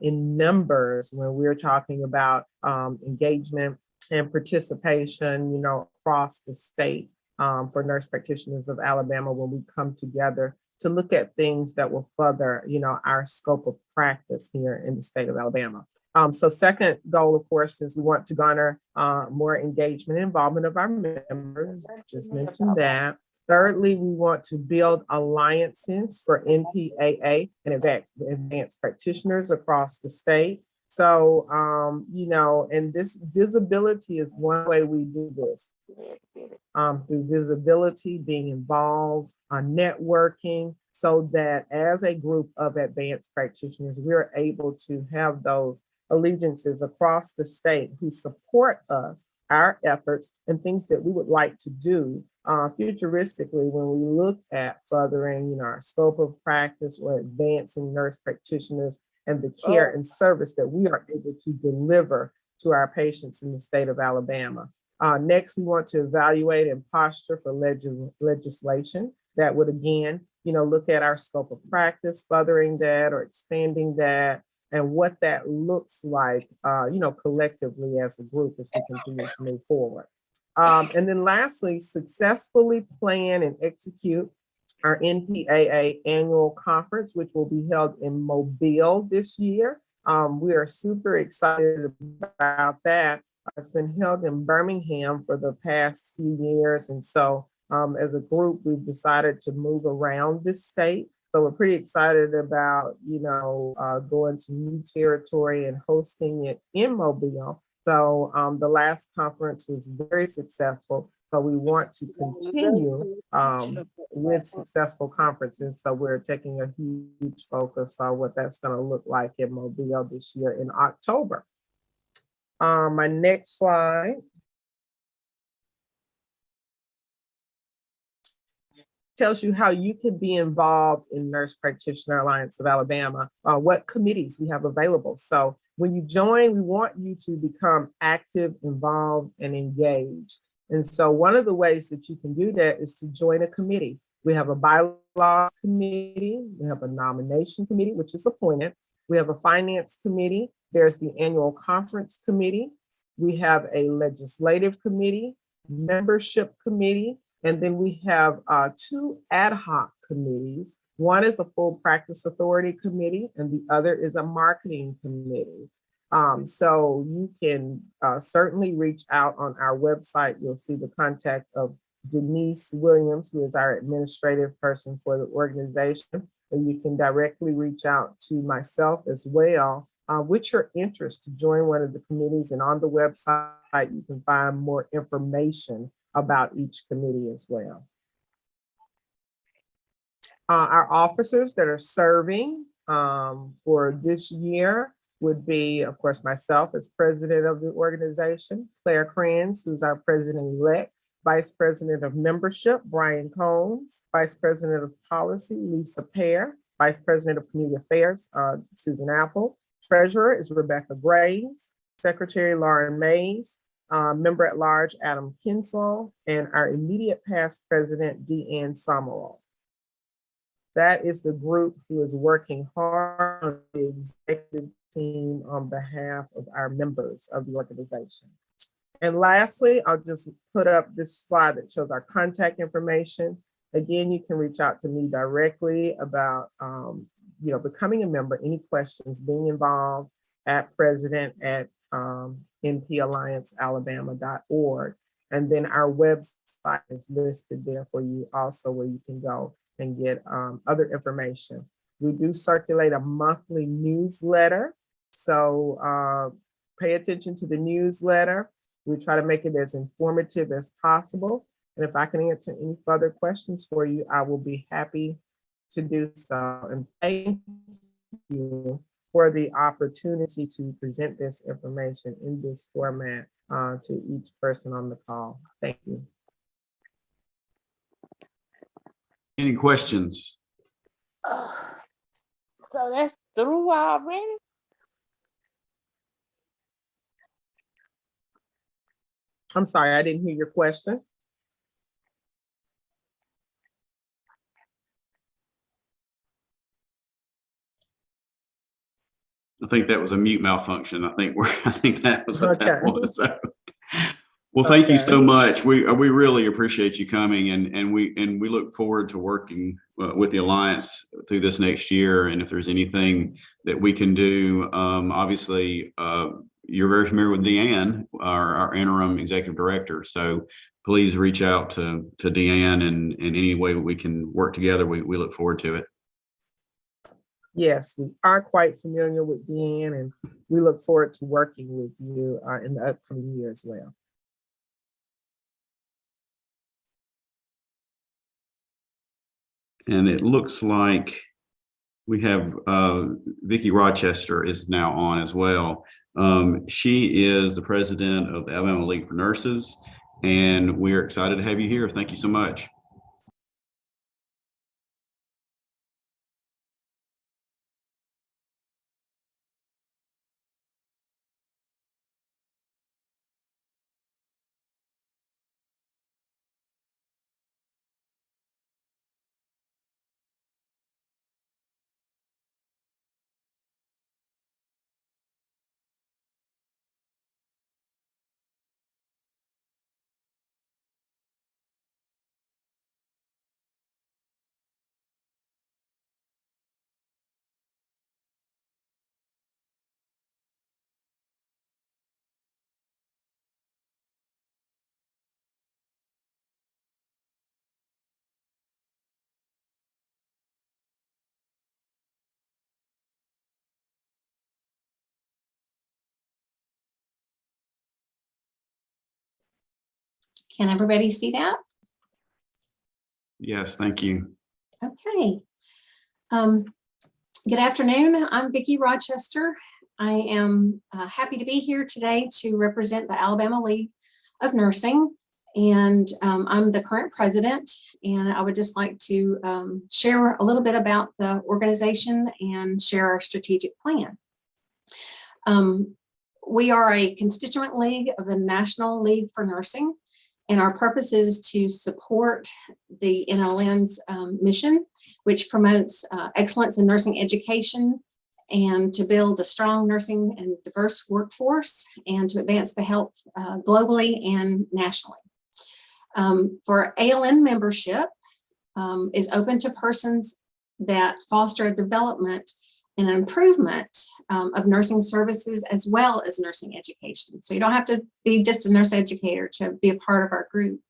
S13: in numbers when we're talking about engagement and participation, across the state for Nurse Practitioners of Alabama when we come together to look at things that will further, our scope of practice here in the state of Alabama. So second goal, of course, is we want to garner more engagement and involvement of our members. Just mentioned that. Thirdly, we want to build alliances for NPAA and advanced practitioners across the state. So, and this visibility is one way we do this. Through visibility, being involved, networking, so that as a group of advanced practitioners, we're able to have those allegiances across the state who support us, our efforts, and things that we would like to do futuristically when we look at furthering, our scope of practice or advancing nurse practitioners and the care and service that we are able to deliver to our patients in the state of Alabama. Next, we want to evaluate and posture for legislation that would, again, look at our scope of practice, furthering that or expanding that, and what that looks like, collectively as a group as we continue to move forward. And then lastly, successfully plan and execute our NPAA annual conference, which will be held in Mobile this year. We are super excited about that. It's been held in Birmingham for the past few years. And so as a group, we've decided to move around this state. So we're pretty excited about, going to new territory and hosting it in Mobile. So the last conference was very successful. So we want to continue with successful conferences. So we're taking a huge focus on what that's going to look like in Mobile this year in October. My next slide tells you how you can be involved in Nurse Practitioner Alliance of Alabama, what committees we have available. So when you join, we want you to become active, involved, and engaged. And so one of the ways that you can do that is to join a committee. We have a bylaws committee, we have a nomination committee, which is appointed. We have a finance committee. There's the annual conference committee. We have a legislative committee, membership committee, and then we have 2 ad hoc committees. One is a full practice authority committee, and the other is a marketing committee. So you can certainly reach out on our website. You'll see the contact of Denise Williams, who is our administrative person for the organization. And you can directly reach out to myself as well with your interest to join one of the committees. And on the website, you can find more information about each committee as well. Our officers that are serving for this year would be, of course, myself as president of the organization, Claire Kranz, who's our president-elect, vice president of membership, Brian Combs, vice president of policy, Lisa Pear, vice president of community affairs, Susan Apple, treasurer is Rebecca Graves, secretary Lauren Mays, member at large Adam Kinsel, and our immediate past president, Deanne Summerall. That is the group who is working hard on the executive team on behalf of our members of the organization. And lastly, I'll just put up this slide that shows our contact information. Again, you can reach out to me directly about becoming a member, any questions, being involved at president@npalliancealabama.org. And then our website is listed there for you also, where you can go and get other information. We do circulate a monthly newsletter. So pay attention to the newsletter. We try to make it as informative as possible. And if I can answer any further questions for you, I will be happy to do so. And thank you for the opportunity to present this information in this format to each person on the call. Thank you.
S11: Any questions?
S14: So that's through already?
S13: I'm sorry, I didn't hear your question.
S11: I think that was a mute malfunction. I think that was what that was. So, well, thank you so much. We really appreciate you coming, and we look forward to working with the Alliance through this next year. And if there's anything that we can do, obviously, you're very familiar with Deanne, our interim executive director. So please reach out to Deanne, and in any way we can work together. We look forward to it.
S13: Yes, we are quite familiar with Deanne, and we look forward to working with you in the upcoming year as well.
S11: And it looks like we have Vicki Rochester is now on as well. She is the president of the Alabama League for Nurses, and we are excited to have you here. Thank you so much.
S15: Can everybody see that?
S11: Yes, thank you.
S15: Okay. Good afternoon. I'm Vicki Rochester. I am happy to be here today to represent the Alabama League of Nursing. And I'm the current president, and I would just like to share a little bit about the organization and share our strategic plan. We are a constituent league of the National League for Nursing, and our purpose is to support the NLN's mission, which promotes excellence in nursing education and to build a strong nursing and diverse workforce and to advance the health globally and nationally. For ALN membership is open to persons that foster a development and improvement of nursing services as well as nursing education. So you don't have to be just a nurse educator to be a part of our group.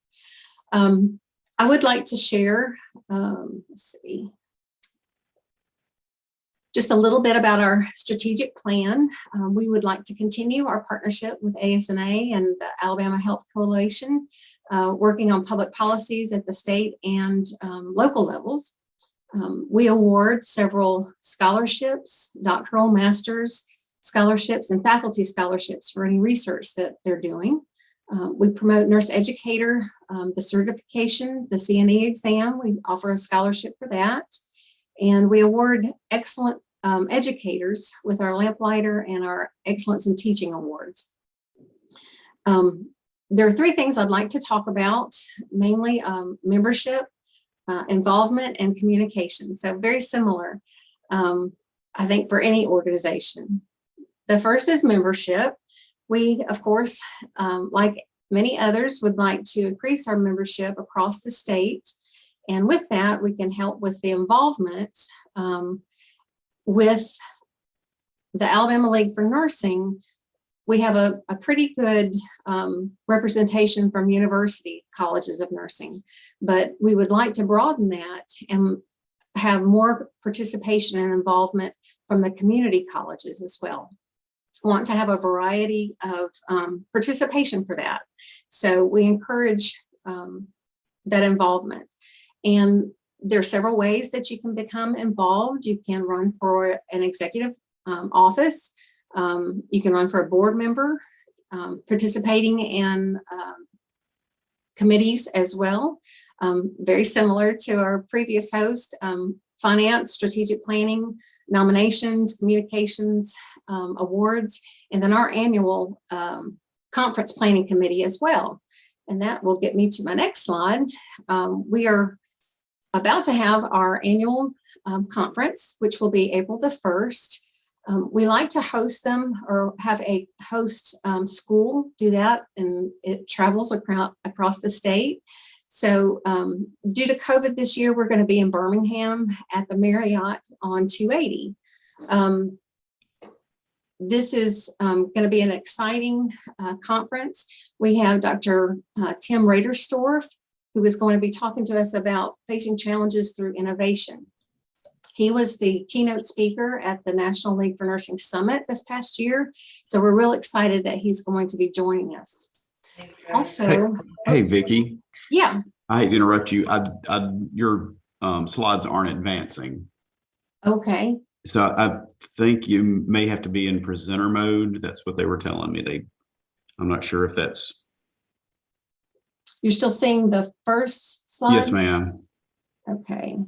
S15: I would like to share, let's see, just a little bit about our strategic plan. We would like to continue our partnership with ASNA and the Alabama Health Coalition, working on public policies at the state and local levels. We award several scholarships, doctoral, master's scholarships, and faculty scholarships for any research that they're doing. We promote nurse educator, the certification, the CNE exam. We offer a scholarship for that. And we award excellent educators with our Lamplighter and our Excellence in Teaching Awards. There are three things I'd like to talk about, mainly membership, involvement, and communication. So very similar, I think, for any organization. The first is membership. We, of course, like many others, would like to increase our membership across the state. And with that, we can help with the involvement with the Alabama League for Nursing. We have a pretty good representation from university colleges of nursing, but we would like to broaden that and have more participation and involvement from the community colleges as well. Want to have a variety of participation for that. So we encourage that involvement. And there are several ways that you can become involved. You can run for an executive office. You can run for a board member, participating in committees as well. Very similar to our previous host, finance, strategic planning, nominations, communications, awards, and then our annual conference planning committee as well. And that will get me to my next slide. We are about to have our annual conference, which will be April the 1st. We like to host them or have a host school do that, and it travels across the state. So due to COVID this year, we're going to be in Birmingham at the Marriott on 280. This is going to be an exciting conference. We have Dr. Tim Raderstorff, who is going to be talking to us about facing challenges through innovation. He was the keynote speaker at the National League for Nursing Summit this past year. So we're real excited that he's going to be joining us. Also,
S11: Hey, Vicki.
S15: Yeah.
S11: I hate to interrupt you. Your slides aren't advancing.
S15: Okay.
S11: So I think you may have to be in presenter mode. That's what they were telling me. I'm not sure if that's.
S15: You're still seeing the first slide?
S11: Yes, ma'am.
S15: Okay.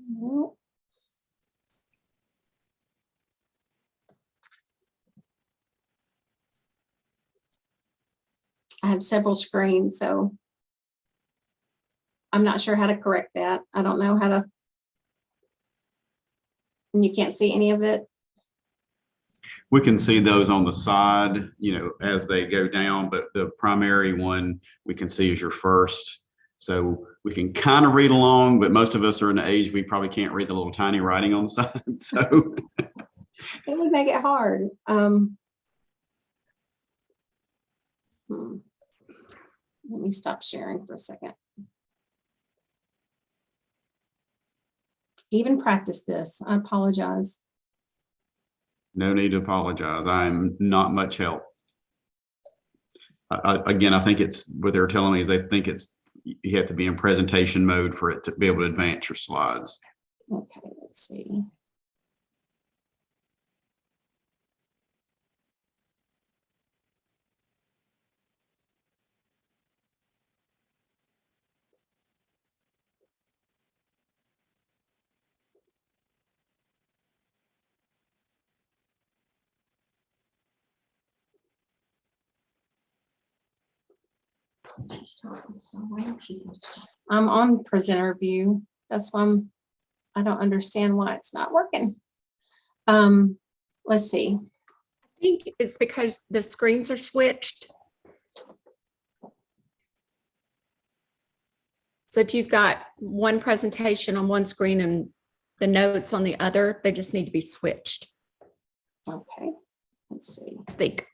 S15: Well, I have several screens, so I'm not sure how to correct that. I don't know how to. And you can't see any of it?
S11: We can see those on the side, as they go down, but the primary one we can see is your first. So we can kind of read along, but most of us are in the age we probably can't read the little tiny writing on the side. So
S15: it would make it hard. Let me stop sharing for a second. Even practice this. I apologize.
S11: no need to apologize. I'm not much help. again, I think it's what they're telling me is they think you have to be in presentation mode for it to be able to advance your slides.
S15: Okay, let's see. I'm on presenter view. That's why I don't understand why it's not working. Let's see.
S1: I think it's because the screens are switched. So if you've got one presentation on one screen and the notes on the other, they just need to be switched,
S15: Okay, let's see.
S1: I think.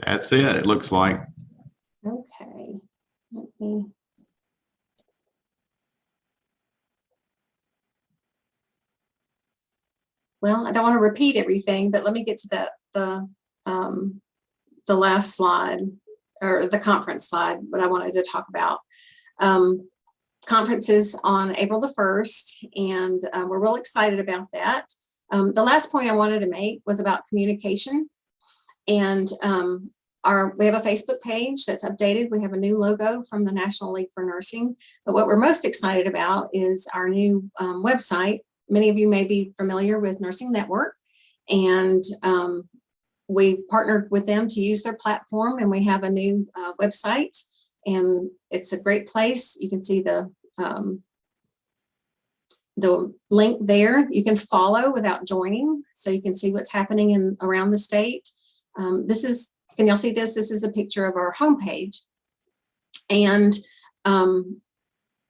S11: That's it. It looks like.
S15: Okay, let me. Well, I don't want to repeat everything, but let me get to the last slide, or the conference slide, what I wanted to talk about. Conferences on April the 1st, and we're real excited about that. The last point I wanted to make was about communication. And we have a Facebook page that's updated. We have a new logo from the National League for Nursing. But what we're most excited about is our new website. Many of you may be familiar with Nursing Network, and we partnered with them to use their platform, and we have a new website, and it's a great place. You can see the link there. You can follow without joining, so you can see what's happening around the state. Can y'all see this? This is a picture of our homepage, and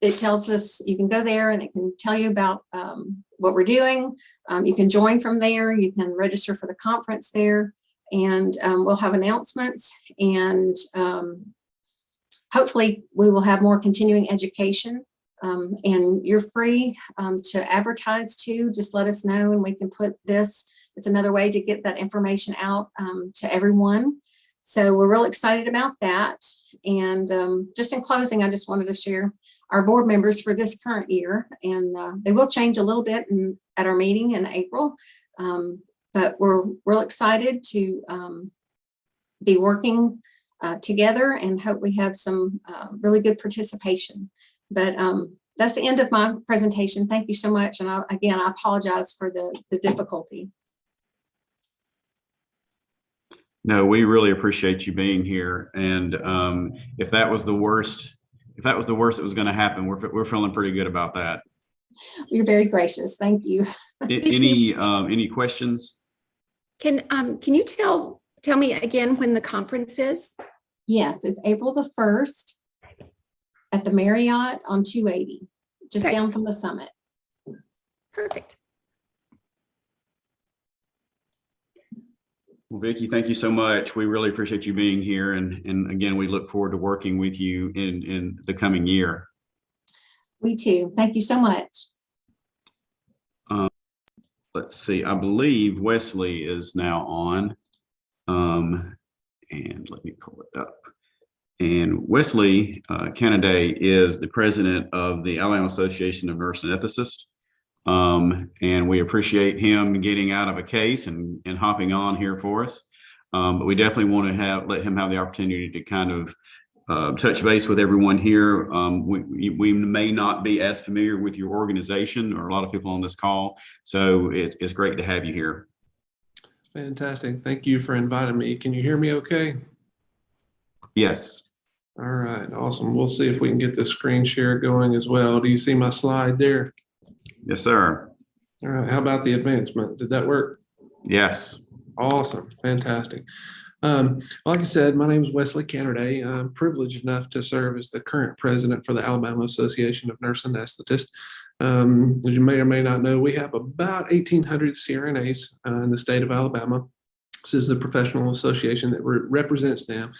S15: it tells us, you can go there and it can tell you about what we're doing. You can join from there. You can register for the conference there, and we'll have announcements, and hopefully we will have more continuing education, and you're free to advertise too. Just let us know and we can put this. It's another way to get that information out to everyone. So we're real excited about that. And just in closing, I just wanted to share our board members for this current year, and they will change a little bit at our meeting in April, but we're real excited to be working together and hope we have some really good participation. But that's the end of my presentation. Thank you so much. And again, I apologize for the difficulty.
S11: No, we really appreciate you being here. And if that was the worst, that was going to happen, we're feeling pretty good about that.
S15: You're very gracious. Thank you.
S11: Any questions?
S1: Can you tell me again when the conference is?
S15: Yes, it's April the 1st at the Marriott on 280, just down from the summit.
S1: Perfect.
S11: Well, Vicki, thank you so much. We really appreciate you being here. And again, we look forward to working with you in the coming year.
S15: We too. Thank you so much.
S11: Let's see, I believe Wesley is now on. And let me pull it up. And Wesley Canaday is the president of the Alabama Association of Nurse Anestheticists. And we appreciate him getting out of a case and hopping on here for us. But we definitely want to let him have the opportunity to kind of touch base with everyone here. We may not be as familiar with your organization or a lot of people on this call, so it's great to have you here.
S16: Fantastic. Thank you for inviting me. Can you hear me okay?
S11: Yes.
S16: All right, awesome. We'll see if we can get the screen share going as well. Do you see my slide there?
S11: Yes, sir.
S16: All right, how about the advancement? Did that work?
S11: Yes.
S16: Awesome, fantastic. Like I said, my name is Wesley Canterday. I'm privileged enough to serve as the current president for the Alabama Association of Nurse Anesthetists. As you may or may not know, we have about 1,800 CRNAs in the state of Alabama. This is the professional association that represents them.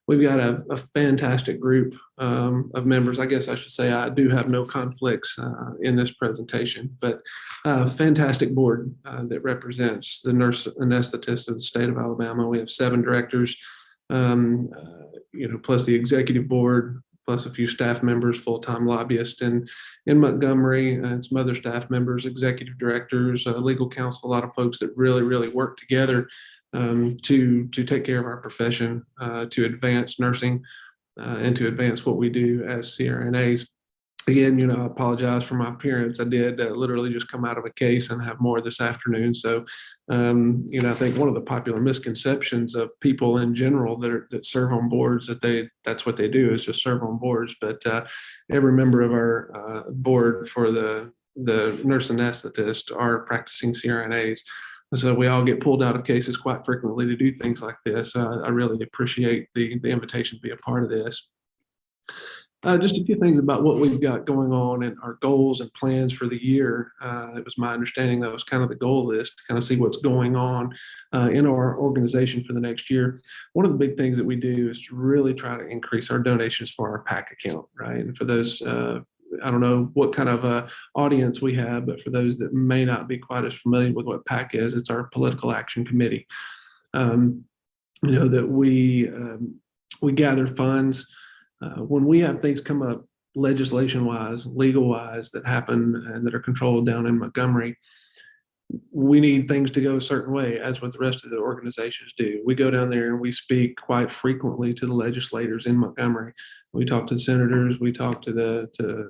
S16: We've got a fantastic group of members. I guess I should say I do have no conflicts in this presentation, but a fantastic board that represents the nurse anesthetists of the state of Alabama. We have 7 directors, plus the executive board, plus a few staff members, full-time lobbyists in Montgomery, and some other staff members, executive directors, legal counsel, a lot of folks that really, really work together to take care of our profession, to advance nursing, and to advance what we do as CRNAs. Again, I apologize for my appearance. I did literally just come out of a case and have more this afternoon. So, I think one of the popular misconceptions of people in general that serve on boards that's what they do is just serve on boards. But every member of our board for the nurse anesthetist are practicing CRNAs. So we all get pulled out of cases quite frequently to do things like this. I really appreciate the invitation to be a part of this. Just a few things about what we've got going on and our goals and plans for the year. It was my understanding that was kind of the goal list to kind of see what's going on in our organization for the next year. One of the big things that we do is to really try to increase our donations for our PAC account, right? And for those I don't know what kind of audience we have, but for those that may not be quite as familiar with what PAC is, it's our political action committee. That we gather funds when we have things come up legislation-wise, legal-wise that happen and that are controlled down in Montgomery. We need things to go a certain way, as what the rest of the organizations do. We go down there and we speak quite frequently to the legislators in Montgomery. We talk to the senators. We talk to the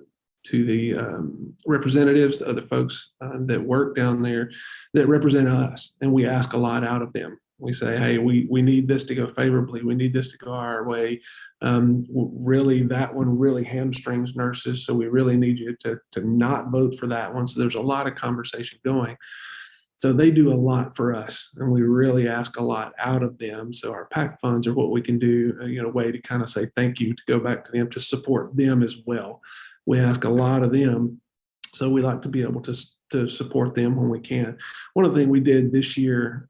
S16: representatives, the other folks that work down there that represent us, and we ask a lot out of them. We say, hey, we need this to go favorably. We need this to go our way. Really, that one really hamstrings nurses, so we really need you to not vote for that one. So there's a lot of conversation going. So they do a lot for us, and we really ask a lot out of them. So our PAC funds are what we can do, a way to kind of say thank you, to go back to them, to support them as well. We ask a lot of them, so we like to be able to support them when we can. One of the things we did this year,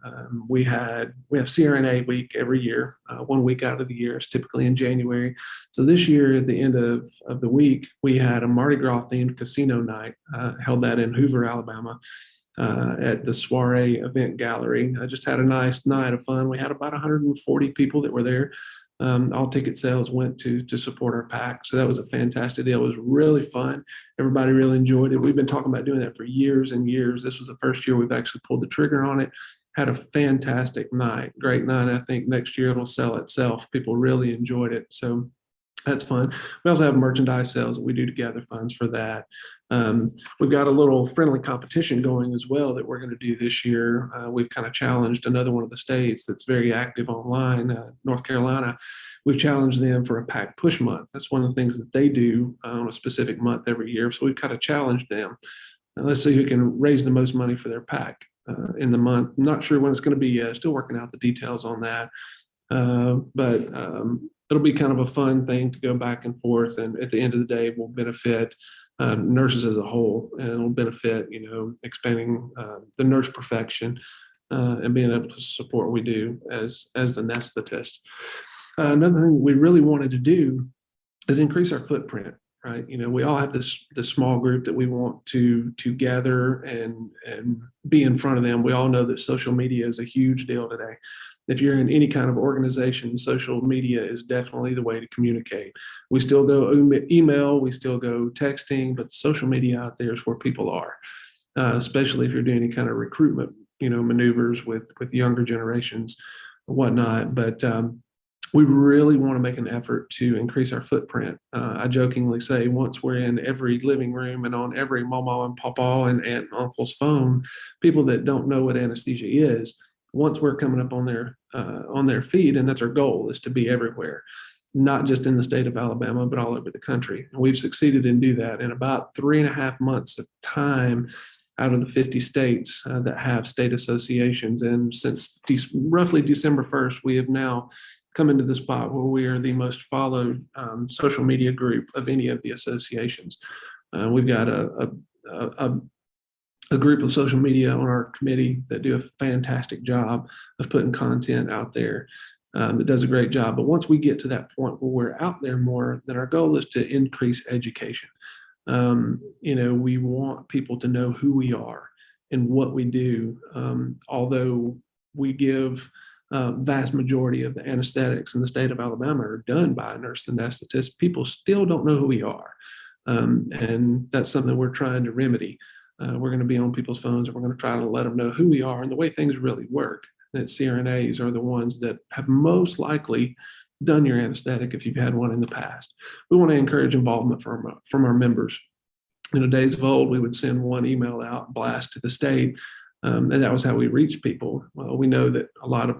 S16: we have CRNA week every year. 1 week out of the year is typically in January. So this year, at the end of the week, we had a Mardi Gras themed casino night, held that in Hoover, Alabama, at the Soiree Event Gallery. I just had a nice night of fun. We had about 140 people that were there. All ticket sales went to support our PAC. So that was a fantastic deal. It was really fun. Everybody really enjoyed it. We've been talking about doing that for years and years. This was the first year we've actually pulled the trigger on it. Had a fantastic night, great night. I think next year it'll sell itself. People really enjoyed it. So that's fun. We also have merchandise sales that we do to gather funds for that. We've got a little friendly competition going as well that we're going to do this year. We've kind of challenged another one of the states that's very active online, North Carolina. We've challenged them for a PAC push month. That's one of the things that they do on a specific month every year. So we've kind of challenged them. Let's see who can raise the most money for their PAC in the month. I'm not sure when it's going to be, still working out the details on that. But it'll be kind of a fun thing to go back and forth. And at the end of the day, will benefit nurses as a whole, and it'll benefit, expanding the nurse profession and being able to support what we do as the anesthetist. Another thing we really wanted to do is increase our footprint, right? We all have this small group that we want to gather and be in front of them. We all know that social media is a huge deal today. If you're in any kind of organization, social media is definitely the way to communicate. We still go email, we still go texting, but social media out there is where people are, especially if you're doing any kind of recruitment, maneuvers with younger generations and whatnot. But we really want to make an effort to increase our footprint. I jokingly say once we're in every living room and on every mama and papa and aunt and uncle's phone, people that don't know what anesthesia is, once we're coming up on their feed, and that's our goal, is to be everywhere, not just in the state of Alabama, but all over the country. And we've succeeded in do that in about 3.5 months of time out of the 50 states that have state associations. And since roughly December 1st, we have now come into the spot where we are the most followed social media group of any of the associations. We've got a group of social media on our committee that do a fantastic job of putting content out there that does a great job. But once we get to that point where we're out there more, then our goal is to increase education. We want people to know who we are and what we do. Although we give vast majority of the anesthetics in the state of Alabama are done by a nurse anesthetist, people still don't know who we are. And that's something we're trying to remedy. We're going to be on people's phones and we're going to try to let them know who we are and the way things really work. That CRNAs are the ones that have most likely done your anesthetic if you've had one in the past. We want to encourage involvement from our members. In the days of old, we would send one email out, blast to the state, and that was how we reached people. Well, we know that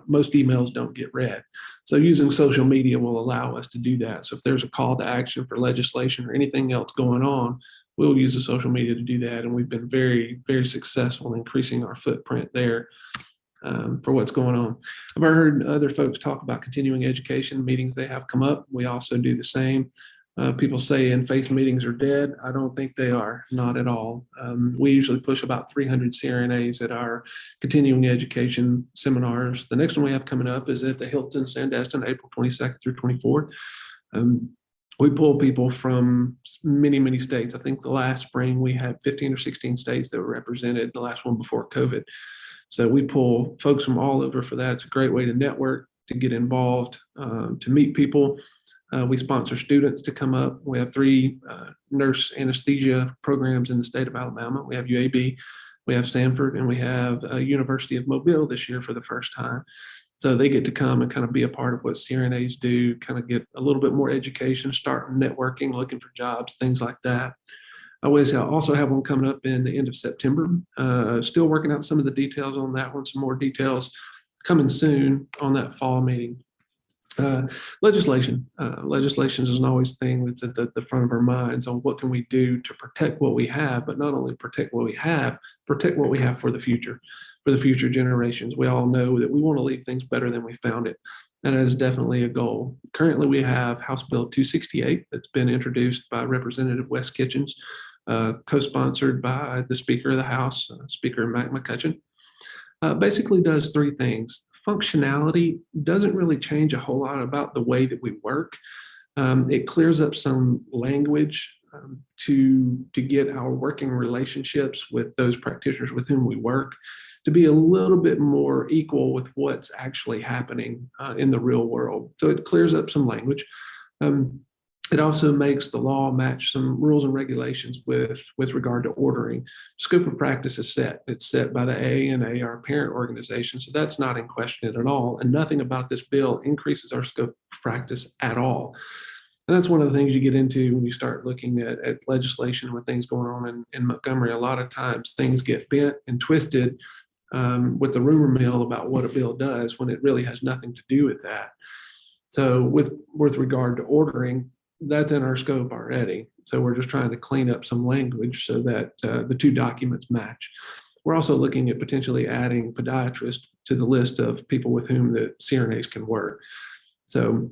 S16: most emails don't get read. So using social media will allow us to do that. So if there's a call to action for legislation or anything else going on, we'll use the social media to do that. And we've been very, very successful in increasing our footprint there for what's going on. I've heard other folks talk about continuing education meetings they have come up. We also do the same. People say in-face meetings are dead. I don't think they are, not at all. We usually push about 300 CRNAs at our continuing education seminars. The next one we have coming up is at the Hilton Sandestin, April 22nd through 24th. We pull people from many, many states. I think the last spring we had 15 or 16 states that were represented, the last one before COVID. So we pull folks from all over for that. It's a great way to network, to get involved, to meet people. We sponsor students to come up. We have 3 nurse anesthesia programs in the state of Alabama. We have UAB, we have Sanford, and we have University of Mobile this year for the first time. So they get to come and kind of be a part of what CRNAs do, kind of get a little bit more education, start networking, looking for jobs, things like that. I also have one coming up in the end of September. Still working out some of the details on that one, some more details coming soon on that fall meeting. Legislation is an always thing that's at the front of our minds on what can we do to protect what we have, but not only protect what we have for the future generations. We all know that we want to leave things better than we found it. And that is definitely a goal. Currently, we have House Bill 268 that's been introduced by Representative Wes Kitchens, co-sponsored by the Speaker of the House, Speaker Mac McCutcheon. Basically does 3 things. Functionality doesn't really change a whole lot about the way that we work. It clears up some language to get our working relationships with those practitioners with whom we work to be a little bit more equal with what's actually happening in the real world. So it clears up some language. It also makes the law match some rules and regulations with regard to ordering. Scope of practice is set. It's set by the AANA, our parent organization, so that's not in question at all. And nothing about this bill increases our scope of practice at all. And that's one of the things you get into when you start looking at legislation with things going on in Montgomery. A lot of times things get bent and twisted with the rumor mill about what a bill does when it really has nothing to do with that. So with regard to ordering, that's in our scope already. So we're just trying to clean up some language so that the 2 documents match. We're also looking at potentially adding podiatrists to the list of people with whom the CRNAs can work. So,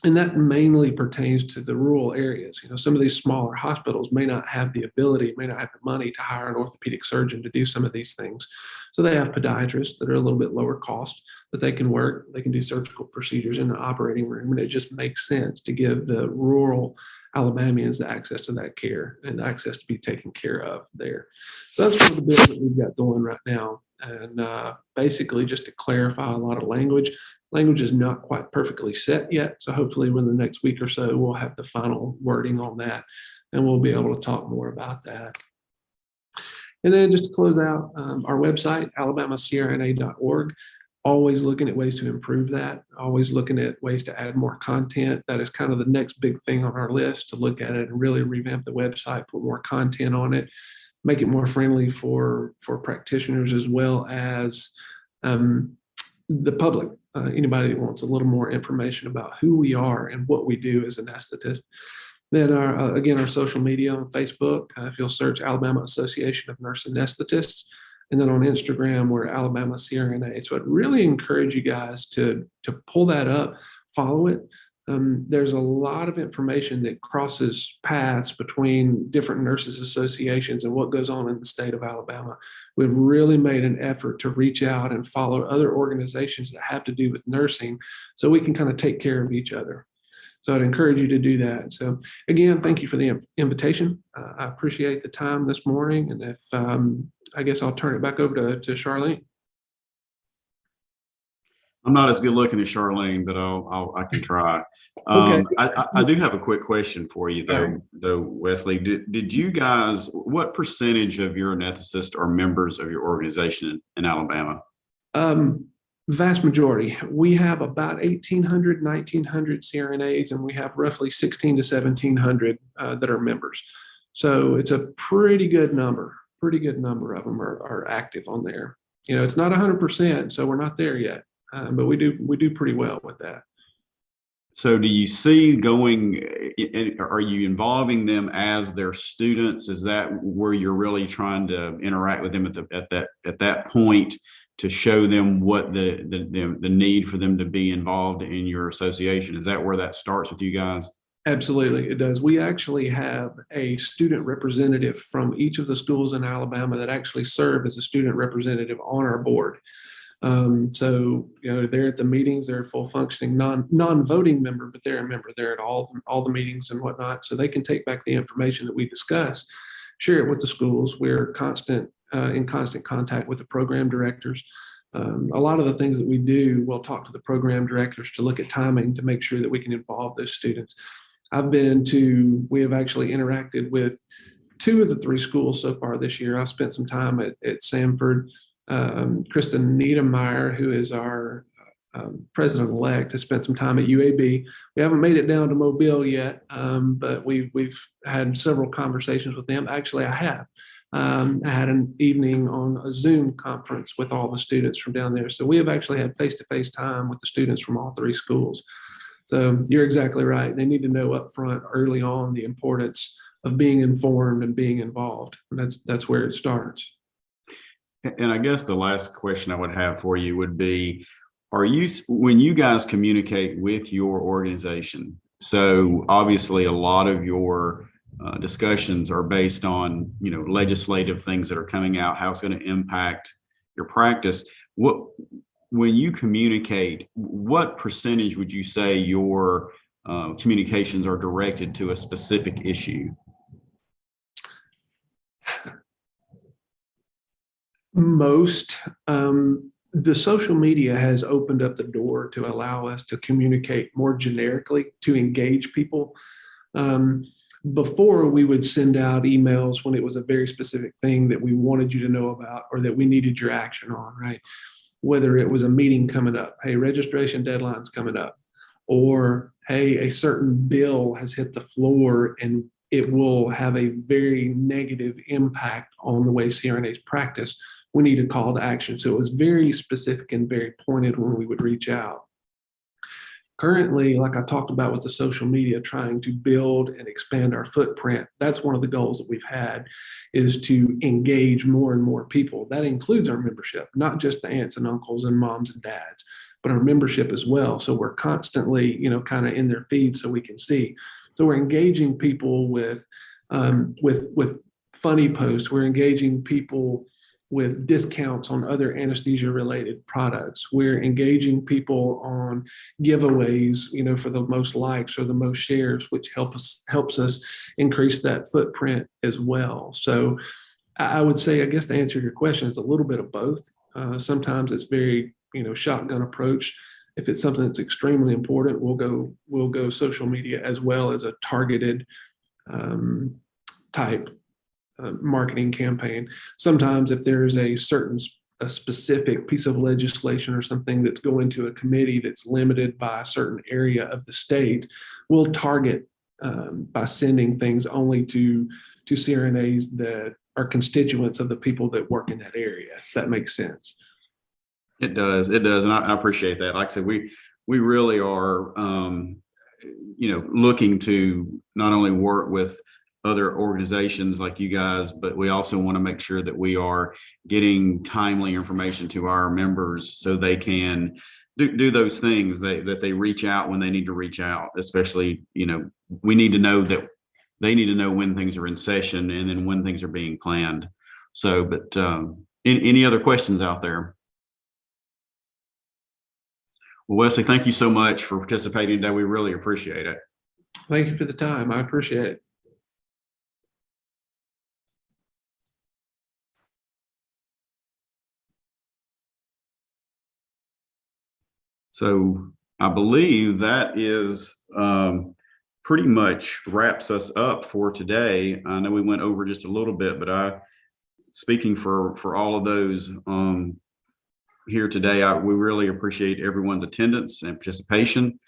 S16: and that mainly pertains to the rural areas. Some of these smaller hospitals may not have the ability, may not have the money to hire an orthopedic surgeon to do some of these things. So they have podiatrists that are a little bit lower cost, but they can work, they can do surgical procedures in the operating room. And it just makes sense to give the rural Alabamians the access to that care and access to be taken care of there. So that's one of the bills that we've got going right now. And basically just to clarify a lot of language. Language is not quite perfectly set yet. So hopefully within the next week or so, we'll have the final wording on that and we'll be able to talk more about that. And then just to close out, our website, alabamacrna.org. always looking at ways to improve that, always looking at ways to add more content. That is kind of the next big thing on our list, to look at it and really revamp the website, put more content on it, make it more friendly for practitioners as well as the public. Anybody that wants a little more information about who we are and what we do as an anesthetist. Then again, our social media on Facebook, if you'll search Alabama Association of Nurse Anesthetists, and then on Instagram, we're Alabama CRNA. So I'd really encourage you guys to pull that up, follow it. There's a lot of information that crosses paths between different nurses associations and what goes on in the state of Alabama. We've really made an effort to reach out and follow other organizations that have to do with nursing, so we can kind of take care of each other. So I'd encourage you to do that. So again, thank you for the invitation. I appreciate the time this morning. And if I guess I'll turn it back over to Charlene.
S11: I'm not as good looking as Charlene, but I can try.
S16: Okay.
S11: I do have a quick question for you though, Wesley. Did you guys, what percentage of your anesthetists are members of your organization in Alabama?
S16: Vast majority. We have about 1,800, 1,900 CRNAs, and we have roughly 1,600 to 1,700 that are members. So it's a pretty good number. Pretty good number of them are active on there. You know, it's not 100%, so we're not there yet, but we do pretty well with that.
S11: So do you see going, are you involving them as their students? Is that where you're really trying to interact with them at that point, to show them what the need for them to be involved in your association? Is that where that starts with you guys?
S16: Absolutely, it does. We actually have a student representative from each of the schools in Alabama that actually serve as a student representative on our board. So, you know, they're at the meetings, they're a full functioning non-voting member, but they're a member. They're at all the meetings and whatnot. So they can take back the information that we discuss, share it with the schools. We're in constant contact with the program directors. A lot of the things that we do, we'll talk to the program directors to look at timing to make sure that we can involve those students. We have actually interacted with 2 of the 3 schools so far this year. I've spent some time at Samford. Kristen Niedermeyer, who is our president-elect, has spent some time at UAB. We haven't made it down to Mobile yet, but we've had several conversations with them. Actually, I have. I had an evening on a Zoom conference with all the students from down there. So we have actually had face-to-face time with the students from all 3 schools. So you're exactly right. They need to know up front early on the importance of being informed and being involved. And that's where it starts.
S11: And I guess the last question I would have for you would be, when you guys communicate with your organization, so obviously a lot of your discussions are based on, you know, legislative things that are coming out, how it's going to impact your practice. When you communicate, what percentage would you say your communications are directed to a specific issue?
S16: Most. The social media has opened up the door to allow us to communicate more generically, to engage people. Before, we would send out emails when it was a very specific thing that we wanted you to know about or that we needed your action on, right? Whether it was a meeting coming up, hey, registration deadline's coming up, or hey, a certain bill has hit the floor and it will have a very negative impact on the way CRNAs practice. We need a call to action. So it was very specific and very pointed when we would reach out. Currently, like I talked about with the social media, trying to build and expand our footprint, that's one of the goals that we've had, is to engage more and more people. That includes our membership, not just the aunts and uncles and moms and dads, but our membership as well. So we're constantly, you know, kind of in their feed so we can see. So we're engaging people with funny posts. We're engaging people with discounts on other anesthesia related products. We're engaging people on giveaways, you know, for the most likes or the most shares, which helps us increase that footprint as well. So I would say, I guess, to answer your question, is a little bit of both. Sometimes it's very, you know, shotgun approach. If it's something that's extremely important, we'll go social media as well as a targeted type marketing campaign. Sometimes if there is a certain a specific piece of legislation or something that's going to a committee that's limited by a certain area of the state, we'll target by sending things only to CRNAs that are constituents of the people that work in that area, if that makes sense.
S11: It does. It does. And I appreciate that. Like I said, we really are, looking to not only work with other organizations like you guys, but we also want to make sure that we are getting timely information to our members so they can do those things that they reach out when they need to reach out. Especially, we need to know that they need to know when things are in session and then when things are being planned. So, but any other questions out there? Well, Wesley, thank you so much for participating today. We really appreciate it.
S16: Thank you for the time. I appreciate it.
S11: So I believe that is pretty much wraps us up for today. I know we went over just a little bit, but speaking for all of those here today, we really appreciate everyone's attendance and participation.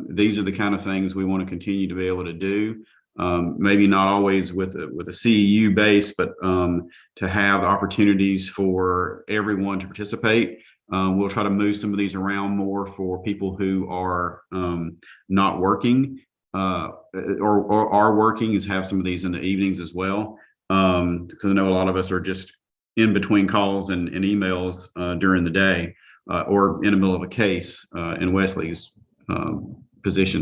S11: These are the kind of things we want to continue to be able to do. Maybe not always with a CEU base, but to have opportunities for everyone to participate. We'll try to move some of these around more for people who are not working or are working, is have some of these in the evenings as well. Because I know a lot of us are just in between calls and emails during the day or in the middle of a case in Wesley's position.